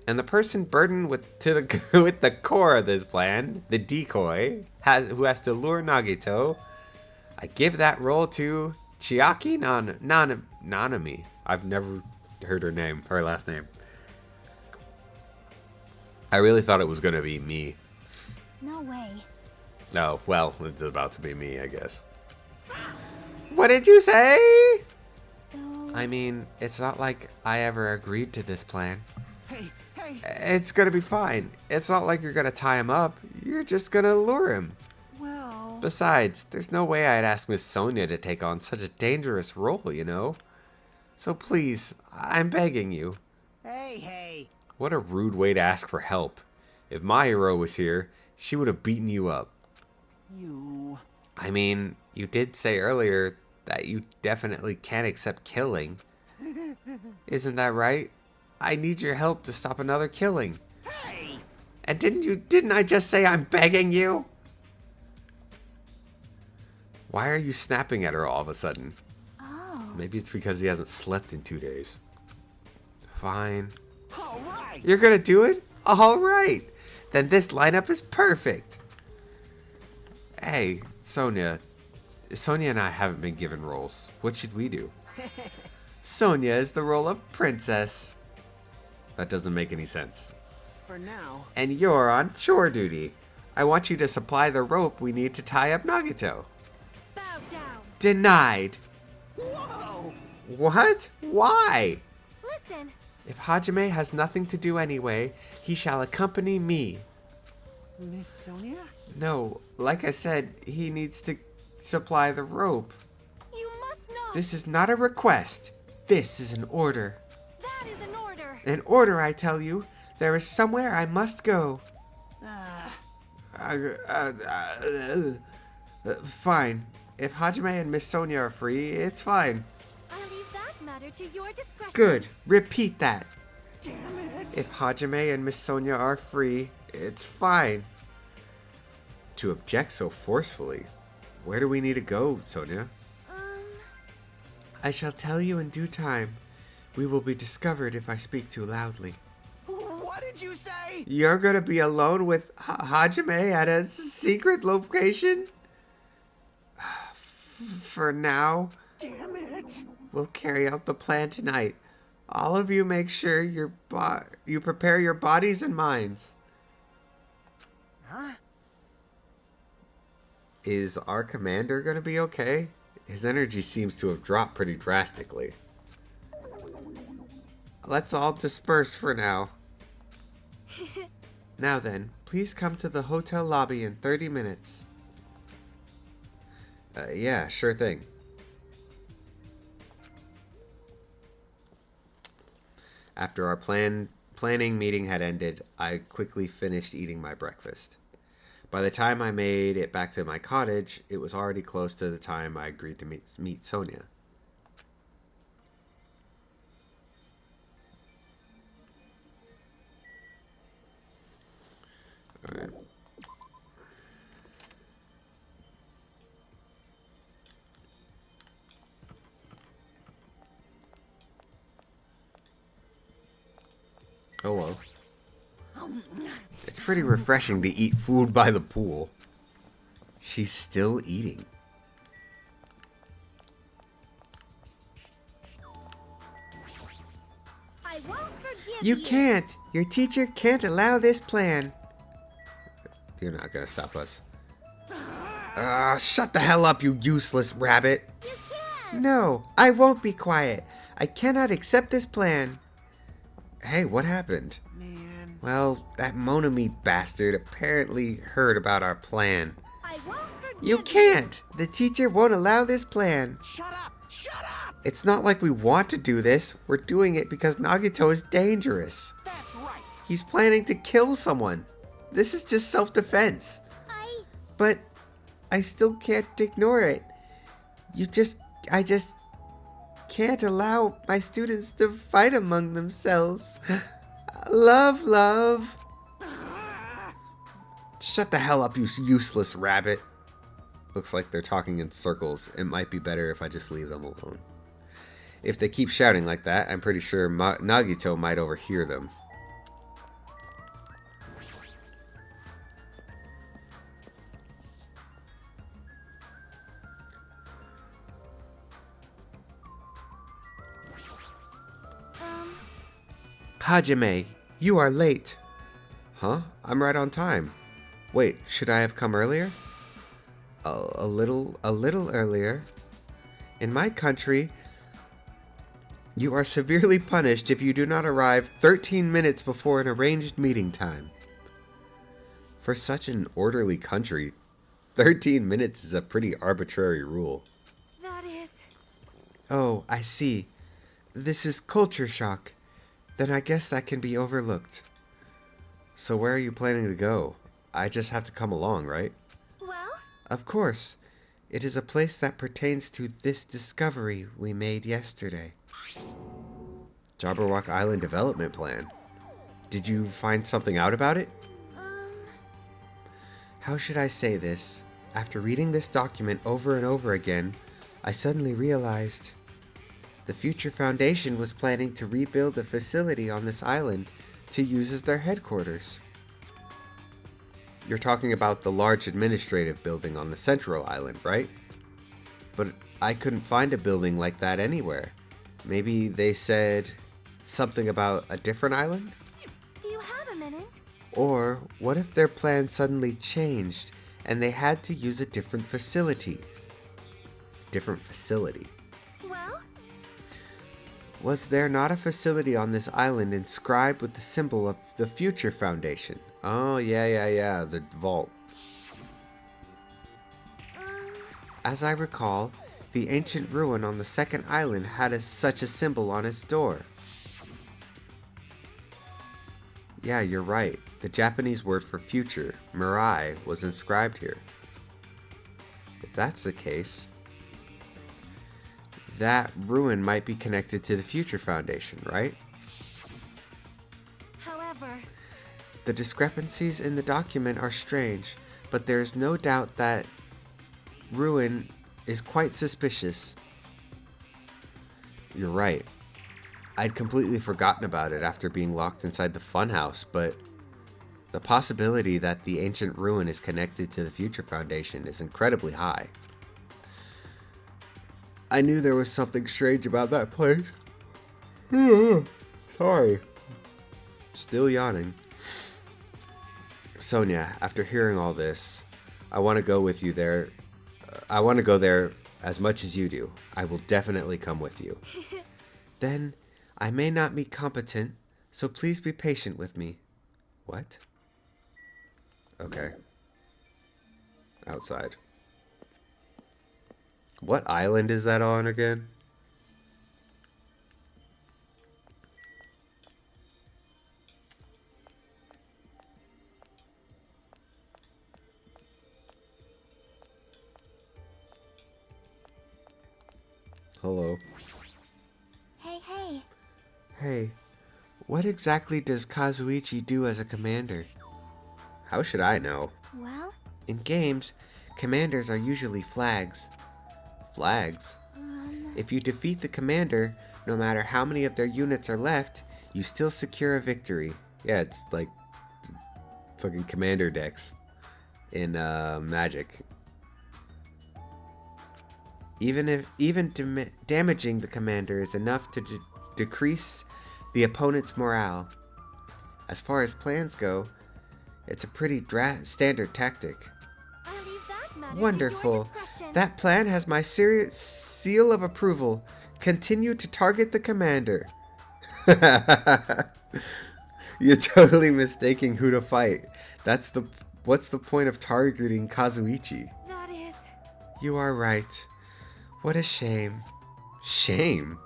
And the person burdened with the core of this plan, the decoy, who has to lure Nagito, I give that role to Chiaki Nanami. I've never heard her last name. I really thought it was gonna be me. No way. Oh, well, it's about to be me, I guess. What did you say? So... I mean, it's not like I ever agreed to this plan. Hey! It's gonna be fine. It's not like you're gonna tie him up. You're just gonna lure him. Well... Besides, there's no way I'd ask Miss Sonia to take on such a dangerous role, you know? So please, I'm begging you. Hey. What a rude way to ask for help. If my hero was here, she would have beaten you up. You... I mean, you did say earlier that you definitely can't accept killing. Isn't that right? I need your help to stop another killing. Hey! And didn't I just say I'm begging you? Why are you snapping at her all of a sudden? Oh. Maybe it's because he hasn't slept in 2 days. Fine. All right! You're gonna do it? All right. Then this lineup is perfect. Hey, Sonia. Sonia and I haven't been given roles. What should we do? Sonia is the role of princess. That doesn't make any sense. For now... And you're on chore duty. I want you to supply the rope we need to tie up Nagito. Bow down. Denied. Whoa! What? Why? Listen. If Hajime has nothing to do anyway, he shall accompany me. Miss Sonia? No, like I said, he needs to supply the rope. You must not. This is not a request. This is an order. That is an order. An order, I tell you. There is somewhere I must go. Fine. If Hajime and Miss Sonia are free, it's fine. I'll leave that matter to your discretion. Good. Repeat that. Damn it! If Hajime and Miss Sonia are free, it's fine. To object so forcefully. Where do we need to go, Sonia? I shall tell you in due time. We will be discovered if I speak too loudly. What did you say? You're gonna be alone with Hajime at a secret location? For now. Damn it! We'll carry out the plan tonight. All of you make sure you prepare your bodies and minds. Huh? Is our commander gonna be okay? His energy seems to have dropped pretty drastically. Let's all disperse for now. Now then, please come to the hotel lobby in 30 minutes. Yeah, sure thing. After our planning meeting had ended, I quickly finished eating my breakfast. By the time I made it back to my cottage, it was already close to the time I agreed to meet Sonia. Alright. Hello. It's pretty refreshing to eat food by the pool. She's still eating. I won't forgive You can't! Your teacher can't allow this plan. You're not gonna stop us. Shut the hell up, you useless rabbit! You can't! No, I won't be quiet. I cannot accept this plan. Hey, what happened? Man. Well, that Monami bastard apparently heard about our plan. I won't forgive You can't! The teacher won't allow this plan. Shut up! Shut up! It's not like we want to do this. We're doing it because Nagito is dangerous. That's right. He's planning to kill someone. This is just self-defense. But I still can't ignore it. I just can't allow my students to fight among themselves. Love. Shut the hell up, you useless rabbit. Looks like they're talking in circles. It might be better if I just leave them alone. If they keep shouting like that, I'm pretty sure Nagito might overhear them. Hajime, you are late. Huh? I'm right on time. Wait, should I have come earlier? A little earlier. In my country, you are severely punished if you do not arrive 13 minutes before an arranged meeting time. For such an orderly country, 13 minutes is a pretty arbitrary rule. That is... Oh, I see. This is culture shock. Then I guess that can be overlooked. So where are you planning to go? I just have to come along, right? Well? Of course. It is a place that pertains to this discovery we made yesterday. Jabberwock Island Development Plan. Did you find something out about it? How should I say this? After reading this document over and over again, I suddenly realized the Future Foundation was planning to rebuild a facility on this island to use as their headquarters. You're talking about the large administrative building on the central island, right? But I couldn't find a building like that anywhere. Maybe they said something about a different island? Do you have a minute? Or what if their plan suddenly changed and they had to use a different facility? Different facility. Well? Was there not a facility on this island inscribed with the symbol of the Future Foundation? Oh, yeah, the vault. As I recall, the ancient ruin on the second island had such a symbol on its door. Yeah, you're right. The Japanese word for future, mirai, was inscribed here. If that's the case, that ruin might be connected to the Future Foundation, right? However, the discrepancies in the document are strange, but there is no doubt that ruin is quite suspicious. You're right. I'd completely forgotten about it after being locked inside the funhouse, but the possibility that the ancient ruin is connected to the Future Foundation is incredibly high. I knew there was something strange about that place. Sorry. Still yawning. Sonia, after hearing all this, I want to go with you there. I want to go there as much as you do. I will definitely come with you. Then, I may not be competent, so please be patient with me. What? Okay. Outside. What island is that on again? Hello. Hey. Hey, what exactly does Kazuichi do as a commander? How should I know? Well? In games, commanders are usually flags. Flags? If you defeat the commander, no matter how many of their units are left, you still secure a victory. Yeah, it's like fucking commander decks in Magic. Even damaging the commander is enough to decrease the opponent's morale. As far as plans go, it's a pretty standard tactic. I leave that matter Wonderful. to your discretion. That plan has my seal of approval. Continue to target the commander. You're totally mistaking who to fight. What's the point of targeting Kazuichi? That is... You are right. What a shame. Shame?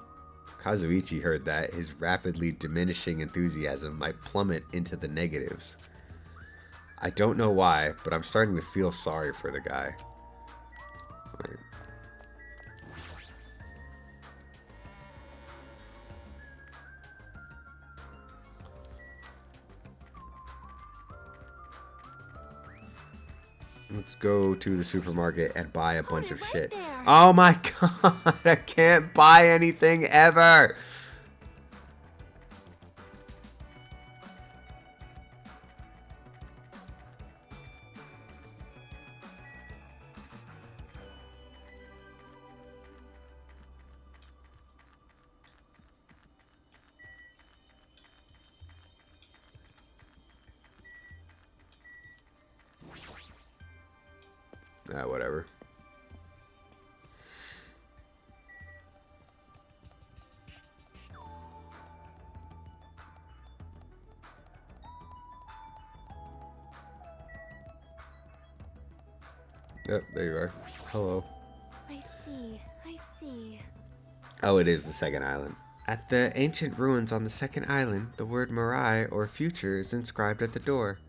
Kazuichi heard that. His rapidly diminishing enthusiasm might plummet into the negatives. I don't know why, but I'm starting to feel sorry for the guy. Right. Let's go to the supermarket and buy a bunch of shit. Oh my god, I can't buy anything ever! Whatever. Yep, there you are. Hello. I see. Oh, it is the second island. At the ancient ruins on the second island, the word Mirai, or future, is inscribed at the door.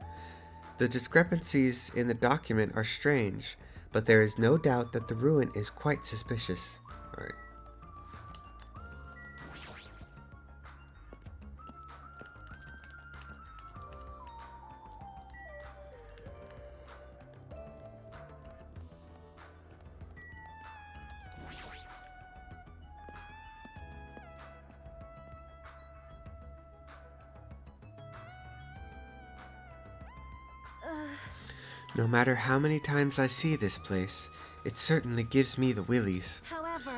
The discrepancies in the document are strange, but there is no doubt that the ruin is quite suspicious. Alright. No matter how many times I see this place, it certainly gives me the willies. However...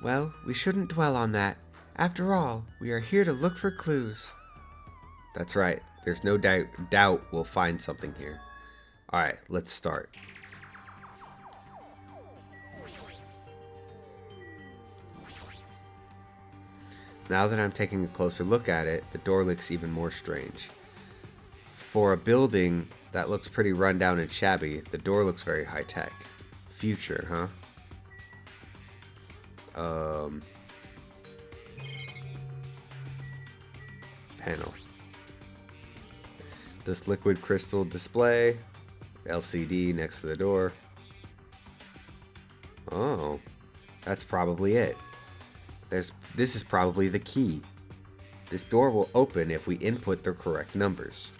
Well, we shouldn't dwell on that. After all, we are here to look for clues. That's right. There's no doubt we'll find something here. Alright, let's start. Now that I'm taking a closer look at it, the door looks even more strange. For a building that looks pretty run down and shabby, the door looks very high-tech. Future, huh? Panel. This liquid crystal display. LCD next to the door. Oh, that's probably it. This is probably the key. This door will open if we input the correct numbers.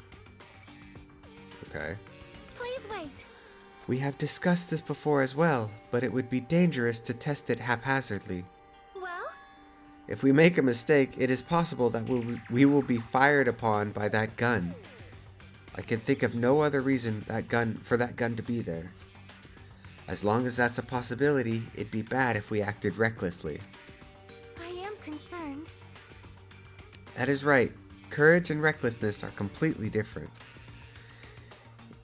Okay. Please wait. We have discussed this before as well, but it would be dangerous to test it haphazardly. Well? If we make a mistake, it is possible that we will be fired upon by that gun. I can think of no other reason for that gun to be there. As long as that's a possibility, it'd be bad if we acted recklessly. I am concerned. That is right. Courage and recklessness are completely different.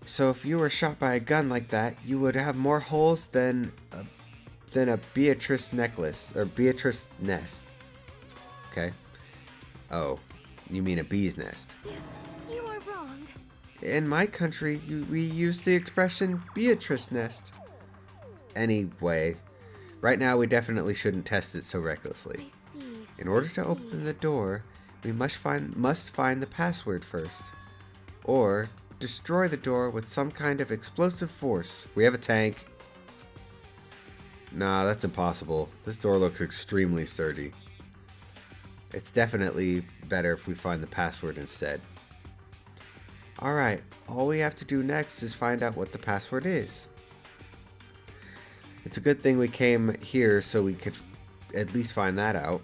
So if you were shot by a gun like that, you would have more holes than a Beatrice necklace, or Beatrice nest. Okay. Oh, you mean a bee's nest. You are wrong. In my country, we use the expression Beatrice nest. Anyway, right now we definitely shouldn't test it so recklessly. I see. In order to open the door, we must find the password first. Or destroy the door with some kind of explosive force. We have a tank. Nah, that's impossible. This door looks extremely sturdy. It's definitely better if we find the password instead. Alright, all we have to do next is find out what the password is. It's a good thing we came here so we could at least find that out.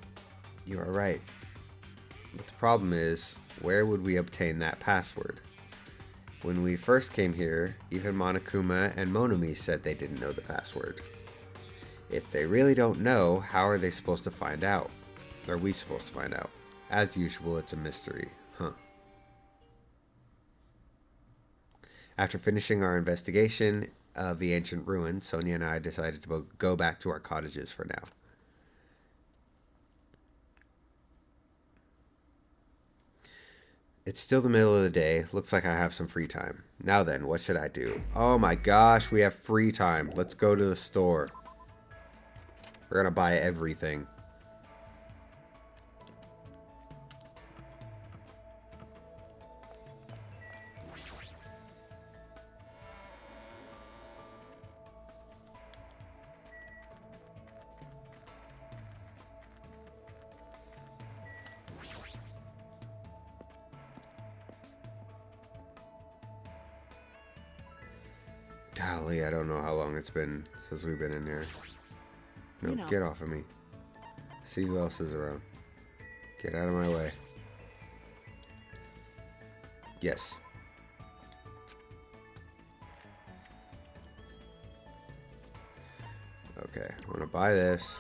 You are right. But the problem is, where would we obtain that password? When we first came here, even Monokuma and Monami said they didn't know the password. If they really don't know, how are they supposed to find out? Are we supposed to find out? As usual, it's a mystery, huh? After finishing our investigation of the ancient ruin, Sonia and I decided to go back to our cottages for now. It's still the middle of the day. Looks like I have some free time. Now then, what should I do? Oh my gosh, we have free time. Let's go to the store. We're gonna buy everything. Golly, I don't know how long it's been since we've been in here. No, get off of me. See who else is around. Get out of my way. Yes. Okay, we're gonna buy this.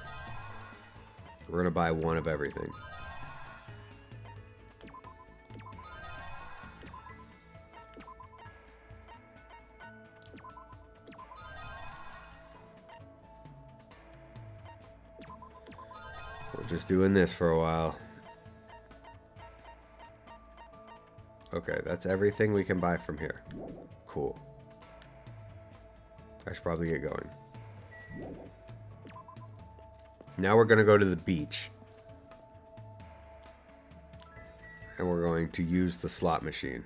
We're gonna buy one of everything. We're just doing this for a while. Okay, that's everything we can buy from here. Cool. I should probably get going. Now we're going to go to the beach. And we're going to use the slot machine.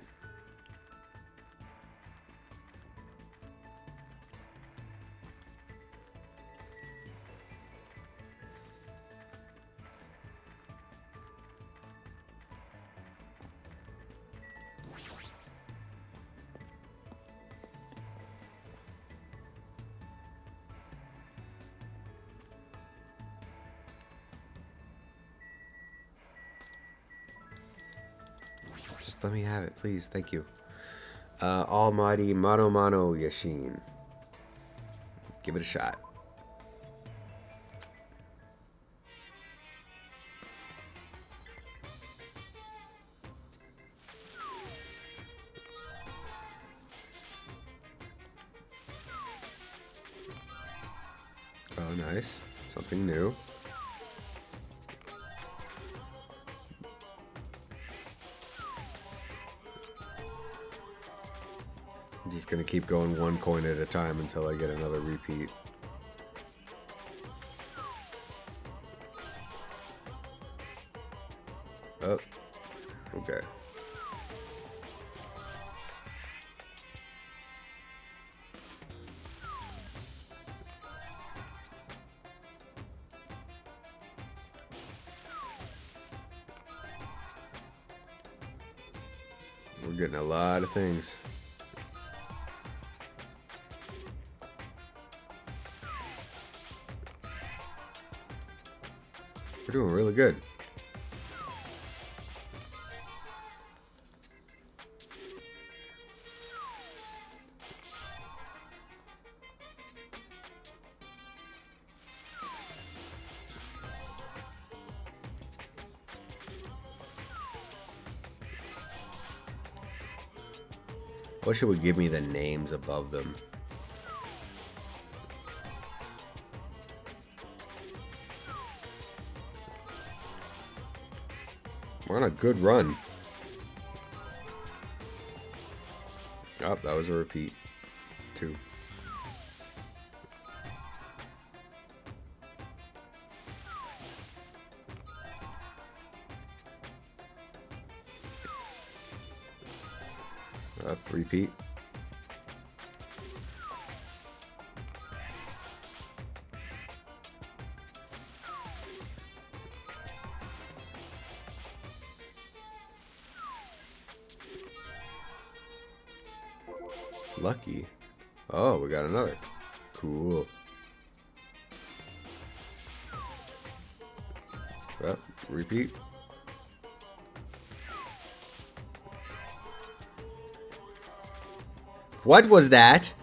Just let me have it, please. Thank you. Almighty Mano Mano Yashin. Give it a shot. Oh, nice. Something new. I'm just gonna keep going one coin at a time until I get another repeat. Oh, okay. We're getting a lot of things. We're doing really good. I wish it would give me the names above them. We're on a good run. Oh, that was a repeat. 2. Up, repeat. Lucky. Oh, we got another. Cool. Up, repeat. What was that?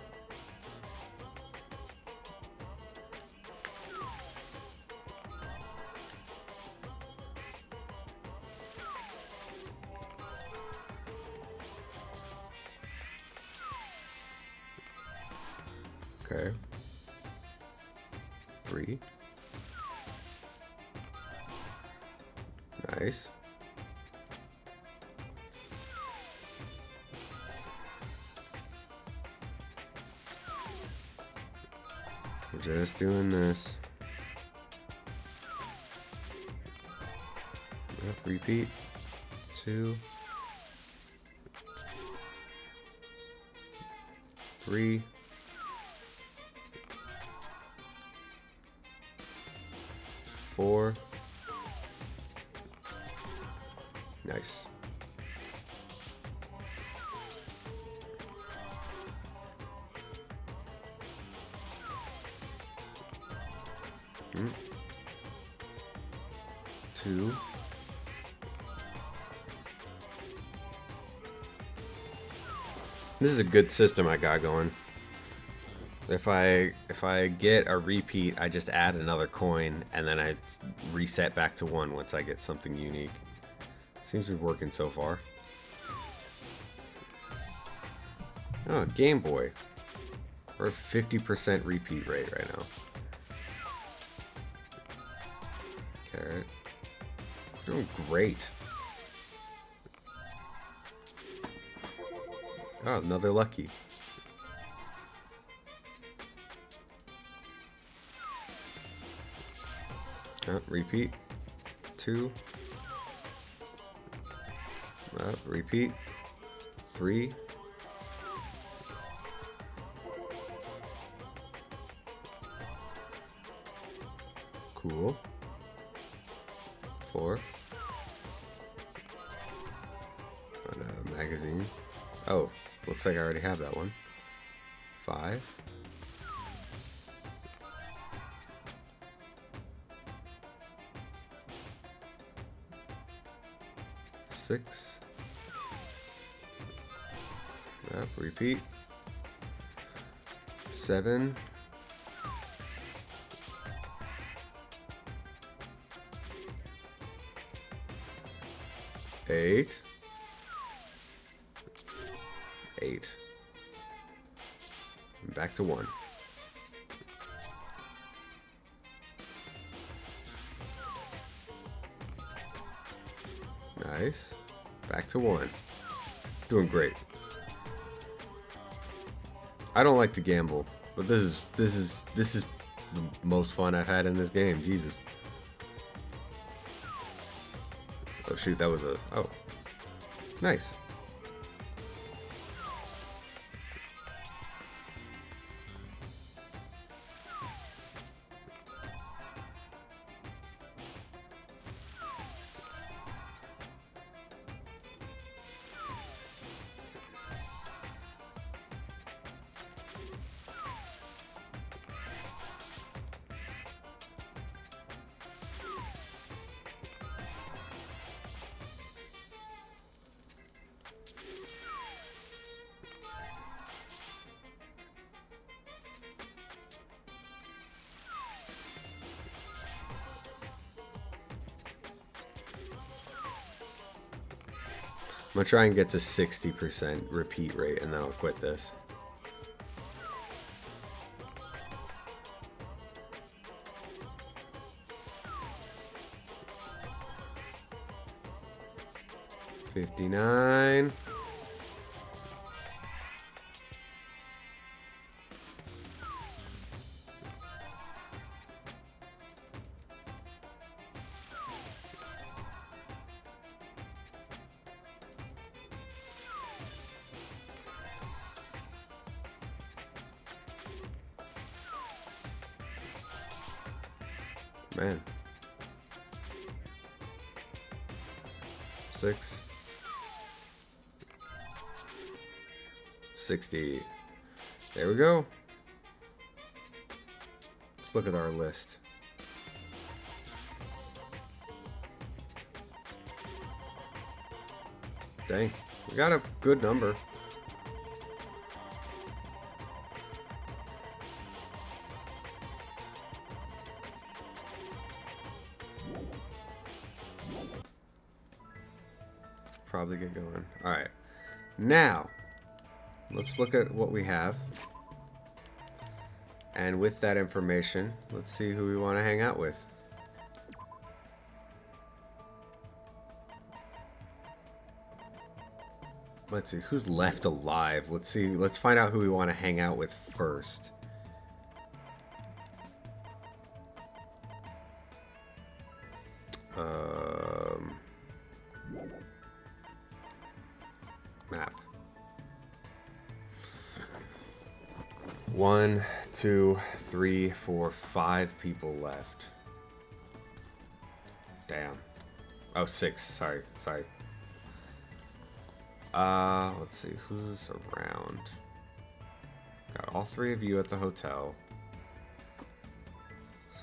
Okay. 3. Nice. We're just doing this. Yep, repeat. 2. 3. 4. Nice. 2. This is a good system I got going. If I get a repeat, I just add another coin and then I reset back to 1 once I get something unique. Seems to be working so far. Oh, Game Boy. We're at 50% repeat rate right now. Carrot. Doing great. Oh, another lucky. Oh, repeat. 2. Repeat. 3. Cool. 4. And a magazine. Oh, looks like I already have that one. 5. 6. Yep, repeat. 7. 8. 8. Back to 1. Nice. Back to 1. Doing great. I don't like to gamble, but this is the most fun I've had in this game. Jesus. Oh shoot, that was a... Oh. Nice. I'm gonna try and get to 60% repeat rate and then I'll quit this. $59. Man. 6. 60. There we go. Let's look at our list. Dang, we got a good number. Probably get going. Alright. Now, let's look at what we have. And with that information, let's see who we want to hang out with. Let's see, who's left alive? Let's see, let's find out who we want to hang out with first. Map. 1, 2, 3, 4, 5 people left. Damn. Oh, 6. Sorry. Let's see who's around. Got all 3 of you at the hotel.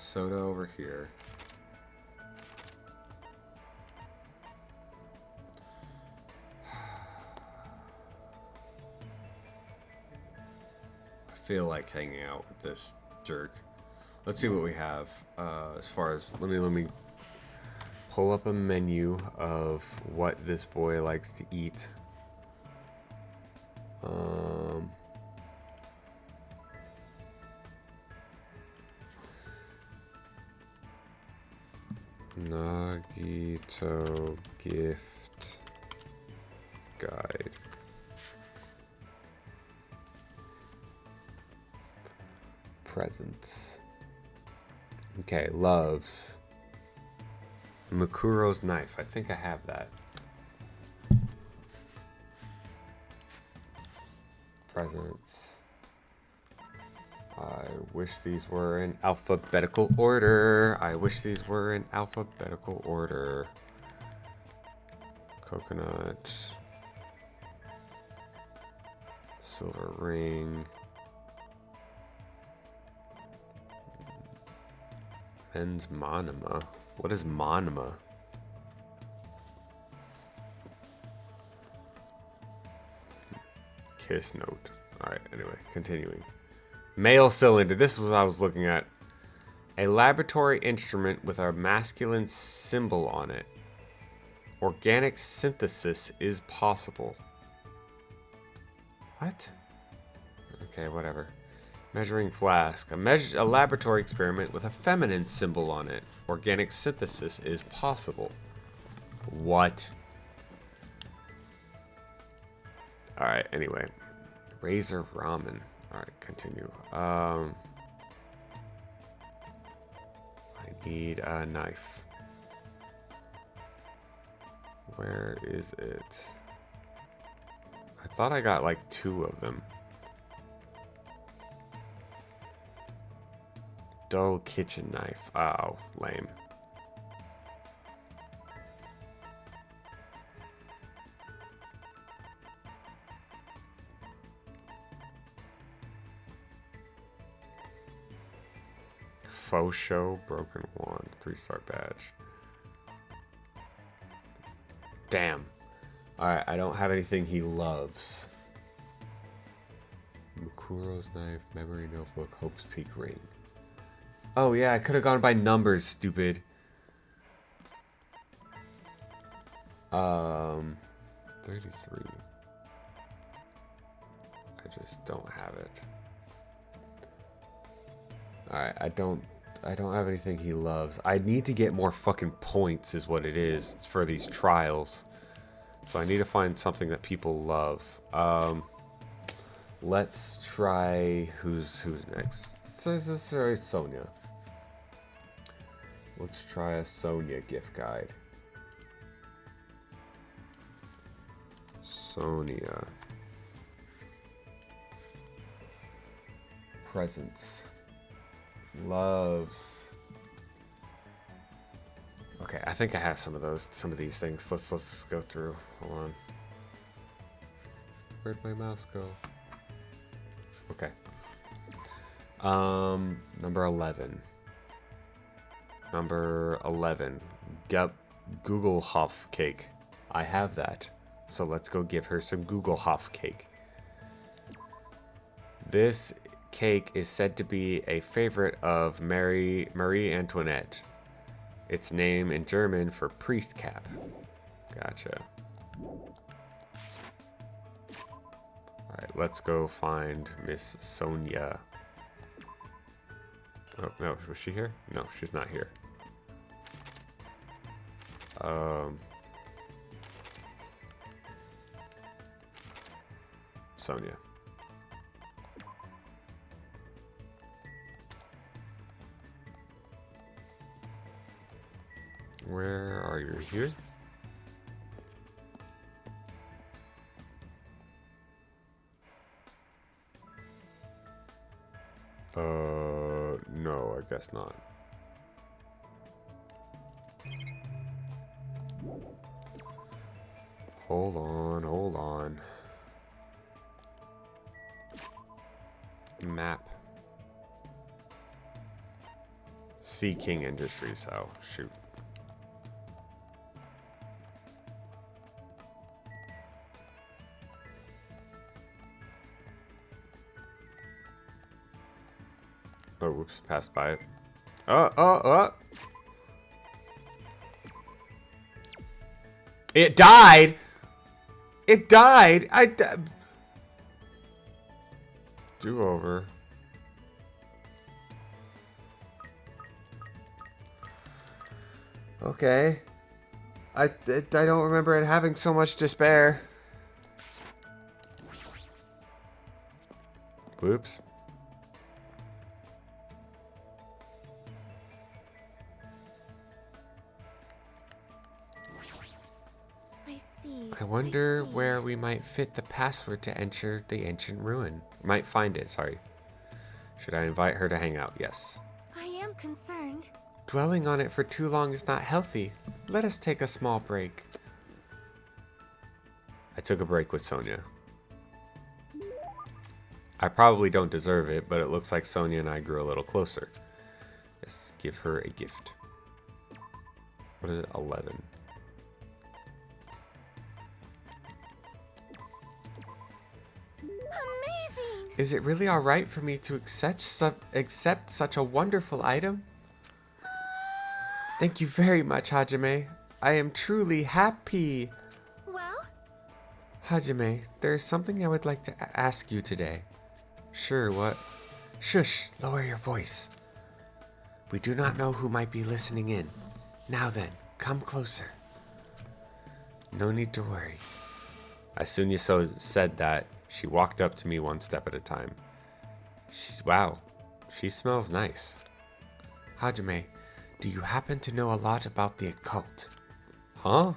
soda over here. I feel like hanging out with this jerk. Let's see what we have. As far as let me pull up a menu of what this boy likes to eat. Nagito gift guide. Presents. Okay, loves. Mukuro's knife. I think I have that. Presents. I wish these were in alphabetical order. I wish these were in alphabetical order. Coconut. Silver ring. Men's monoma. What is monoma? Kiss note. Alright, anyway, continuing. Male cylinder. This is what I was looking at. A laboratory instrument with a masculine symbol on it. Organic synthesis is possible. What? Okay, whatever. Measuring flask. A laboratory experiment with a feminine symbol on it. Organic synthesis is possible. What? Alright, anyway. Razor ramen. Alright, continue. I need a knife. Where is it? I thought I got like 2 of them. Dull kitchen knife. Oh, lame. Faux show, broken wand, 3-star badge. Damn. Alright, I don't have anything he loves. Mukuro's knife, memory notebook, Hope's Peak ring. Oh yeah, I could have gone by numbers, stupid. 33. I just don't have it. Alright, I don't have anything he loves. I need to get more fucking points is what it is for these trials. So I need to find something that people love. Let's try who's next. Sorry, Sonia. Let's try a Sonia gift guide. Sonia. Presents. Loves. Okay, I think I have some of these things. Let's just go through. Hold on. Where'd my mouse go? Okay. Number 11. Number 11. Google Hoff cake. I have that. So let's go give her some Google Hoff cake. This cake is said to be a favorite of Marie Antoinette. Its name in German for priest cap. Gotcha. Alright, let's go find Miss Sonia. Oh, no, was she here? No, she's not here. Sonia. Where are you? Here? No, I guess not. Hold on. Map. Sea King Industries. Oh, shoot. Oh, whoops. Passed by it. Oh. It died! It died! Do over. Okay. I don't remember it having so much despair. Whoops. I wonder where we might fit the password to enter the ancient ruin. Might find it, sorry. Should I invite her to hang out? Yes. I am concerned. Dwelling on it for too long is not healthy. Let us take a small break. I took a break with Sonia. I probably don't deserve it, but it looks like Sonia and I grew a little closer. Let's give her a gift. What is it? 11. Amazing! Is it really alright for me to accept such a wonderful item? Thank you very much, Hajime. I am truly happy. Well? Hajime, there is something I would like to ask you today. Sure, what? Shush, lower your voice. We do not know who might be listening in. Now then, come closer. No need to worry. As soon as Sonia said that, she walked up to me one step at a time. Wow, she smells nice. Hajime, do you happen to know a lot about the occult? Huh?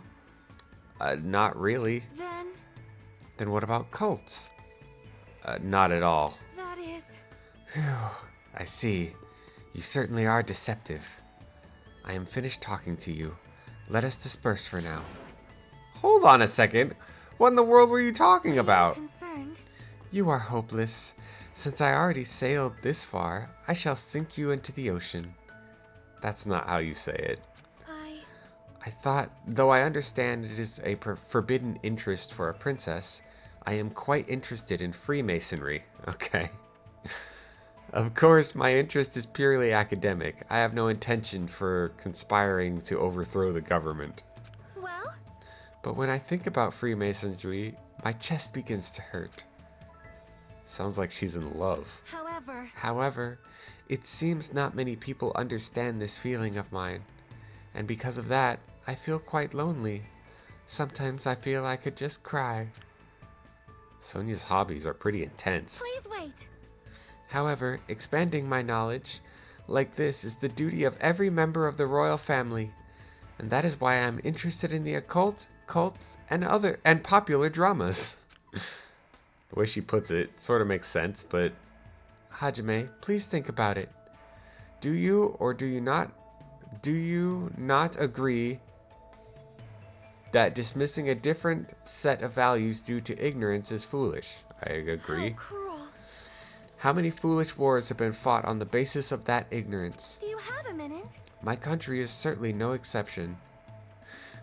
Not really. Then what about cults? Not at all. That is... Phew, I see. You certainly are deceptive. I am finished talking to you. Let us disperse for now. Hold on a second. What in the world were you talking about? concerned. You are hopeless. Since I already sailed this far, I shall sink you into the ocean. That's not how you say it. I thought, though I understand it is a forbidden interest for a princess, I am quite interested in Freemasonry. Okay. Of course, my interest is purely academic. I have no intention for conspiring to overthrow the government. Well? But when I think about Freemasonry, my chest begins to hurt. Sounds like she's in love. However, it seems not many people understand this feeling of mine. And because of that, I feel quite lonely. Sometimes I feel I could just cry. Sonia's hobbies are pretty intense. Please wait. However, expanding my knowledge like this is the duty of every member of the royal family. And that is why I'm interested in the occult, cults, and popular dramas. The way she puts it sort of makes sense, but Hajime, please think about it. Do you not agree that dismissing a different set of values due to ignorance is foolish? I agree. How cruel. How many foolish wars have been fought on the basis of that ignorance? Do you have a minute? My country is certainly no exception.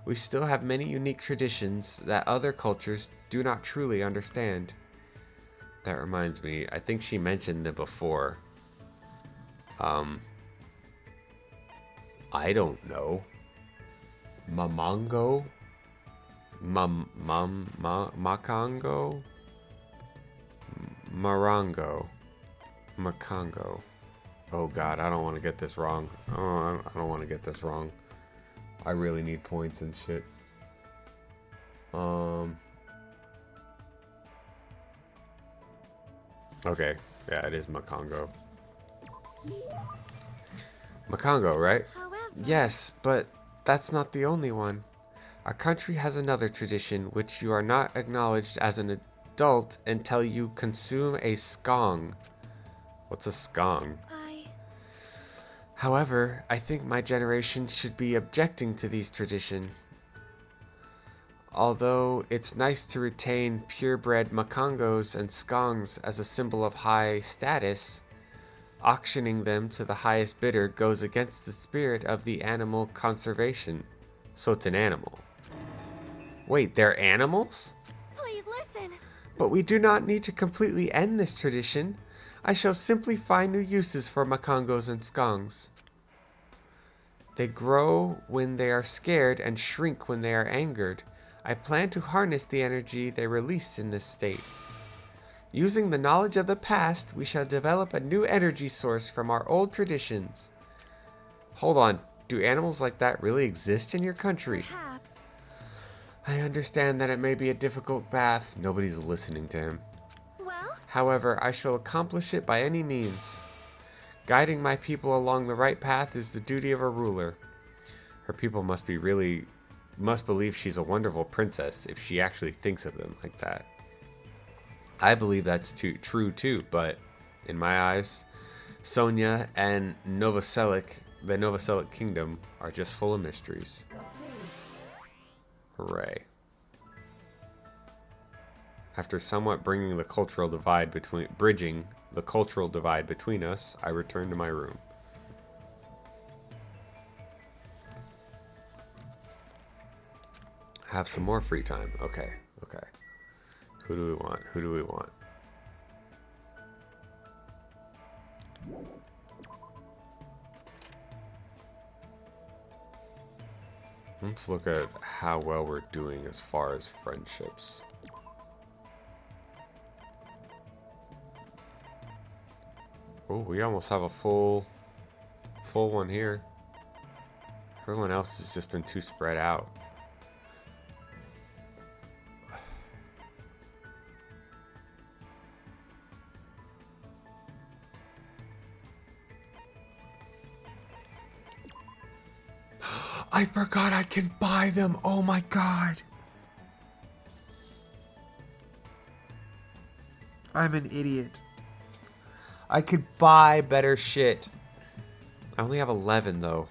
We still have many unique traditions that other cultures do not truly understand. That reminds me, I think she mentioned it before. I don't know. Mamango? Makango? Marango? Makango. Oh god, I don't want to get this wrong. Oh, I don't want to get this wrong. I really need points and shit. Okay, yeah, it is Makango. Makango, right? Yes, but that's not the only one. Our country has another tradition which you are not acknowledged as an adult until you consume a skong. What's a skong? However, I think my generation should be objecting to these traditions. Although it's nice to retain purebred makangos and skongs as a symbol of high status, Auctioning them to the highest bidder goes against the spirit of the animal conservation. So it's an animal. Wait, they're animals? Please listen. But we do not need to completely end this tradition. I shall simply find new uses for makongos and skongs. They grow when they are scared and shrink when they are angered. I plan to harness the energy they release in this state. Using the knowledge of the past, we shall develop a new energy source from our old traditions. Hold on, do animals like that really exist in your country? Perhaps. I understand that it may be a difficult path. Nobody's listening to him. Well? However, I shall accomplish it by any means. Guiding my people along the right path is the duty of a ruler. Her people must believe she's a wonderful princess if she actually thinks of them like that. I believe that's true too, but in my eyes, Sonia and the Novoselic Kingdom are just full of mysteries. Hooray. After somewhat bridging the cultural divide between us, I return to my room. Have some more free time. Okay. Who do we want? Let's look at how well we're doing as far as friendships. Oh, we almost have a full one here. Everyone else has just been too spread out. I forgot I can buy them. Oh my god. I'm an idiot. I could buy better shit. I only have 11 though.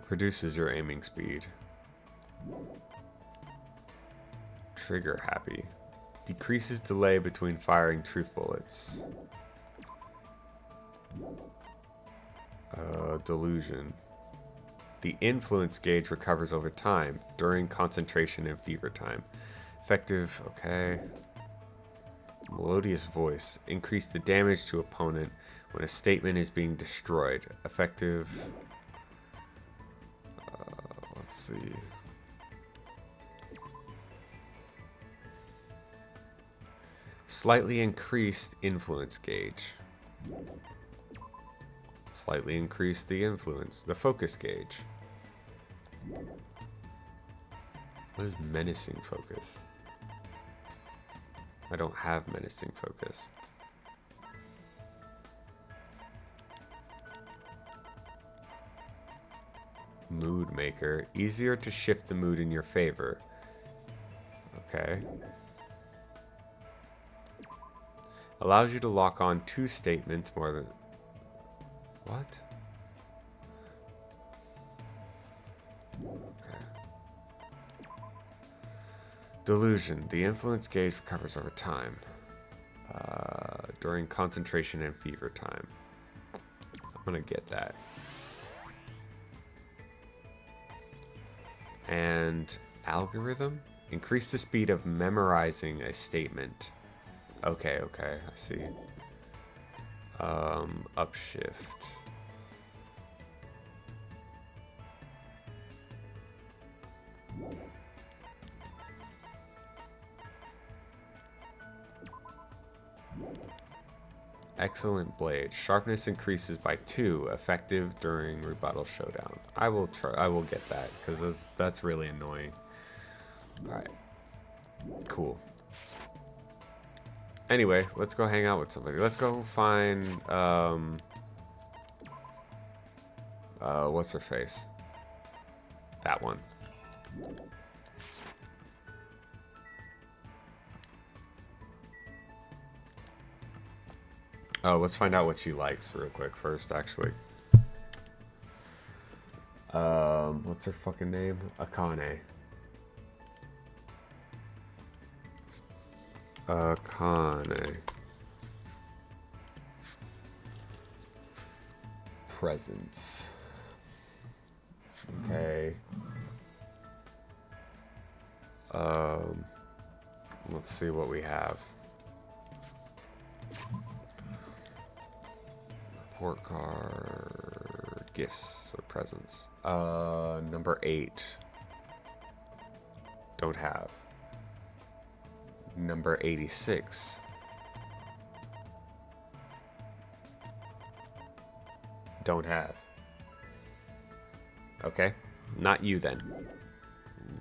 Reduces your aiming speed. Trigger happy. Decreases delay between firing truth bullets. Delusion. The influence gauge recovers over time during concentration and fever time. Effective, okay. Melodious voice. Increase the damage to opponent when a statement is being destroyed. Effective. Let's see. Slightly increased influence gauge. Slightly increase the influence. The focus gauge. What is menacing focus? I don't have menacing focus. Mood maker. Easier to shift the mood in your favor. Okay. Allows you to lock on 2 statements more than... What? Okay. Delusion. The influence gauge recovers over time. During concentration and fever time. I'm gonna get that. And algorithm? Increase the speed of memorizing a statement. Okay, I see. Upshift. Excellent blade. Sharpness increases by 2, effective during rebuttal showdown. I will get that because that's really annoying. All right. Cool. Anyway, let's go hang out with somebody. Let's go find what's her face? That one. Oh, let's find out what she likes real quick first, actually. What's her fucking name? Akane. Kane. Presence. Okay. Let's see what we have. Report card, gifts or presents. Number 8. Don't have. Number 86. Don't have. Okay, not you then.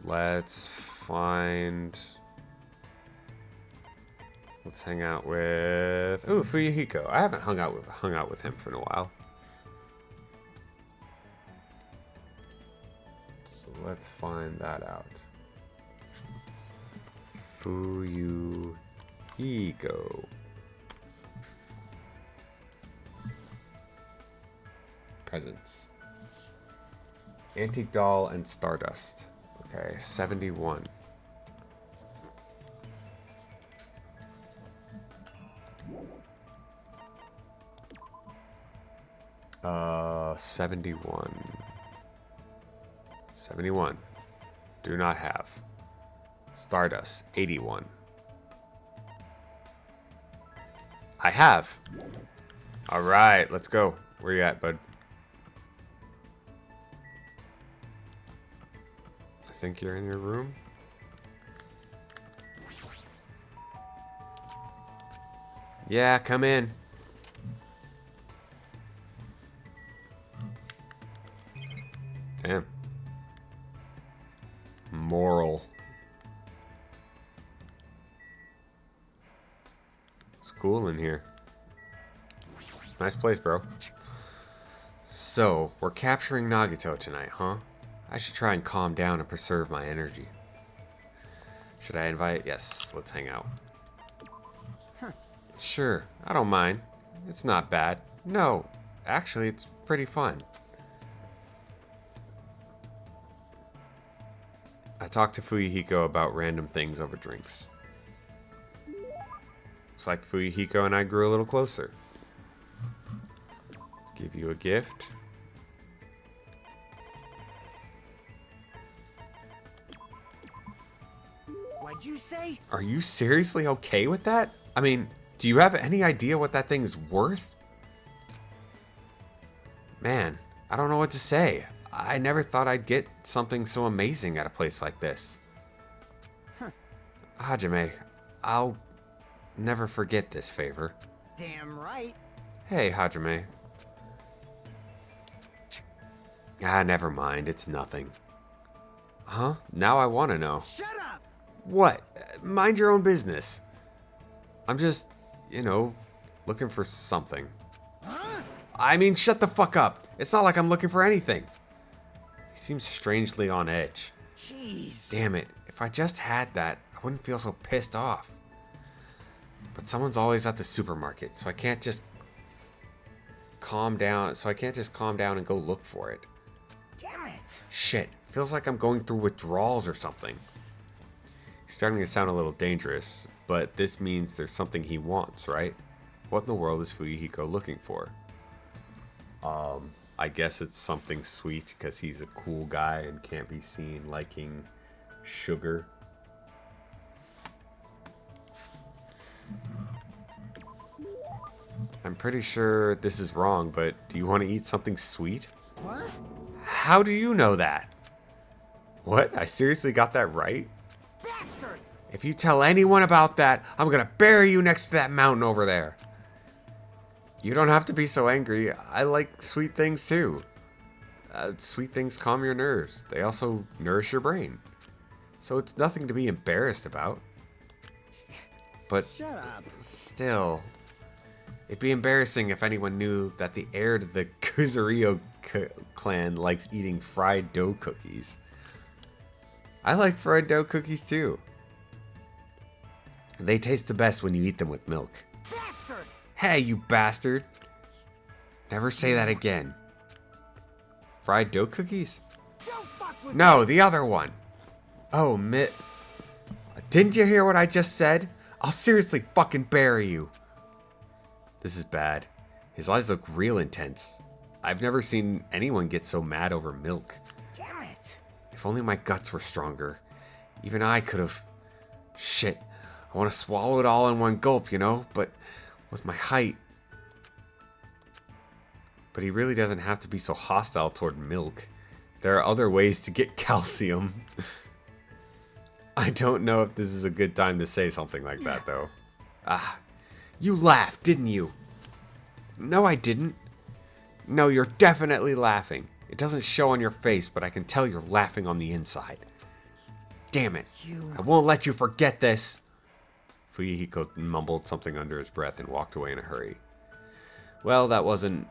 Let's find... Let's hang out with... Ooh, Fuyuhiko. I haven't hung out with him for a while. So let's find that out. Fuyuhiko. Presents. Antique doll and Stardust. Okay, 71. 71. 71. Do not have. Stardust, 81. I have. All right, let's go. Where you at, bud? I think you're in your room. Yeah, come in. Damn. Moral. It's cool in here. Nice place, bro. So, we're capturing Nagito tonight, huh? I should try and calm down and preserve my energy. Should I invite? Yes, let's hang out. Sure, I don't mind. It's not bad. No, actually, it's pretty fun. I talked to Fuyuhiko about random things over drinks. Looks like Fuyuhiko and I grew a little closer. Let's give you a gift. What'd you say? Are you seriously okay with that? I mean, do you have any idea what that thing is worth? Man, I don't know what to say. I never thought I'd get something so amazing at a place like this. Hajime, I'll never forget this favor. Damn right. Hey, Hajime. Ah, never mind. It's nothing. Huh? Now I want to know. Shut up! What? Mind your own business. I'm just, you know, looking for something. Huh? I mean, shut the fuck up. It's not like I'm looking for anything. He seems strangely on edge. Jeez. Damn it. If I just had that, I wouldn't feel so pissed off. But someone's always at the supermarket, so I can't just calm down. And go look for it. Damn it. Shit. Feels like I'm going through withdrawals or something. He's starting to sound a little dangerous, but this means there's something he wants, right? What in the world is Fuyuhiko looking for? I guess it's something sweet because he's a cool guy and can't be seen liking sugar. I'm pretty sure this is wrong, but do you want to eat something sweet? What? How do you know that? What? I seriously got that right? Bastard! If you tell anyone about that, I'm gonna bury you next to that mountain over there. You don't have to be so angry. I like sweet things too. Sweet things calm your nerves. They also nourish your brain. So it's nothing to be embarrassed about. But Shut up. still, it'd be embarrassing if anyone knew that the heir to the Kuzurio clan likes eating fried dough cookies. I like fried dough cookies too. They taste the best when you eat them with milk. Bastard! Hey, you bastard! Never say that again. Fried dough cookies? Don't fuck with No, the other one. Oh, Didn't you hear what I just said? I'll seriously fucking bury you. This is bad. His eyes look real intense. I've never seen anyone get so mad over milk. Damn it. If only my guts were stronger. Even I could have... Shit. I want to swallow it all in one gulp, you know? But with my height... But he really doesn't have to be so hostile toward milk. There are other ways to get calcium. I don't know if this is a good time to say something like that, though. Ah, you laughed, didn't you? No, I didn't. No, you're definitely laughing. It doesn't show on your face, but I can tell you're laughing on the inside. Damn it. I won't let you forget this. Fuyuhiko mumbled something under his breath and walked away in a hurry. Well, that was an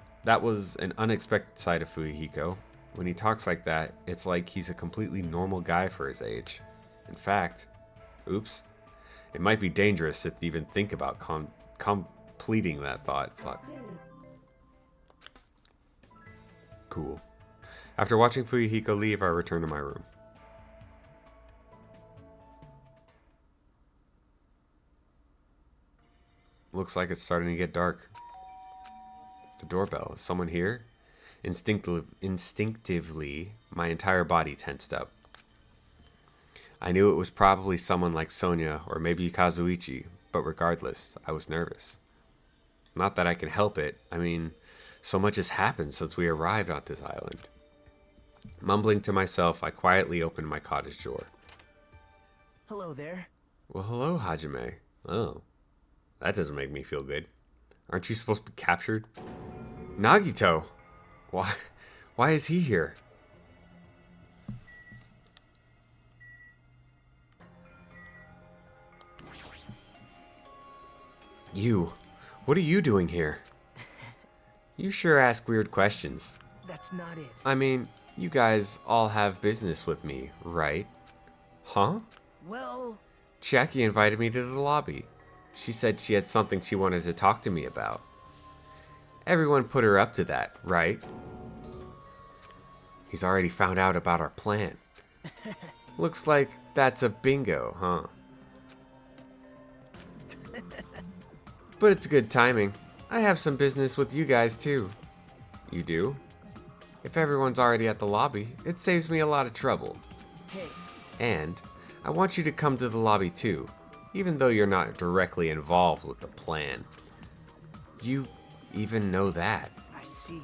unexpected side of Fuyuhiko. When he talks like that, it's like he's a completely normal guy for his age. In fact, oops, it might be dangerous to even think about completing that thought. Fuck. Cool. After watching Fuyuhiko leave, I returned to my room. Looks like it's starting to get dark. The doorbell. Is someone here? Instinctively, my entire body tensed up. I knew it was probably someone like Sonia or maybe Kazuichi, but regardless, I was nervous. Not that I can help it. I mean, so much has happened since we arrived on this island. Mumbling to myself, I quietly opened my cottage door. Hello there. Well, hello, Hajime. Oh, that doesn't make me feel good. Aren't you supposed to be captured? Nagito! Why is he here? You, what are you doing here? You sure ask weird questions. That's not it. I mean, you guys all have business with me, right? Huh? Well... Jackie invited me to the lobby. She said she had something she wanted to talk to me about. Everyone put her up to that, right? He's already found out about our plan. Looks like that's a bingo, huh? But it's good timing. I have some business with you guys too. You do? If everyone's already at the lobby, it saves me a lot of trouble. Hey. And I want you to come to the lobby too, even though you're not directly involved with the plan. You even know that. I see.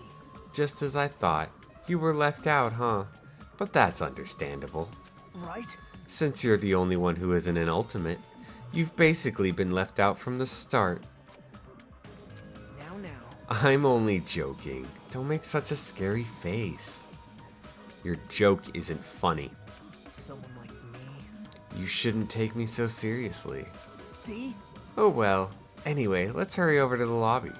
Just as I thought. You were left out, huh? But that's understandable. Right? Since you're the only one who isn't an ultimate, you've basically been left out from the start. Now. I'm only joking. Don't make such a scary face. Your joke isn't funny. Someone like me? You shouldn't take me so seriously. See? Oh well. Anyway, let's hurry over to the lobby.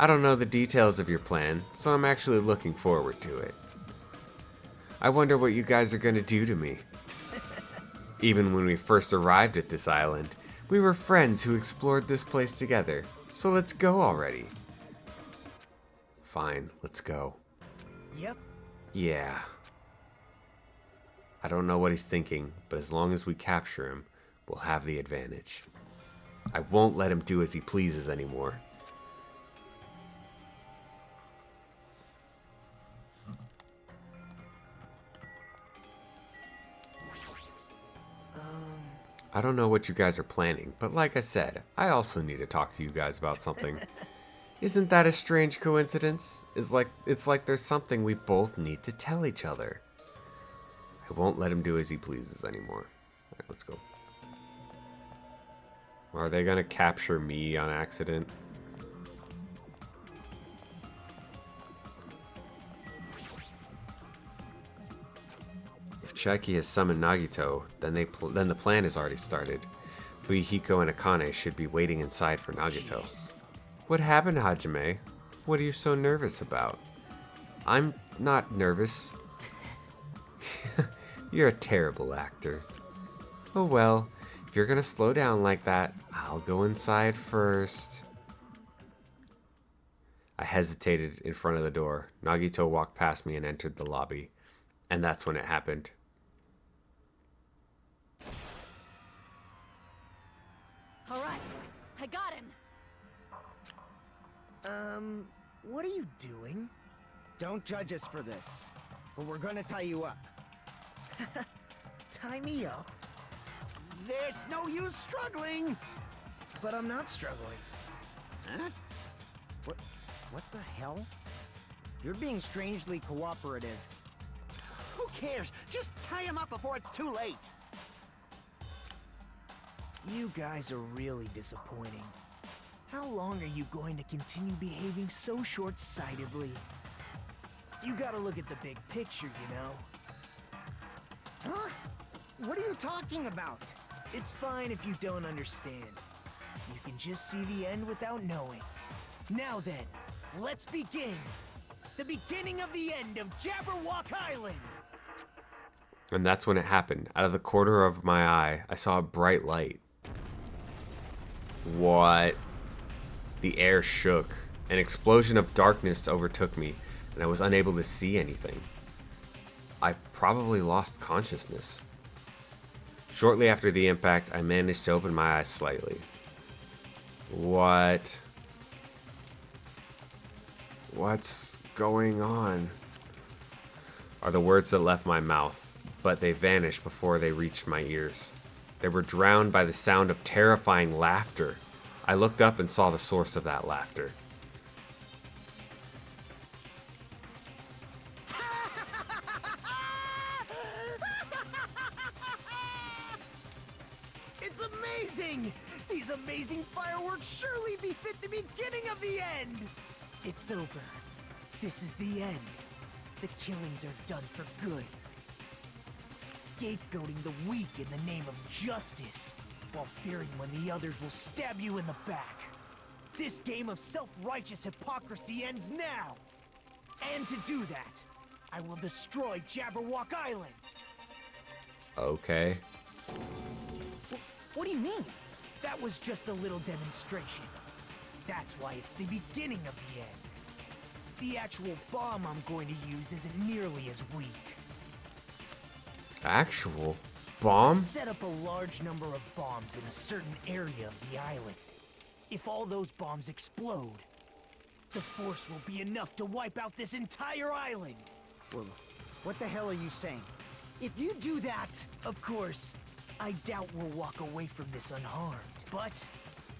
I don't know the details of your plan, so I'm actually looking forward to it. I wonder what you guys are gonna do to me. Even when we first arrived at this island, we were friends who explored this place together, so let's go already. Fine, let's go. Yep. Yeah. I don't know what he's thinking, but as long as we capture him, we'll have the advantage. I won't let him do as he pleases anymore. I don't know what you guys are planning, but like I said, I also need to talk to you guys about something. Isn't that a strange coincidence? It's like there's something we both need to tell each other. I won't let him do as he pleases anymore. Alright, let's go. Are they gonna capture me on accident? If Chiaki has summoned Nagito, then the plan has already started. Fuyuhiko and Akane should be waiting inside for Nagito. Jeez. What happened, Hajime? What are you so nervous about? I'm not nervous. You're a terrible actor. Oh well, if you're gonna slow down like that, I'll go inside first. I hesitated in front of the door. Nagito walked past me and entered the lobby. And that's when it happened. I got him. What are you doing? Don't judge us for this, but we're gonna tie you up. Tie me up? There's no use struggling. But I'm not struggling. Huh? What the hell? You're being strangely cooperative. Who cares? Just tie him up before it's too late. You guys are really disappointing. How long are you going to continue behaving so short-sightedly? You gotta look at the big picture, you know? Huh? What are you talking about? It's fine if you don't understand. You can just see the end without knowing. Now then, let's begin! The beginning of the end of Jabberwock Island! And that's when it happened. Out of the corner of my eye, I saw a bright light. What? The air shook. An explosion of darkness overtook me, and I was unable to see anything. I probably lost consciousness. Shortly after the impact, I managed to open my eyes slightly. What? What's going on? Are the words that left my mouth, but they vanished before they reached my ears. They were drowned by the sound of terrifying laughter. I looked up and saw the source of that laughter. It's amazing! These amazing fireworks surely befit the beginning of the end! It's over. This is the end. The killings are done for good. Scapegoating the weak in the name of justice, while fearing when the others will stab you in the back. This game of self-righteous hypocrisy ends now! And to do that, I will destroy Jabberwock Island! Okay. What do you mean? That was just a little demonstration. That's why it's the beginning of the end. The actual bomb I'm going to use isn't nearly as weak. Actual bomb? Set up a large number of bombs in a certain area of the island. If all those bombs explode, the force will be enough to wipe out this entire island. Well, what the hell are you saying? If you do that... Of course, I doubt we'll walk away from this unharmed, but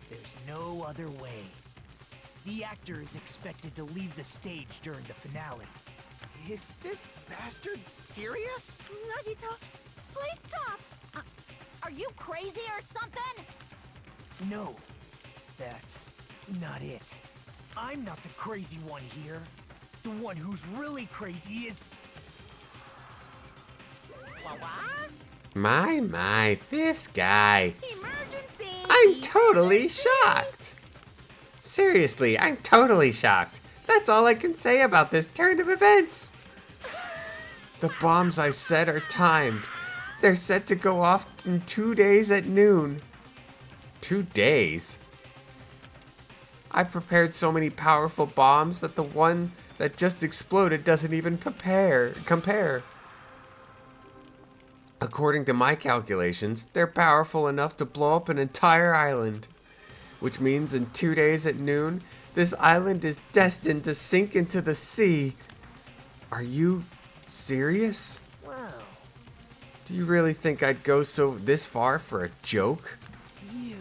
there's no other way. The actor is expected to leave the stage during the finale. Is this bastard serious? Nagito, please stop! Are you crazy or something? No, that's not it. I'm not the crazy one here. The one who's really crazy is... My, this guy. Emergency! I'm totally shocked. Seriously, I'm totally shocked. That's all I can say about this turn of events. The bombs I set are timed. They're set to go off in 2 days at noon. 2 days? I've prepared so many powerful bombs that the one that just exploded doesn't even compare. According to my calculations, they're powerful enough to blow up an entire island. Which means in 2 days at noon, this island is destined to sink into the sea. Are you serious? Wow. Do you really think I'd go this far for a joke? You...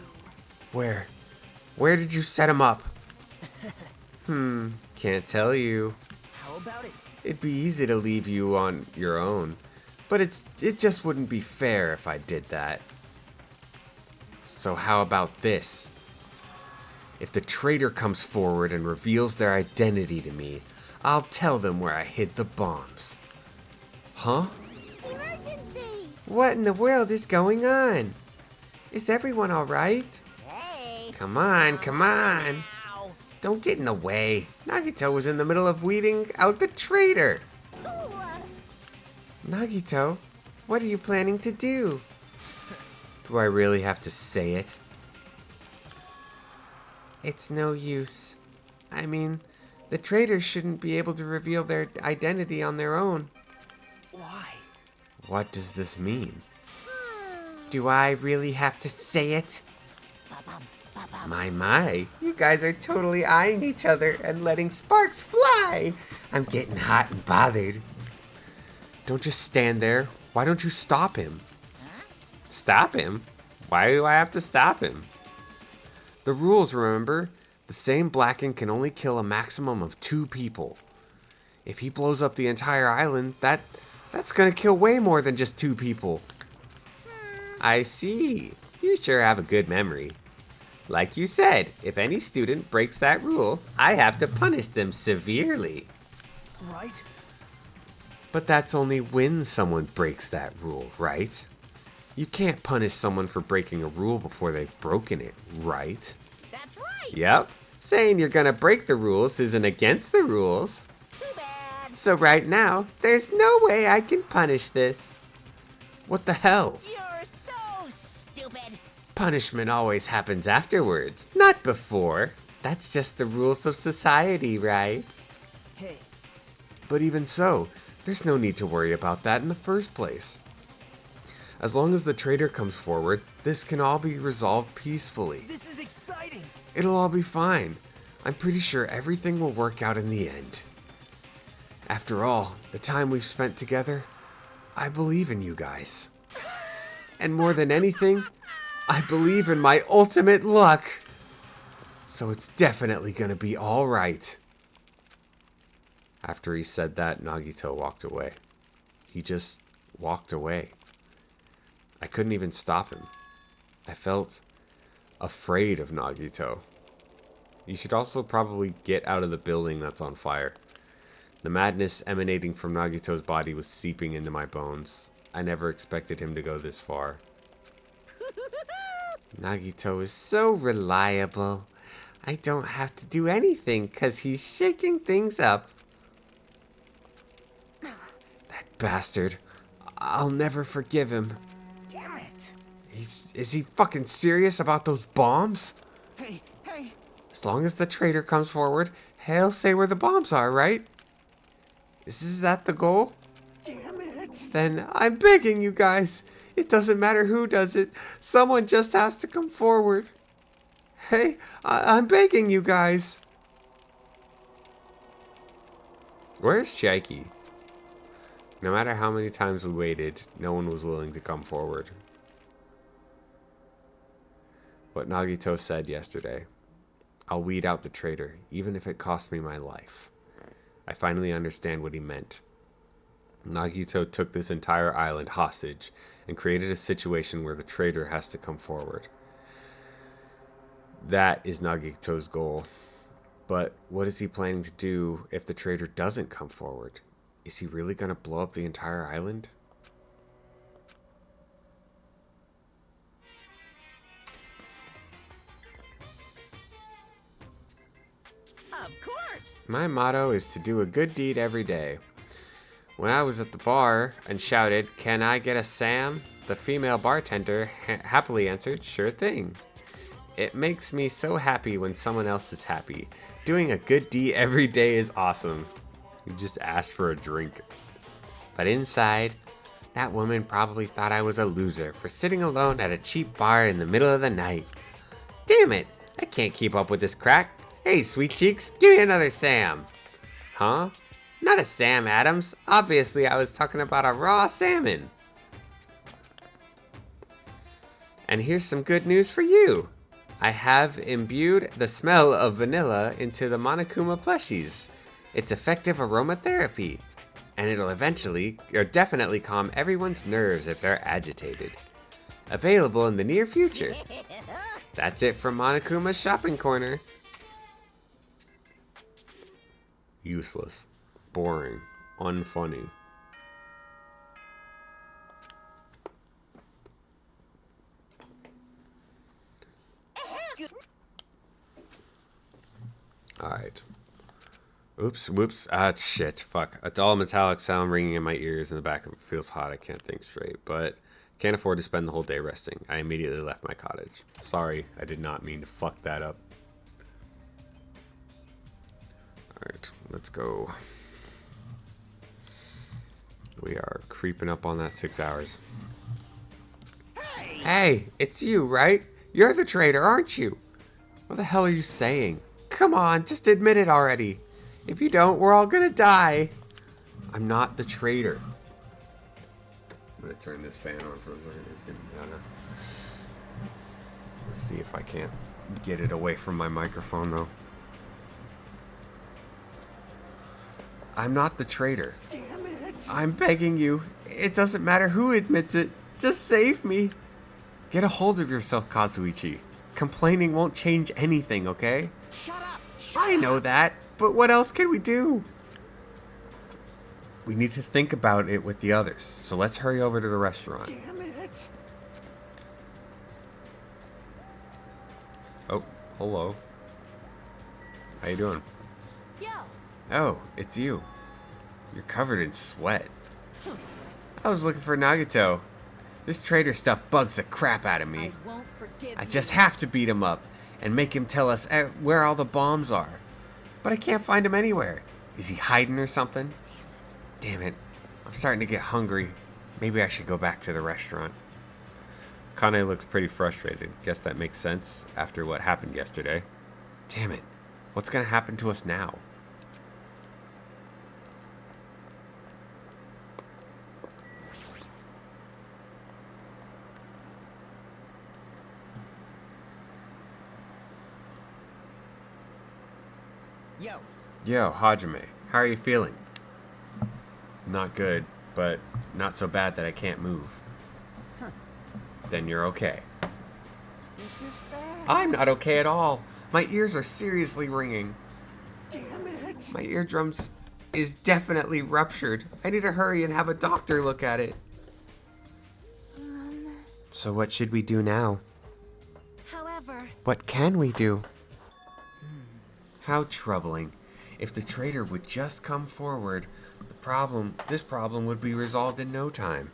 Where? Where did you set him up? Can't tell you. How about it? It'd be easy to leave you on your own, but it just wouldn't be fair if I did that. So how about this? If the traitor comes forward and reveals their identity to me, I'll tell them where I hid the bombs. Huh? Emergency! What in the world is going on? Is everyone alright? Hey! Come on, come on! Don't get in the way. Nagito was in the middle of weeding out the traitor. Nagito, what are you planning to do? Do I really have to say it? It's no use. I mean, the traitors shouldn't be able to reveal their identity on their own. Why? What does this mean? Do I really have to say it? My, you guys are totally eyeing each other and letting sparks fly. I'm getting hot and bothered. Don't just stand there. Why don't you stop him? Stop him? Why do I have to stop him? The rules, remember? The same Blacken can only kill a maximum of 2 people. If he blows up the entire island, that's gonna kill way more than just 2 people. I see. You sure have a good memory. Like you said, if any student breaks that rule, I have to punish them severely. Right? But that's only when someone breaks that rule, right? You can't punish someone for breaking a rule before they've broken it, right? That's right. Yep. Saying you're gonna break the rules isn't against the rules. Too bad. So right now, there's no way I can punish this. What the hell? You're so stupid. Punishment always happens afterwards, not before. That's just the rules of society, right? Hey, But even so, there's no need to worry about that in the first place. As long as the traitor comes forward, this can all be resolved peacefully. this is exciting! It'll all be fine. I'm pretty sure everything will work out in the end. After all, the time we've spent together, I believe in you guys. And more than anything, I believe in my ultimate luck. So it's definitely gonna be alright. After he said that, Nagito walked away. He just walked away. I couldn't even stop him. I felt afraid of Nagito. You should also probably get out of the building that's on fire. The madness emanating from Nagito's body was seeping into my bones. I never expected him to go this far. Nagito is so reliable. I don't have to do anything because he's shaking things up. That bastard. I'll never forgive him. Damn it! Is he fucking serious about those bombs? Hey, hey! As long as the traitor comes forward, he'll say where the bombs are, right? Is that the goal? Damn it! Then I'm begging you guys. It doesn't matter who does it. Someone just has to come forward. Hey, I'm begging you guys. Where's Shaiki? No matter how many times we waited, no one was willing to come forward. What Nagito said yesterday. I'll weed out the traitor, even if it costs me my life. I finally understand what he meant. Nagito took this entire island hostage and created a situation where the traitor has to come forward. That is Nagito's goal. But what is he planning to do if the traitor doesn't come forward? Is he really going to blow up the entire island? Of course. My motto is to do a good deed every day. When I was at the bar and shouted, "Can I get a Sam?" the female bartender happily answered, "Sure thing." It makes me so happy when someone else is happy. Doing a good deed every day is awesome. You just asked for a drink. But inside, that woman probably thought I was a loser for sitting alone at a cheap bar in the middle of the night. Damn it, I can't keep up with this crack. Hey, sweet cheeks, give me another Sam. Huh? Not a Sam Adams. Obviously, I was talking about a raw salmon. And here's some good news for you. I have imbued the smell of vanilla into the Monokuma plushies. It's effective aromatherapy, and it'll eventually or definitely calm everyone's nerves if they're agitated. Available in the near future. That's it from Monokuma's shopping corner. Useless. Boring. Unfunny. Alright. Oops, whoops. Shit. Fuck. It's all metallic sound ringing in my ears in the back. It feels hot. I can't think straight. But can't afford to spend the whole day resting. I immediately left my cottage. Sorry, I did not mean to fuck that up. Alright, let's go. We are creeping up on that 6 hours. Hey, it's you, right? You're the traitor, aren't you? What the hell are you saying? Come on, just admit it already. If you don't, we're all gonna die. I'm not the traitor. I'm gonna turn this fan on for a second. It's gonna matter. Let's see if I can't get it away from my microphone, though. I'm not the traitor. Damn it! I'm begging you. It doesn't matter who admits it. Just save me. Get a hold of yourself, Kazuichi. Complaining won't change anything, okay? Shut up! I know that, but what else can we do? We need to think about it with the others, so let's hurry over to the restaurant. Damn it! Oh, hello. How you doing? Yo, Oh, it's you. You're covered in sweat. I was looking for Nagito. This traitor stuff bugs the crap out of me. I won't forgive I you. just have to beat him up and make him tell us where all the bombs are. But I can't find him anywhere. Is he hiding or something? Damn it. I'm starting to get hungry. Maybe I should go back to the restaurant. Kane looks pretty frustrated. Guess that makes sense after what happened yesterday. Damn it. What's gonna happen to us now? Yo, Yo, Hajime, how are you feeling? Not good, but not so bad that I can't move. Then you're okay. this is bad. I'm not okay at all. My ears are seriously ringing. Damn it! My eardrums is definitely ruptured. I need to hurry and have a doctor look at it. So what should we do now? However, What can we do? How troubling. If the traitor would just come forward, this problem would be resolved in no time.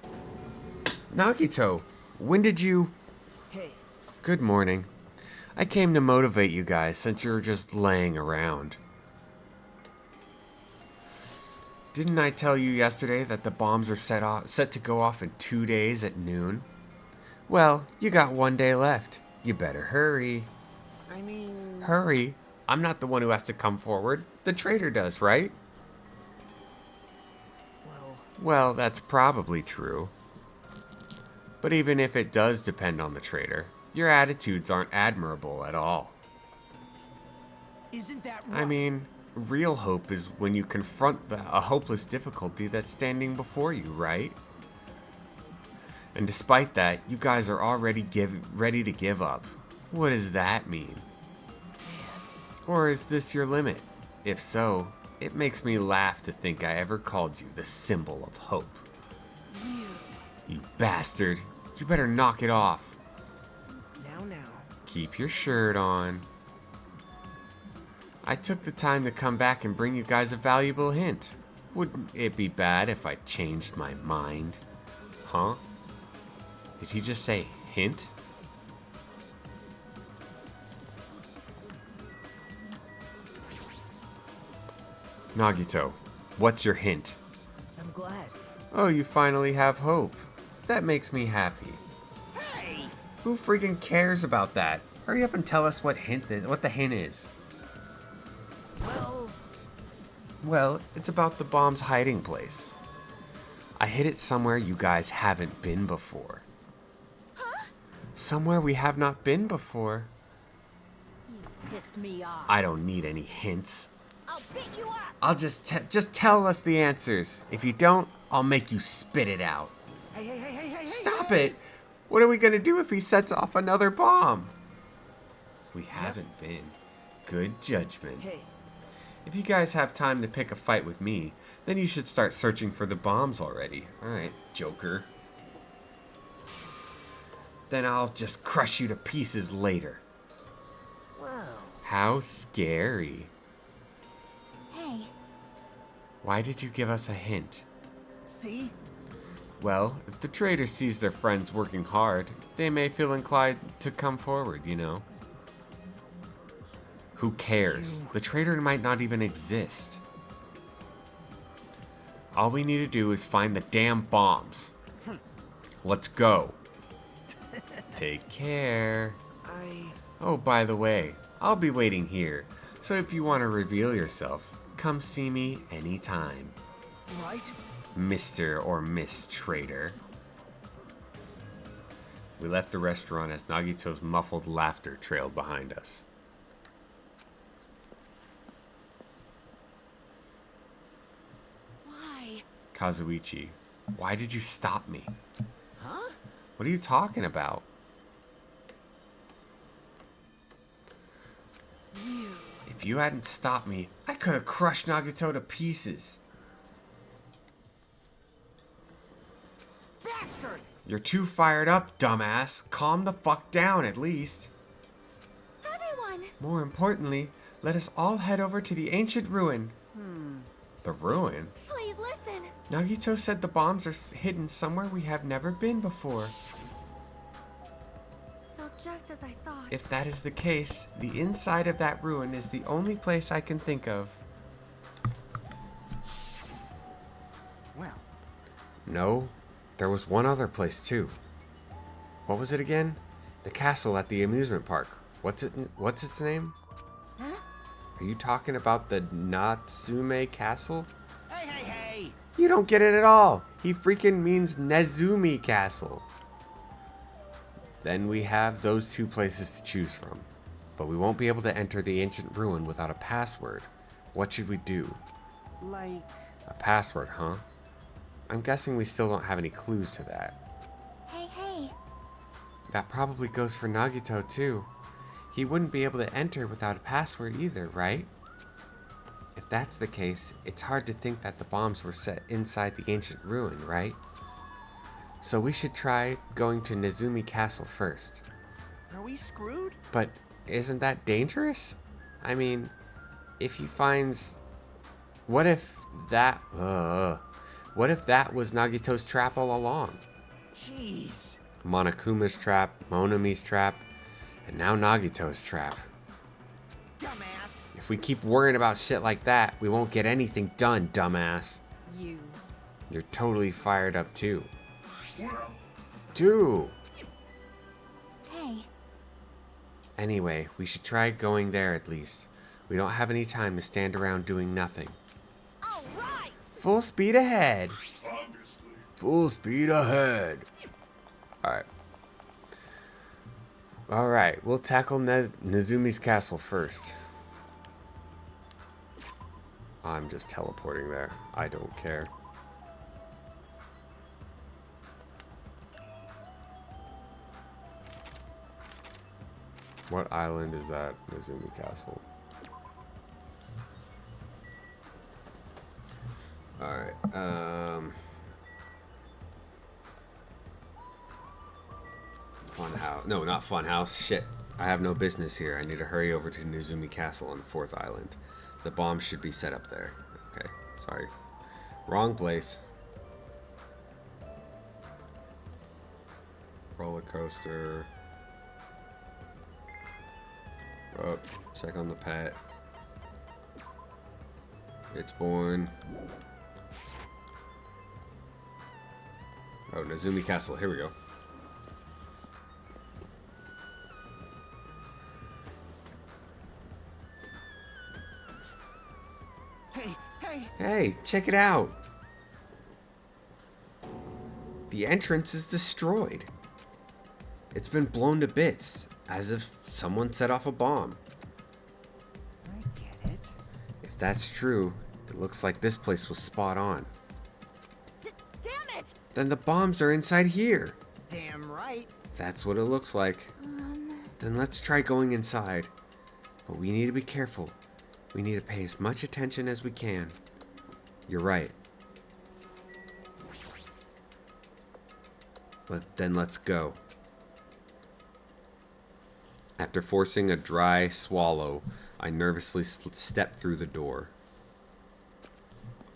Nagito, when did you... Hey, Good morning. I came to motivate you guys since you're just laying around. Didn't I tell you yesterday that the bombs are set to go off in 2 days at noon? Well, you got 1 day left. You better hurry. I mean... Hurry? I'm not the one who has to come forward. The traitor does, right? Well, that's probably true. But even if it does depend on the traitor, your attitudes aren't admirable at all. isn't that right? I mean, real hope is when you confront a hopeless difficulty that's standing before you, right? And despite that, you guys are already ready to give up. What does that mean? Or is this your limit? If so, it makes me laugh to think I ever called you the symbol of hope. You bastard. You better knock it off. Now. Keep your shirt on. I took the time to come back and bring you guys a valuable hint. Wouldn't it be bad if I changed my mind? Huh? Did he just say hint? Nagito, what's your hint? I'm glad. Oh, you finally have hope. That makes me happy. Hey! Who freaking cares about that? Hurry up and tell us what the hint is. Well, it's about the bomb's hiding place. I hid it somewhere you guys haven't been before. Huh? Somewhere we have not been before. You pissed me off. I don't need any hints. I'll beat you up. I'll just tell us the answers. If you don't, I'll make you spit it out. Hey! Stop it! What are we gonna do if he sets off another bomb? We haven't been. Good judgment. Hey, If you guys have time to pick a fight with me, then you should start searching for the bombs already. Alright, Joker. Then I'll just crush you to pieces later. wow. How scary. Hey, Why did you give us a hint? See? Well, if the traitor sees their friends working hard, they may feel inclined to come forward, you know? Who cares? The traitor might not even exist. All we need to do is find the damn bombs. Let's go. Take care. Oh, by the way, I'll be waiting here, so if you want to reveal yourself, come see me anytime. Right? Mr. or Miss Trader. We left the restaurant as Nagito's muffled laughter trailed behind us. Why? Kazuichi, why did you stop me? Huh? What are you talking about? You. If you hadn't stopped me, I could have crushed Nagito to pieces. Bastard! You're too fired up, dumbass. Calm the fuck down, at least. Everyone! More importantly, let us all head over to the ancient ruin. The ruin? Please listen! Nagito said the bombs are hidden somewhere we have never been before. So just as I thought. If that is the case, the inside of that ruin is the only place I can think of. Well, No, there was one other place too. What was it again? The castle at the amusement park. What's its name? Huh? Are you talking about the Natsume Castle? Hey, hey, hey! You don't get it at all. He freaking means Nezumi Castle. Then we have those two places to choose from. But we won't be able to enter the ancient ruin without a password. What should we do? like... A password, huh? I'm guessing we still don't have any clues to that. Hey, hey. That probably goes for Nagito too. He wouldn't be able to enter without a password either, right? If that's the case, it's hard to think that the bombs were set inside the ancient ruin, right? So we should try going to Nezumi Castle first. Are we screwed? But isn't that dangerous? I mean, if he finds... What if that was Nagito's trap all along? Jeez. Monokuma's trap, Monami's trap, and now Nagito's trap. Dumbass. If we keep worrying about shit like that, we won't get anything done, dumbass. You. You're totally fired up too. Well, Dude! Hey. Anyway, we should try going there at least. We don't have any time to stand around doing nothing. All right. Full speed ahead! obviously. Full speed ahead! Alright. Alright, we'll tackle Nezumi's castle first. I'm just teleporting there. I don't care. What island is that? Nezumi Castle. Alright, Funhouse. No, not Funhouse. Shit. I have no business here. I need to hurry over to Nezumi Castle on the 4th island. The bomb should be set up there. Okay, sorry. Wrong place. Roller coaster. Oh, check on the pet. It's born. Oh, Nezumi Castle. Here we go. Hey, hey! Hey, check it out. The entrance is destroyed. It's been blown to bits, as if someone set off a bomb. I get it. If that's true, it looks like this place was spot on. Damn it! Then the bombs are inside here. Damn right. That's what it looks like. Then let's try going inside. But we need to be careful. We need to pay as much attention as we can. You're right. Then let's go. After forcing a dry swallow, I nervously stepped through the door.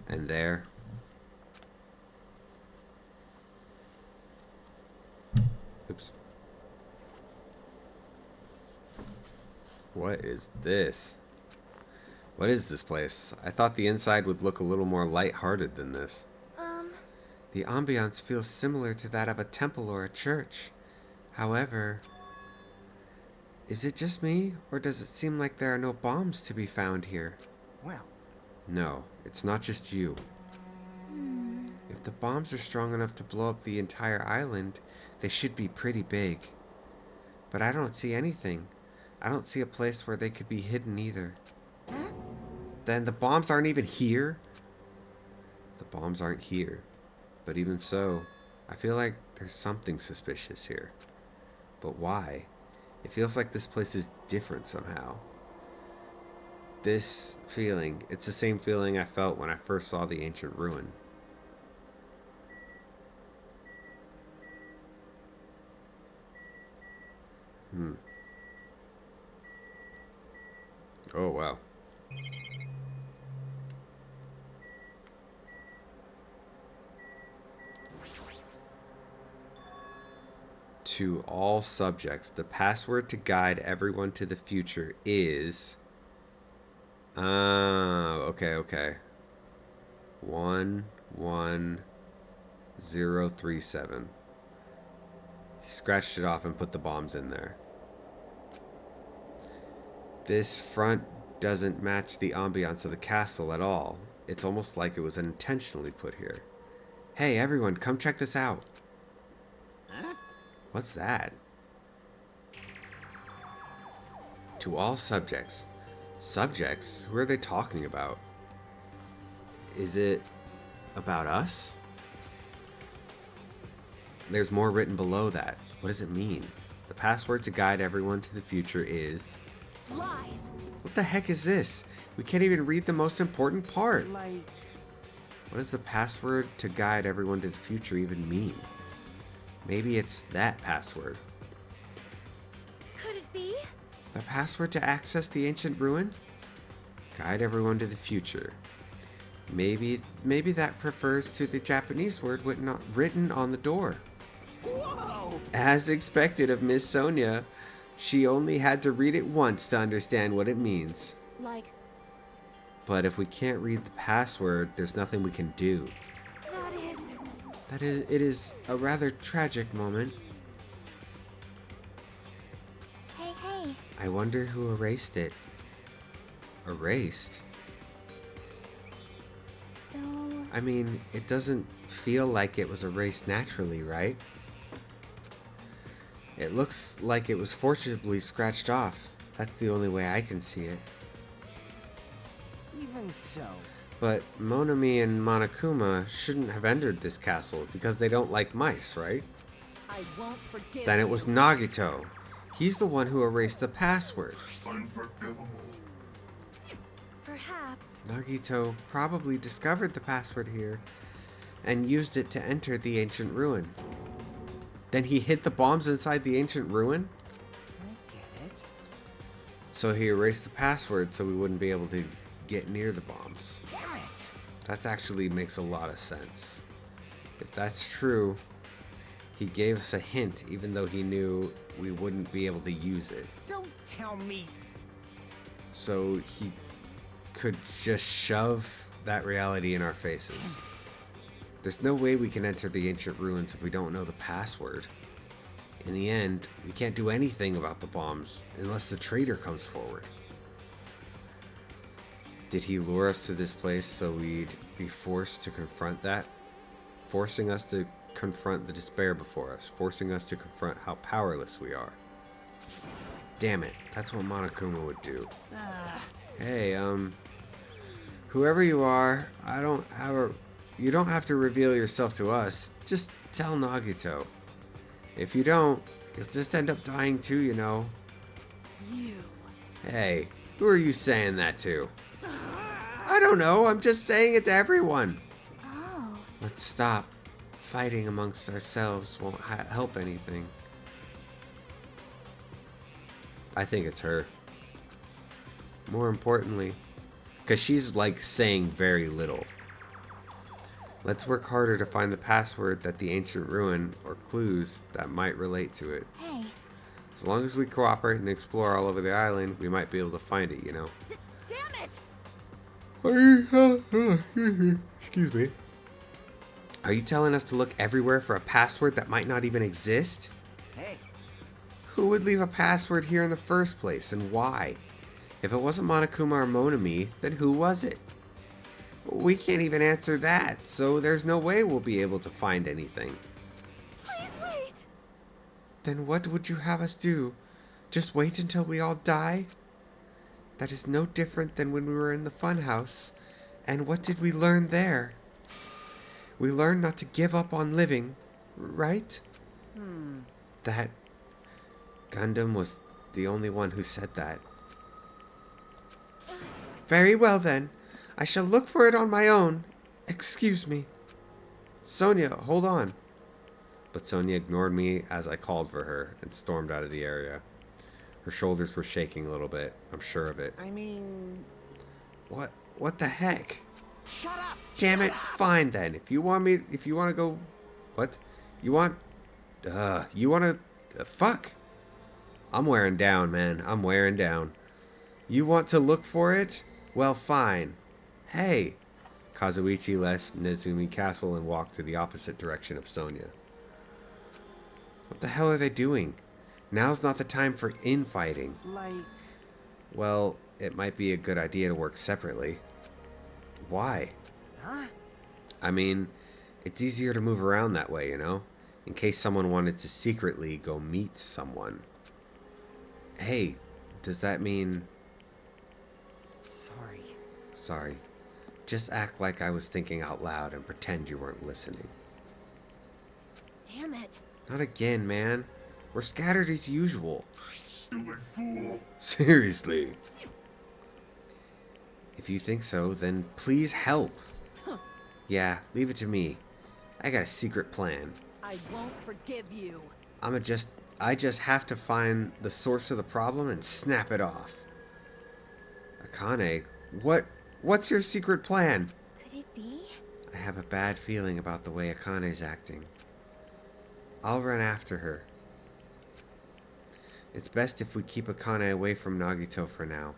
And there... Oops. What is this? What is this place? I thought the inside would look a little more light-hearted than this. The ambiance feels similar to that of a temple or a church. However, Is it just me, or does it seem like there are no bombs to be found here? Well, No, it's not just you. If the bombs are strong enough to blow up the entire island, they should be pretty big. But I don't see anything. I don't see a place where they could be hidden either. Huh? Then the bombs aren't even here? The bombs aren't here. But even so, I feel like there's something suspicious here. But why? It feels like this place is different somehow. This feeling, it's the same feeling I felt when I first saw the ancient ruin. Oh, wow. To all subjects, the password to guide everyone to the future is... okay. 11037. He scratched it off and put the bombs in there. This front doesn't match the ambiance of the castle at all. It's almost like it was intentionally put here. Hey, everyone, come check this out. Huh? What's that? To all subjects. Subjects? Who are they talking about? Is it about us? There's more written below that. What does it mean? The password to guide everyone to the future is... Lies. What the heck is this? We can't even read the most important part. like... What does the password to guide everyone to the future even mean? Maybe it's that password. Could it be? The password to access the ancient ruin? Guide everyone to the future. Maybe that refers to the Japanese word written on the door. Whoa! As expected of Miss Sonia, she only had to read it once to understand what it means. Like, But if we can't read the password, there's nothing we can do. It is a rather tragic moment. Hey. I wonder who erased it. Erased? So, I mean, it doesn't feel like it was erased naturally, right? It looks like it was forcibly scratched off. That's the only way I can see it. even so. But Monami and Monokuma shouldn't have entered this castle because they don't like mice, right? I won't forgive Then it you. was Nagito. He's the one who erased the password. Unforgivable. Perhaps. Nagito probably discovered the password here and used it to enter the ancient ruin. Then he hid the bombs inside the ancient ruin? I get it. So he erased the password so we wouldn't be able to get near the bombs. Damn it! That actually makes a lot of sense. If that's true, he gave us a hint even though he knew we wouldn't be able to use it. Don't tell me. So he could just shove that reality in our faces. There's no way we can enter the ancient ruins if we don't know the password. In the end, we can't do anything about the bombs unless the traitor comes forward. Did he lure us to this place so we'd be forced to confront that? Forcing us to confront the despair before us. Forcing us to confront how powerless we are. Damn it, that's what Monokuma would do. Hey, whoever you are, you don't have to reveal yourself to us. Just tell Nagito. If you don't, you'll just end up dying too, you know. You. Hey, who are you saying that to? I don't know, I'm just saying it to everyone. oh, Let's stop. Fighting amongst ourselves won't help anything. I think it's her. More importantly, because she's like saying very little. Let's work harder to find the password that the ancient ruin or clues that might relate to it. hey. As long as we cooperate and explore all over the island, we might be able to find it, you know. Damn it! Excuse me. Are you telling us to look everywhere for a password that might not even exist? Hey, Who would leave a password here in the first place, and why? If it wasn't Monokuma or Monami, then who was it? We can't even answer that, so there's no way we'll be able to find anything. Please wait! Then what would you have us do? Just wait until we all die? That is no different than when we were in the funhouse. And what did we learn there? We learned not to give up on living, right? That Gundam was the only one who said that. Very well then. I shall look for it on my own. Excuse me. Sonia, hold on. But Sonia ignored me as I called for her and stormed out of the area. Her shoulders were shaking a little bit. I'm sure of it. I mean... What the heck? Shut up! Damn it, fine then. If you want to go... What? You want to... fuck. I'm wearing down, man. I'm wearing down. You want to look for it? Well, fine. Hey. Kazuichi left Nezumi Castle and walked to the opposite direction of Sonia. What the hell are they doing? Now's not the time for infighting. Like... Well, it might be a good idea to work separately. Why? Huh? I mean, it's easier to move around that way, you know? In case someone wanted to secretly go meet someone. Hey, does that mean... Sorry. Just act like I was thinking out loud and pretend you weren't listening. Damn it. Not again, man. We're scattered as usual. Stupid fool. Seriously. If you think so, then please help. Yeah, leave it to me. I got a secret plan. I won't forgive you. I just have to find the source of the problem and snap it off. Akane, what's your secret plan? Could it be? I have a bad feeling about the way Akane's acting. I'll run after her. It's best if we keep Akane away from Nagito for now.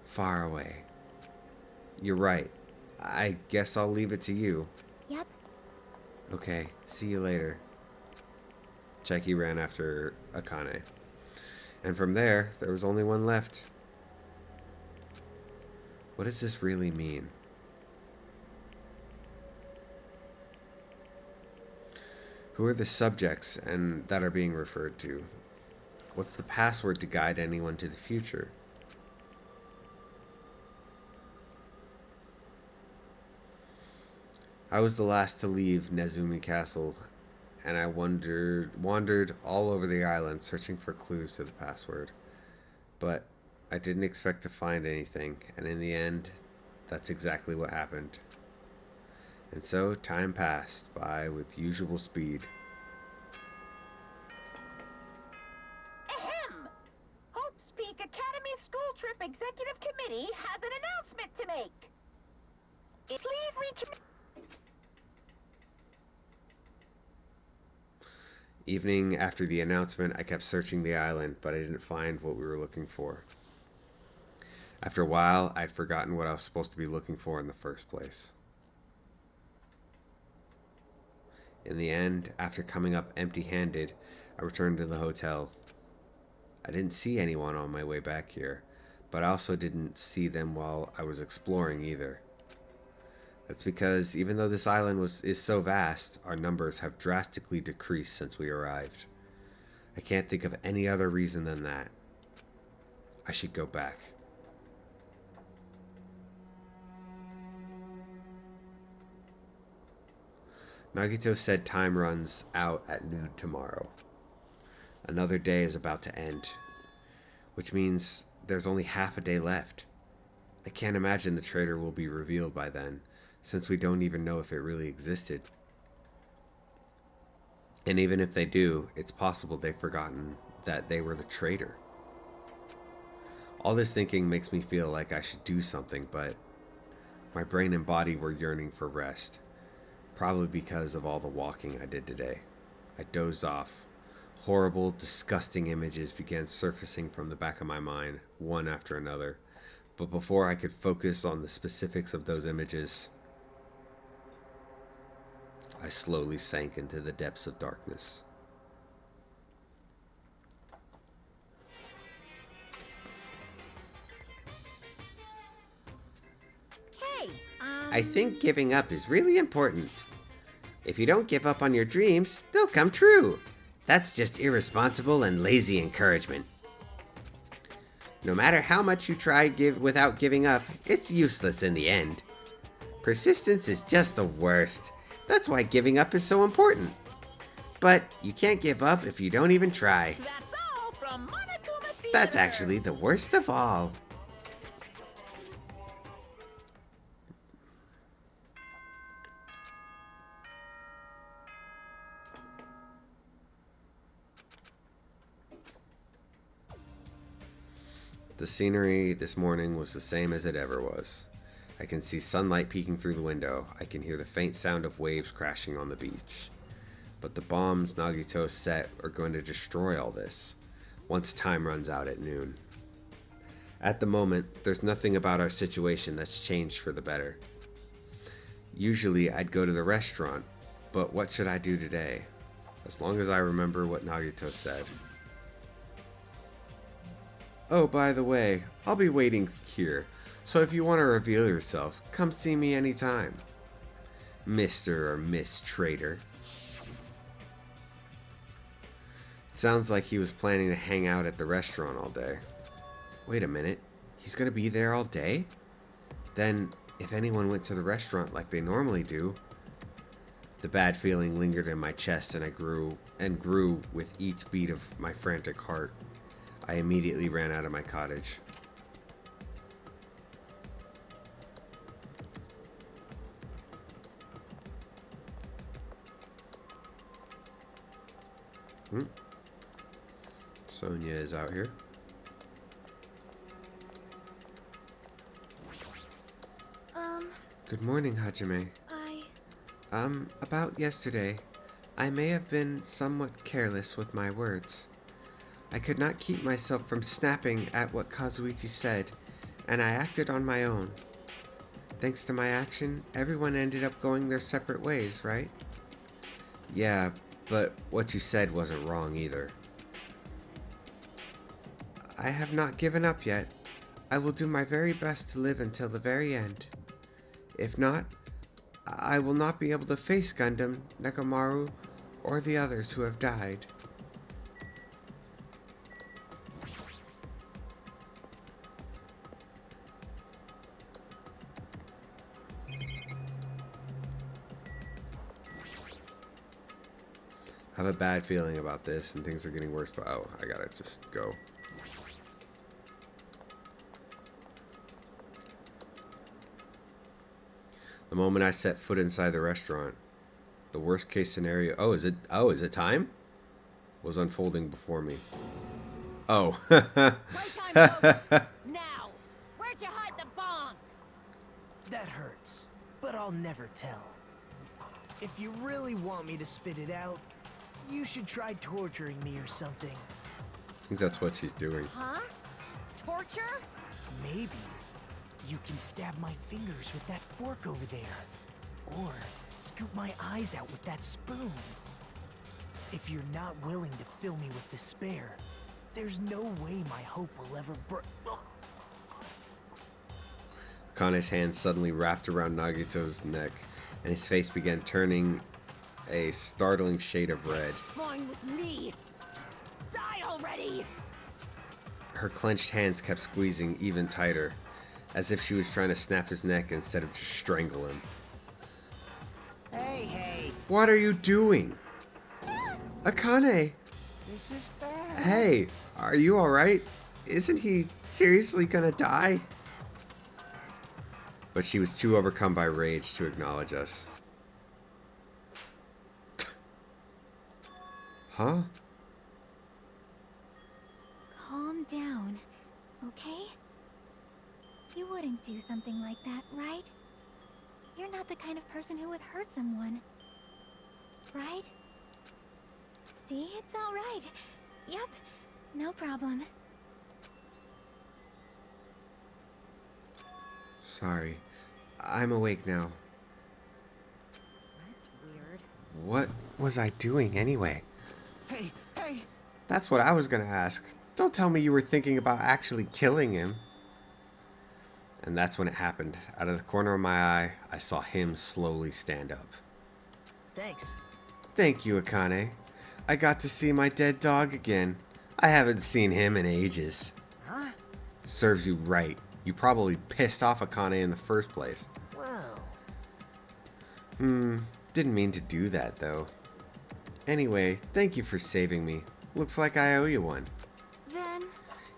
Far away. You're right. I guess I'll leave it to you. Yep. Okay, see you later. Cheki ran after Akane. And from there was only one left. What does this really mean? Who are the subjects and that are being referred to? What's the password to guide anyone to the future? I was the last to leave Nezumi Castle, and I wandered all over the island searching for clues to the password. But I didn't expect to find anything, and in the end, that's exactly what happened. And so time passed by with usual speed. Ahem! Hope's Peak Academy School Trip Executive Committee has an announcement to make. Please reach me. Evening after the announcement, I kept searching the island, but I didn't find what we were looking for. After a while, I'd forgotten what I was supposed to be looking for in the first place. In the end, after coming up empty-handed, I returned to the hotel. I didn't see anyone on my way back here, but I also didn't see them while I was exploring either. That's because even though this island is so vast, our numbers have drastically decreased since we arrived. I can't think of any other reason than that. I should go back. Nagito said time runs out at noon tomorrow. Another day is about to end, which means there's only half a day left. I can't imagine the traitor will be revealed by then, since we don't even know if it really existed. And even if they do, it's possible they've forgotten that they were the traitor. All this thinking makes me feel like I should do something, but my brain and body were yearning for rest. Probably because of all the walking I did today. I dozed off. Horrible, disgusting images began surfacing from the back of my mind, one after another. But before I could focus on the specifics of those images, I slowly sank into the depths of darkness. I think giving up is really important. If you don't give up on your dreams, they'll come true. That's just irresponsible and lazy encouragement. No matter how much you try without giving up, it's useless in the end. Persistence is just the worst. That's why giving up is so important. But you can't give up if you don't even try. That's all from Monokuma Theater. That's actually the worst of all. The scenery this morning was the same as it ever was. I can see sunlight peeking through the window. I can hear the faint sound of waves crashing on the beach. But the bombs Nagito set are going to destroy all this once time runs out at noon. At the moment, there's nothing about our situation that's changed for the better. Usually I'd go to the restaurant, but what should I do today? As long as I remember what Nagito said. Oh, by the way, I'll be waiting here, so if you want to reveal yourself, come see me anytime. Mr. or Miss Trader. It sounds like he was planning to hang out at the restaurant all day. Wait a minute, he's gonna be there all day? Then, if anyone went to the restaurant like they normally do... The bad feeling lingered in my chest and I grew with each beat of my frantic heart. I immediately ran out of my cottage. Sonia is out here. Good morning, Hajime. About yesterday, I may have been somewhat careless with my words. I could not keep myself from snapping at what Kazuichi said, and I acted on my own. Thanks to my action, everyone ended up going their separate ways, right? Yeah, but what you said wasn't wrong either. I have not given up yet. I will do my very best to live until the very end. If not, I will not be able to face Gundam, Nekomaru, or the others who have died. I have a bad feeling about this and things are getting worse, but oh, I gotta just go. The moment I set foot inside the restaurant, the worst case scenario, is it time? Was unfolding before me. Oh. Playtime's over. Now, where'd you hide the bombs? That hurts, but I'll never tell. If you really want me to spit it out, you should try torturing me or something. I think that's what she's doing. Huh? Torture? Maybe you can stab my fingers with that fork over there. Or scoop my eyes out with that spoon. If you're not willing to fill me with despair, there's no way my hope will ever Akane's hand suddenly wrapped around Nagito's neck, and his face began turning a startling shade of red. Fine with me. Just die already. Her clenched hands kept squeezing even tighter, as if she was trying to snap his neck instead of just strangle him. Hey. What are you doing? Akane! This is bad. Hey, are you alright? Isn't he seriously gonna die? But she was too overcome by rage to acknowledge us. Huh? Calm down, okay? You wouldn't do something like that, right? You're not the kind of person who would hurt someone. Right? See, it's all right. Yep, no problem. Sorry. I'm awake now. That's weird. What was I doing anyway? Hey! That's what I was gonna ask. Don't tell me you were thinking about actually killing him. And that's when it happened. Out of the corner of my eye, I saw him slowly stand up. Thanks. Thank you, Akane. I got to see my dead dog again. I haven't seen him in ages. Huh? Serves you right. You probably pissed off Akane in the first place. Wow. Didn't mean to do that, though. Anyway, thank you for saving me. Looks like I owe you one. Then,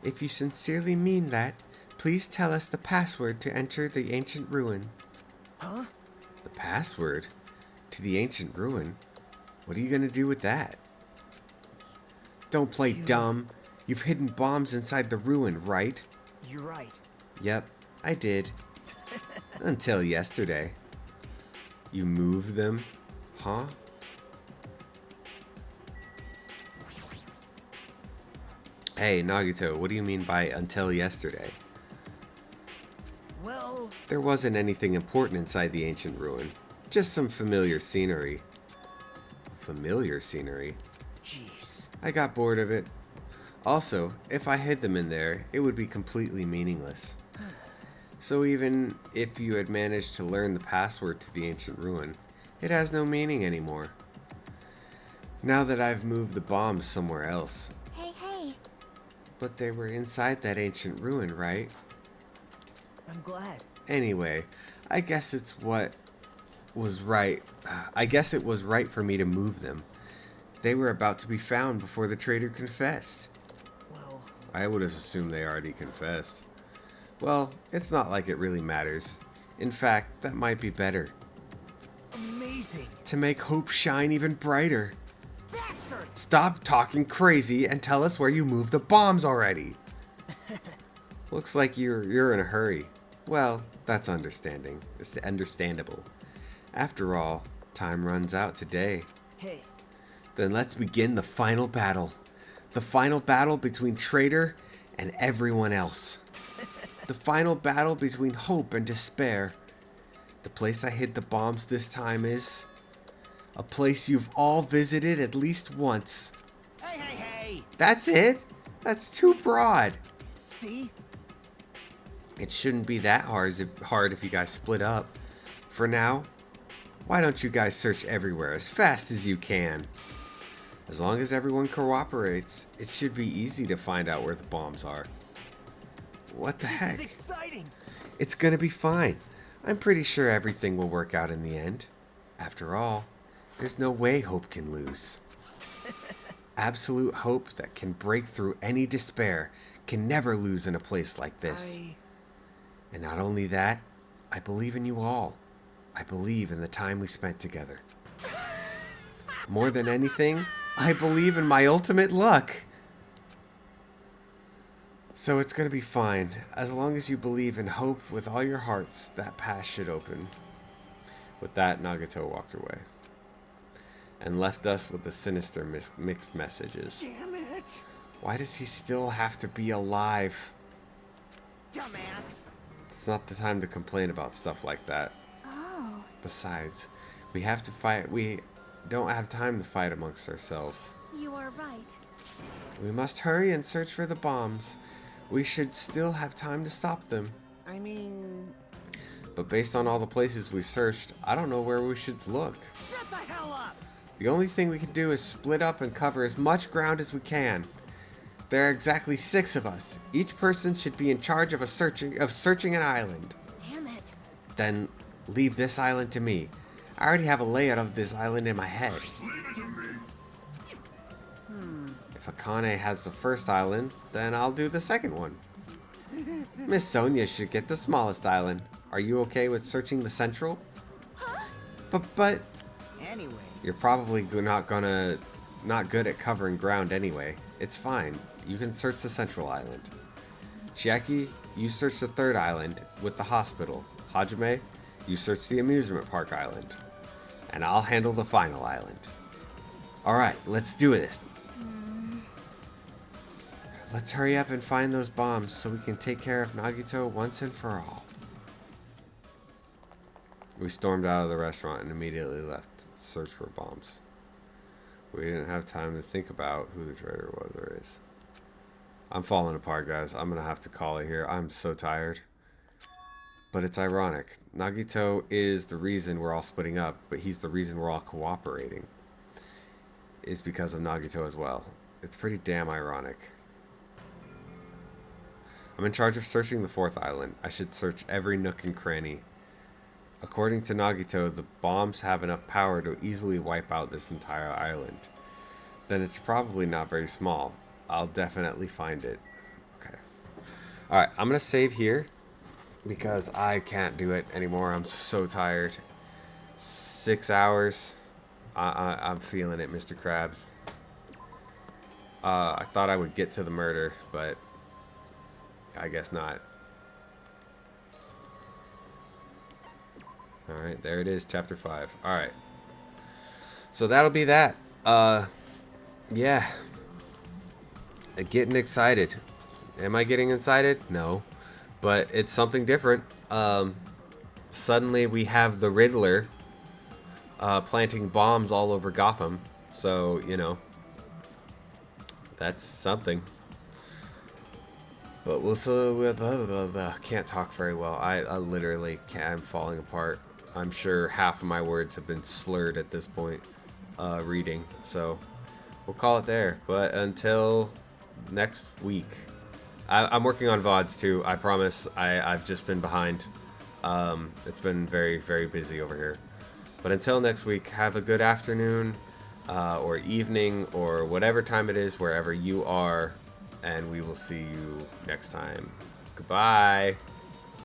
If you sincerely mean that, please tell us the password to enter the ancient ruin. Huh? The password? To the ancient ruin? What are you gonna do with that? Don't play dumb. You've hidden bombs inside the ruin, right? You're right. Yep, I did. Until yesterday. You moved them? Huh? Hey, Nagito, what do you mean by until yesterday? Well, There wasn't anything important inside the ancient ruin. Just some familiar scenery. Familiar scenery? jeez. I got bored of it. Also, if I hid them in there, it would be completely meaningless. So even if you had managed to learn the password to the ancient ruin, it has no meaning anymore. Now that I've moved the bombs somewhere else. Hey. But they were inside that ancient ruin, right? I'm glad. Anyway, I guess it was right for me to move them. They were about to be found before the traitor confessed. Well, I would have assumed they already confessed. Well, it's not like it really matters. In fact, that might be better. amazing. To make hope shine even brighter. Bastard! Stop talking crazy and tell us where you moved the bombs already. Looks like you're in a hurry. Well, that's It's understandable. After all, time runs out today. Hey, Then let's begin the final battle. The final battle between traitor and everyone else. The final battle between hope and despair. The place I hid the bombs this time is a place you've all visited at least once. hey! That's it? That's too broad. See? It shouldn't be that hard if you guys split up. For now, why don't you guys search everywhere as fast as you can? As long as everyone cooperates, it should be easy to find out where the bombs are. What the This heck? is exciting. It's gonna be fine. I'm pretty sure everything will work out in the end. After all, there's no way hope can lose. Absolute hope that can break through any despair can never lose in a place like this. And not only that, I believe in you all. I believe in the time we spent together. More than anything, I believe in my ultimate luck. So it's gonna be fine. As long as you believe in hope with all your hearts, that path should open. With that, Nagato walked away. And left us with the sinister mixed messages. Damn it! Why does he still have to be alive? Dumbass! It's not the time to complain about stuff like that. Oh. Besides, we have to fight. We don't have time to fight amongst ourselves. you are right. We must hurry and search for the bombs. We should still have time to stop them. I mean... But based on all the places we searched, I don't know where we should look. Shut the hell up! The only thing we can do is split up and cover as much ground as we can. There are exactly 6 of us. Each person should be in charge of searching an island. Damn it. Then leave this island to me. I already have a layout of this island in my head. Leave it to me. If Akane has the first island, then I'll do the second one. Miss Sonia should get the smallest island. Are you okay with searching the central? But Anyway, you're probably not good at covering ground anyway. It's fine. You can search the central island. Chiaki, you search the third island with the hospital. Hajime, you search the amusement park island. And I'll handle the final island. Alright, let's do this. Let's hurry up and find those bombs so we can take care of Nagito once and for all. We stormed out of the restaurant and immediately left to search for bombs. We didn't have time to think about who the traitor was or is. I'm falling apart, guys. I'm gonna have to call it here. I'm so tired. But it's ironic. Nagito is the reason we're all splitting up, but he's the reason we're all cooperating. It's because of Nagito as well. It's pretty damn ironic. I'm in charge of searching the 4th island. I should search every nook and cranny. According to Nagito, the bombs have enough power to easily wipe out this entire island. Then it's probably not very small. I'll definitely find it. Okay. Alright, I'm going to save here because I can't do it anymore. I'm so tired. 6 hours. I'm feeling it, Mr. Krabs. I thought I would get to the murder, but I guess not. Alright, there it is, chapter 5. Alright. So that'll be that. Yeah. Getting excited. Am I getting excited? No. But it's something different. Suddenly we have the Riddler planting bombs all over Gotham. So, you know, that's something. But we'll can't talk very well. I literally can't. I'm falling apart. I'm sure half of my words have been slurred at this point reading. So we'll call it there. But until next week, I'm working on VODs too. I promise. I've just been behind. It's been very, very busy over here. But until next week, have a good afternoon or evening or whatever time it is wherever you are. And we will see you next time. Goodbye.